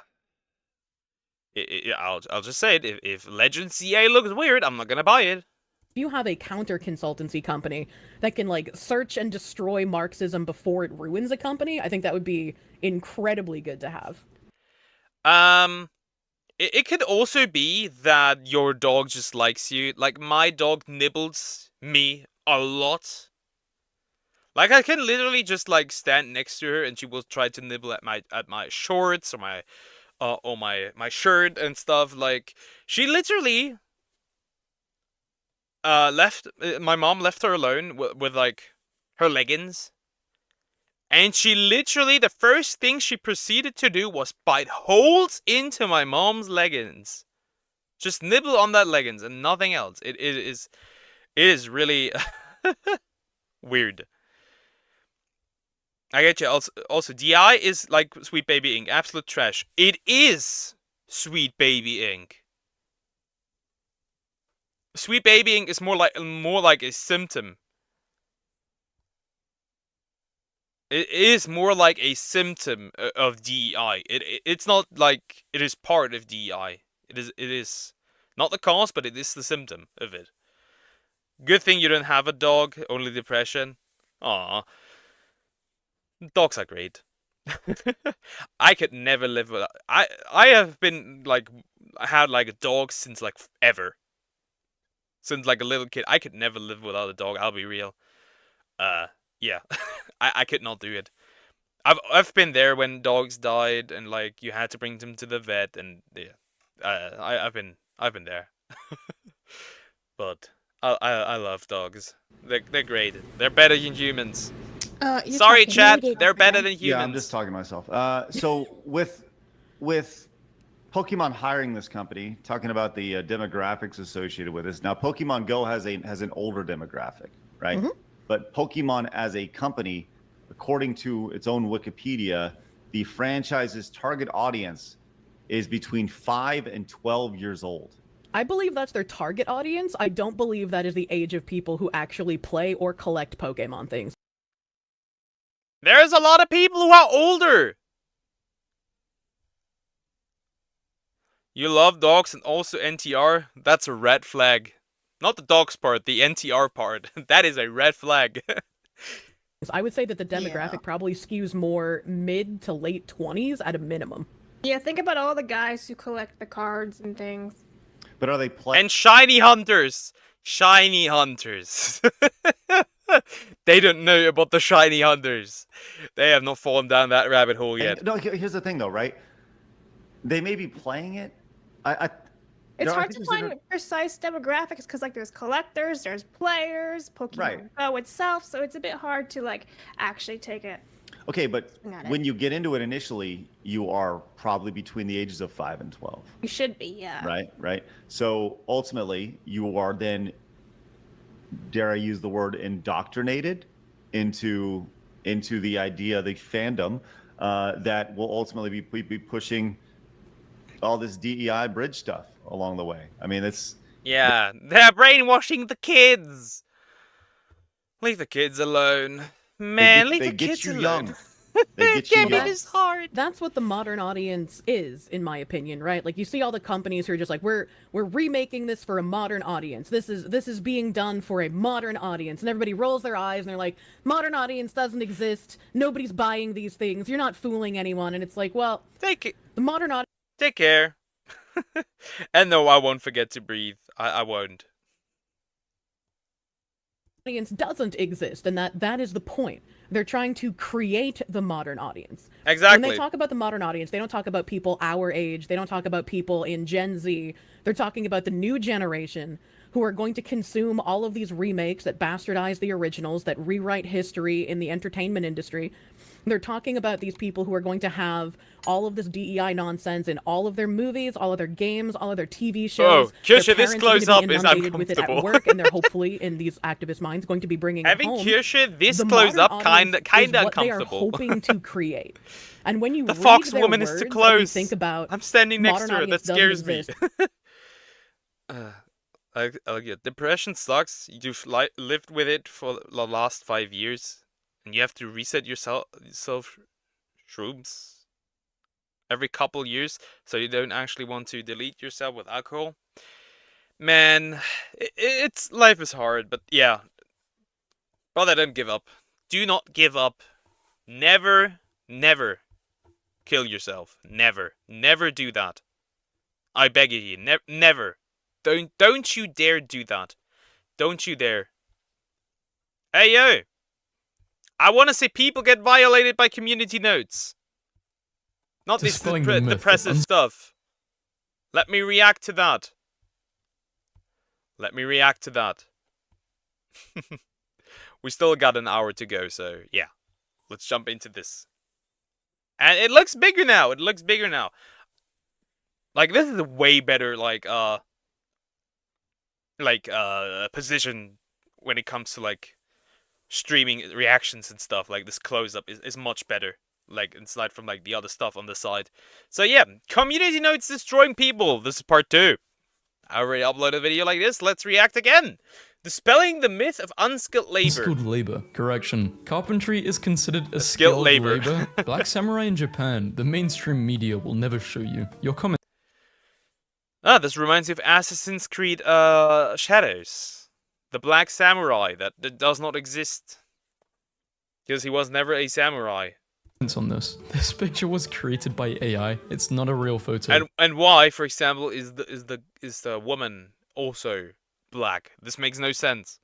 just say it. If Legend CA looks weird, I'm not gonna buy it. you have a counter consultancy company that can like search and destroy Marxism before it ruins a company, I think that would be incredibly good to have. It could also be that your dog just likes you. Like, my dog nibbles me a lot. Like, I can literally just like stand next to her and she will try to nibble at my shorts or my shirt and stuff. Like, she literally left my mom left her alone with like her leggings. And she literally, the first thing she proceeded to do was bite holes into my mom's leggings. Just nibble on that leggings and nothing else. It is really weird. I get you. Also, DI is like Sweet Baby Ink. Absolute trash. It is Sweet Baby Ink. Sweet Baby Ink is more like a symptom. It is more like a symptom of DEI. It's not like it is part of DEI. It is not the cause, but it is the symptom of it. Good thing you don't have a dog, only depression. Aww. Dogs are great. I could never live without. I have been like had like a dog since like ever. Since like a little kid, I could never live without a dog. I'll be real. Yeah, I could not do it. I've been there when dogs died and like you had to bring them to the vet and yeah, I've been there. But I love dogs. They're great. They're better than humans. Sorry, chat. They're better than humans. Yeah, I'm just talking to myself. So with Pokemon hiring this company, talking about the demographics associated with this. Now, Pokemon Go has an older demographic, right? Mm-hmm. But Pokemon as a company, according to its own Wikipedia, the franchise's target audience is between 5 and 12 years old. I believe that's their target audience. I don't believe that is the age of people who actually play or collect Pokemon things. There's a lot of people who are older. You love dogs and also NTR? That's a red flag. Not the dogs part, the NTR part. That is a red flag. I would say that the demographic probably skews more mid to late 20s at a minimum. Yeah, think about all the guys who collect the cards and things. But are they playing? And shiny hunters! Shiny hunters. They don't know about the shiny hunters. They have not fallen down that rabbit hole yet. No, here's the thing though, right? They may be playing it. It's hard to find precise demographics because like there's collectors, there's players, Pokemon Go itself, so it's a bit hard to like actually take it. Okay, but when you get into it initially, you are probably between the ages of 5 and 12. You should be, yeah. Right. So ultimately, you are then, dare I use the word, indoctrinated into the idea, the fandom that will ultimately be pushing all this DEI bridge stuff along the way. I mean, it's... Yeah, they're brainwashing the kids. Leave the kids alone. Man, leave the kids alone. They get you young. Is hard. That's what the modern audience is, in my opinion, right? Like you see all the companies who are just like, we're remaking this for a modern audience. This is being done for a modern audience, and everybody rolls their eyes and they're like, modern audience doesn't exist. Nobody's buying these things. You're not fooling anyone. And it's like, well, the modern audience. Take care. And no, I won't forget to breathe. I won't. Audience doesn't exist, and that is the point. They're trying to create the modern audience. Exactly. When they talk about the modern audience, they don't talk about people our age. They don't talk about people in Gen Z. They're talking about the new generation who are going to consume all of these remakes that bastardize the originals, that rewrite history in the entertainment industry. They're talking about these people who are going to have all of this DEI nonsense in all of their movies, all of their games, all of their TV shows. Oh, Kirsche, this close up is uncomfortable. With it at work, and they're hopefully, in these activist minds, going to be bringing it home. Having Kirsche this close up kind of uncomfortable. They are hoping to create. And when you the read Fox their woman words, is too close. Think about I'm standing next to her. That scares me. Depression sucks. You've lived with it for the last 5 years, and you have to reset yourself shrooms every couple years, so you don't actually want to delete yourself with alcohol. Man, it's life is hard, but yeah. Brother, don't give up. Do not give up. Never, never kill yourself. Never. Never do that. I beg of you. Never. Don't you dare do that. Don't you dare. Hey, yo. I want to see people get violated by community notes. Not this depressive stuff. Let me react to that. Let me react to that. We still got an hour to go, so yeah. Let's jump into this. And it looks bigger now. It looks bigger now. Like, this is a way better, position when it comes to, like, streaming reactions and stuff. Like, this close-up is much better. Like, aside from, like, the other stuff on the side. So, yeah. Community notes destroying people. This is part 2. I already uploaded a video like this. Let's react again. Dispelling the myth of unskilled labor. Unskilled labor. Correction. Carpentry is considered a skilled labor. Black Samurai in Japan, the mainstream media will never show you. Your comment. Ah, this reminds me of Assassin's Creed Shadows. The Black Samurai that does not exist. Because he was never a samurai. On this picture was created by AI. It's not a real photo. And why, for example, is the woman also black? This makes no sense.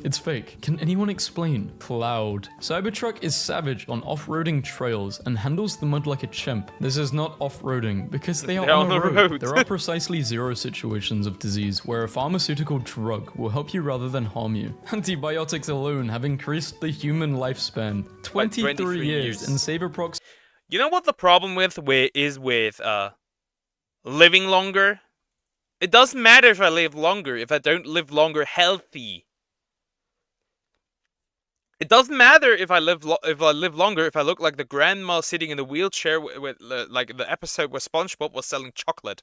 It's fake. Can anyone explain? Cloud. Cybertruck is savage on off-roading trails and handles the mud like a chimp. This is not off-roading because they are on the road. There are precisely 0 situations of disease where a pharmaceutical drug will help you rather than harm you. Antibiotics alone have increased the human lifespan 23 years and save approx. You know what the problem is with living longer? It doesn't matter if I live longer if I don't live longer healthy. It doesn't matter if I live longer if I look like the grandma sitting in the wheelchair with like the episode where SpongeBob was selling chocolate.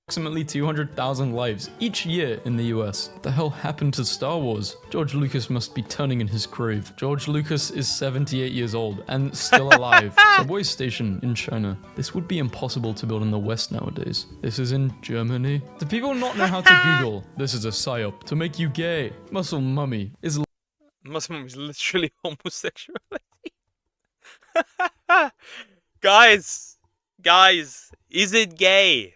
Approximately 200,000 lives each year in the US. What the hell happened to Star Wars? George Lucas must be turning in his grave. George Lucas is 78 years old and still alive. Subway station in China. This would be impossible to build in the West nowadays. This is in Germany. Do people not know how to Google? This is a psyop to make you gay. Muscle Mummy is literally homosexuality. Guys, is it gay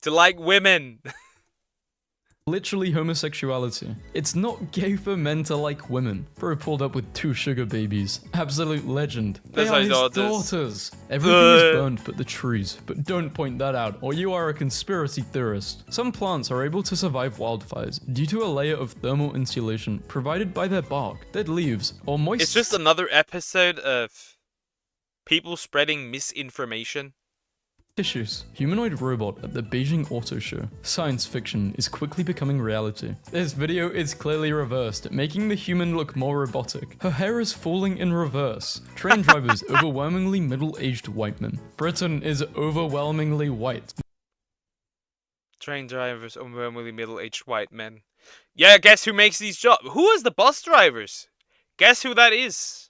to like women? Literally homosexuality. It's not gay for men to like women. Bro pulled up with 2 sugar babies. Absolute legend. They are his daughters. Everything is burned but the trees. But don't point that out, or you are a conspiracy theorist. Some plants are able to survive wildfires due to a layer of thermal insulation provided by their bark, dead leaves, or moist... It's just another episode of people spreading misinformation. Tissues. Humanoid robot at the Beijing Auto Show. Science fiction is quickly becoming reality. This video is clearly reversed, making the human look more robotic. Her hair is falling in reverse. Train drivers overwhelmingly middle-aged white men. Britain is overwhelmingly white. Train drivers overwhelmingly middle-aged white men. Yeah, guess who makes these jobs? Who is the bus drivers? Guess who that is?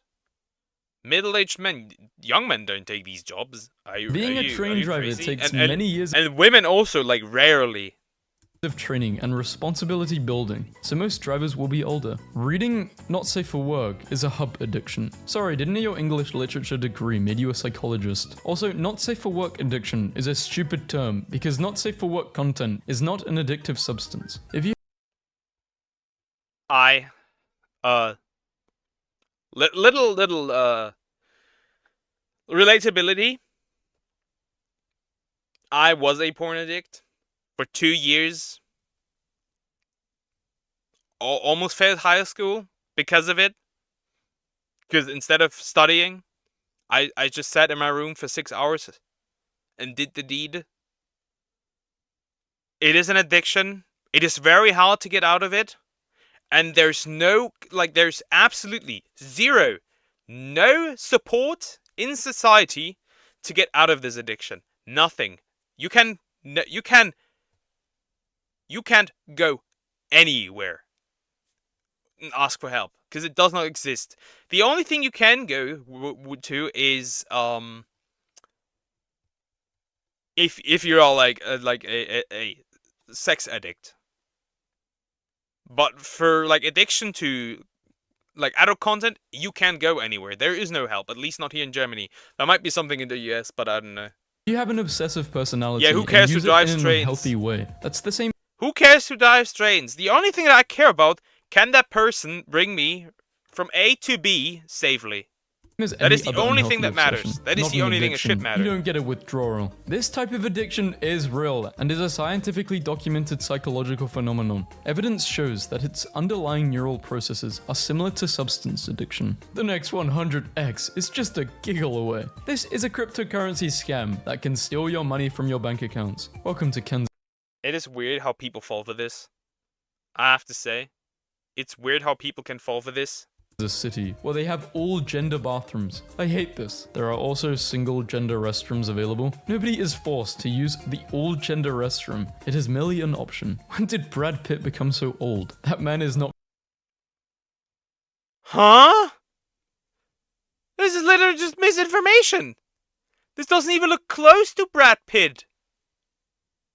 Middle-aged men, young men don't take these jobs. Being a train driver takes many years, and women also, like, rarely. Of training and responsibility building, so most drivers will be older. Reading not safe for work is a hub addiction. Sorry, didn't know your English literature degree made you a psychologist. Also, not safe for work addiction is a stupid term because not safe for work content is not an addictive substance. If you little relatability. I was a porn addict for 2 years. Almost failed high school because of it. Because instead of studying, I just sat in my room for 6 hours and did the deed. It is an addiction. It is very hard to get out of it. And there's there's absolutely no support in society to get out of this addiction. Nothing. You can't go anywhere and ask for help because it does not exist. The only thing you can go to is if you're all like a sex addict. But for like addiction to like adult content, you can't go anywhere. There is no help, at least not here in Germany. There might be something in the US, but I don't know. You have an obsessive personality. Yeah, who cares and who use drives it in trains? a healthy way. That's the same. Who cares who drives trains? The only thing that I care about, can that person bring me from A to B safely? That is the only thing that matters. That is the only thing that should matter. You don't get a withdrawal. This type of addiction is real and is a scientifically documented psychological phenomenon. Evidence shows that its underlying neural processes are similar to substance addiction. The next 100x is just a giggle away. This is a cryptocurrency scam that can steal your money from your bank accounts. Welcome to Kansas. It is weird how people fall for this. I have to say. It's weird how people can fall for this. City where they have all gender bathrooms. I hate this. There are also single gender restrooms available. Nobody is forced to use the all gender restroom. It is merely an option. When did Brad Pitt become so old? That man is not. Huh? This is literally just misinformation. This doesn't even look close to Brad Pitt.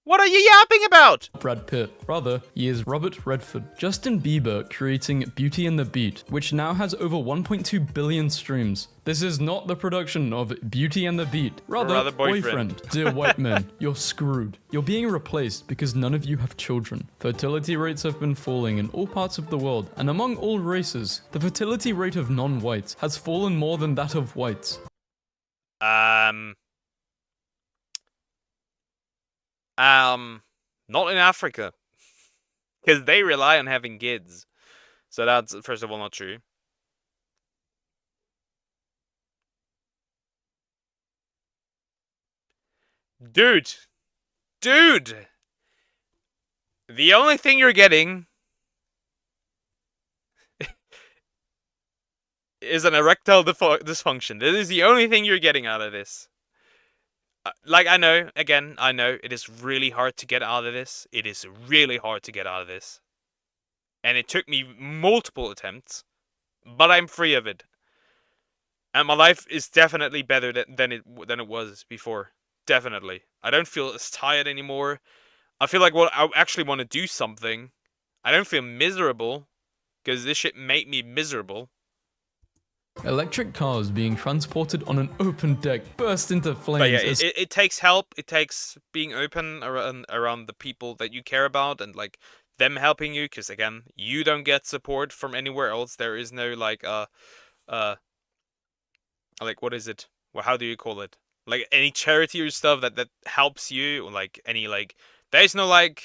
What are you yapping about? Brad Pitt. Rather, he is Robert Redford. Justin Bieber creating Beauty and the Beat, which now has over 1.2 billion streams. This is not the production of Beauty and the Beat. Rather boyfriend. Dear white men, you're screwed. You're being replaced because none of you have children. Fertility rates have been falling in all parts of the world, and among all races, the fertility rate of non-whites has fallen more than that of whites. Not in Africa. Because they rely on having kids. So that's, first of all, not true. Dude! Dude! The only thing you're getting is an erectile dysfunction. That is the only thing you're getting out of this. Like, I know, again, I know it is really hard to get out of this. It is really hard to get out of this. And it took me multiple attempts, but I'm free of it. And my life is definitely better than it was before. Definitely. I don't feel as tired anymore. I feel like, well, I actually want to do something. I don't feel miserable, because this shit made me miserable. Electric cars being transported on an open deck burst into flames. But yeah, it takes help. It takes being open around the people that you care about and like them helping you. Because again, you don't get support from anywhere else. There is no like what is it? Well, how do you call it? Like any charity or stuff that helps you, or like any like there's no like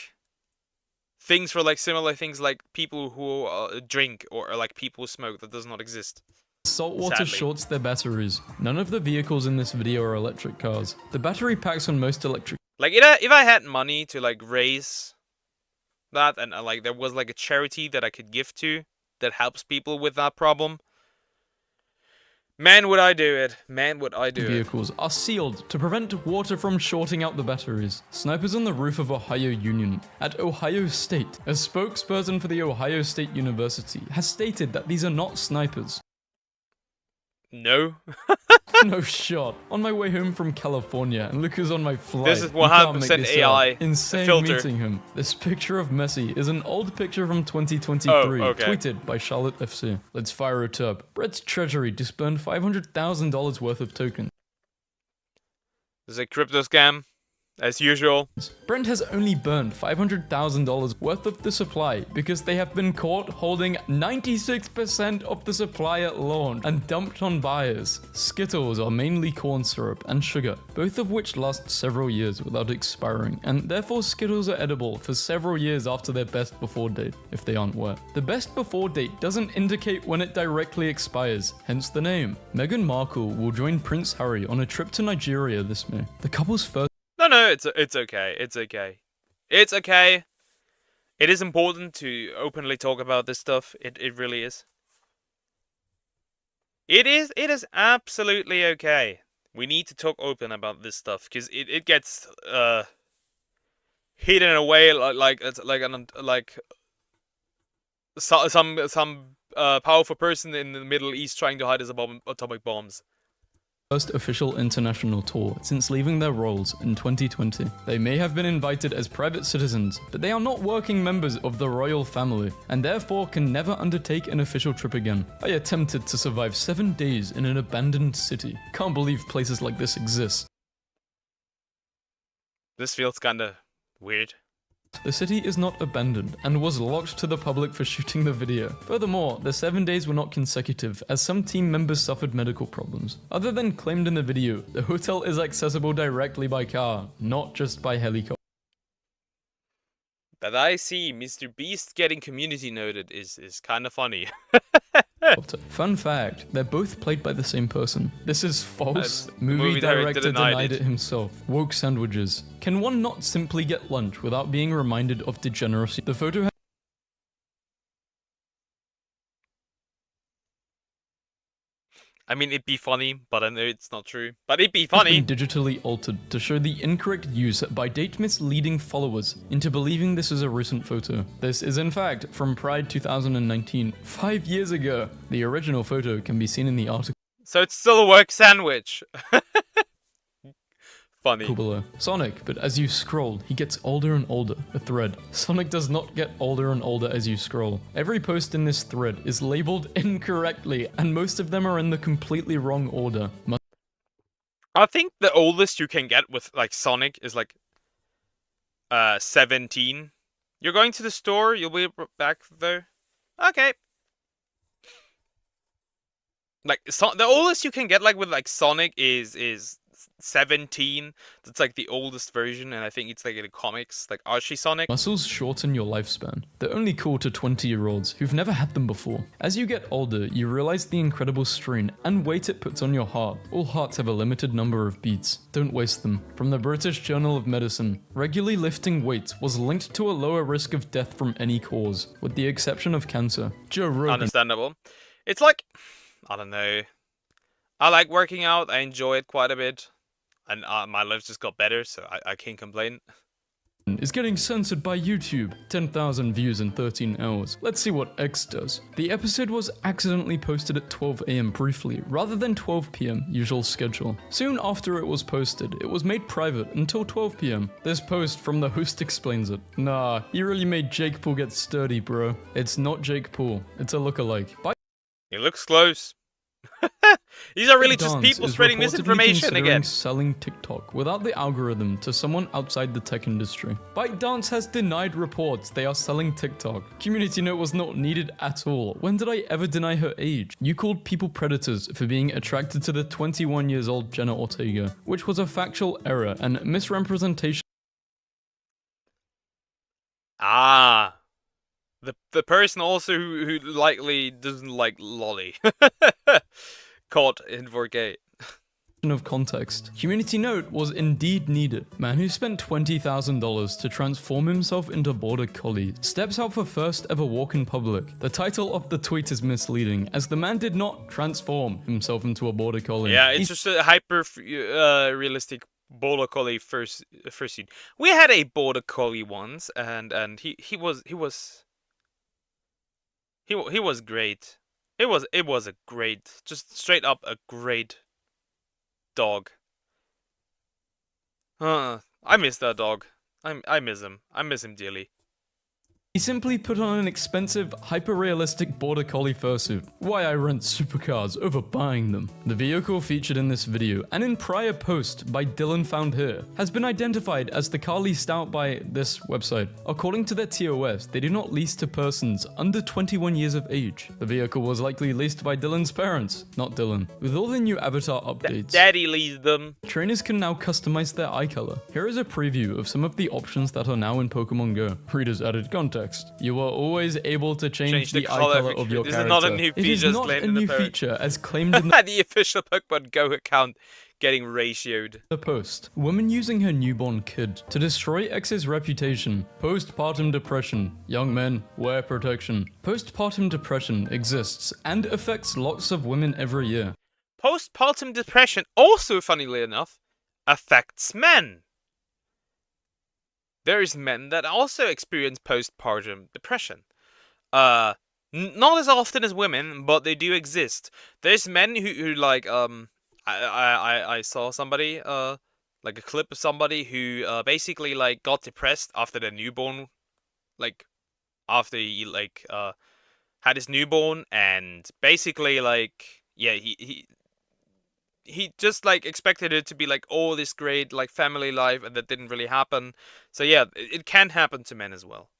things for like similar things like people who drink or like people who smoke. That does not exist. Saltwater shorts their batteries. None of the vehicles in this video are electric cars. The battery packs on most electric... Like, if I had money to, like, raise that, and, like, there was, like, a charity that I could give to that helps people with that problem, man, would I do it. Man, would I do it. Vehicles are sealed to prevent water from shorting out the batteries. Snipers on the roof of Ohio Union. At Ohio State, a spokesperson for the Ohio State University has stated that these are not snipers. No. No shot. On my way home from California, and look who's on my flight. This is 100% AI. Insane filter. Meeting him. This picture of Messi is an old picture from 2023, okay. tweeted by Charlotte FC. Let's fire it up. Brett's treasury just burned $500,000 worth of tokens. This is a crypto scam, as usual. Brent has only burned $500,000 worth of the supply because they have been caught holding 96% of the supply at launch and dumped on buyers. Skittles are mainly corn syrup and sugar, both of which last several years without expiring, and therefore Skittles are edible for several years after their best before date, if they aren't wet. The best before date doesn't indicate when it directly expires, hence the name. Meghan Markle will join Prince Harry on a trip to Nigeria this May. The couple's first... No, it's okay. It's okay. It's okay. It is important to openly talk about this stuff. It really is. It is absolutely okay. We need to talk open about this stuff because it gets hidden away some powerful person in the Middle East trying to hide his atomic bombs. first official international tour since leaving their roles in 2020. They may have been invited as private citizens, but they are not working members of the royal family, and therefore can never undertake an official trip again. I attempted to survive 7 days in an abandoned city. Can't believe places like this exist. This feels kinda weird. The city is not abandoned and was locked to the public for shooting the video. Furthermore, the 7 days were not consecutive as some team members suffered medical problems. Other than claimed in the video, the hotel is accessible directly by car, not just by helicopter. But I see Mr. Beast getting community noted is kinda funny. Fun fact, they're both played by the same person. This is false. Movie movie director director denied denied it. it himself. Woke sandwiches. Can one not simply get lunch without being reminded of degeneracy? The photo I mean, it'd be funny, but I know it's not true. But it'd be has funny. been digitally altered to show the incorrect use by date misleading followers into believing this is a recent photo. This is in fact from Pride 2019, 5 years ago. The original photo can be seen in the article. So it's still a work sandwich. Funny. Below. Sonic, but as you scroll, he gets older and older. A thread. Sonic does not get older and older as you scroll. Every post in this thread is labeled incorrectly, and most of them are in the completely wrong order. I think the oldest you can get with like Sonic is like 17. You're going to the store, you'll be back there. Okay. Like the oldest you can get like with like Sonic is 17. That's like the oldest version, and I think it's like in the comics, like Archie Sonic. Muscles shorten your lifespan. They're only cool to 20-year-olds who've never had them before. As you get older, you realize the incredible strain and weight it puts on your heart. All hearts have a limited number of beats. Don't waste them. From the British Journal of Medicine, regularly lifting weights was linked to a lower risk of death from any cause, with the exception of cancer. Joe Rogan. Understandable. It's like, I don't know. I like working out. I enjoy it quite a bit. And my life just got better, so I can't complain. Is getting censored by YouTube. 10,000 views in 13 hours. Let's see what X does. The episode was accidentally posted at 12 AM briefly, rather than 12 PM, usual schedule. Soon after it was posted, it was made private until 12 PM. This post from the host explains it. Nah, you really made Jake Paul get sturdy, bro. It's not Jake Paul, it's a lookalike. Bye. He looks close. These are really just ByteDance people is spreading reportedly misinformation considering again. selling TikTok without the algorithm to someone outside the tech industry. ByteDance has denied reports they are selling TikTok. Community note was not needed at all. When did I ever deny her age? You called people predators for being attracted to the 21 years old Jenna Ortega, which was a factual error and misrepresentation. Ah. The person also who likely doesn't like lolly. Caught in 4K. Of context. Community note was indeed needed. Man who spent $20,000 to transform himself into Border Collie steps out for first ever walk in public. The title of the tweet is misleading, as the man did not transform himself into a Border Collie. Yeah, it's just a hyper realistic Border Collie first scene. We had a Border Collie once, and he was great. It was a great, just straight up a great dog. I miss that dog. I miss him. I miss him dearly. He simply put on an expensive, hyper-realistic Border Collie fursuit. Why I rent supercars over buying them. The vehicle featured in this video, and in prior post by Dylan Found Here, has been identified as the car leased out by this website. According to their TOS, they do not lease to persons under 21 years of age. The vehicle was likely leased by Dylan's parents, not Dylan. With all the new avatar updates, Daddy leased them. Trainers can now customize their eye color. Here is a preview of some of the options that are now in Pokemon Go. Readers added context. You are always able to change the eye color of your character. This is not a new feature. It is not a new feature as claimed in the official Pokemon Go account getting ratioed. The post. Woman using her newborn kid to destroy ex's reputation. Postpartum depression. Young men, wear protection. Postpartum depression exists and affects lots of women every year. Postpartum depression also, funnily enough, affects men. There's men that also experience postpartum depression. Not as often as women, but they do exist. There's men who like, I saw somebody like a clip of somebody who basically like got depressed after their newborn, like after he like had his newborn, and basically like yeah he just like expected it to be like all this great like family life, and that didn't really happen. So yeah, it can happen to men as well.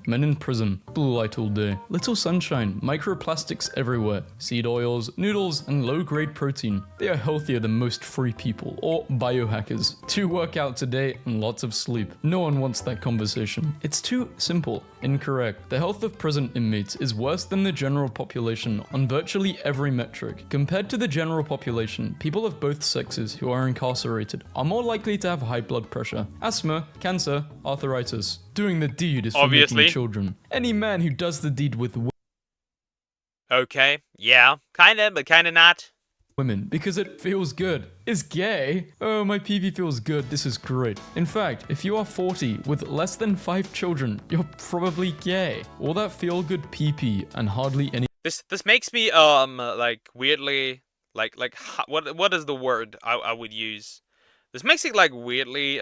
Men in prison, blue light all day, little sunshine, microplastics everywhere, seed oils, noodles, and low-grade protein. They are healthier than most free people, or biohackers. 2 workouts a day and lots of sleep. No one wants that conversation. It's too simple. Incorrect. The health of prison inmates is worse than the general population on virtually every metric. Compared to the general population, people of both sexes who are incarcerated are more likely to have high blood pressure, asthma, cancer, arthritis. Doing the deed is for making children. Any man who does the deed with okay, yeah, kinda, but kinda not. Women, because it feels good, is gay. Oh, my pee-pee feels good, this is great. In fact, if you are 40 with less than 5 children, you're probably gay. All that feel-good pee-pee and hardly any... This makes me, like, weirdly, like, what is the word I would use? This makes it, like, weirdly,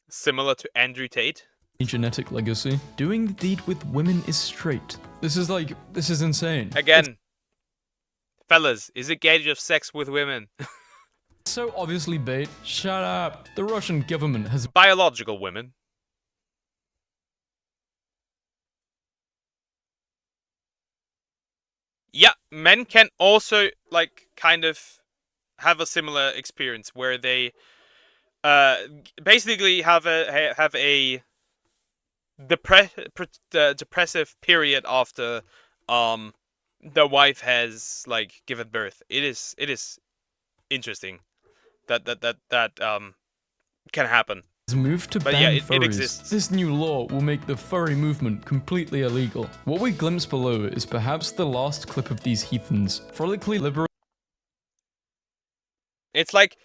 similar to Andrew Tate. Genetic legacy. Doing the deed with women is straight. This is insane. Again, fellas, is it gay to have sex with women? So obviously bait. Shut up. The Russian government has... Biological women. Yeah, men can also, like, kind of have a similar experience where they basically have a depressive period after the wife has like given birth. It is interesting that can happen. Moved to ban furries. It exists. This new law will make the furry movement completely illegal. What we glimpse below is perhaps the last clip of these heathens, frolickly liberal. It's like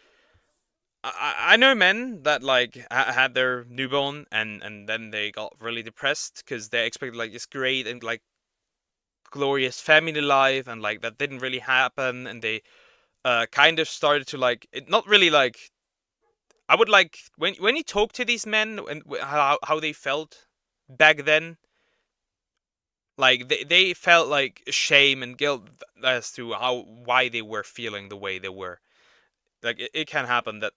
I know men that like had their newborn and then they got really depressed because they expected like this great and like glorious family life, and like that didn't really happen, and they kind of started to like not really like. I would like when you talk to these men and how they felt back then. Like they felt like shame and guilt as to why they were feeling the way they were. Like it can happen that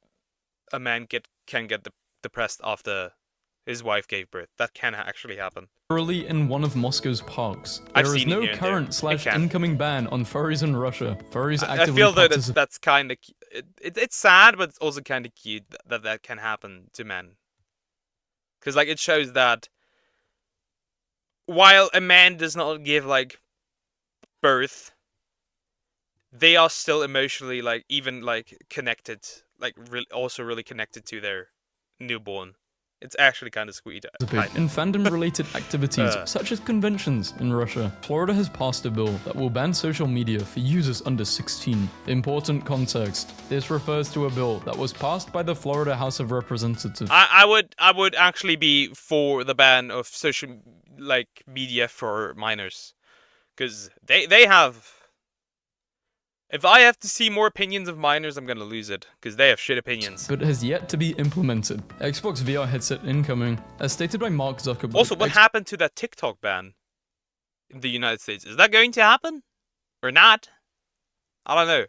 a man can get depressed after his wife gave birth. That can actually happen. Literally in one of Moscow's parks. There is no current/incoming ban on furries in Russia. Furries actively I feel that that's kind of it's sad, but it's also kind of cute that can happen to men. Because like it shows that while a man does not give like birth, they are still emotionally like even like connected, like also really connected to their newborn. It's actually kind of sweet. In fandom-related activities, such as conventions in Russia, Florida has passed a bill that will ban social media for users under 16. Important context. This refers to a bill that was passed by the Florida House of Representatives. I would actually be for the ban of social like media for minors, because they have. If I have to see more opinions of minors, I'm gonna lose it, because they have shit opinions. But has yet to be implemented. Xbox VR headset incoming, as stated by Mark Zuckerberg. Also, what happened to that TikTok ban in the United States? Is that going to happen? Or not? I don't know.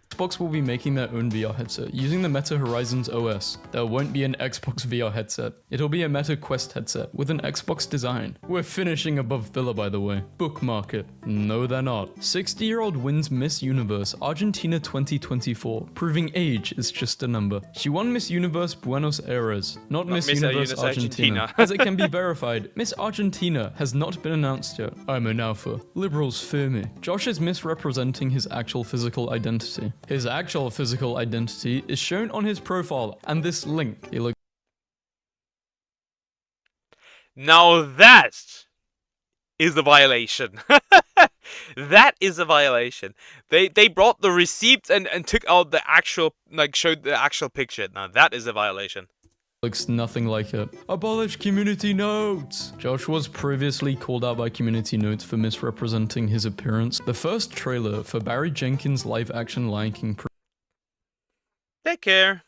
Xbox will be making their own VR headset using the Meta Horizons OS. There won't be an Xbox VR headset. It'll be a Meta Quest headset with an Xbox design. We're finishing above Villa, by the way. Bookmark it. No, they're not. 60-year-old wins Miss Universe Argentina 2024, proving age is just a number. She won Miss Universe Buenos Aires, not Miss Universe Argentina. As it can be verified, Miss Argentina has not been announced yet. I'm an alpha. Liberals fear me. Josh is misrepresenting his actual physical identity. His actual physical identity is shown on his profile, and this link. Now that is a violation. That is a violation. They brought the receipts and took out the actual, like, showed the actual picture. Now that is a violation. looks nothing like it. Abolish community notes! Josh was previously called out by community notes for misrepresenting his appearance. The first trailer for Barry Jenkins' live-action Lion King Take care.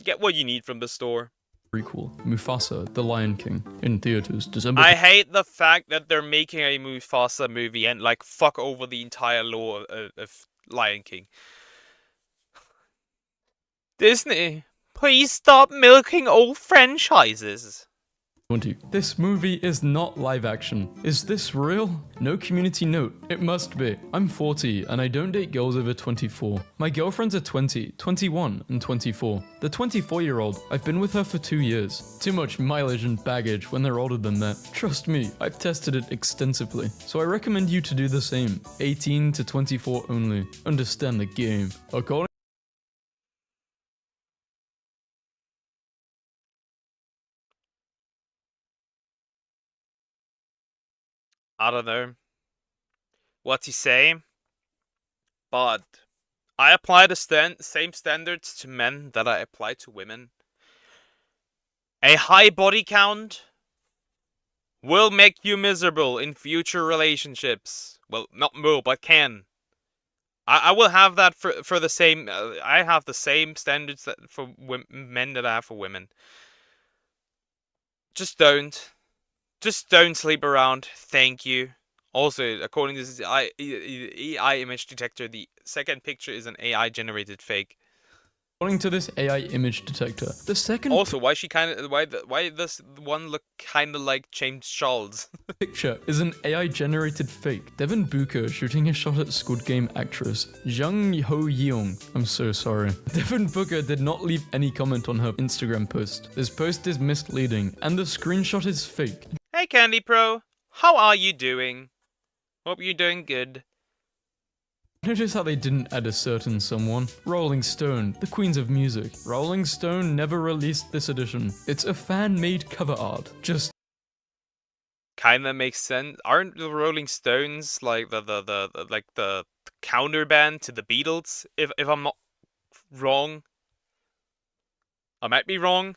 Get what you need from the store. prequel, Mufasa, the Lion King, in theaters December. I hate the fact that they're making a Mufasa movie and like fuck over the entire lore of Lion King. Disney, please stop milking old franchises. 20. This movie is not live action. Is this real? No community note. It must be. I'm 40 and I don't date girls over 24. My girlfriends are 20, 21 and 24. The 24-year-old, I've been with her for 2 years. Too much mileage and baggage when they're older than that. Trust me, I've tested it extensively. So I recommend you to do the same. 18 to 24 only. Understand the game. According I don't know what to say, but I apply the same standards to men that I apply to women. A high body count will make you miserable in future relationships. Well, not will, but can. I will have that for the same. I have the same standards that for men that I have for women. Just don't. Just don't sleep around. Thank you. Also, according to this AI image detector, the second picture is an AI generated fake. According to this AI image detector, the second Also, why does one look kind of like James Charles? picture is an AI generated fake. Devin Booker shooting a shot at Squid Game actress Jung Ho Yeong. I'm so sorry. Devin Booker did not leave any comment on her Instagram post. This post is misleading and the screenshot is fake. Hey Candy Pro, how are you doing? Hope you're doing good. Notice how they didn't add a certain someone. Rolling Stone, the queens of music. Rolling Stone never released this edition. It's a fan-made cover art. Just Kinda makes sense. Aren't the Rolling Stones like the counter band to the Beatles? If I'm not wrong, I might be wrong.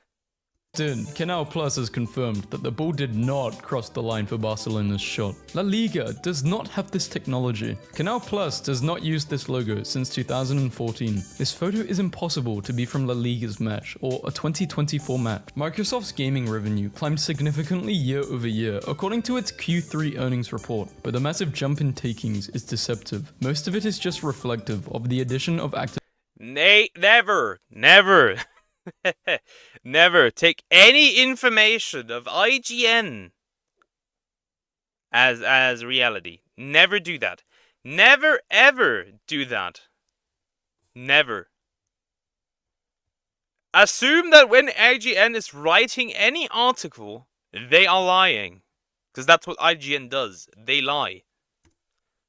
Canal Plus has confirmed that the ball did not cross the line for Barcelona's shot. La Liga does not have this technology. Canal Plus does not use this logo since 2014. This photo is impossible to be from La Liga's match or a 2024 match. Microsoft's gaming revenue climbed significantly year over year according to its Q3 earnings report, but the massive jump in takings is deceptive. Most of it is just reflective of the addition of active. Never. Never take any information of IGN as reality. Never do that. Never ever do that. Never. Assume that when IGN is writing any article, they are lying. Because that's what IGN does. They lie.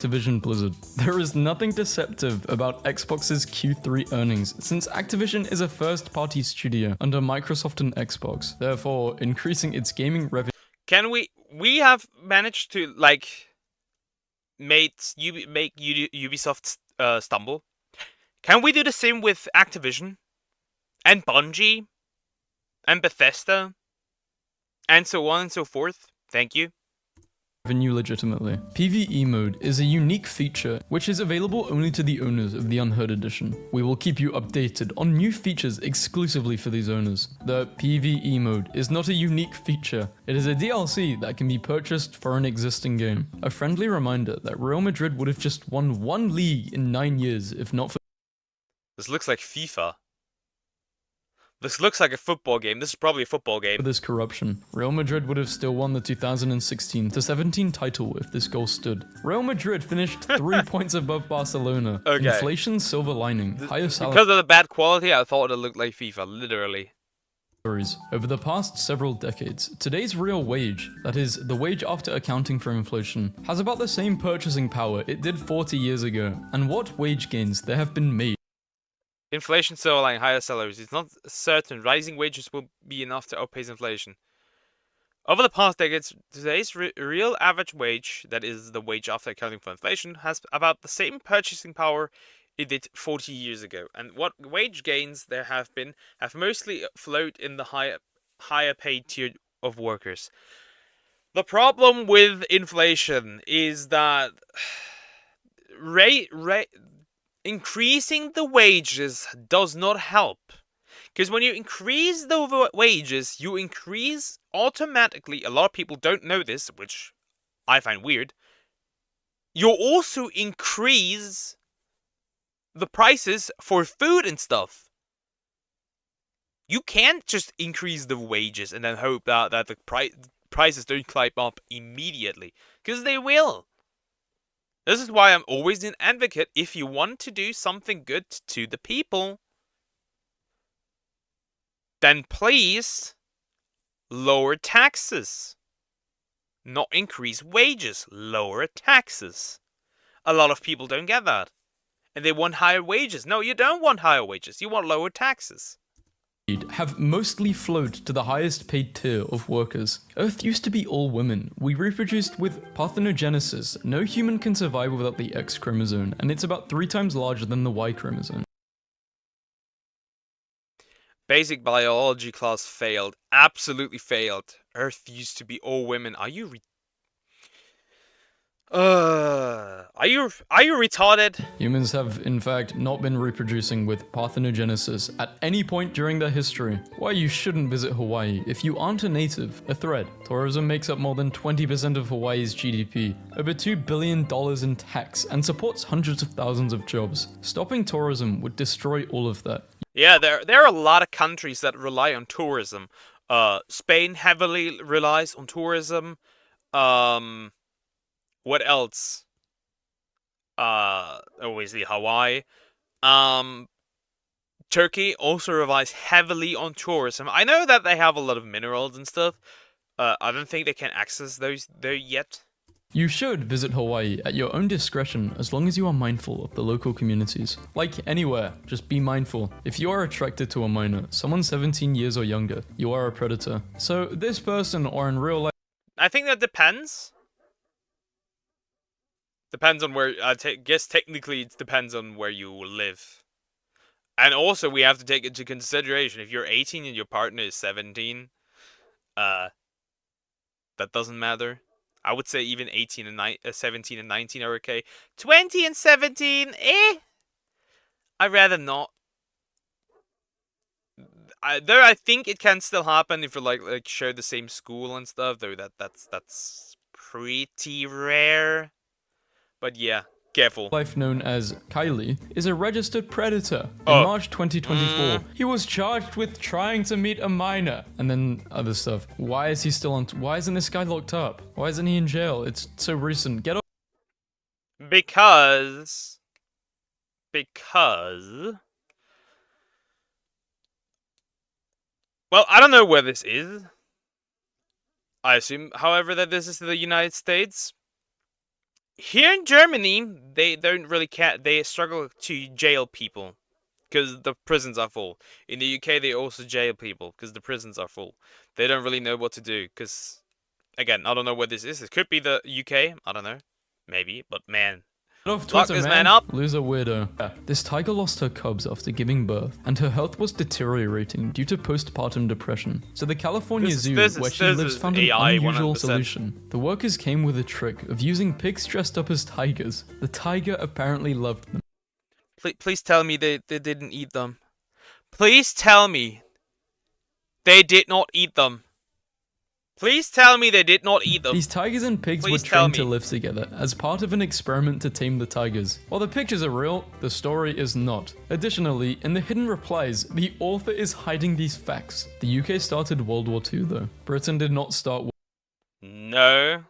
Activision Blizzard. There is nothing deceptive about Xbox's Q3 earnings since Activision is a first-party studio under Microsoft and Xbox, therefore increasing its gaming revenue. Can we have managed to make Ubisoft stumble? Can we do the same with Activision and Bungie and Bethesda and so on and so forth? Thank you. Revenue legitimately. PvE mode is a unique feature which is available only to the owners of the Unheard Edition. We will keep you updated on new features exclusively for these owners. The PvE mode is not a unique feature. It is a DLC that can be purchased for an existing game. A friendly reminder that Real Madrid would have just won one league in 9 years if not for. This looks like FIFA. This looks like a football game. This is probably a football game. For this corruption, Real Madrid would have still won the 2016-17 title if this goal stood. Real Madrid finished 3 points above Barcelona. Okay. Inflation silver lining, higher salary. Because of the bad quality, I thought it looked like FIFA, literally. Over the past several decades, today's real wage, that is, the wage after accounting for inflation, has about the same purchasing power it did 40 years ago. And what wage gains there have been made? Inflation so like higher salaries. It's not certain rising wages will be enough to outpace inflation. Over the past decades, today's real average wage, that is the wage after accounting for inflation, has about the same purchasing power it did 40 years ago. And what wage gains there have been have mostly flowed in the higher paid tier of workers. The problem with inflation is that increasing the wages does not help. Because when you increase the wages, you increase automatically, a lot of people don't know this, which I find weird, you also increase the prices for food and stuff. You can't just increase the wages and then hope that the prices don't climb up immediately, because they will. This is why I'm always an advocate. If you want to do something good to the people, then please lower taxes. Not increase wages, lower taxes. A lot of people don't get that. And they want higher wages. No, you don't want higher wages. You want lower taxes. Have mostly flowed to the highest paid tier of workers. Earth used to be all women. We reproduced with parthenogenesis. No human can survive without the X chromosome, and it's about 3 times larger than the Y chromosome. Basic biology class failed. Absolutely failed. Earth used to be all women. Are you are you retarded? Humans have, in fact, not been reproducing with parthenogenesis at any point during their history. Why you shouldn't visit Hawaii if you aren't a native. A thread. Tourism makes up more than 20% of Hawaii's GDP, over $2 billion in tax, and supports hundreds of thousands of jobs. Stopping tourism would destroy all of that. Yeah, there are a lot of countries that rely on tourism. Spain heavily relies on tourism. What else? Obviously Hawaii. Turkey also relies heavily on tourism. I know that they have a lot of minerals and stuff. I don't think they can access those there yet. You should visit Hawaii at your own discretion as long as you are mindful of the local communities. Like anywhere, just be mindful. If you are attracted to a minor, someone 17 years or younger, you are a predator. So this person, or in real life... I think that depends. Depends on where, guess technically it depends on where you live. And also we have to take into consideration, if you're 18 and your partner is 17, that doesn't matter. I would say even 18 and 17 and 19 are okay. 20 and 17, I'd rather not. I think it can still happen if you like share the same school and stuff, though that's pretty rare. But yeah, careful. Life known as Kylie is a registered predator. In March 2024, he was charged with trying to meet a minor. And then other stuff. Why is he still on... Why isn't this guy locked up? Why isn't he in jail? It's so recent. Get off... Because... Well, I don't know where this is. I assume, however, that this is the United States. Here in Germany, they don't really care. They struggle to jail people because the prisons are full. In the UK, they also jail people because the prisons are full. They don't really know what to do because, again, I don't know where this is. It could be the UK. I don't know. Maybe, but man. Lock this man up. Loser weirdo. This tiger lost her cubs after giving birth, and her health was deteriorating due to postpartum depression. So the California Zoo, where she lives, found an unusual solution. The workers came with a trick of using pigs dressed up as tigers. The tiger apparently loved them. Please tell me they didn't eat them. Please tell me they did not eat them. Please tell me they did not eat them. These tigers and pigs were trained to live together as part of an experiment to tame the tigers. While the pictures are real, the story is not. Additionally, in the hidden replies, the author is hiding these facts. The UK started World War II though. Britain did not start No.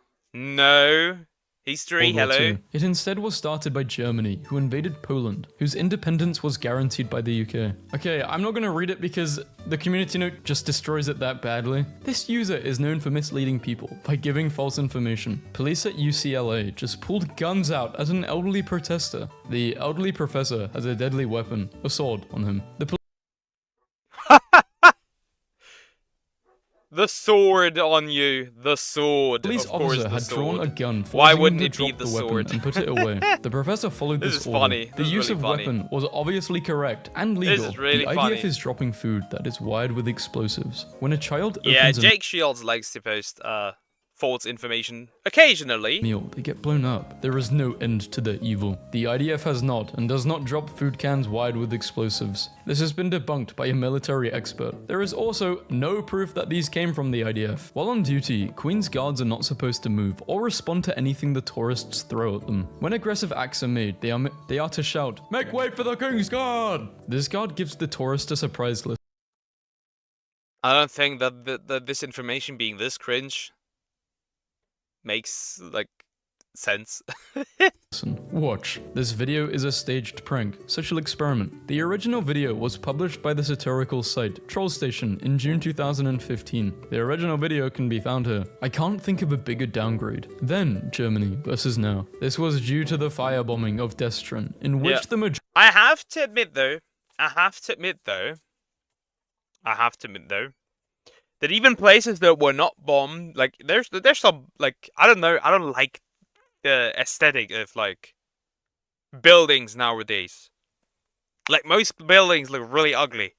History, hello. It instead was started by Germany, who invaded Poland, whose independence was guaranteed by the UK. Okay, I'm not gonna read it because the community note just destroys it that badly. This user is known for misleading people by giving false information. Police at UCLA just pulled guns out at an elderly protester. The elderly professor has a deadly weapon, a sword, on him. The sword on you. The sword. Police of course, officer had drawn a gun, Why forcing wouldn't him it to be drop the the weapon sword? and put it away. The professor followed This this is order. funny. The This is use really of funny. weapon was obviously correct and legal. This is really the IDF funny. is dropping food that is wired with explosives. When a child Yeah, opens a Jake Shields likes to post false information occasionally. meal, they get blown up. There is no end to their evil. The IDF has not and does not drop food cans wired with explosives. This has been debunked by a military expert. There is also no proof that these came from the IDF. While on duty, Queen's guards are not supposed to move or respond to anything the tourists throw at them. When aggressive acts are made, they are to shout, "Make way for the King's Guard!" This guard gives the tourist a surprise list. I don't think that this information being this cringe makes like sense. Listen, watch. This video is a staged prank, social experiment. The original video was published by the satirical site Troll Station in June 2015. The original video can be found here. I can't think of a bigger downgrade. Then, Germany versus now. This was due to the firebombing of Destrin, in which the majority I have to admit though, that even places that were not bombed, like there's some, like, I don't know, I don't like the aesthetic of like buildings nowadays. Like most buildings look really ugly.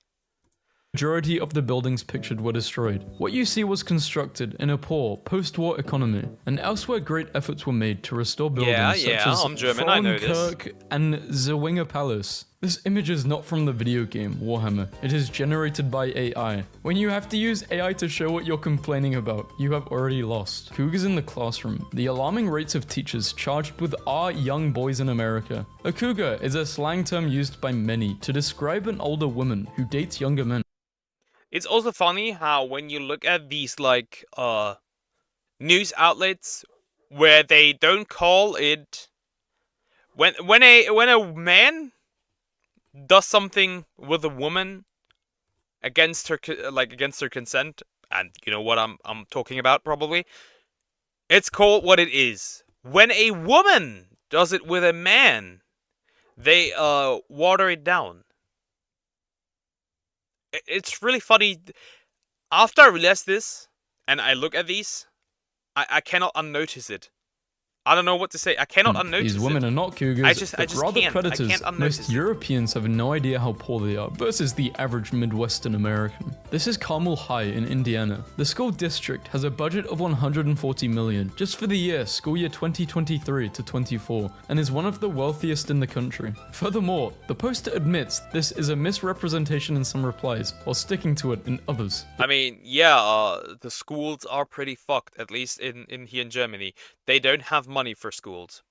majority of the buildings pictured were destroyed. What you see was constructed in a poor, post-war economy, and elsewhere great efforts were made to restore buildings such as I'm German, I know this. Frauenkirch and Zerwinger Palace. This image is not from the video game, Warhammer. It is generated by AI. When you have to use AI to show what you're complaining about, you have already lost. Cougars in the classroom. The alarming rates of teachers charged with "are young boys in America." A cougar is a slang term used by many to describe an older woman who dates younger men. It's also funny how when you look at these like news outlets where they don't call it when a man does something with a woman against her consent, and you know what I'm talking about probably, it's called what it is. When a woman does it with a man, they water it down. It's really funny. After I realized this, and I look at these, I cannot unnotice it. I don't know what to say. I cannot unnotice These women it. are not cougars, I just rather can't. predators. I can't unnotice Most it. Europeans have no idea how poor they are versus the average Midwestern American. This is Carmel High in Indiana. The school district has a budget of $140 million just for the year, school year 2023 to 24, and is one of the wealthiest in the country. Furthermore, the poster admits this is a misrepresentation in some replies, while sticking to it in others. I mean, yeah, the schools are pretty fucked, at least in here in Germany. They don't have money for schools.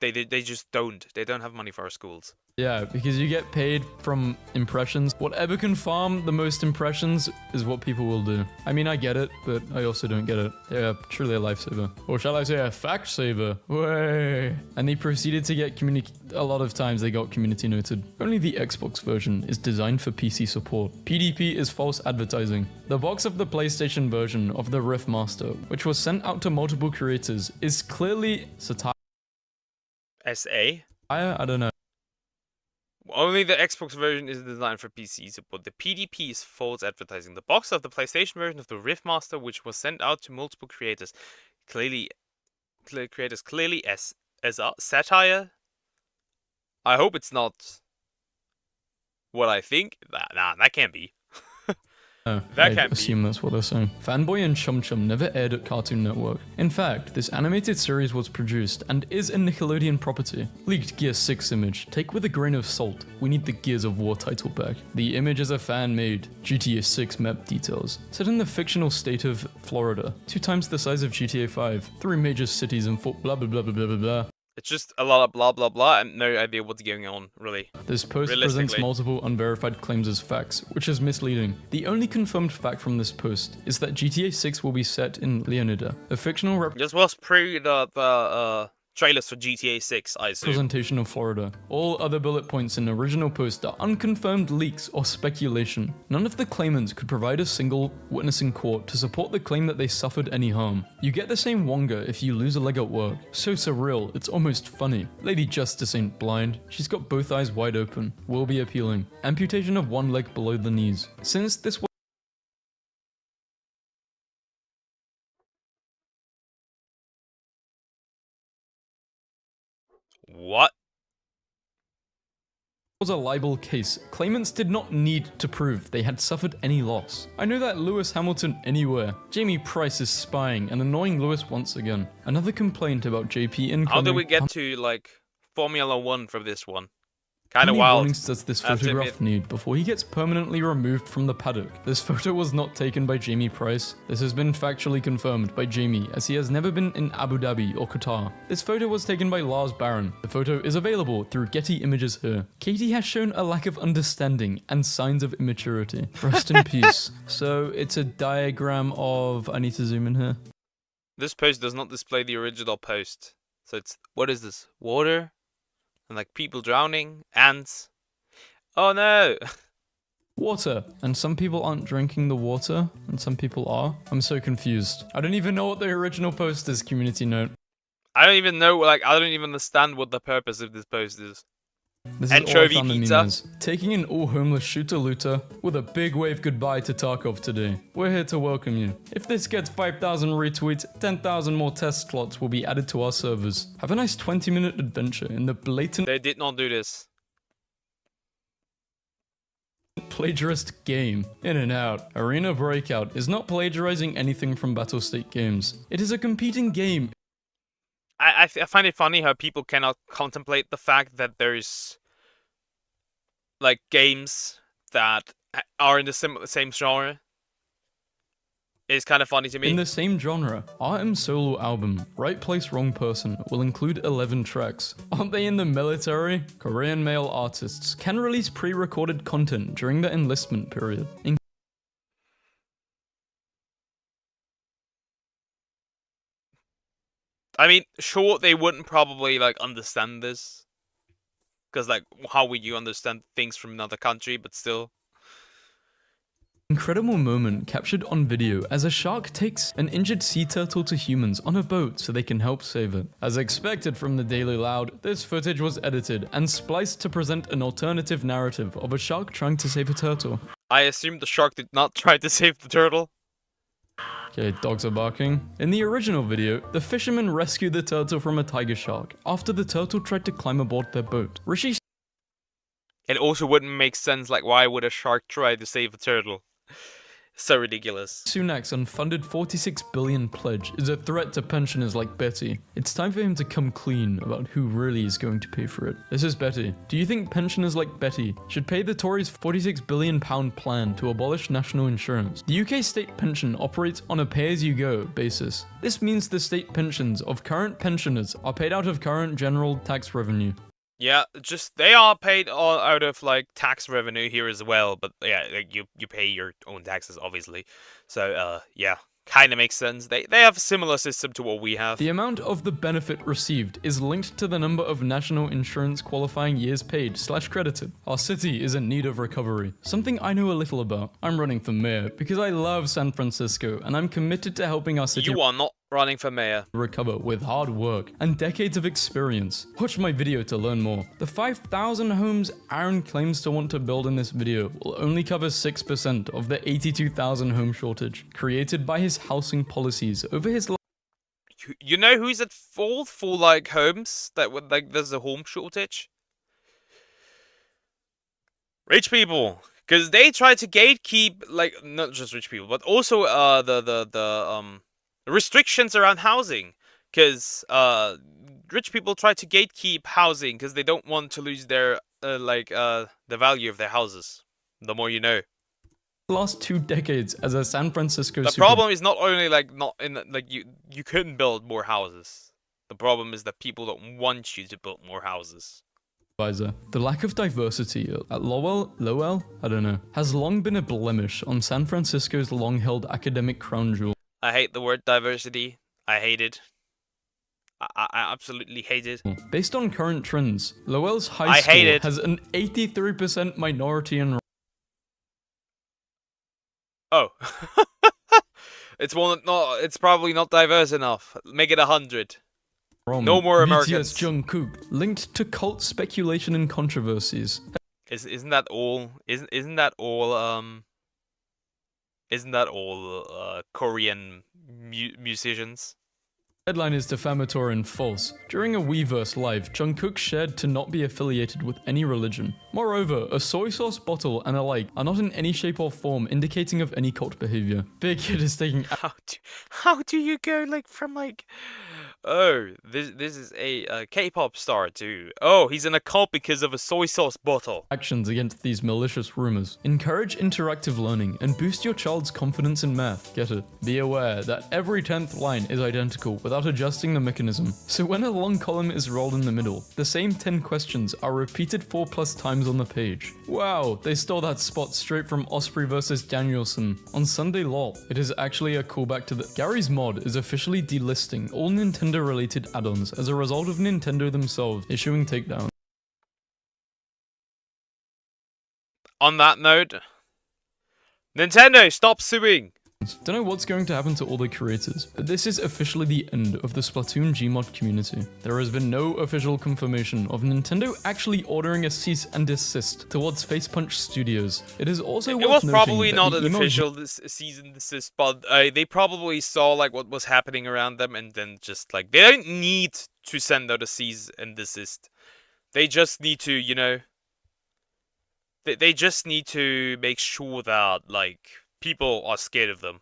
They just don't. They don't have money for our schools. Yeah, because you get paid from impressions. Whatever can farm the most impressions is what people will do. I mean, I get it, but I also don't get it. They're truly a lifesaver. Or shall I say a fact saver? Way. And they proceeded to get a lot of times they got community noted. Only the Xbox version is designed for PC support. PDP is false advertising. The box of the PlayStation version of the Rift Master, which was sent out to multiple creators, is clearly satire. SA? I don't know. Only the Xbox version is designed for PC support. The PDP is false advertising. The box of the PlayStation version of the Rift Master, which was sent out to multiple creators, clearly as a satire. I hope it's not what I think. Nah, that can't be. No, That I can't assume that's what they're saying. Fanboy and Chum Chum never aired at Cartoon Network. In fact, this animated series was produced and is a Nickelodeon property. Leaked Gear 6 image. Take with a grain of salt. We need the Gears of War title back. The image is a fan-made GTA 6 map details. Set in the fictional state of Florida. 2 times the size of GTA 5. 3 major cities and blah blah blah blah blah blah blah. It's just a lot of blah blah blah and no idea what's going on, really. This post presents multiple unverified claims as facts, which is misleading. The only confirmed fact from this post is that GTA 6 will be set in Leonida, a fictional This was pre the trailers for GTA 6, I assume. representation of Florida. All other bullet points in the original post are unconfirmed leaks or speculation. None of the claimants could provide a single witness in court to support the claim that they suffered any harm. You get the same wonga if you lose a leg at work. So surreal, it's almost funny. Lady Justice ain't blind. She's got both eyes wide open. Will be appealing. Amputation of one leg below the knees. Since this What? Was a libel case. Claimants did not need to prove they had suffered any loss. I know that Lewis Hamilton anywhere. Jamie Price is spying and annoying Lewis once again. Another complaint about JP incoming. How did we get to, like, Formula 1 from this one? Kind How of many wild. warnings does this photograph need before he gets permanently removed from the paddock? This photo was not taken by Jamie Price. This has been factually confirmed by Jamie, as he has never been in Abu Dhabi or Qatar. This photo was taken by Lars Barron. The photo is available through Getty Images here. Katie has shown a lack of understanding and signs of immaturity. Rest in peace. So it's a diagram of... I need to zoom in here. This post does not display the original post. So it's... What is this? Water? And like people drowning, ants. Oh no! Water. And some people aren't drinking the water, and some people are. I'm so confused. I don't even know what the original post is, community note. I don't even know, like, I don't even understand what the purpose of this post is. This Anchovy is all I found pizza. in memes. Taking an all-homeless shooter-looter with a big wave goodbye to Tarkov today. We're here to welcome you. If this gets 5,000 retweets, 10,000 more test slots will be added to our servers. Have a nice 20-minute adventure in the blatant... They did not do this. Plagiarist game. In and out. Arena Breakout is not plagiarizing anything from Battlestate games. It is a competing game. I find it funny how people cannot contemplate the fact that there's like games that are in the same genre. It's kind of funny to me. In the same genre, RM solo album, Right Place Wrong Person, will include 11 tracks. Aren't they in the military? Korean male artists can release pre-recorded content during the enlistment period. I mean, sure, they wouldn't probably, like, understand this. Because, like, how would you understand things from another country, but still. Incredible moment captured on video as a shark takes an injured sea turtle to humans on a boat so they can help save it. As expected from the Daily Loud, this footage was edited and spliced to present an alternative narrative of a shark trying to save a turtle. I assume the shark did not try to save the turtle. Okay, dogs are barking. In the original video, the fishermen rescued the turtle from a tiger shark after the turtle tried to climb aboard their boat. Rishi... It also wouldn't make sense, like, why would a shark try to save a turtle? So ridiculous. Sunak's unfunded $46 billion pledge is a threat to pensioners like Betty. It's time for him to come clean about who really is going to pay for it. This is Betty. Do you think pensioners like Betty should pay the Tories' £46 billion plan to abolish national insurance? The UK state pension operates on a pay-as-you-go basis. This means the state pensions of current pensioners are paid out of current general tax revenue. Yeah, just they are paid all out of like tax revenue here as well, but yeah, like you pay your own taxes obviously. So yeah, kind of makes sense. They have a similar system to what we have. The amount of the benefit received is linked to the number of national insurance qualifying years paid / credited. Our city is in need of recovery, something I know a little about. I'm running for mayor because I love San Francisco and I'm committed to helping our city. You are not running for mayor. Recover with hard work and decades of experience. Watch my video to learn more. The 5,000 homes Aaron claims to want to build in this video will only cover 6% of the 82,000 home shortage created by his housing policies over his life. You know who's at fault for like homes that would like there's a home shortage? Rich people, because they try to gatekeep like not just rich people, but also the restrictions around housing, because rich people try to gatekeep housing because they don't want to lose their the value of their houses. The more you know. Last 2 decades as a San Francisco. The problem is not only like not in like you couldn't build more houses. The problem is that people don't want you to build more houses. The lack of diversity at Lowell, I don't know, has long been a blemish on San Francisco's long-held academic crown jewel. I hate the word diversity. I hate it. I absolutely hate it. Based on current trends, Lowell's high school has an 83% minority enrollment. Oh. It's probably not diverse enough. Make it 100. No more Americans. BTS Jungkook linked to cult speculation and controversies. Isn't that all? Isn't that all Korean musicians? Headline is defamatory and false. During a Weverse live, Jungkook shared to not be affiliated with any religion. Moreover, a soy sauce bottle and a like are not in any shape or form indicating of any cult behavior. Big Kid is taking How do you go like from like, oh, this is a K-pop star to, oh, he's in a cult because of a soy sauce bottle. Actions against these malicious rumors. Encourage interactive learning and boost your child's confidence in math. Get it? Be aware that every 10th line is identical without adjusting the mechanism. So when a long column is rolled in the middle, the same 10 questions are repeated 4+ times on the page. Wow, they stole that spot straight from Osprey vs Danielson on Sunday LOL. It is actually a callback to the Gary's mod is officially delisting all Nintendo related add-ons as a result of Nintendo themselves issuing takedowns. On that note, Nintendo, stop suing! Don't know what's going to happen to all the creators, but this is officially the end of the Splatoon Gmod community. There has been no official confirmation of Nintendo actually ordering a cease and desist towards Facepunch Studios. It is also it was probably not an official cease and desist, but they probably saw like what was happening around them and then just like, they don't need to send out a cease and desist. They just need to, you know, they just need to make sure that like people are scared of them.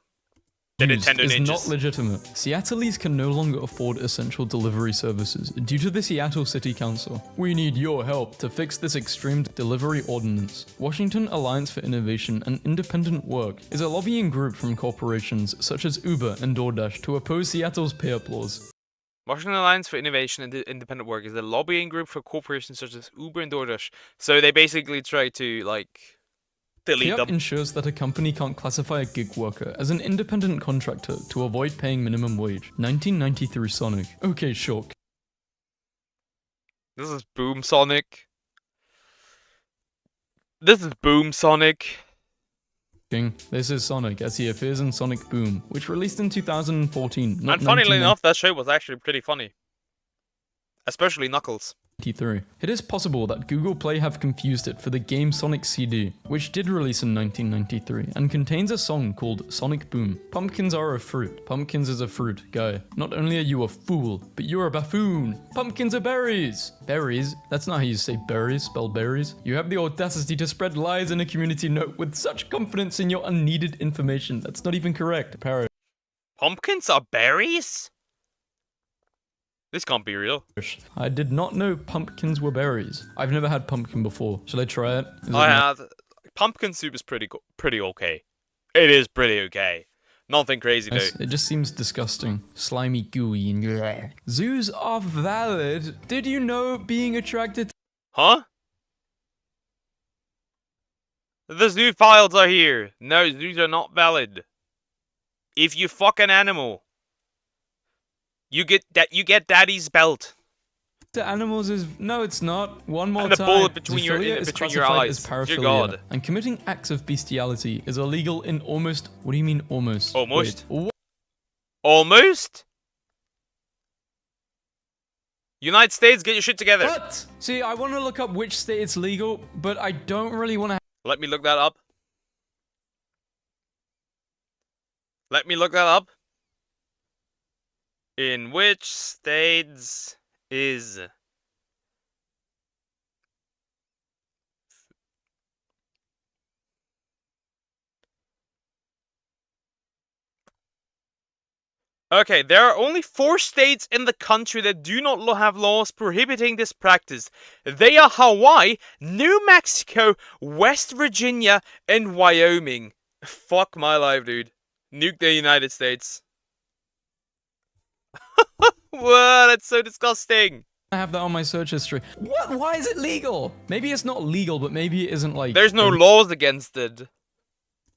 The Nintendo is ninjas. Not legitimate. Seattleese can no longer afford essential delivery services due to the Seattle City Council. We need your help to fix this extreme delivery ordinance. Washington Alliance for Innovation and Independent Work is a lobbying group from corporations such as Uber and DoorDash to oppose Seattle's pay up laws. Washington Alliance for Innovation and Independent Work is a lobbying group for corporations such as Uber and DoorDash. So they basically try to like delete them. Ensures that a company can't classify a gig worker as an independent contractor to avoid paying minimum wage. 1993 Sonic. Okay, sure. This is Boom Sonic. This is Boom Sonic. This is Sonic as he appears in Sonic Boom, which released in 2014. And funnily enough, that show was actually pretty funny. Especially Knuckles. It is possible that Google Play have confused it for the game Sonic CD, which did release in 1993 and contains a song called Sonic Boom. Pumpkins are a fruit. Pumpkins is a fruit, guy. Not only are you a fool, but you're a buffoon. Pumpkins are berries. Berries? That's not how you say berries, spell berries. You have the audacity to spread lies in a community note with such confidence in your unneeded information. That's not even correct. Parrot. Pumpkins are berries? This can't be real. I did not know pumpkins were berries. I've never had pumpkin before. Should I try it? I have. Pumpkin soup is pretty okay. It is pretty okay. Nothing crazy though. It just seems disgusting. Slimy, gooey, and bleh. Zoos are valid. Did you know being attracted to... Huh? The zoo files are here. No, zoos are not valid. If you fuck an animal, you get daddy's belt. To animals is no, it's not. One more and the time. bullet between your eyes. Dear God. And committing acts of bestiality is illegal in almost. What do you mean almost? Almost. Wait, almost. United States, get your shit together. What? See, I want to look up which state it's legal, but I don't really want to. Let me look that up. Let me look that up. In which states is okay, there are only 4 states in the country that do not have laws prohibiting this practice. They are Hawaii, New Mexico, West Virginia, and Wyoming. Fuck my life, dude. Nuke the United States. Whoa, that's so disgusting. I have that on my search history. What? Why is it legal? Maybe it's not legal, but maybe it isn't like... There's no laws against it.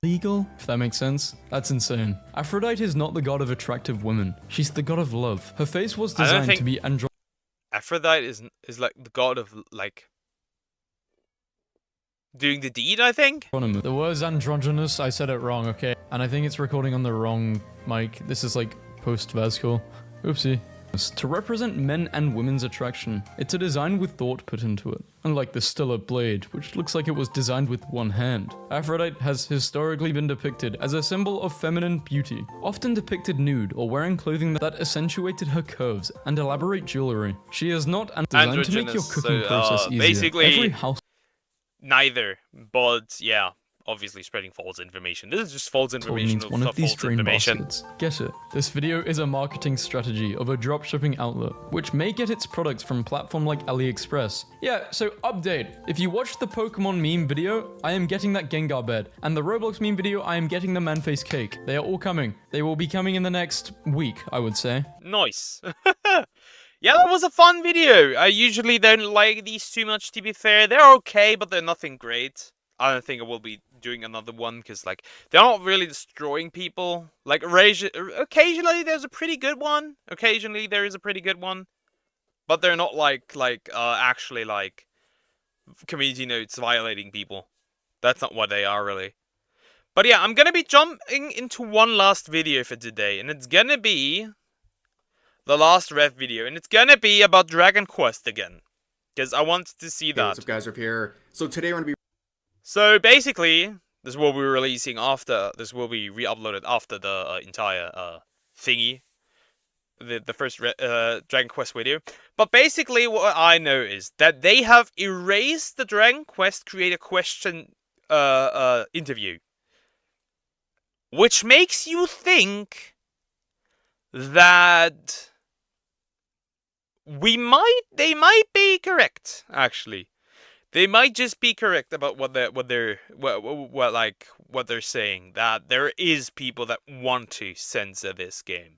Legal? If that makes sense. That's insane. Aphrodite is not the god of attractive women. She's the god of love. Her face was designed to be androgynous. Aphrodite is like the god of like doing the deed, I think. The word's androgynous. I said it wrong, okay? And I think it's recording on the wrong mic. This is like post-Vasco. Oopsie. to represent men and women's attraction. It's a design with thought put into it. Unlike the stellar blade, which looks like it was designed with one hand. Aphrodite has historically been depicted as a symbol of feminine beauty, often depicted nude or wearing clothing that accentuated her curves and elaborate jewelry. She is not designed to make your cooking process easier. Basically, Every house neither, but yeah. Obviously spreading false information. This is just false information needs one of these drain baskets. Get it? This video is a marketing strategy of a dropshipping outlet, which may get its products from platform like AliExpress. Yeah, so update. If you watched the Pokemon meme video, I am getting that Gengar bed. And the Roblox meme video, I am getting the man-face cake. They are all coming. They will be coming in the next week, I would say. Nice. Yeah, that was a fun video. I usually don't like these too much, to be fair. They're okay, but they're nothing great. I don't think I will be doing another one because, like, they're not really destroying people. Like, occasionally there's a pretty good one. Occasionally there is a pretty good one, but they're not actually like community notes violating people. That's not what they are really. But yeah, I'm gonna be jumping into one last video for today, and it's gonna be the last ref video, and it's gonna be about Dragon Quest again, because I want to see that. Hey, what's up, guys? Up here. So today we're gonna be. So basically, this will be releasing after. This will be re-uploaded after the entire thingy, the first Dragon Quest video. But basically, what I know is that they have erased the Dragon Quest Creator Question interview, which makes you think that they might be correct, actually. They might just be correct about what they're saying, that there is people that want to censor this game.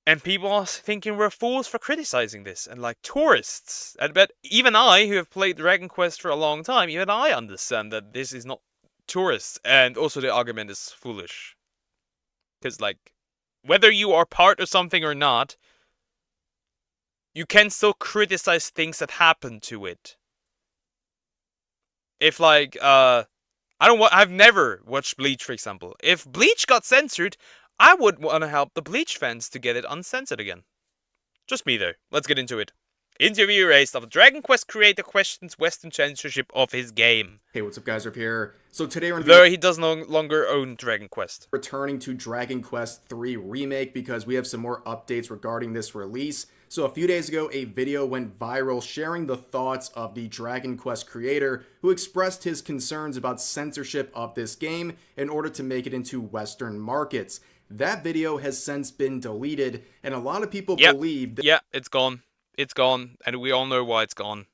And people are thinking we're fools for criticizing this, and like tourists. I bet even I, who have played Dragon Quest for a long time, even I understand that this is not tourists, and also the argument is foolish. Because, like, whether you are part of something or not, you can still criticize things that happen to it. If, like, I've never watched Bleach, for example. If Bleach got censored, I would want to help the Bleach fans to get it uncensored again. Just me, though. Let's get into it. Interview erased of Dragon Quest creator questions Western censorship of his game. Hey, what's up, guys? Up here. So today we're though he does no longer own Dragon Quest. Returning to Dragon Quest 3 Remake because we have some more updates regarding this release. So a few days ago, a video went viral sharing the thoughts of the Dragon Quest creator who expressed his concerns about censorship of this game in order to make it into Western markets. That video has since been deleted, and a lot of people believe that it's gone. It's gone, and we all know why it's gone.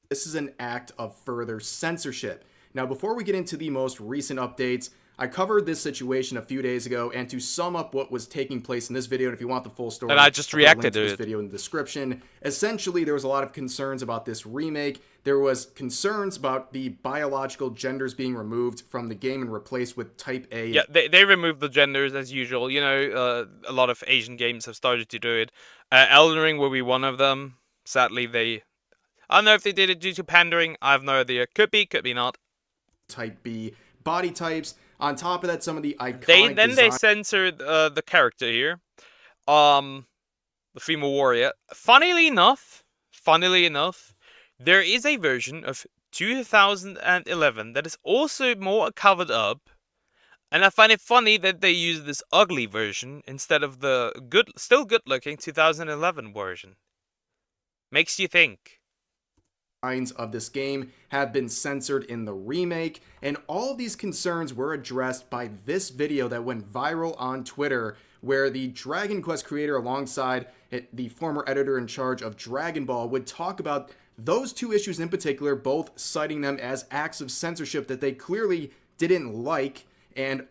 This is an act of further censorship. Now, before we get into the most recent updates, I covered this situation a few days ago, and to sum up what was taking place in this video, and if you want the full story, and I just reacted to this video in the description. Essentially, there was a lot of concerns about this remake. There was concerns about the biological genders being removed from the game and replaced with Type A. Yeah, they removed the genders as usual. You know, a lot of Asian games have started to do it. Elden Ring will be one of them. Sadly, I don't know if they did it due to pandering. I have no idea. Could be, could be not. Type B body types. On top of that, some of the iconic they censored the character here, the female warrior. Funnily enough, there is a version of 2011 that is also more covered up, and I find it funny that they use this ugly version instead of the still good-looking 2011 version. Makes you think. Of this game have been censored in the remake, and all of these concerns were addressed by this video that went viral on Twitter, where the Dragon Quest creator alongside the former editor in charge of Dragon Ball would talk about those two issues in particular, both citing them as acts of censorship that they clearly didn't like, and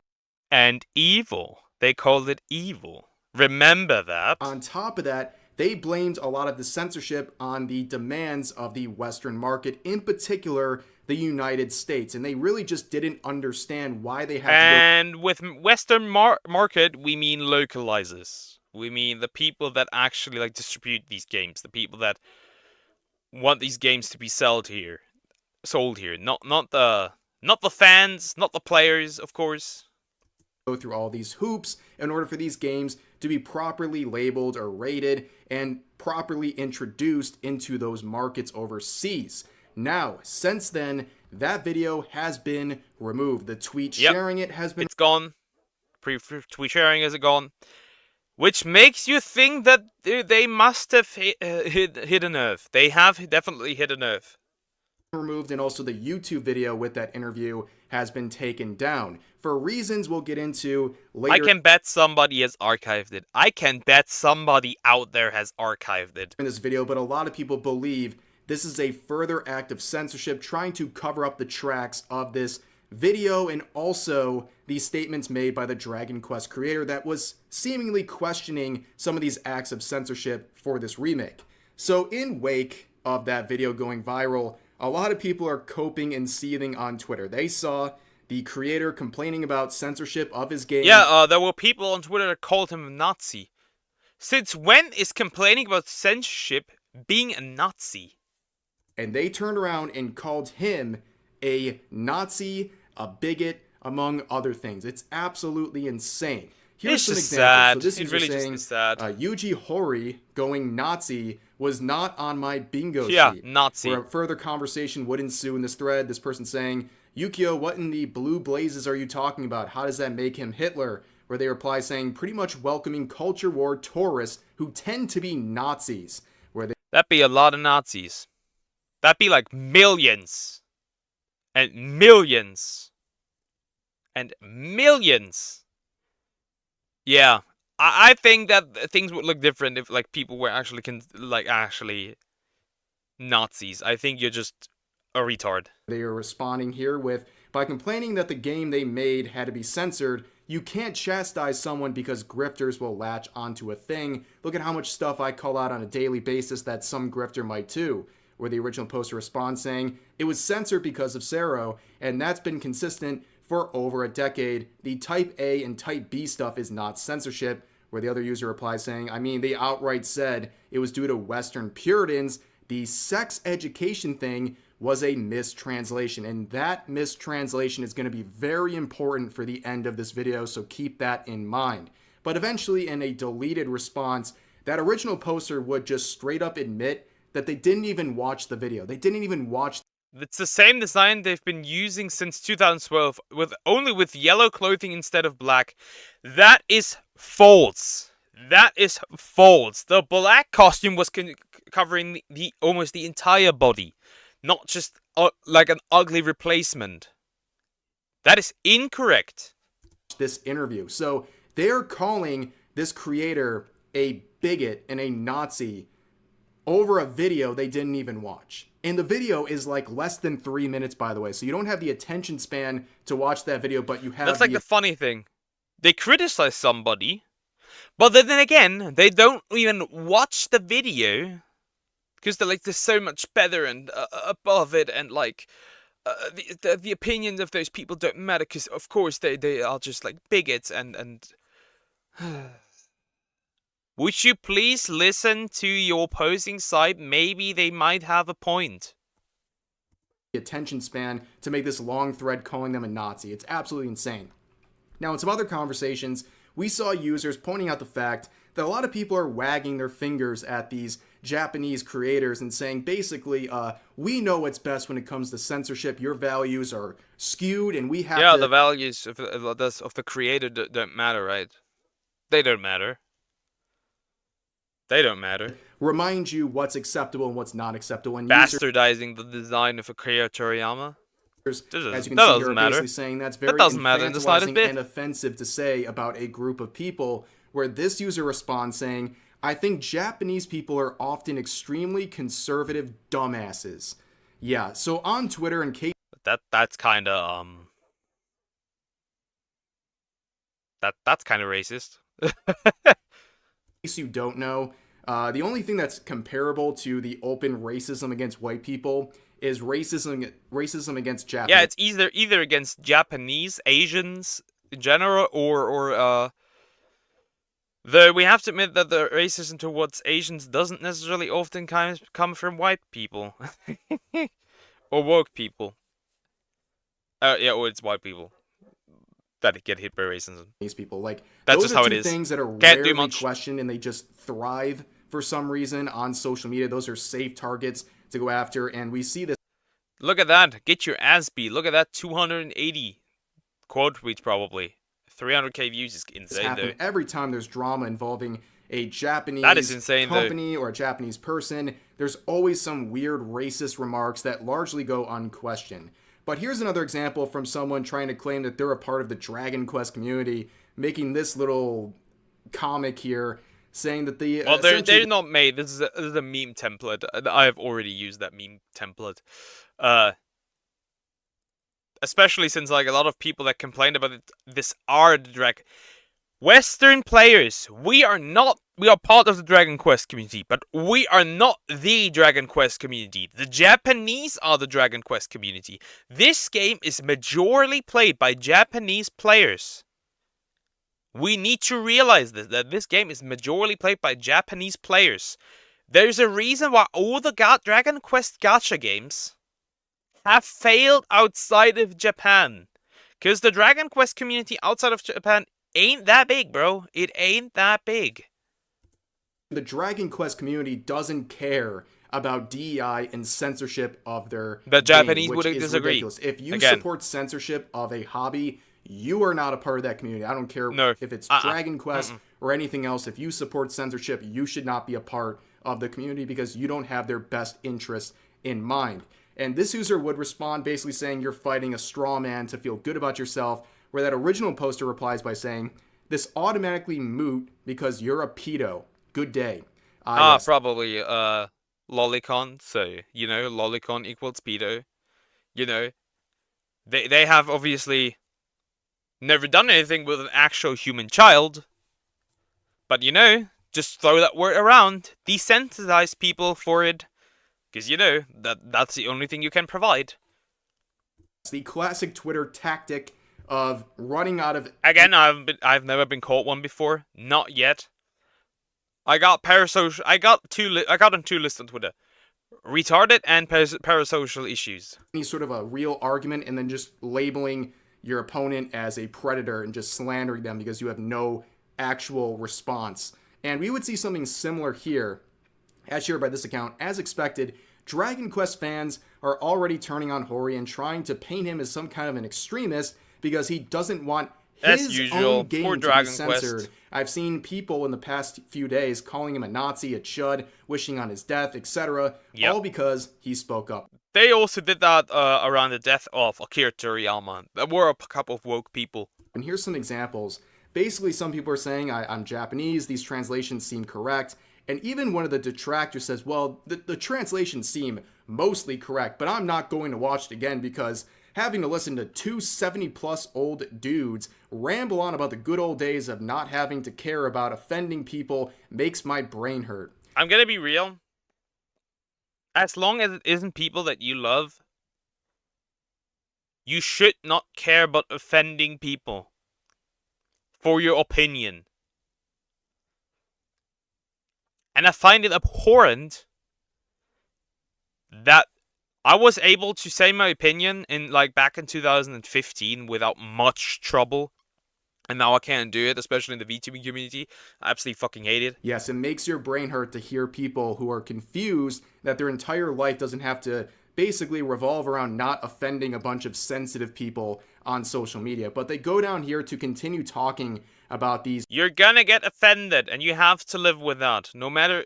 evil. They called it evil. Remember that. On top of that, they blamed a lot of the censorship on the demands of the Western market, in particular the United States, and they really just didn't understand why they had to And with Western market, we mean localizers. We mean the people that actually like distribute these games, the people that want these games to be sold here, not the fans, not the players, of course. go through all these hoops in order for these games to be properly labeled or rated and properly introduced into those markets overseas. Now, since then, that video has been removed. The tweet sharing it has been... It's gone. Tweet sharing is gone. Which makes you think that they must have hit a nerve. They have definitely hit a nerve. Removed, and also the YouTube video with that interview has been taken down for reasons we'll get into later. I can bet somebody has archived it. I can bet somebody out there has archived it in this video, but a lot of people believe this is a further act of censorship trying to cover up the tracks of this video and also the statements made by the Dragon Quest creator that was seemingly questioning some of these acts of censorship for this remake. So in wake of that video going viral, a lot of people are coping and seething on Twitter. They saw the creator complaining about censorship of his game. Yeah, there were people on Twitter that called him a Nazi. Since when is complaining about censorship being a Nazi? And they turned around and called him a Nazi, a bigot, among other things. It's absolutely insane. Here's some examples. Sad. So this it is really saying, just is sad. Yuji Horii going Nazi was not on my bingo sheet. Nazi. Where a further conversation would ensue in this thread. This person saying, Yukio, what in the blue blazes are you talking about? How does that make him Hitler? Where they reply saying, pretty much welcoming culture war tourists who tend to be Nazis. Where they... That'd be a lot of Nazis. That'd be like millions. And millions. And millions. Yeah. I think that things would look different if like people were actually actually Nazis. I think you're just a retard. They are responding here with, by complaining that the game they made had to be censored, you can't chastise someone because grifters will latch onto a thing. Look at how much stuff I call out on a daily basis that some grifter might too. Where the original poster responds saying, it was censored because of Sero, and that's been consistent for over a decade. The Type A and Type B stuff is not censorship. Where the other user replies saying, I mean, they outright said it was due to Western Puritans. The sex education thing was a mistranslation, and that mistranslation is going to be very important for the end of this video, so keep that in mind. But eventually, in a deleted response, that original poster would just straight up admit that they didn't even watch the video. They didn't even watch. It's the same design they've been using since 2012, only with yellow clothing instead of black. That is false. That is false. The black costume was covering almost the entire body, not just like an ugly replacement. That is incorrect. This interview. So they're calling this creator a bigot and a Nazi over a video they didn't even watch. And the video is like less than 3 minutes, by the way. So you don't have the attention span to watch that video, but you have... That's like the funny thing. They criticize somebody, but then again, they don't even watch the video because they're like, they're so much better and above it, and like the opinions of those people don't matter because of course they are just like bigots and would you please listen to your opposing side? Maybe they might have a point. The attention span to make this long thread calling them a Nazi. It's absolutely insane. Now, in some other conversations, we saw users pointing out the fact that a lot of people are wagging their fingers at these Japanese creators and saying, basically, we know what's best when it comes to censorship. Your values are skewed, and we have to... Yeah, the values of the creator don't matter, right? They don't matter. They don't matter. Remind you what's acceptable and what's not acceptable. And bastardizing the design of Akira Toriyama. As you can see here, basically saying that's very infantilizing and offensive to say about a group of people, where this user responds saying, I think Japanese people are often extremely conservative dumbasses. Yeah, so on Twitter, in case... That's kind of, That's kind of racist. You don't know, the only thing that's comparable to the open racism against white people is racism against Japanese. Yeah, it's either against Japanese, Asians in general, or though we have to admit that the racism towards Asians doesn't necessarily often come from white people or woke people. Yeah, or it's white people. that get hit by racism. These people, like, that's those just how are it two is. things that are Can't do rarely much. questioned, and they just thrive for some reason on social media. Those are safe targets to go after, and we see this. Look at that. Get your ass beat. Look at that. 280 quote tweets probably. 300k views is insane, happen though. Every time there's drama involving a Japanese that is insane, company though. or a Japanese person, there's always some weird racist remarks that largely go unquestioned. But here's another example from someone trying to claim that they're a part of the Dragon Quest community, making this little comic here, saying that the... Well, they're not made. This is a meme template. I've already used that meme template. Especially since, like, a lot of people that complained about this are the Dragon... Western players, we are part of the Dragon Quest community, but we are not the Dragon Quest community. The Japanese are the Dragon Quest community. This game is majorly played by Japanese players. We need to realize this, that this game is majorly played by Japanese players. There's a reason why all the Dragon Quest gacha games have failed outside of Japan. Because the Dragon Quest community outside of Japan ain't that big, bro. It ain't that big. The Dragon Quest community doesn't care about DEI and censorship of their The Japanese game, would disagree. Ridiculous. If you support censorship of a hobby, you are not a part of that community. I don't care if it's Dragon Quest or anything else. If you support censorship, you should not be a part of the community because you don't have their best interests in mind. And this user would respond basically saying you're fighting a straw man to feel good about yourself, where that original poster replies by saying, this automatically moot because you're a pedo. Good day. Yes. Probably lolicon. So, you know, lolicon equals pedo. You know, they have obviously never done anything with an actual human child. But, you know, just throw that word around. Desensitize people for it. Because, you know, that's the only thing you can provide. It's the classic Twitter tactic of running out of... Again, I've never been caught one before. Not yet. I got parasocial... I got on two lists on Twitter. Retarded and parasocial issues. Any sort of a real argument and then just labeling your opponent as a predator and just slandering them because you have no actual response. And we would see something similar here, as shared by this account. As expected, Dragon Quest fans are already turning on Hori and trying to paint him as some kind of an extremist because he doesn't want his own game to be censored. I've seen people in the past few days calling him a Nazi, a chud, wishing on his death, etc. All because he spoke up. They also did that around the death of Akira Toriyama. There were a couple of woke people. And here's some examples. Basically, some people are saying, I'm Japanese, these translations seem correct. And even one of the detractors says, well, the translations seem mostly correct, but I'm not going to watch it again because having to listen to two 70-plus old dudes ramble on about the good old days of not having to care about offending people makes my brain hurt. I'm gonna be real. As long as it isn't people that you love, you should not care about offending people for your opinion. And I find it abhorrent that I was able to say my opinion in back in 2015 without much trouble. And now I can't do it, especially in the VTuber community. I absolutely fucking hate it. Yes, it makes your brain hurt to hear people who are confused that their entire life doesn't have to basically revolve around not offending a bunch of sensitive people on social media. But they go down here to continue talking about these. You're gonna get offended, and you have to live with that. No matter...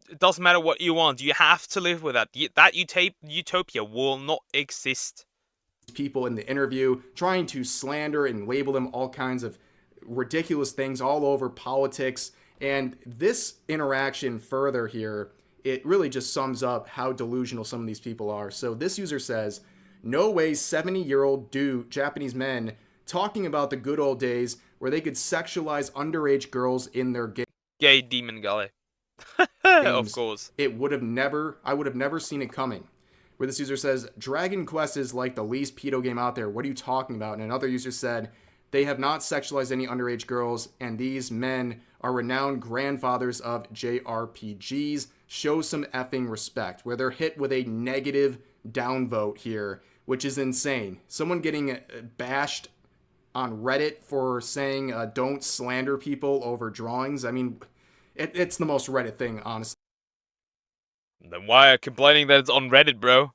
It doesn't matter what you want. You have to live with that. That utopia will not exist. People in the interview trying to slander and label them all kinds of ridiculous things all over politics. And this interaction further here, it really just sums up how delusional some of these people are. So this user says, no way 70-year-old Japanese men talking about the good old days where they could sexualize underage girls in their gay demon guy. Of course. I would have never seen it coming. Where this user says, Dragon Quest is like the least pedo game out there. What are you talking about? And another user said, they have not sexualized any underage girls, and these men are renowned grandfathers of JRPGs. Show some effing respect. Where they're hit with a negative downvote here, which is insane. Someone getting bashed on Reddit for saying don't slander people over drawings. I mean, it's the most Reddit thing, honestly. Then why are you complaining that it's on Reddit, bro?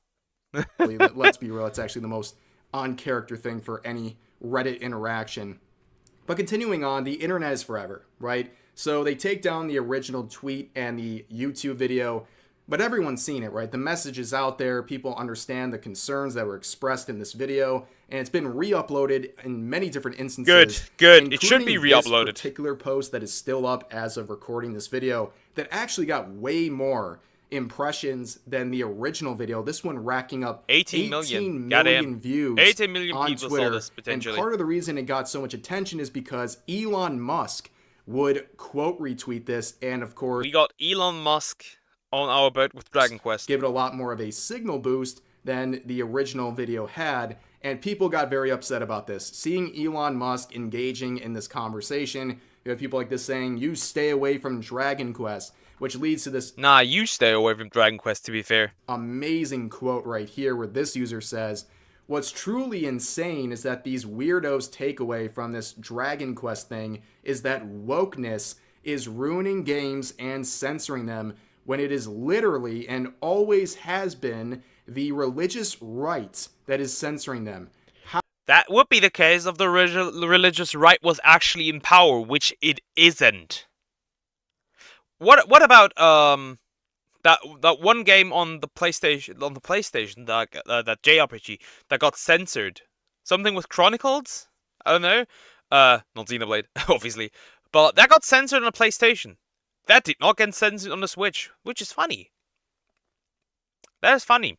Let's be real, it's actually the most on-character thing for any Reddit interaction. But continuing on, the internet is forever, right? So they take down the original tweet and the YouTube video, but everyone's seen it, right? The message is out there, people understand the concerns that were expressed in this video, and it's been re-uploaded in many different instances. Good. It should be re-uploaded. This particular post that is still up as of recording this video that actually got way more impressions than the original video. This one racking up 18 million views 18 million on people Twitter. saw this, potentially. And part of the reason it got so much attention is because Elon Musk would quote retweet this, and of course we got Elon Musk on our boat with Dragon Quest. Give it a lot more of a signal boost than the original video had, and people got very upset about this. Seeing Elon Musk engaging in this conversation, you have people like this saying, "You stay away from Dragon Quest," which leads to this... Nah, you stay away from Dragon Quest, to be fair. Amazing quote right here where this user says, "What's truly insane is that these weirdos' takeaway from this Dragon Quest thing is that wokeness is ruining games and censoring them when it is literally and always has been the religious right that is censoring them." That would be the case if the religious right was actually in power, which it isn't. What about that one game on the PlayStation that JRPG that got censored? Something with Chronicles? I don't know. Not Xenoblade, obviously, but that got censored on a PlayStation. That did not get censored on the Switch, which is funny. That is funny.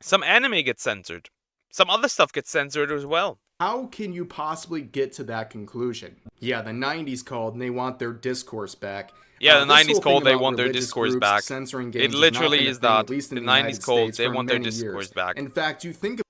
Some anime gets censored. Some other stuff gets censored as well. How can you possibly get to that conclusion? Yeah, the 90s called and they want their discourse back. Yeah, the 90s called, they want their discourse back. It literally is that. The 90s called, they want their discourse back. In fact, you think about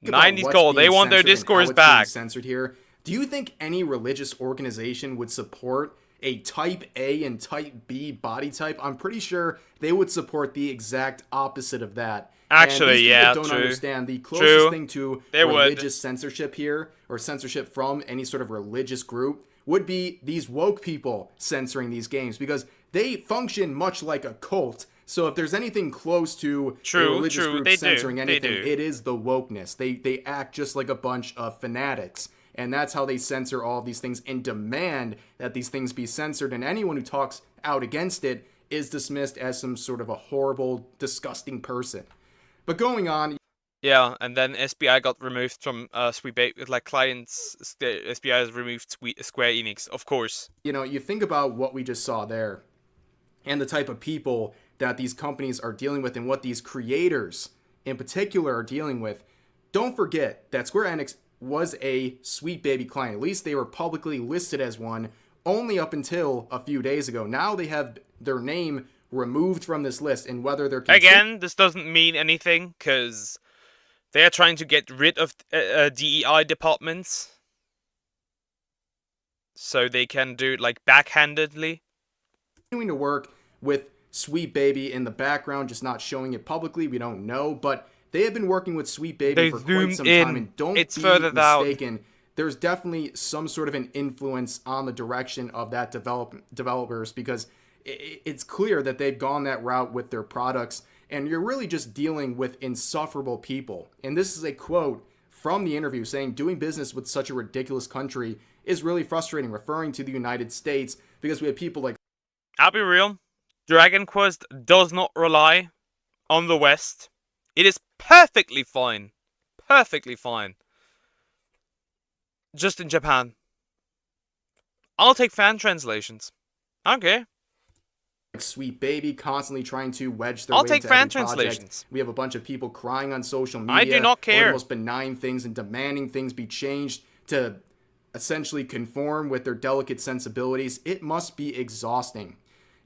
90s called, they want their discourse back. Censored here. Do you think any religious organization would support a type A and type B body type? I'm pretty sure they would support the exact opposite of that. Actually, yeah, don't true. Understand the closest thing to they religious censorship here, or censorship from any sort of religious group, would be these woke people censoring these games, because they function much like a cult. So if there's anything close to a religious group censoring anything, it is the wokeness. They act just like a bunch of fanatics. And that's how they censor all of these things and demand that these things be censored. And anyone who talks out against it is dismissed as some sort of a horrible, disgusting person. But going on... Yeah, and then SBI got removed from clients. SBI has removed Square Enix, of course. You know, you think about what we just saw there, and the type of people that these companies are dealing with, and what these creators in particular are dealing with. Don't forget that Square Enix was a Sweet Baby client. At least they were publicly listed as one only up until a few days ago. Now they have their name removed from this list, and whether they're... Again, this doesn't mean anything, because they're trying to get rid of DEI departments, so they can do it, like, backhandedly. Continuing to work with Sweet Baby in the background, just not showing it publicly, we don't know, but they have been working with Sweet Baby for quite some time, and don't be mistaken, there's definitely some sort of an influence on the direction of that developers, because it's clear that they've gone that route with their products, and you're really just dealing with insufferable people. And this is a quote from the interview saying, "Doing business with such a ridiculous country is really frustrating," referring to the United States, because we have people like... I'll be real, Dragon Quest does not rely on the West. It is perfectly fine. Perfectly fine. Just in Japan. I'll take fan translations. Okay. Sweet Baby constantly trying to wedge their I'll way take into fan every project. translations. We have a bunch of people crying on social media I do not over the care. most benign things and demanding things be changed to essentially conform with their delicate sensibilities. It must be exhausting.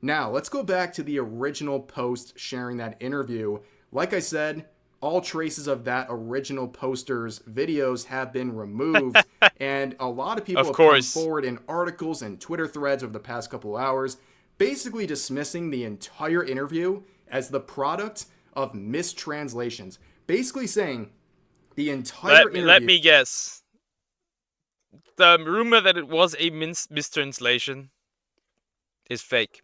Now, let's go back to the original post sharing that interview. Like I said, all traces of that original poster's videos have been removed, and a lot of people have come forward in articles and Twitter threads over the past couple of hours, basically dismissing the entire interview as the product of mistranslations. Basically saying the entire interview... Let me guess. The rumor that it was a mistranslation is fake.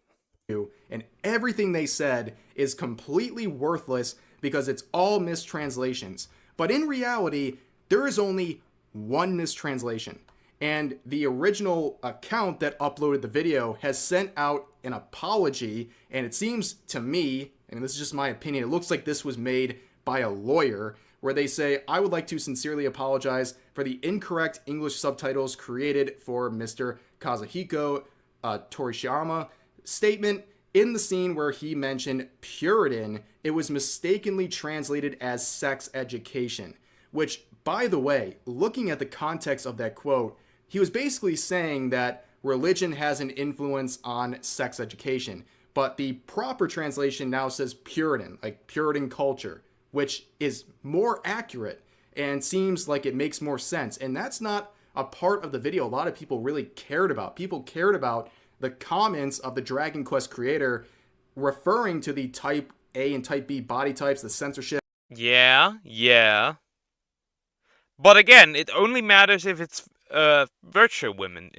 And everything they said is completely worthless because it's all mistranslations. But in reality, there is only one mistranslation. And the original account that uploaded the video has sent out an apology. And it seems to me, and this is just my opinion, it looks like this was made by a lawyer, where they say, "I would like to sincerely apologize for the incorrect English subtitles created for Mr. Kazuhiko Torishiyama statement. In the scene where he mentioned Puritan, it was mistakenly translated as sex education." Which, by the way, looking at the context of that quote, he was basically saying that religion has an influence on sex education. But the proper translation now says Puritan, like Puritan culture, which is more accurate and seems like it makes more sense. And that's not a part of the video a lot of people really cared about. People cared about the comments of the Dragon Quest creator referring to the Type A and Type B body types, the censorship. Yeah. But again, it only matters if it's virtual women,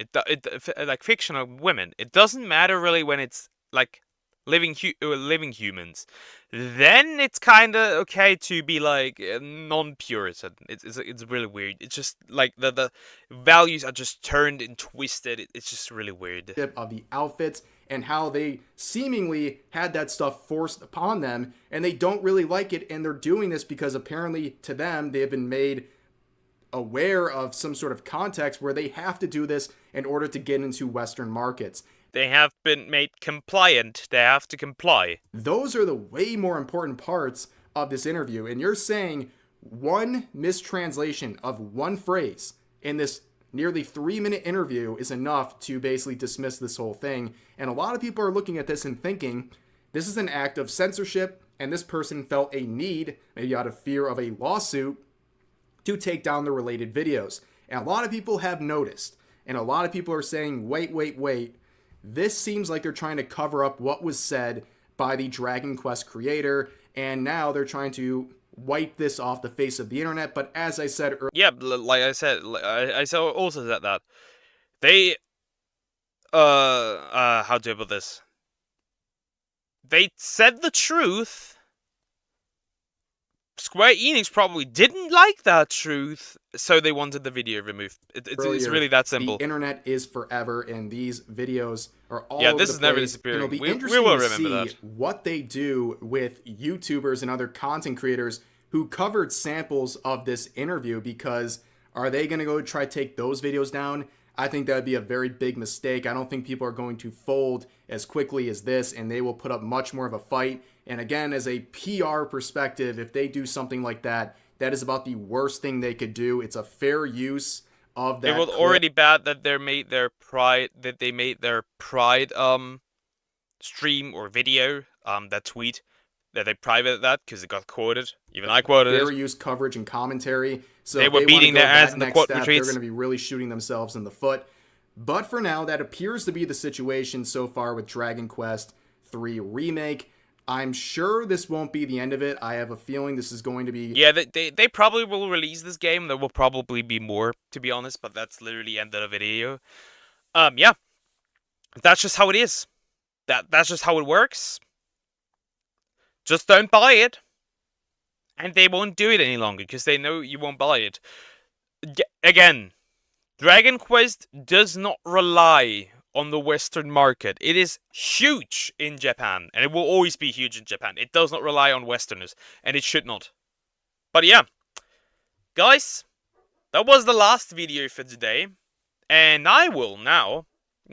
like fictional women. It doesn't matter really when it's like living humans. Then it's kind of okay to be like non-Puritan. It's really weird. It's just like the values are just turned and twisted. It's just really weird. Of the outfits and how they seemingly had that stuff forced upon them, and they don't really like it, and they're doing this because apparently to them they have been made aware of some sort of context where they have to do this in order to get into Western markets. They have been made compliant. They have to comply. Those are the way more important parts of this interview. And you're saying one mistranslation of one phrase in this nearly 3-minute interview is enough to basically dismiss this whole thing. And a lot of people are looking at this and thinking this is an act of censorship, and this person felt a need, maybe out of fear of a lawsuit, to take down the related videos. And a lot of people have noticed, and a lot of people are saying, wait. This seems like they're trying to cover up what was said by the Dragon Quest creator, and now they're trying to wipe this off the face of the internet. But as I said earlier... Yeah, like I said, I also said that. They, how do I put this? They said the truth. Square Enix probably didn't like that truth, so they wanted the video removed. It's really that simple. The internet is forever, and these videos are all yeah, over this the is never place. disappearing. It'll be We interesting will to remember see that. what they do with YouTubers and other content creators who covered samples of this interview, because are they going to go try to take those videos down? I think that would be a very big mistake. I don't think people are going to fold as quickly as this, and they will put up much more of a fight. And again, as a PR perspective, if they do something like that, that is about the worst thing they could do. It's a fair use of that. It was already bad that they made their pride stream or video, that tweet, that they privated that because it got quoted. Even I quoted it. Fair use coverage and commentary. So they were beating their ass in the quote retweets. They're going to be really shooting themselves in the foot. But for now, that appears to be the situation so far with Dragon Quest III Remake. I'm sure this won't be the end of it. I have a feeling this is going to be... Yeah, they probably will release this game. There will probably be more, to be honest, but that's literally the end of the video. Yeah. That's just how it is. That's just how it works. Just don't buy it. And they won't do it any longer, because they know you won't buy it. Again, Dragon Quest does not rely on the Western market. It is huge in Japan, and it will always be huge in Japan. It does not rely on Westerners, and it should not. But yeah, guys, that was the last video for today, and I will now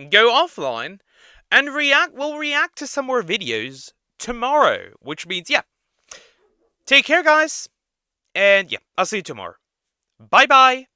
go offline And we'll react to some more videos tomorrow, which means, yeah. Take care, guys. And yeah, I'll see you tomorrow. Bye-bye.